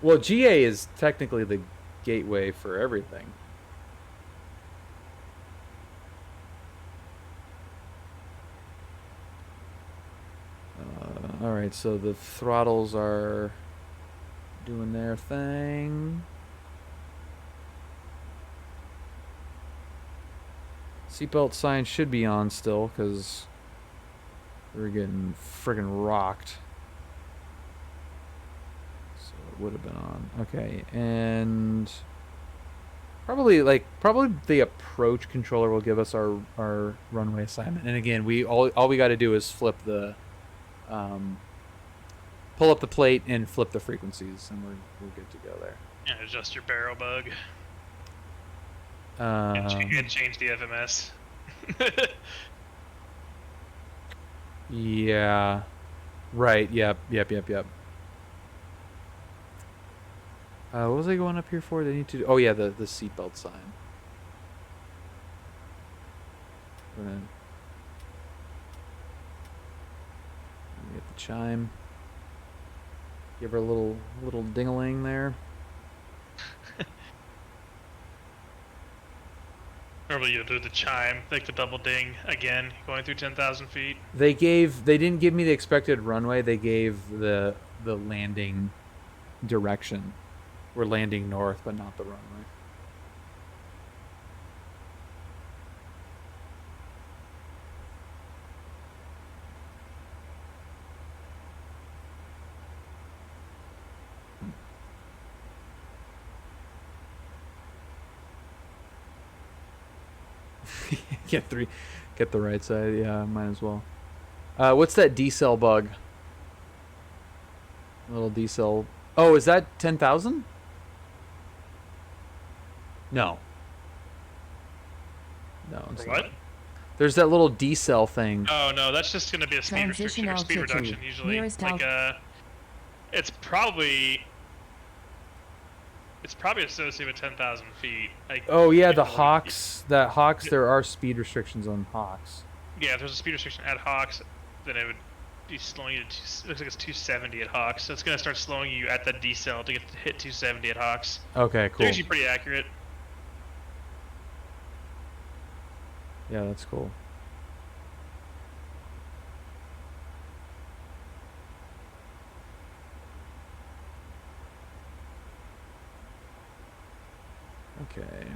well, GA is technically the gateway for everything. All right, so the throttles are doing their thing. Seatbelt sign should be on still because we're getting friggin' rocked. So it would have been on. Okay, and probably the approach controller will give us our runway assignment. And again, all we got to do is flip the pull up the plate and flip the frequencies, and we're good to go there. And adjust your barrel bug. And change the FMS. Yeah. Right. Yep. What was I going up here for? They need to. Oh yeah, the seatbelt sign. Gonna get the chime. Give her a little ding-a-ling there. Normally you do the chime, like the double ding again, going through 10,000 feet. They didn't give me the expected runway. They gave the landing direction. We're landing north, but not the runway. Get the right side. Yeah, might as well. What's that decel bug? A little decel. Oh, is that 10,000? No, it's what? not. There's that little decel thing. Oh no, that's just going to be a speed restriction or speed reduction usually. It's probably associated with 10,000 feet. Oh yeah, the Hawks. That Hawks. There are speed restrictions on Hawks. Yeah, if there's a speed restriction at Hawks, then it would be slowing you to. It looks like it's 270 at Hawks, so it's going to start slowing you at the decel to get to hit 270 at Hawks. Okay, cool. They're usually pretty accurate. Yeah, that's cool. Okay.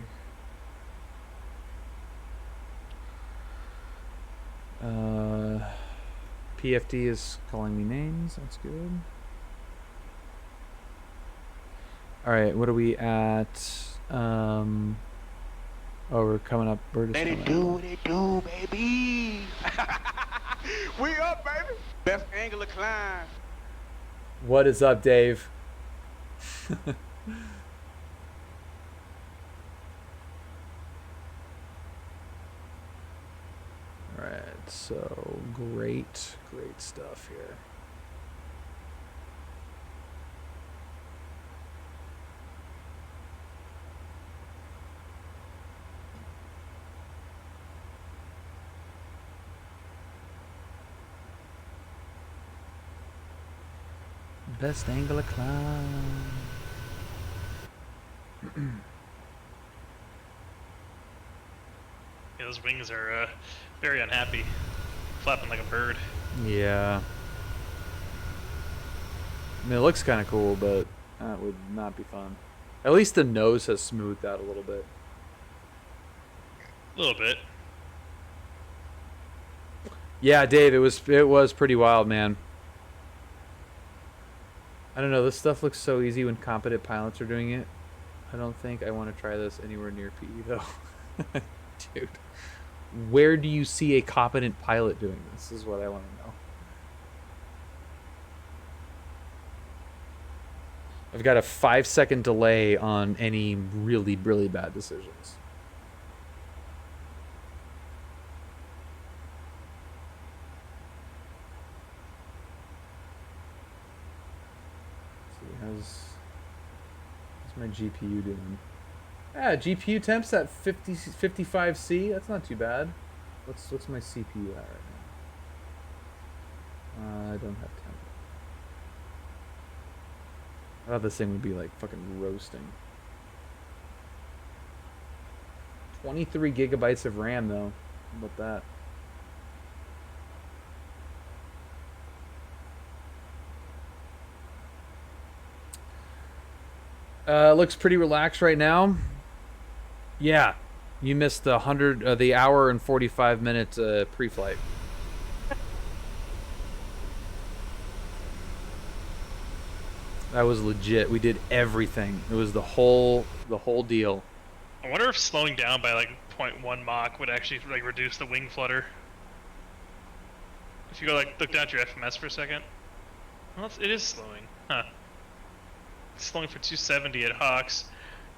PFD is calling me names. That's good. All right, what are we at? Oh, we're coming up. We're just Let it do what it do, baby. We up, baby. Best angle of climb. What is up, Dave? All right, so great stuff here. Best angle of climb. Yeah, those wings are very unhappy, flapping like a bird. Yeah. I mean, it looks kind of cool, but that would not be fun. At least the nose has smoothed out a little bit. A little bit. Yeah, Dave, it was pretty wild, man. I don't know, this stuff looks so easy when competent pilots are doing it. I don't think I want to try this anywhere near PE, though. Dude, where do you see a competent pilot doing this is what I want to know. I've got a 5-second delay on any really, really bad decisions. How's my GPU doing? Yeah, GPU temps at 55C. That's not too bad. What's my CPU at right now? I don't have temp. I thought this thing would be like fucking roasting. 23 gigabytes of RAM though. How about that? Looks pretty relaxed right now. Yeah, you missed the hour and 45 minute pre-flight. That was legit. We did everything. It was the whole deal. I wonder if slowing down by like 0.1 Mach would actually like reduce the wing flutter. If you go like look down at your FMS for a second. Well, it is slowing, huh? It's slowing for 270 at Hawks.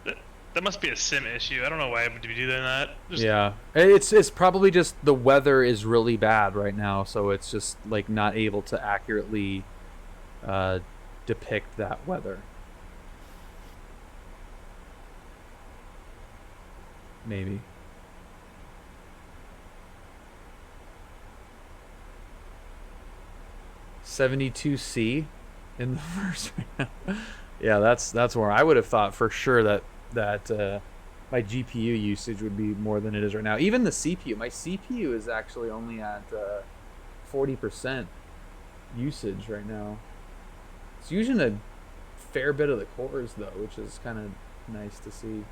That must be a sim issue. I don't know why I would be doing that. Yeah, it's probably just the weather is really bad right now, so it's just like not able to accurately depict that weather. Maybe. $72C in the first round. Yeah, that's where I would have thought for sure that my GPU usage would be more than it is right now. Even the CPU, my CPU is actually only at 40% usage right now. It's using a fair bit of the cores though, which is kind of nice to see.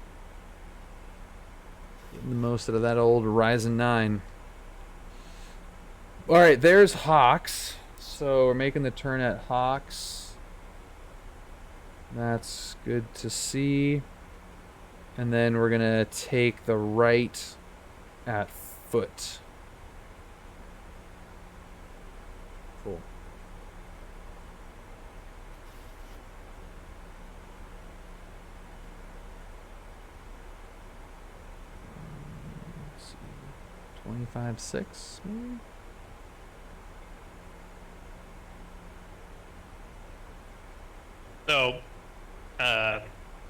Getting the most out of that old Ryzen 9. All right, there's Hawks. So we're making the turn at Hawks. That's good to see. And then we're gonna take the right at foot. Cool. Let's see. 25.6 maybe? So,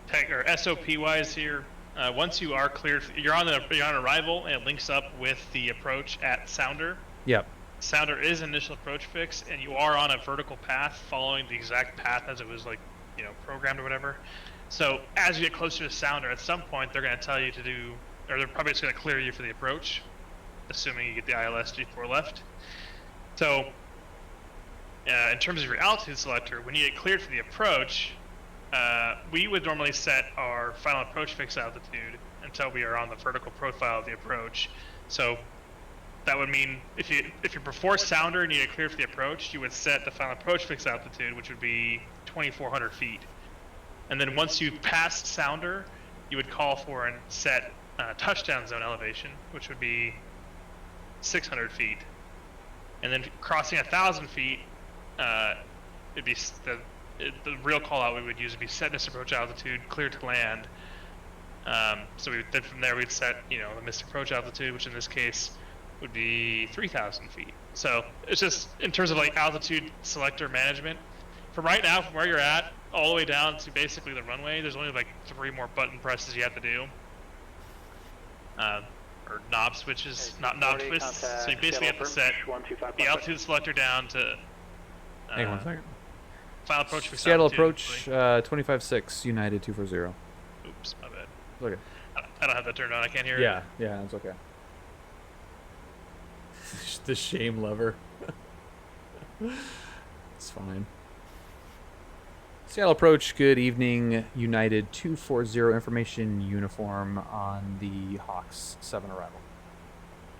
tech or SOP wise here, once you are cleared, you're on arrival, and it links up with the approach at Sounder. Yep. Sounder is initial approach fix, and you are on a vertical path, following the exact path as it was programmed or whatever. So as you get closer to Sounder, at some point they're going to tell you to do, or they're probably just going to clear you for the approach, assuming you get the ILS G4 left. So in terms of your altitude selector, when you get cleared for the approach, we would normally set our final approach fix altitude until we are on the vertical profile of the approach. So that would mean if you're before Sounder and you get cleared for the approach, you would set the final approach fix altitude, which would be 2,400 feet. And then once you passed Sounder, you would call for and set touchdown zone elevation, which would be 600 feet. And then crossing 1,000 feet, it'd be the real call out we would use would be set missed approach altitude, clear to land. So then from there we'd set the missed approach altitude, which in this case would be 3,000 feet. So it's just in terms of like altitude selector management. From right now, from where you're at, all the way down to basically the runway, there's only like 3 more button presses you have to do. Or knob switches, not knob twists. So you basically have to set the altitude selector down to. Hang on a second. Final approach for Seattle South 2, approach, 25-6, United 240. Oops, my bad. Okay. I don't have that turned on. I can't hear it. Yeah, it's okay. The shame lever. It's fine. Seattle approach, good evening, United 240, information uniform on the Hawks 7 arrival.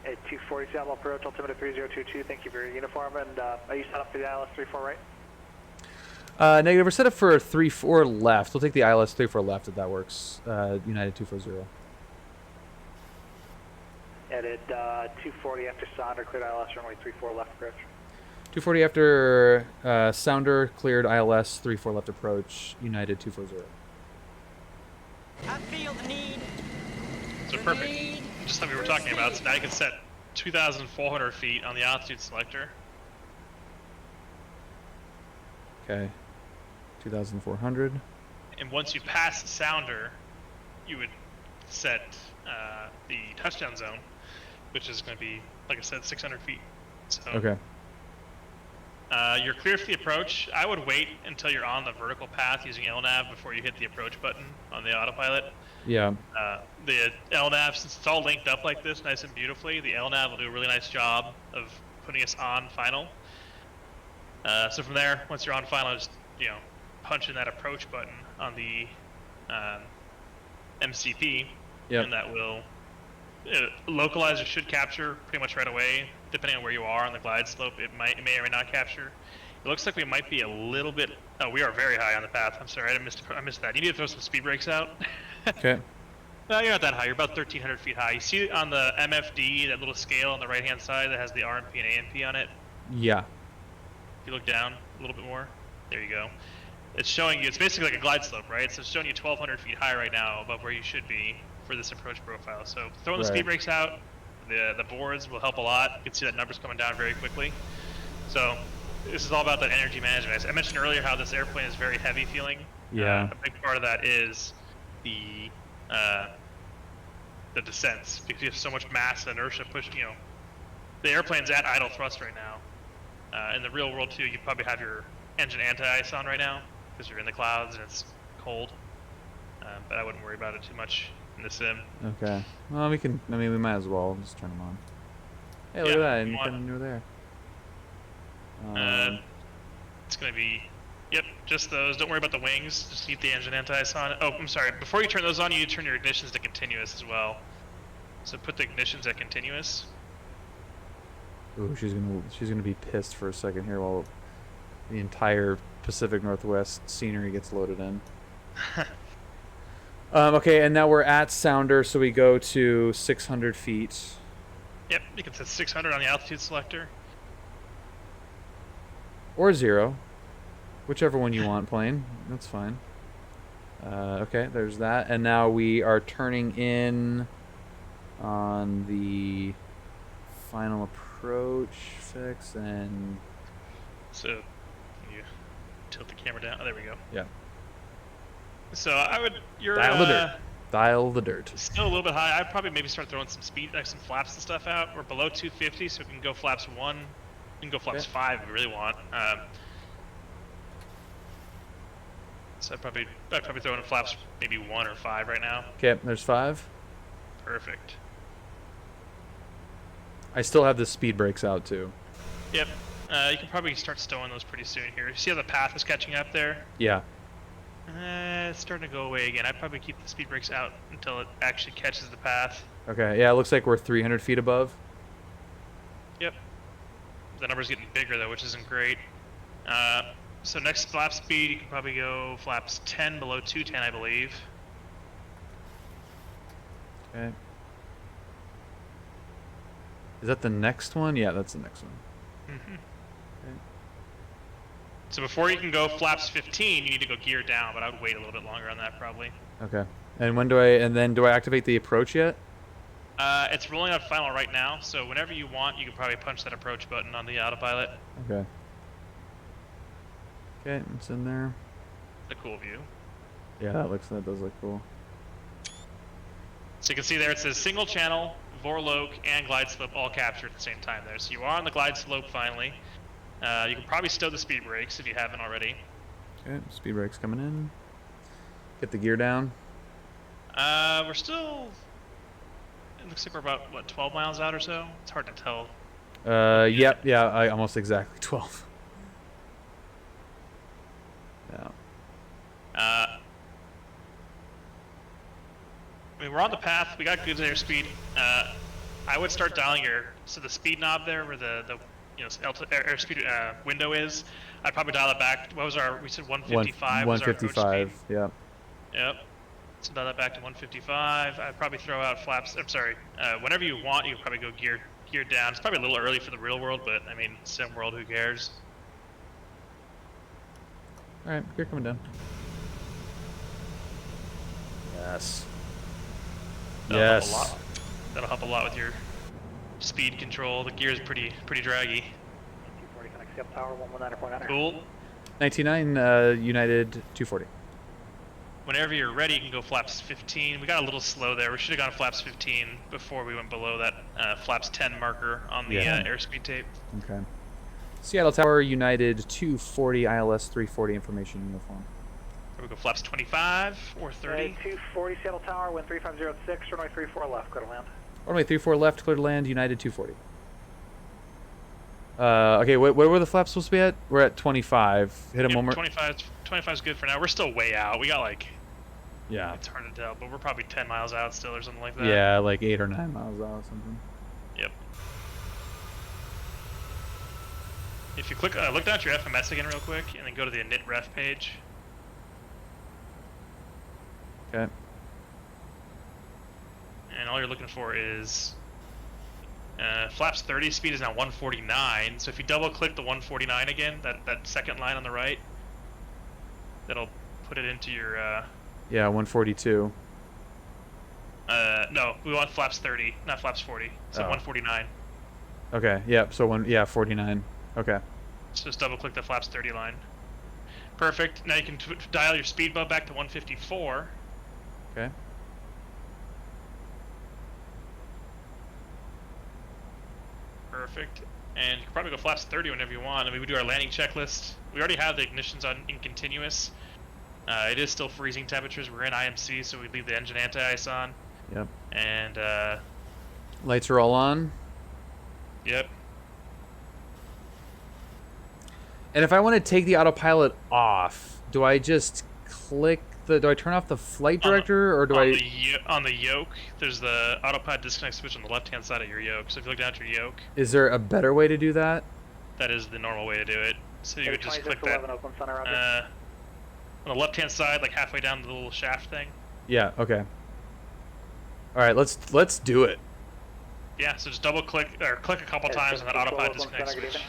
At 240 Seattle approach, altimeter 3022, thank you for your uniform, and are you set up for the ILS 34 right? Negative, we're set up for 34 left. We'll take the ILS 34 left if that works. United 240. And at 240 after Sounder, cleared ILS runway 34 left approach. 240 after Sounder, cleared ILS 34 left approach, United 240. I feel the need. So perfect. Just like we were talking about, so now you can set 2,400 feet on the altitude selector. Okay. 2,400. And once you pass Sounder, you would set the touchdown zone, which is going to be, like I said, 600 feet. So, Okay. You're clear for the approach. I would wait until you're on the vertical path using LNAV before you hit the approach button on the autopilot. Yeah. The LNAV, since it's all linked up like this, nice and beautifully, the LNAV will do a really nice job of putting us on final. So from there, once you're on final, just punch in that approach button on the MCP, Yep. and that will localizer should capture pretty much right away. Depending on where you are on the glide slope, it may or may not capture. It looks like we might be a little bit. Oh, we are very high on the path. I'm sorry, I missed that. You need to throw some speed brakes out. Okay. No, you're not that high. You're about 1,300 feet high. You see on the MFD, that little scale on the right-hand side that has the RMP and ANP on it? Yeah. If you look down a little bit more, there you go. It's showing you, it's basically like a glide slope, right? So it's showing you 1,200 feet high right now above where you should be for this approach profile. So throwing the speed brakes out, the boards will help a lot. You can see that number's coming down very quickly. So this is all about that energy management. I mentioned earlier how this airplane is very heavy feeling. Yeah. A big part of that is the descents, because you have so much mass and inertia pushing. The airplane's at idle thrust right now. In the real world too, you probably have your engine anti-ice on right now because you're in the clouds and it's cold. But I wouldn't worry about it too much in the sim. Okay. Well, we might as well just turn them on. Hey, look at that! You kind of knew there. It's gonna be, yep, just those. Don't worry about the wings. Just keep the engine anti-ice on. Oh, I'm sorry. Before you turn those on, you need to turn your ignitions to continuous as well. So put the ignitions at continuous. Ooh, she's gonna be pissed for a second here while the entire Pacific Northwest scenery gets loaded in. Okay, and now we're at Sounder, so we go to 600 feet. Yep, you can set 600 on the altitude selector. Or 0. Whichever one you want, plane. That's fine. Okay, there's that. And now we are turning in on the final approach fix, and... So, can you tilt the camera down? Oh, there we go. Yeah. So I would, dial the dirt. Dial the dirt. Still a little bit high. I'd probably maybe start throwing some speed, like some flaps and stuff out. We're below 250, so we can go flaps 1. We can go flaps 5 if we really want. So I'd probably throw in flaps maybe 1 or 5 right now. Okay, there's 5. Perfect. I still have the speed brakes out too. Yep. You can probably start stowing those pretty soon here. You see how the path is catching up there? Yeah. It's starting to go away again. I'd probably keep the speed brakes out until it actually catches the path. Okay, yeah, it looks like we're 300 feet above. Yep. The number's getting bigger though, which isn't great. So next flap speed, you can probably go flaps 10 below 210, I believe. Okay. Is that the next one? Yeah, that's the next one. Mm-hmm. Okay. So before you can go flaps 15, you need to go gear down, but I would wait a little bit longer on that probably. Okay. And when do I activate the approach yet? It's rolling out final right now, so whenever you want, you can probably punch that approach button on the autopilot. Okay. Okay, it's in there. It's a cool view. Yeah, that does look cool. So you can see there it says single channel, Vorloke, and glide slope all captured at the same time there. So you are on the glide slope finally. You can probably stow the speed brakes if you haven't already. Okay, speed brake's coming in. Get the gear down. We're still... It looks like we're about, what, 12 miles out or so? It's hard to tell. Yep, yeah, I almost exactly 12. Yeah. I mean, we're on the path. We got good airspeed. I would start dialing so the speed knob there where the airspeed window is, I'd probably dial it back. What was we said 155 was our approach speed. 155, yeah. Yep. So dial that back to 155. I'd probably throw out flaps. I'm sorry. Whenever you want, you can probably go gear down. It's probably a little early for the real world, but I mean, sim world, who cares? All right, gear coming down. Yes. That'll help a lot. That'll help a lot with your speed control. The gear is pretty draggy. 240 connects up tower 119.9. Cool. 99 United 240. Whenever you're ready, you can go flaps 15. We got a little slow there. We should have gone flaps 15 before we went below that flaps 10 marker on the airspeed tape. Okay. Seattle Tower United 240 ILS 340 information uniform. We go flaps 25 or 30. 240 Seattle Tower, wind 3506, runway 34 left, clear to land. Runway 34 left, clear to land, United 240. Okay, where were the flaps supposed to be at? We're at 25. Hit them one more. 25 is good for now. We're still way out. We got like... Yeah. It's hard to tell, but we're probably 10 miles out still or something like that. Yeah, like 8 or 9 miles out or something. Yep. If you click, look down at your FMS again real quick, and then go to the init ref page. Okay. And all you're looking for is flaps 30 speed is now 149. So if you double click the 149 again, that second line on the right, that'll put it into your yeah, 142. no, we want flaps 30, not flaps 40. So 149. Okay, yep, so 49. Okay. So just double click the flaps 30 line. Perfect. Now you can dial your speed bump back to 154. Okay. Perfect. And you can probably go flaps 30 whenever you want. I mean, we do our landing checklist. We already have the ignitions on in continuous. It is still freezing temperatures. We're in IMC, so we leave the engine anti-ice on. Yep. And lights are all on. Yep. And if I want to take the autopilot off, do I just click do I turn off the flight director, or do on the yoke, there's the autopilot disconnect switch on the left-hand side of your yoke. So if you look down at your yoke, is there a better way to do that? That is the normal way to do it. So you would just click that on the left-hand side, like halfway down the little shaft thing. Yeah. Okay. All right. Let's do it. Yeah. So just double click or click a couple times on that autopilot disconnect switch.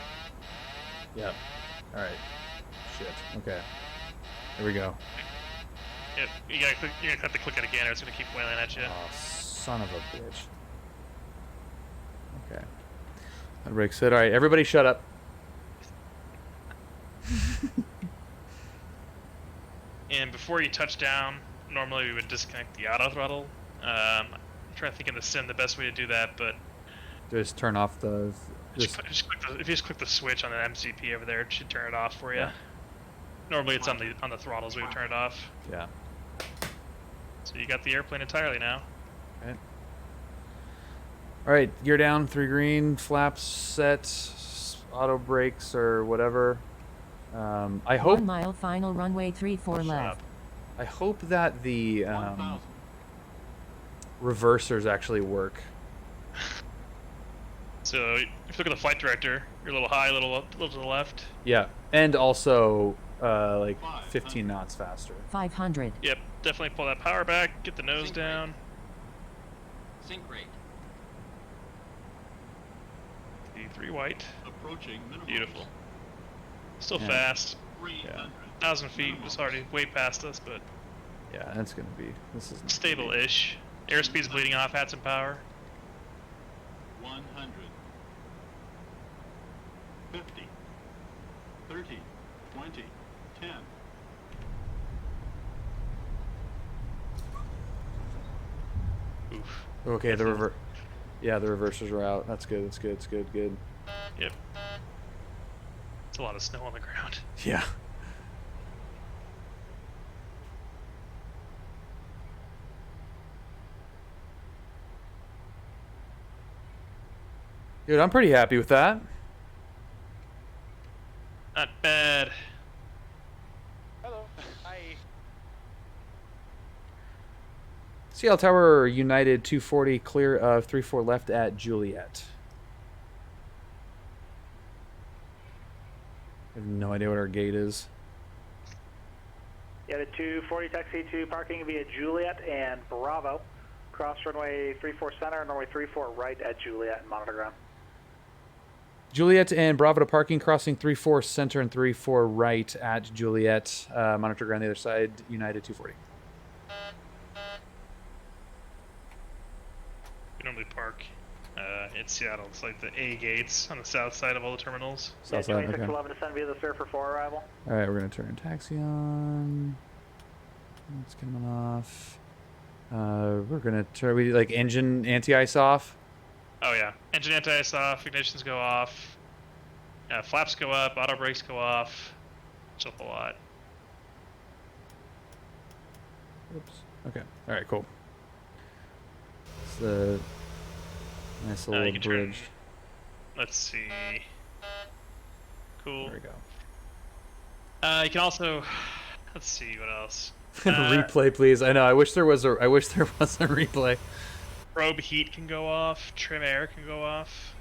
Yeah. All right. Shit. Okay. Here we go. Yep, you gotta have to click it again or it's gonna keep wailing at you. Oh, son of a bitch. Okay. Rick said, alright, everybody shut up. And before you touch down, normally we would disconnect the auto throttle. I'm trying to think in the sim the best way to do that, but... Just turn off the... if you just click the switch on the MCP over there, it should turn it off for you. Yeah. Normally it's on the throttles we would turn it off. Yeah. So you got the airplane entirely now. Okay. Alright, gear down, 3 green, flaps set, auto brakes or whatever. I hope... 1 mile final runway 34 left. I hope that the reversers actually work. So if you look at the flight director, you're a little high, a little to the left. Yeah, and also like 15 knots faster. 500. Yep, definitely pull that power back, get the nose down. Sync rate. D3 white. Approaching minimum. Beautiful. Still fast. 300. 1,000 feet was already way past us, but yeah, that's gonna be. This is stable-ish. Airspeed's bleeding off. Had some power. 100. 50. 30. 20. 10. Oof. Okay, the reversers are out. That's good. That's good. It's good. Good. Yep. It's a lot of snow on the ground. Yeah. Dude, I'm pretty happy with that. Not bad. Hello. Hi. Seattle Tower United 240 clear of 34 left at Juliet. I have no idea what our gate is. Yeah, the 240 taxi to parking via Juliet and Bravo. Cross runway 34 center and runway 34 right at Juliet and monitor ground. Juliet and Bravo to parking, crossing 34 center and 34 right at Juliet. Monitor ground the other side, United 240. We normally park in Seattle. It's like the A gates on the south side of all the terminals. South side, okay. 2611 descend via the surfer for arrival. All right, we're gonna turn taxi on. It's coming off. We're gonna turn engine anti-ice off. Oh yeah, engine anti-ice off, ignitions go off, flaps go up, auto brakes go off. It's a whole lot. Oops. Okay. All right. Cool. It's the nice little bridge. Let's see. Cool. There we go. You can also. Let's see what else. Replay, please. I know. I wish there was a replay. Probe heat can go off. Trim air can go off.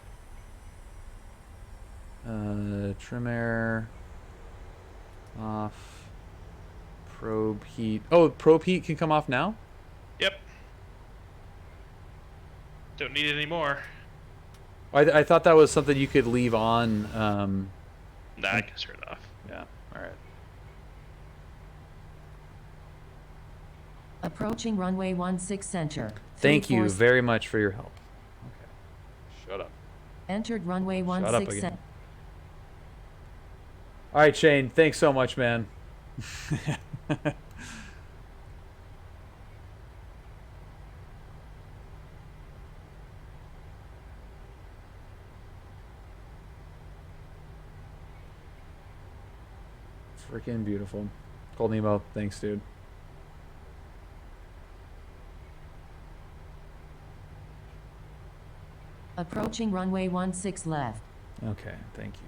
Trim air off. Probe heat. Oh, probe heat can come off now? Yep. Don't need it anymore. I thought that was something you could leave on. Nah, I can turn it off. Yeah. All right. Approaching runway 16 center. Thank you very much for your help. Okay. Shut up. Entered runway Shut up 16 again. center. All right, Shane. Thanks so much, man. Freaking beautiful. Cold Nemo, thanks, dude. Approaching runway 16 left. Okay, thank you.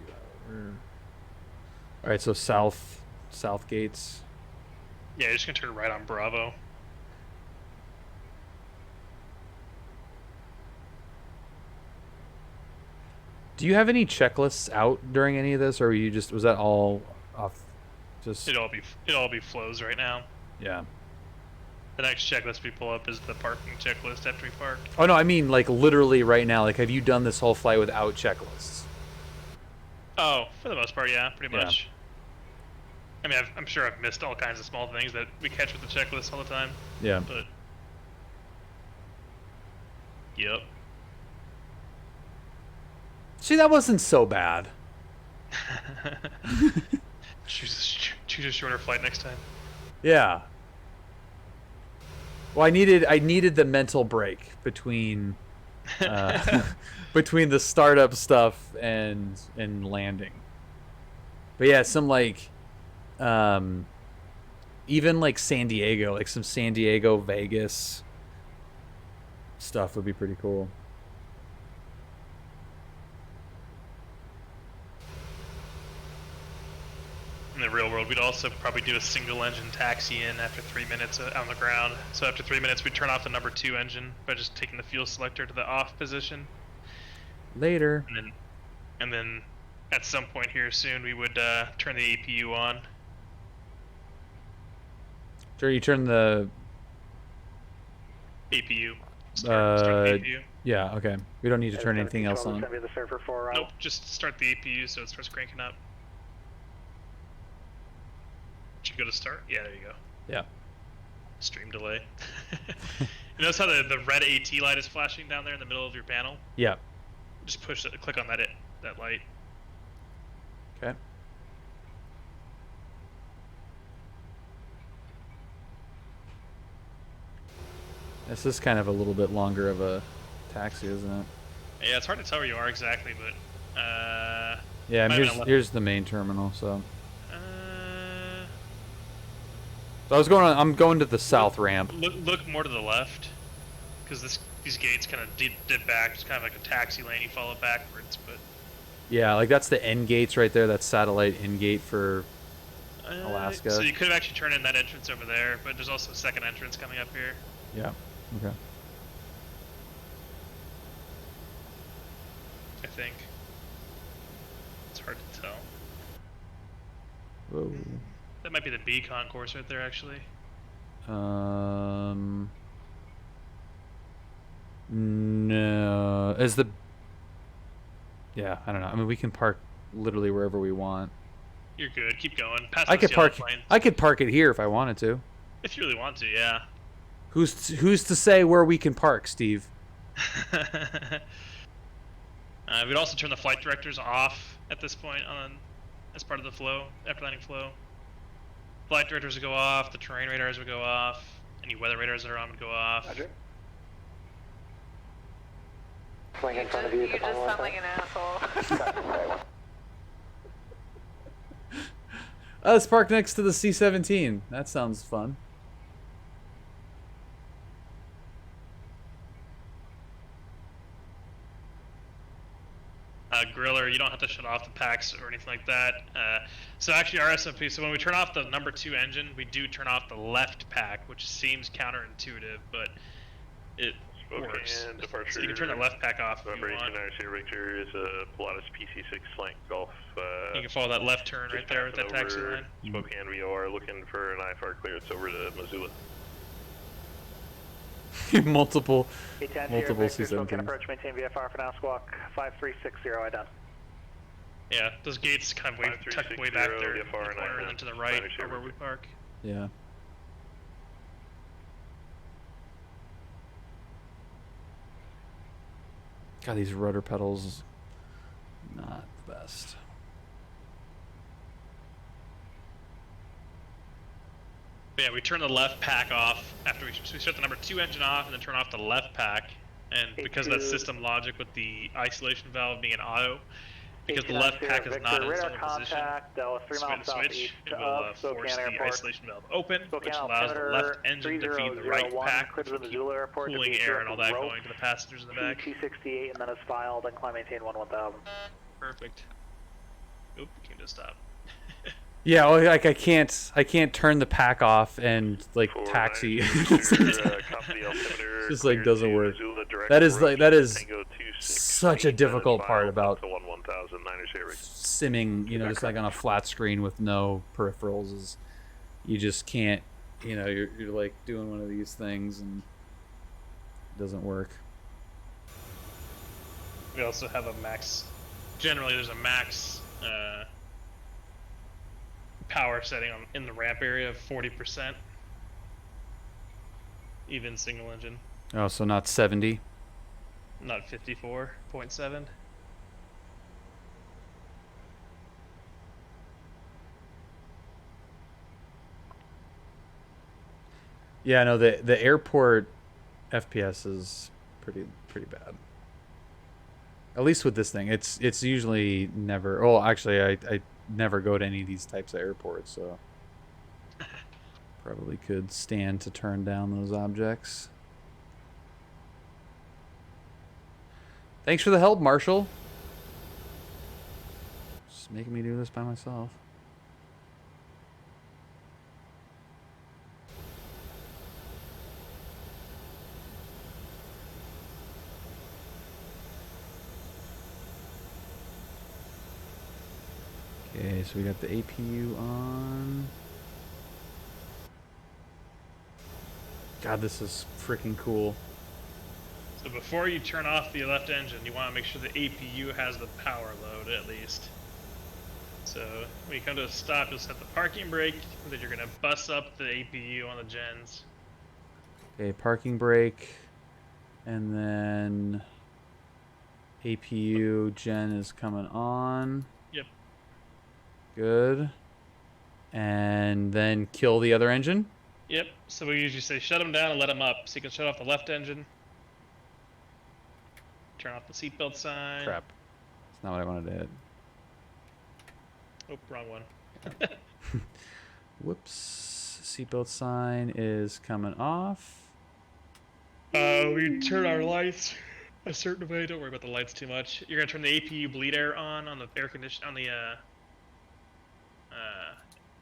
All right, so south gates. Yeah, you're just gonna turn right on Bravo. Do you have any checklists out during any of this, or was that all off? Just It'll all be flows right now. Yeah. The next checklist we pull up is the parking checklist after we park. Oh no, I mean like literally right now. Like, have you done this whole flight without checklists? Oh, for the most part, yeah, pretty much. I mean, I'm sure I've missed all kinds of small things that we catch with the checklist all the time. Yeah. But. Yep. See, that wasn't so bad. choose a shorter flight next time. Yeah. Well, I needed the mental break between between the startup stuff and landing. But yeah, some even like San Diego, like some San Diego, Vegas stuff would be pretty cool. In the real world, we'd also probably do a single engine taxi in after 3 minutes on the ground. So after 3 minutes, we'd turn off the number 2 engine by just taking the fuel selector to the off position. Later. And then at some point here soon, we would turn the APU on. Sure, you turn the APU. Start the APU. Yeah, okay. We don't need to turn anything else on. Nope, just start the APU so it starts cranking up. Should go to start? Yeah, there you go. Yeah. Stream delay. You notice how the red AT light is flashing down there in the middle of your panel? Yeah. Just click on that light. Okay. This is kind of a little bit longer of a taxi, isn't it? Yeah, it's hard to tell where you are exactly, but yeah, here's the main terminal, so. So I'm going to the south ramp. Look more to the left, because these gates kind of dip back. It's kind of like a taxi lane. You follow backwards, but Yeah, like that's the end gates right there. That's satellite end gate for Alaska. So you could have actually turned in that entrance over there, but there's also a second entrance coming up here. Yeah. Okay. I think. It's hard to tell. Whoa. That might be the B concourse right there, actually. No. Is the... Yeah, I don't know. I mean, we can park literally wherever we want. You're good. Keep going. Past I those could yellow park. planes. I could park it here if I wanted to. If you really want to, yeah. Who's to say where we can park, Steve? We'd also turn the flight directors off at this point as part of the flow, after landing flow. Flight directors would go off. The terrain radars would go off. Any weather radars that are on would go off. Roger. Flying in front of you. You just sound like an asshole. Let's park next to the C-17. That sounds fun. Griller, you don't have to shut off the packs or anything like that. So actually our SOP, so when we turn off the number 2 engine, we do turn off the left pack, which seems counterintuitive, but it works. Departure. So you can turn the left pack off if you want. Victor is a Pilatus PC6 flank Golf. You can follow that left turn right there with that taxi line. Spokane, we are looking for an IFR clearance over to Missoula. multiple C-17. C-17s. Approach, maintain VFR for now, squawk 5360, I done. Yeah, those gates kind of tucked way back there, in the corner, and then to the right are where we park. Yeah. God, these rudder pedals, not the best. But yeah, we turn the left pack off after we shut the number 2 engine off, and then turn off the left pack. And because of that system logic with the isolation valve being an auto, because the left pack is not in its own position, switch, it will force the isolation valve open, which allows the left engine to feed the right pack, which will keep cooling air and all that going to the passengers in the back. T68, and then it's filed, and climb maintain 1000. Perfect. Oop, came to a stop. Yeah, well, like I can't turn the pack off and like taxi. It's just like doesn't work. That is such a difficult part about simming. You know, just like on a flat screen with no peripherals, is you just can't. You know, you're like doing one of these things and it doesn't work. We also have a max. Generally, there's a max. Power setting in the ramp area of 40%, even single engine. Oh, so not 70? Not 54.7. Yeah, no, the airport FPS is pretty bad. At least with this thing, it's usually never. Oh, actually, I never go to any of these types of airports, so probably could stand to turn down those objects. Thanks for the help, Marshall. Just making me do this by myself. Okay, so we got the APU on. God, this is freaking cool. So before you turn off the left engine, you want to make sure the APU has the power load at least. So when you come to a stop, you'll set the parking brake, and then you're going to bus up the APU on the gens. Okay, parking brake, and then APU gen is coming on. Yep. Good. And then kill the other engine? Yep, so we usually say shut them down and let them up. So you can shut off the left engine. Turn off the seatbelt sign. Crap. That's not what I wanted to hit. Oh, wrong one. Whoops. Seatbelt sign is coming off. We turn our lights a certain way. Don't worry about the lights too much. You're gonna turn the APU bleed air on the air condition on the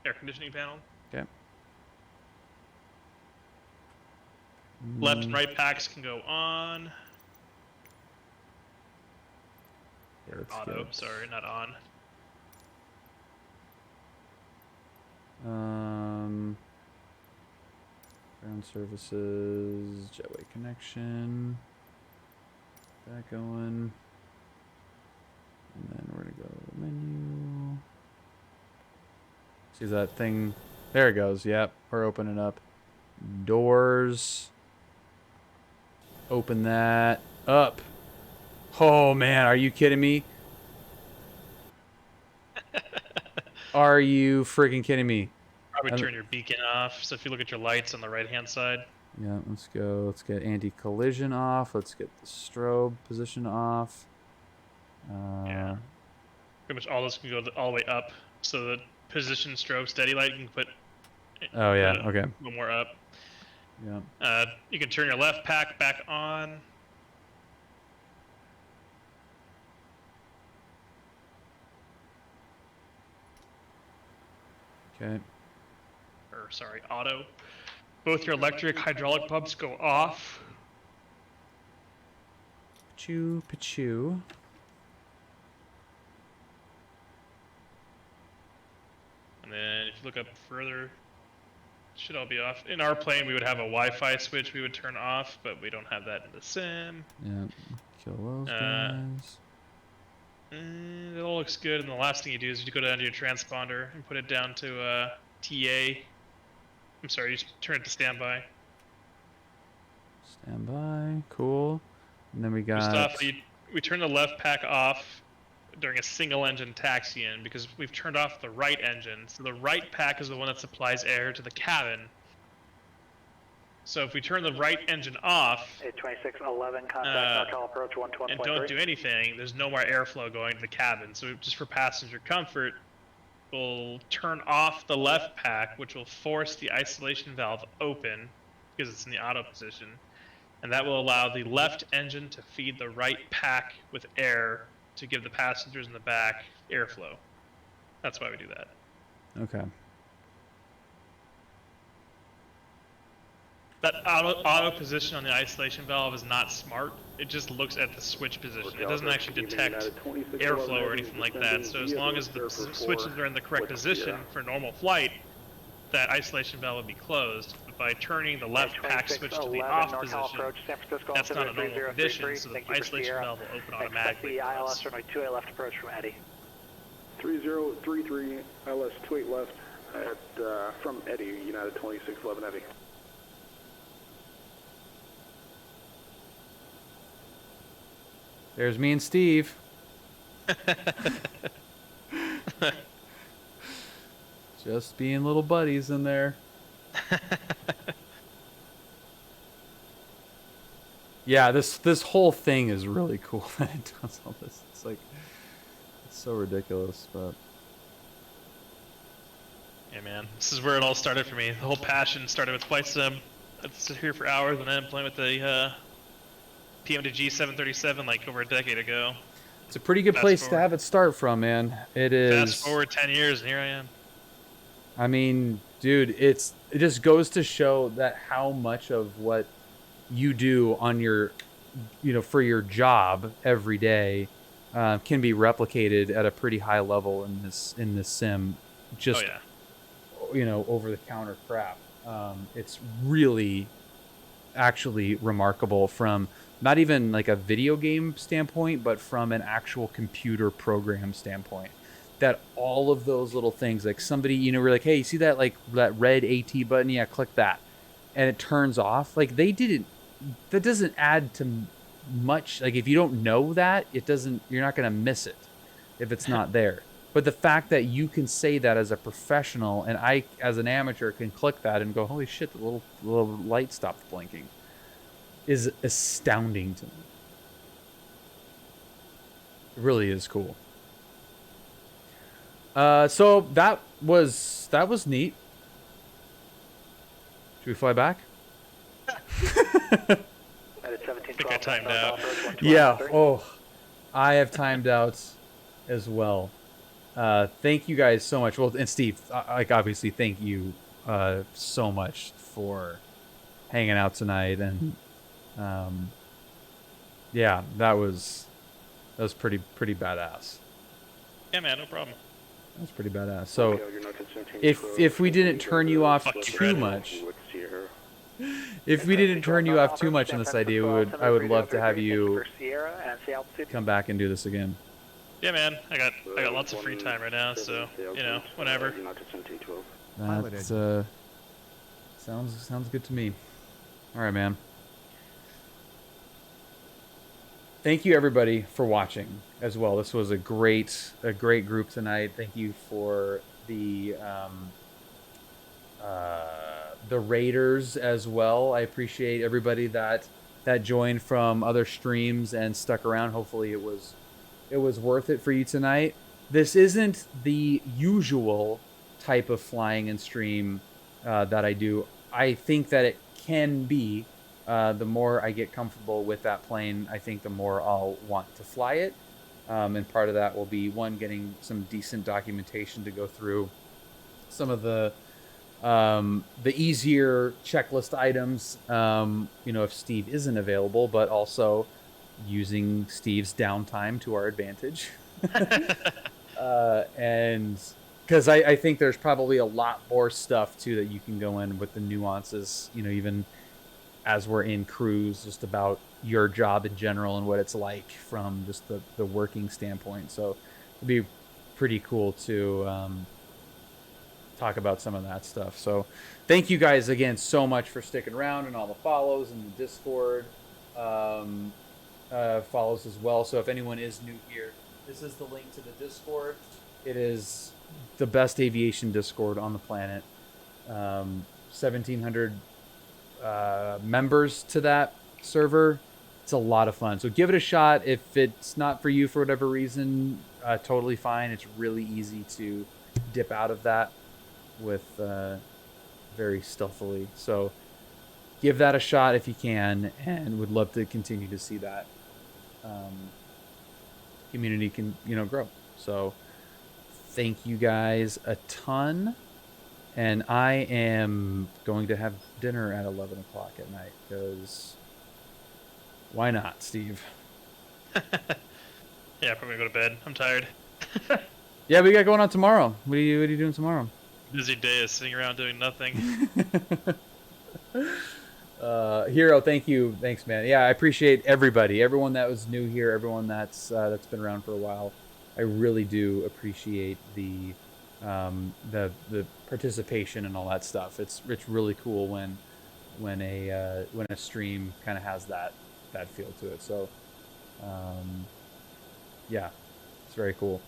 air conditioning panel. Okay. Left and right packs can go on. Yeah, let's Auto, get... sorry, not on. Ground services, jetway connection. That going. And then we're gonna go to the menu. See that thing? There it goes. Yep, we're opening up. Doors. Open that up. Oh man, are you kidding me? Are you freaking kidding me? Probably turn your beacon off. So if you look at your lights on the right-hand side. Yeah, let's go. Let's get anti-collision off. Let's get the strobe position off. Yeah. Pretty much all this can go all the way up. So the position, strobe, steady light, you can put. Oh yeah. Okay. A little more up. Yeah. You can turn your left pack back on. Okay. Or sorry, auto. Both your electric hydraulic pumps go off. Pachoo. And then if you look up further, it should all be off. In our plane, we would have a Wi-Fi switch we would turn off, but we don't have that in the sim. Yeah. Kill those guys. It all looks good, and the last thing you do is you go down to your transponder and put it down to TA. I'm sorry, you turn it to standby. Standby, cool. And then we got... First off, we turn the left pack off during a single engine taxi-in because we've turned off the right engine. So the right pack is the one that supplies air to the cabin. So if we turn the right engine off 2611, contact NorCal approach 121.3. and don't do anything, there's no more airflow going to the cabin. So just for passenger comfort, we'll turn off the left pack, which will force the isolation valve open because it's in the auto position. And that will allow the left engine to feed the right pack with air to give the passengers in the back airflow. That's why we do that. Okay. That auto position on the isolation valve is not smart. It just looks at the switch position. It doesn't actually detect airflow or anything like that. So as long as the switches are in the correct position for normal flight, that isolation valve will be closed. But by turning the left pack switch to the off position, that's not a normal condition, so the isolation valve will open automatically. Expect the ILS runway 28 left approach from Eddie. 3033 ILS 28 left at from Eddie, United 2611 Eddie. There's me and Steve. Just being little buddies in there. Yeah, this whole thing is really cool that it does all this. It's like, it's so ridiculous, but... Yeah, man. This is where it all started for me. The whole passion started with flight sim. I'd sit here for hours and then playing with the PMDG 737 like over a decade ago. It's a pretty good place to have it start from, man. It is. Fast forward 10 years and here I am. I mean, dude, it just goes to show that how much of what you do on your, for your job every day, can be replicated at a pretty high level in this sim. Just, over the counter crap. It's really, actually remarkable from not even like a video game standpoint, but from an actual computer program standpoint. That all of those little things, like somebody, we're like, hey, you see that that red AT button? Yeah, click that, and it turns off. Like that doesn't add to much. Like if you don't know that, you're not gonna miss it if it's not there. But the fact that you can say that as a professional, and I, as an amateur, can click that and go, holy shit, the little light stopped blinking, is astounding to me. It really is cool. So that was neat. Should we fly back? think I timed out. Yeah. Oh, I have timed out as well. Thank you guys so much. Well, and Steve, like obviously, thank you so much for hanging out tonight, and yeah, that was pretty badass. Yeah, man, no problem. That was pretty badass. So, if we didn't turn you off too much, if we didn't turn you off too much in this idea, I would love to have you come back and do this again. Yeah, man, I got lots of free time right now, so you know, whenever. That sounds good to me. All right, man. Thank you everybody for watching as well. This was a great group tonight. Thank you for the raiders as well. I appreciate everybody that joined from other streams and stuck around. Hopefully it was worth it for you tonight. This isn't the usual type of flying and stream that I do. I think that it can be. The more I get comfortable with that plane, I think the more I'll want to fly it. And part of that will be, one, getting some decent documentation to go through some of the easier checklist items, if Steve isn't available, but also using Steve's downtime to our advantage. And because I think there's probably a lot more stuff too that you can go in with the nuances, even as we're in cruise, just about your job in general and what it's like from just the working standpoint. So it'd be pretty cool to talk about some of that stuff. So thank you guys again so much for sticking around, and all the follows and the Discord follows as well. So if anyone is new here, this is the link to the Discord. It is the best aviation Discord on the planet. 1,700 members to that server. It's a lot of fun, so give it a shot. If it's not for you for whatever reason, totally fine. It's really easy to dip out of that with very stealthily, so give that a shot if you can, and would love to continue to see that community can grow. So thank you guys a ton. And I am going to have dinner at 11 o'clock at night, because why not, Steve? Yeah, probably go to bed. I'm tired. Yeah, we got going on tomorrow. What are you doing tomorrow? Busy day of sitting around doing nothing. Hero, thank you. Thanks, man. Yeah, I appreciate everyone that was new here, everyone that's been around for a while. I really do appreciate the participation and all that stuff. It's really cool when a stream kind of has that feel to it. So yeah, it's very cool.